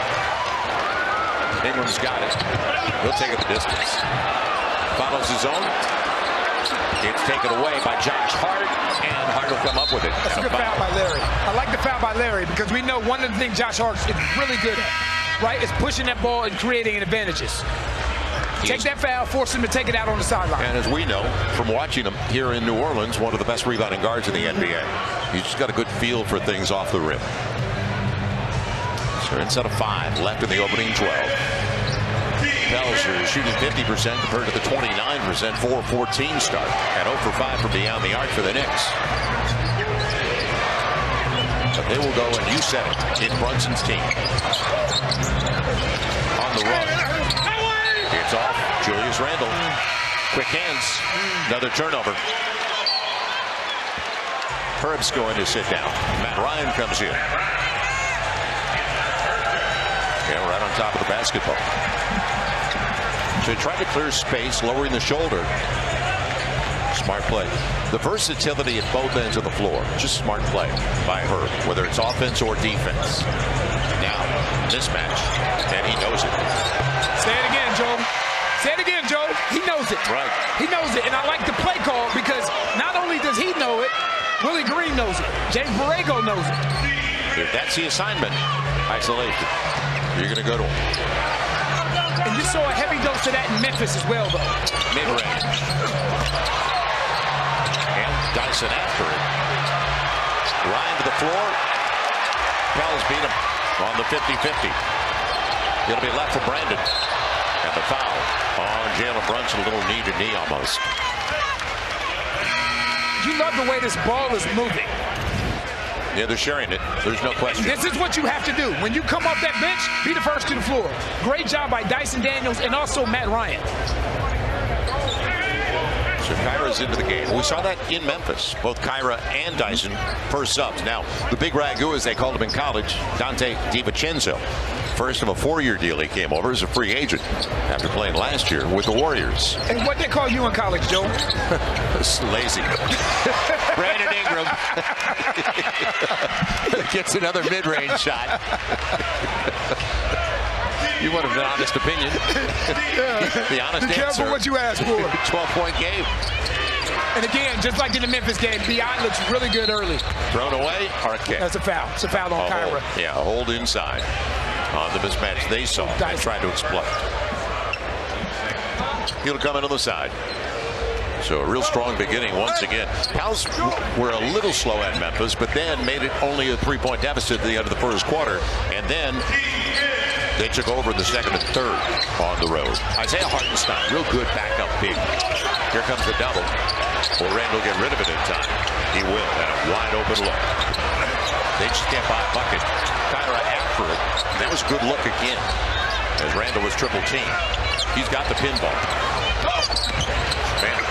S22: Ingram's got it. He'll take it the distance. Follows his own. It's taken away by Josh Hart, and Hart will come up with it.
S28: That's a good foul by Larry. I like the foul by Larry because we know one of the things Josh Hart is really good at, right, is pushing that ball and creating advantages. Take that foul, force him to take it out on the sideline.
S22: And as we know from watching him here in New Orleans, one of the best rebounding guards in the NBA. He's just got a good feel for things off the rim. So inside of 5 left in the opening 12. Pels are shooting 50% compared to the 29% 4-14 start. And 0 for 5 from beyond the arc for the Knicks. But they will go, and you said it, in Brunson's team. On the run. It's off. Julius Randle. Quick hands. Another turnover. Herb's going to sit down. Matt Ryan comes in. Yeah, right on top of the basketball. So he tried to clear space, lowering the shoulder. Smart play. The versatility at both ends of the floor. Just smart play by Herb, whether it's offense or defense. Now, mismatch. And he knows it.
S28: Say it again, Joe. Say it again, Joe. He knows it.
S22: Right.
S28: He knows it. And I like the play call because not only does he know it, Willie Green knows it. James Borrego knows it.
S22: If that's the assignment, isolation, you're going to go to him.
S28: And you saw a heavy dose of that in Memphis as well, though.
S22: Mid-range. And Dyson after it. Ryan to the floor. Pels beat him on the 50-50. It'll be left for Brandon. And the foul on Jalen Brunson, a little knee to knee almost.
S28: You love the way this ball is moving.
S22: Yeah, they're sharing it. There's no question.
S28: This is what you have to do. When you come off that bench, be the first to the floor. Great job by Dyson Daniels and also Matt Ryan.
S22: So Kyra's into the game. We saw that in Memphis. Both Kyra and Dyson first subs. Now, the big ragu, as they called him in college, Dante DiVincenzo. First of a 4-year deal, he came over as a free agent after playing last year with the Warriors.
S28: And what they call you in college, Joe?
S22: Lazy. Brandon Ingram gets another mid-range shot. You wanted an honest opinion. The honest answer.
S28: Be careful what you ask for.
S22: 12-point game.
S28: And again, just like in the Memphis game, Beyond looks really good early.
S22: Thrown away, hard kick.
S28: That's a foul. It's a foul on Kyra.
S22: Yeah, a hold inside on the mismatch they saw and tried to exploit. He'll come in on the side. So a real strong beginning once again. Pels were a little slow at Memphis, but then made it only a 3-point deficit at the end of the first quarter. And then they took over the second and third on the road. Isaiah Hartenstein, real good backup big. Here comes the double. Will Randall get rid of it in time? He will. And a wide open look. They just can't buy a bucket. Kyra after it. That was a good look again as Randall was triple teamed. He's got the pinball. Man.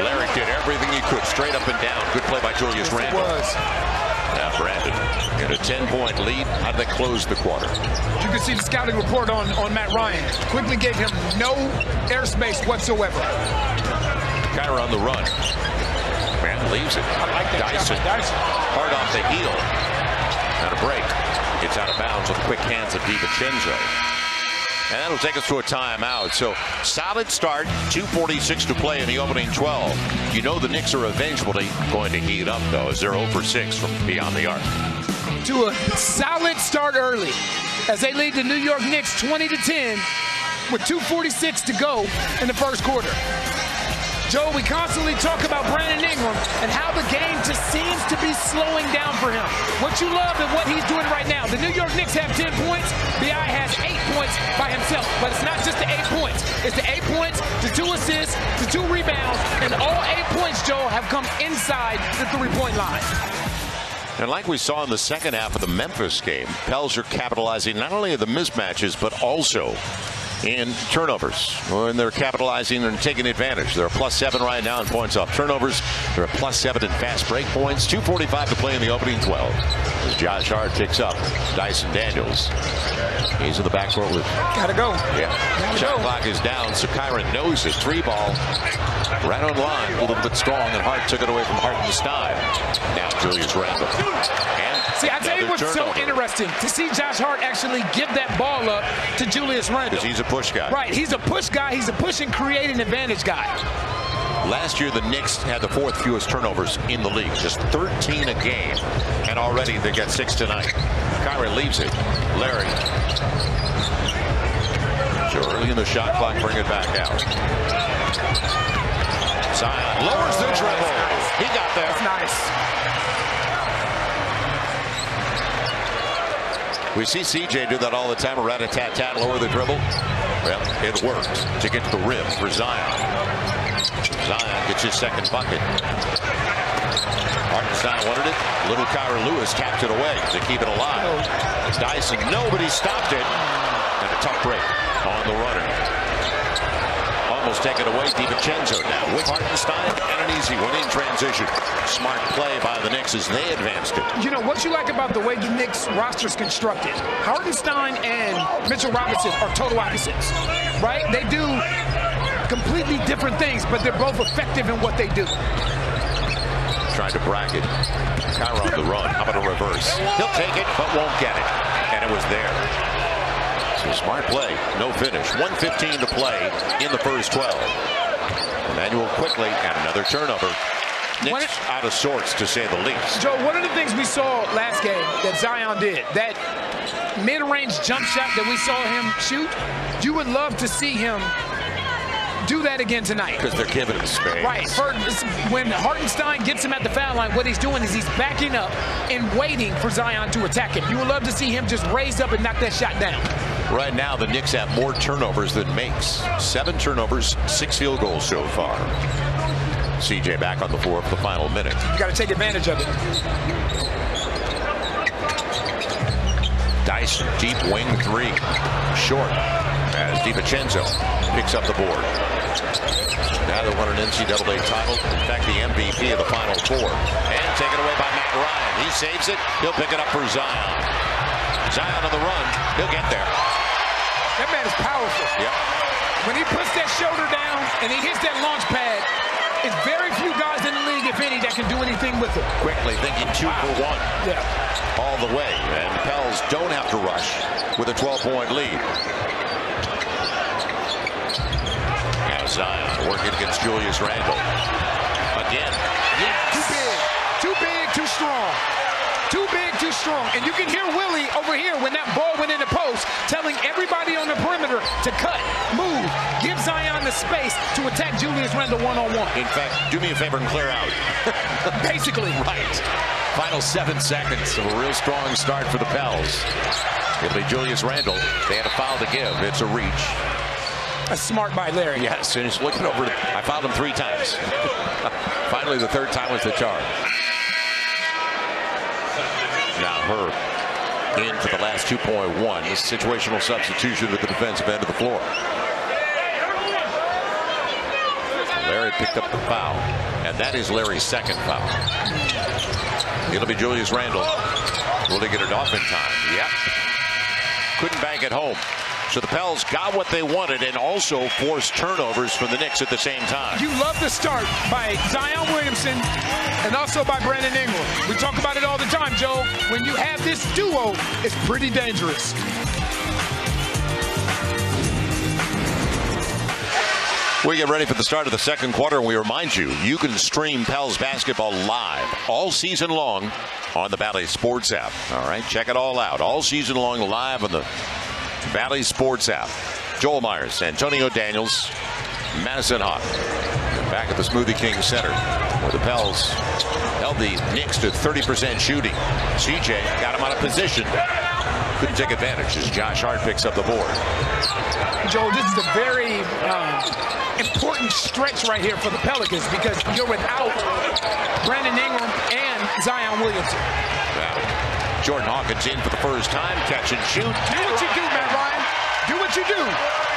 S22: Larry did everything he could, straight up and down. Good play by Julius Randle. Now Brandon in a 10-point lead. How did they close the quarter?
S28: You can see the scouting report on Matt Ryan. Quickly gave him no airspace whatsoever.
S22: Kyra on the run. Man leaves it.
S28: I like that
S22: Dyson. Hard off the heel. And a break. It's out of bounds with quick hands of DiVincenzo. And that'll take us to a timeout. So solid start, 2:46 to play in the opening 12. You know the Knicks are eventually going to heat up, though, as they're 0 for 6 from beyond the arc.
S28: To a solid start early as they lead the New York Knicks 20-10 with 2:46 to go in the first quarter. Joe, we constantly talk about Brandon Ingram and how the game just seems to be slowing down for him. What you love and what he's doing right now. The New York Knicks have 10 points. B.I. has 8 points by himself. But it's not just the 8 points. It's the 8 points, the 2 assists, the 2 rebounds, and all 8 points, Joe, have come inside the 3-point line.
S22: And like we saw in the second half of the Memphis game, Pels are capitalizing not only on the mismatches, but also in turnovers. When they're capitalizing and taking advantage. They're a +7 right now in points off turnovers. They're a +7 in fast break points. 2:45 to play in the opening 12. As Josh Hart picks up Dyson Daniels. He's in the backcourt with...
S28: Gotta go.
S22: Yeah. Shot clock is down, so Kyron knows it. 3 ball. Right on line. A little bit strong, and Hart took it away from Hartenstein. Now Julius Randle.
S28: See, I tell you what's so interesting, to see Josh Hart actually give that ball up to Julius Randle.
S22: Because he's a push guy.
S28: Right, he's a push guy. He's a push and create an advantage guy.
S22: Last year, the Knicks had the 4th fewest turnovers in the league, just 13 a game. And already they got 6 tonight. Kyrie leaves it. Larry. So early in the shot clock, bring it back out. Zion lowers the dribble. He got there.
S28: That's nice.
S22: We see CJ do that all the time. A rat-a-tat-tat, lower the dribble. Well, it worked to get to the rim for Zion. Zion gets his second bucket. Hartenstein wanted it. Little Kyra Lewis tapped it away to keep it alive. Dyson, nobody stopped it. And a tough break on the runner. Almost taken away. DiVincenzo now with Hartenstein, and an easy one in transition. Smart play by the Knicks as they advanced it.
S28: You know what you like about the way the Knicks roster's constructed? Hartenstein and Mitchell Robinson are total opposites, right? They do completely different things, but they're both effective in what they do.
S22: Trying to bracket. Kyra on the run. How about a reverse? He'll take it, but won't get it. And it was there. So smart play. No finish. 1:15 to play in the first 12. Emmanuel quickly, and another turnover. Knicks out of sorts, to say the least.
S28: Joe, one of the things we saw last game that Zion did, that mid-range jump shot that we saw him shoot, you would love to see him do that again tonight.
S22: Because they're giving him space.
S28: Right. When Hartenstein gets him at the foul line, what he's doing is he's backing up and waiting for Zion to attack him. You would love to see him just raise up and knock that shot down.
S22: Right now, the Knicks have more turnovers than makes. 7 turnovers, 6 field goals so far. CJ back on the floor for the final minute.
S28: You got to take advantage of it.
S22: Dyson, deep wing 3. Short as DiVincenzo picks up the board. Now they won an NCAA title. In fact, the MVP of the Final Four. And taken away by Matt Ryan. He saves it. He'll pick it up for Zion. Zion on the run. He'll get there.
S28: That man is powerful.
S22: Yep.
S28: When he puts that shoulder down and he hits that launch pad, it's very few guys in the league, if any, that can do anything with it.
S22: Quickly thinking 2 for 1.
S28: Yeah.
S22: All the way. And Pels don't have to rush with a 12-point lead. Now Zion working against Julius Randle. Again.
S28: Yes. Too big, too strong. Too big, too strong. And you can hear Willie over here when that ball went in the post telling everybody on the perimeter to cut, move, give Zion the space to attack Julius Randle one-on-one.
S22: In fact, do me a favor and clear out.
S28: Basically.
S22: Right. Final 7 seconds of a real strong start for the Pels. It'll be Julius Randle. They had a foul to give. It's a reach.
S28: A smart by Larry.
S22: Yes, and he's looking over. I fouled him 3 times. Finally, the 3rd time was the charge. Now Herb into the last 2.1. This situational substitution at the defensive end of the floor. Larry picked up the foul, and that is Larry's 2nd foul. It'll be Julius Randle. Will he get it off in time? Yep. Couldn't bank it home. So the Pels got what they wanted and also forced turnovers from the Knicks at the same time.
S28: You love the start by Zion Williamson and also by Brandon Ingram. We talk about it all the time, Joe. When you have this duo, it's pretty dangerous.
S22: We get ready for the start of the 2nd quarter, and we remind you, you can stream Pels basketball live all season long on the Bally Sports app. All right, check it all out. All season long live on the Bally Sports app. Joel Myers, Antonio Daniels, Madison Hawk. Back at the Smoothie King Center, where the Pels held the Knicks to 30% shooting. CJ got him out of position. Couldn't take advantage as Josh Hart picks up the board.
S28: Joe, this is a very important stretch right here for the Pelicans because you're without Brandon Ingram and Zion Williamson.
S22: Now, Jordan Hawkins in for the first time, catch and shoot.
S28: Do what you do, Matt Ryan. Do what you do.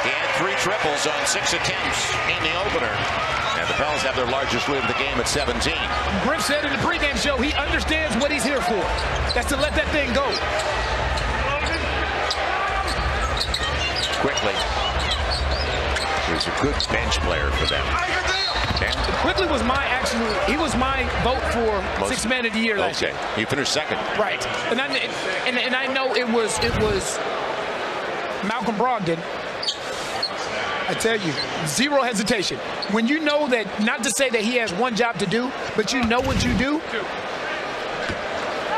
S22: He had 3 triples on 6 attempts in the opener. And the Pels have their largest lead of the game at 17.
S28: Griff said in the pregame show he understands what he's here for. That's to let that thing go.
S22: Quickly. He's a good bench player for them.
S28: Quickly was he was my vote for Sixth Man of the Year last year.
S22: He finished second.
S28: Right. And I know it was Malcolm Brogdon. I tell you, zero hesitation. When you know that, not to say that he has one job to do, but you know what you do,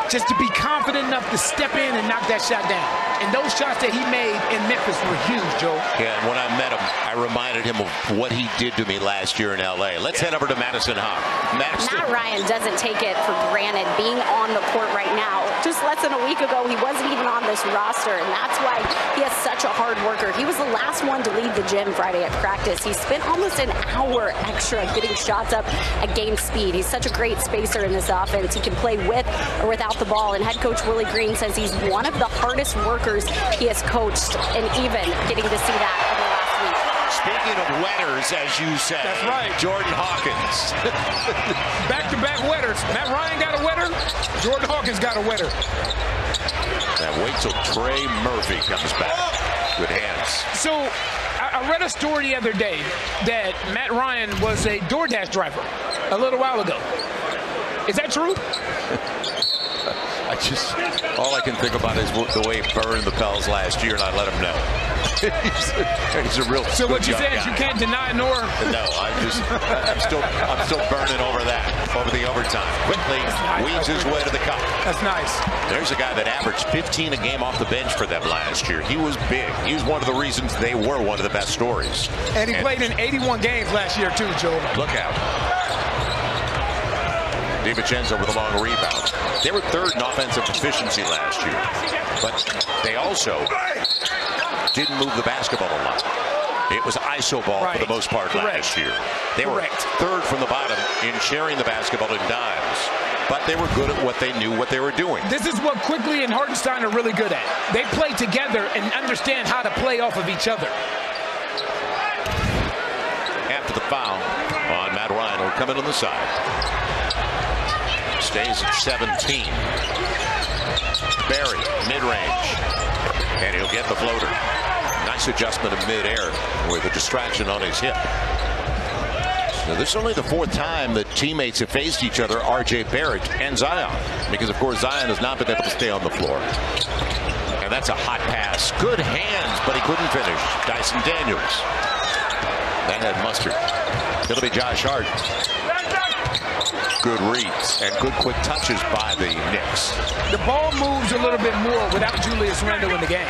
S28: just to be confident enough to step in and knock that shot down. And those shots that he made in Memphis were huge, Joe.
S22: Yeah, and when I met him, I reminded him of what he did to me last year in L.A. Let's head over to Madison Hawk.
S21: Matt Ryan doesn't take it for granted being on the court right now. Just less than a week ago, he wasn't even on this roster, and that's why he is such a hard worker. He was the last one to leave the gym Friday at practice. He spent almost an hour extra getting shots up at game speed. He's such a great spacer in this offense. He can play with or without the ball, and head coach Willie Green says he's one of the hardest workers he has coached, and even getting to see that over the last week.
S22: Speaking of wetters, as you said,
S28: that's right.
S22: Jordan Hawkins.
S28: Back-to-back wetters. Matt Ryan got a wetter. Jordan Hawkins got a wetter.
S22: Now wait till Trey Murphy comes back. Good hands.
S28: So I read a story the other day that Matt Ryan was a DoorDash driver a little while ago. Is that true?
S22: All I can think about is the way he burned the Pels last year, and I let him know. he's a real.
S28: So what you said is
S22: guy.
S8: you
S28: can't deny nor.
S22: No, I'm still burning over the overtime. Quickly weaves his way to the cup.
S28: That's nice.
S22: There's a guy that averaged 15 a game off the bench for them last year. He was big. He was one of the reasons they were one of the best stories.
S28: And he played in 81 games last year too, Joe.
S22: Look out. DiVincenzo with a long rebound. They were third in offensive efficiency last year, but they also didn't move the basketball a lot. It was iso ball for the most part last year. They were third from the bottom in sharing the basketball in dimes, but they were good at what they knew what they were doing.
S28: This is what Quickly and Hartenstein are really good at. They play together and understand how to play off of each other.
S22: After the foul on Matt Ryan, will come in on the side. Stays at 17. Barry, mid-range. And he'll get the floater. Nice adjustment in mid-air with a distraction on his hip. Now, this is only the 4th time that teammates have faced each other, R.J. Barrett and Zion. Because, of course, Zion has not been able to stay on the floor. And that's a hot pass. Good hands, but he couldn't finish. Dyson Daniels. That had mustard. It'll be Josh Hart. Good reads and good quick touches by the Knicks.
S28: The ball moves a little bit more without Julius Randle in the game.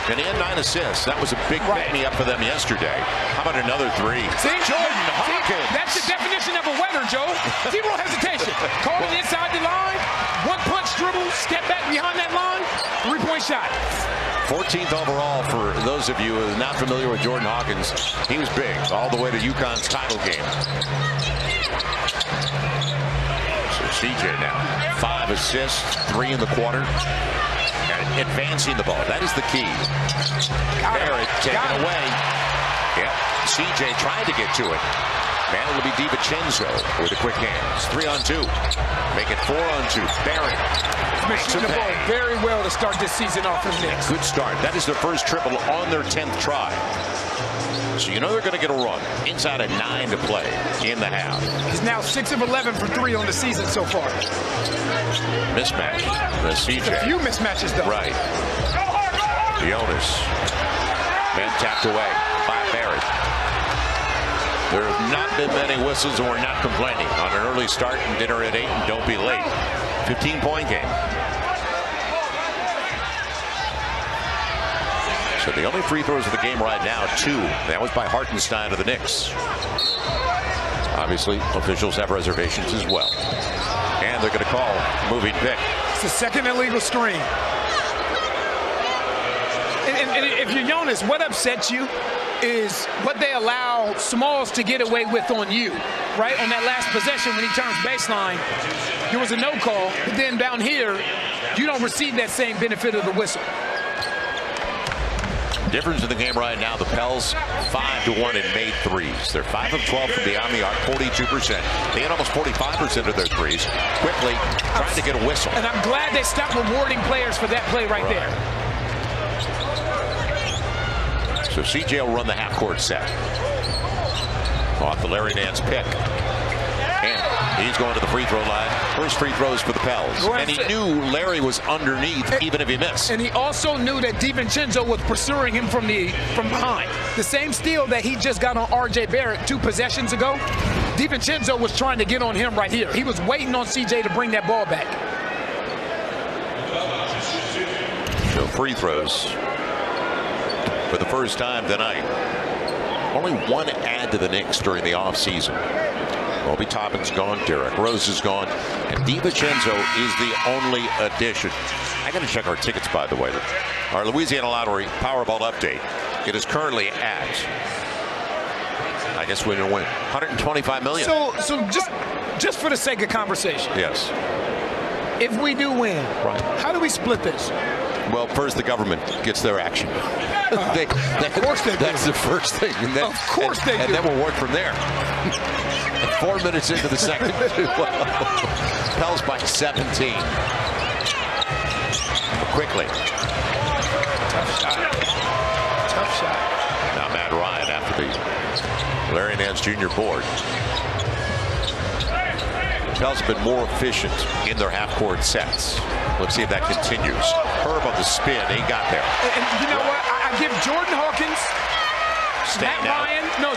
S22: And he had 9 assists. That was a big pick-me-up for them yesterday. How about another 3?
S28: See,
S22: Jordan Hawkins.
S28: That's the definition of a weather, Joe. Zero hesitation. Call it inside the line. One punch dribble, step back behind that line. 3-point shot.
S22: 14th overall for those of you who are not familiar with Jordan Hawkins. He was big all the way to UConn's title game. So CJ now, 5 assists, 3 in the quarter. And advancing the ball, that is the key. Barrett taken away. Yep, CJ trying to get to it. Man, it'll be DiVincenzo with the quick hands. 3-on-2. Make it 4-on-2. Barrett makes
S28: shooting the ball very well to start this season off for the Knicks.
S22: Good start. That is their first triple on their 10th try. So you know they're going to get a run. Inside of 9 to play in the half.
S28: He's now 6 of 11 for 3 on the season so far.
S22: Mismatch. The CJ.
S28: A few mismatches though.
S22: Right. Jonas. Man tapped away by Barrett. There have not been many whistles, and we're not complaining. On an early start and dinner at 8, and don't be late. 15-point game. So the only free throws of the game right now, 2. That was by Hartenstein of the Knicks. Obviously, officials have reservations as well. And they're going to call moving pick.
S28: It's the second illegal screen. And if you notice, what upsets you is what they allow Smalls to get away with on you, right? On that last possession when he turns baseline, there was a no call. But then down here, you don't receive that same benefit of the whistle.
S22: Difference in the game right now, the Pels 5-1 in made threes. They're 5 of 12 from beyond the arc, 42%. They had almost 45% of their threes. Quickly trying to get a whistle.
S28: And I'm glad they stopped rewarding players for that play right there.
S22: So CJ will run the half-court set. Off the Larry Nance pick. And he's going to the free throw line. First free throws for the Pels. And he knew Larry was underneath even if he missed.
S28: And he also knew that DiVincenzo was pursuing him from behind. The same steal that he just got on RJ Barrett 2 possessions ago, DiVincenzo was trying to get on him right here. He was waiting on CJ to bring that ball back.
S22: So free throws for the first time tonight. Only one add to the Knicks during the offseason. Obi Toppin's gone, Derrick Rose is gone, and DiVincenzo is the only addition. I got to check our tickets, by the way. Our Louisiana Lottery Powerball update. It is currently at, I guess we're going to win, $125 million.
S28: So just for the sake of conversation.
S22: Yes.
S28: If we do win,
S22: right,
S28: how do we split this?
S22: Well, first the government gets their action.
S28: Of course they do.
S22: That's the first thing. And then,
S28: of course they do.
S22: And then we'll work from there. 4 minutes into the second. Pels by 17. Quickly.
S28: Tough shot.
S22: Now Matt Ryan after the Larry Nance Jr. board. Pels have been more efficient in their half-court sets. Let's see if that continues. Herb on the spin. He got there.
S28: And you know what? I give Jordan Hawkins,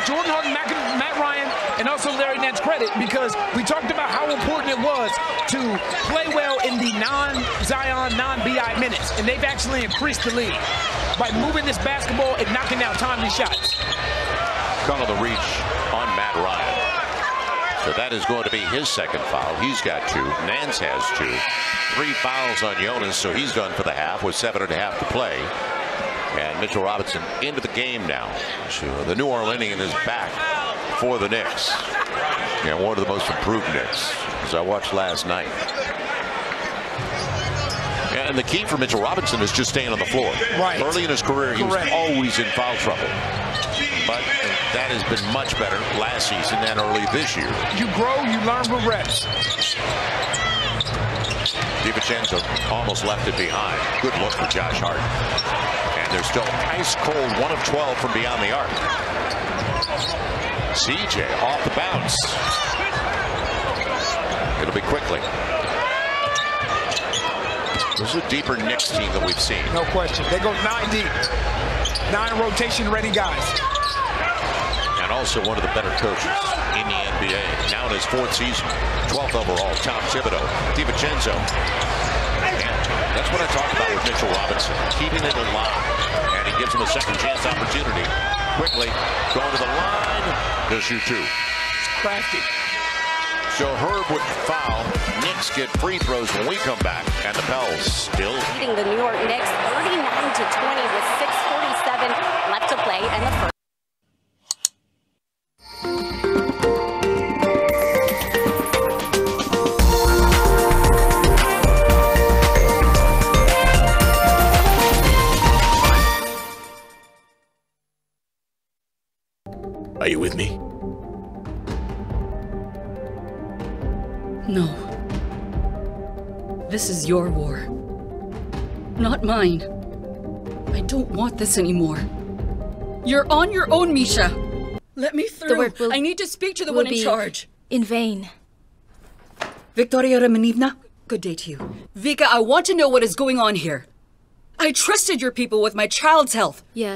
S28: Jordan Hawkins, Matt Ryan, and also Larry Nance credit because we talked about how important it was to play well in the non-Zion, non-BI minutes. And they've actually increased the lead by moving this basketball and knocking down timely shots.
S22: Call on the reach on Matt Ryan. So that is going to be his second foul. He's got 2. Nance has 2. 3 fouls on Jonas, so he's done for the half with 7.5 to play. And Mitchell Robinson into the game now. So the New Orleanian is back for the Knicks. And one of the most improved Knicks, as I watched last night. And the key for Mitchell Robinson is just staying on the floor.
S28: Right.
S22: Early in his career, he was always in foul trouble. But that has been much better last season and early this year.
S28: You grow, you learn with reps.
S22: DiVincenzo almost left it behind. Good look for Josh Hart. And they're still ice cold, 1 of 12 from beyond the arc. CJ off the bounce. It'll be quickly. This is a deeper Knicks team than we've seen.
S28: No question. They go 9 deep. 9 rotation-ready guys.
S22: And also one of the better coaches in the NBA. Now in his 4th season, 12th overall, Tom Thibodeau, DiVincenzo. And that's what I talked about with Mitchell Robinson, keeping it alive. And he gives him a second chance opportunity. Quickly going to the line. He'll shoot 2.
S28: Crafty.
S22: So Herb would foul. Knicks get free throws when we come back. And the Pels still
S21: leading the New York Knicks 39-20 with 6:47 left to play in the first.
S4: Are you with me?
S2: No. This is your war. Not mine. I don't want this anymore. You're on your own, Misha. Let me through. I need to speak to the one in charge.
S13: In vain.
S2: Victoria Romanivna, good day to you. Vika, I want to know what is going on here. I trusted your people with my child's health.
S13: Yes.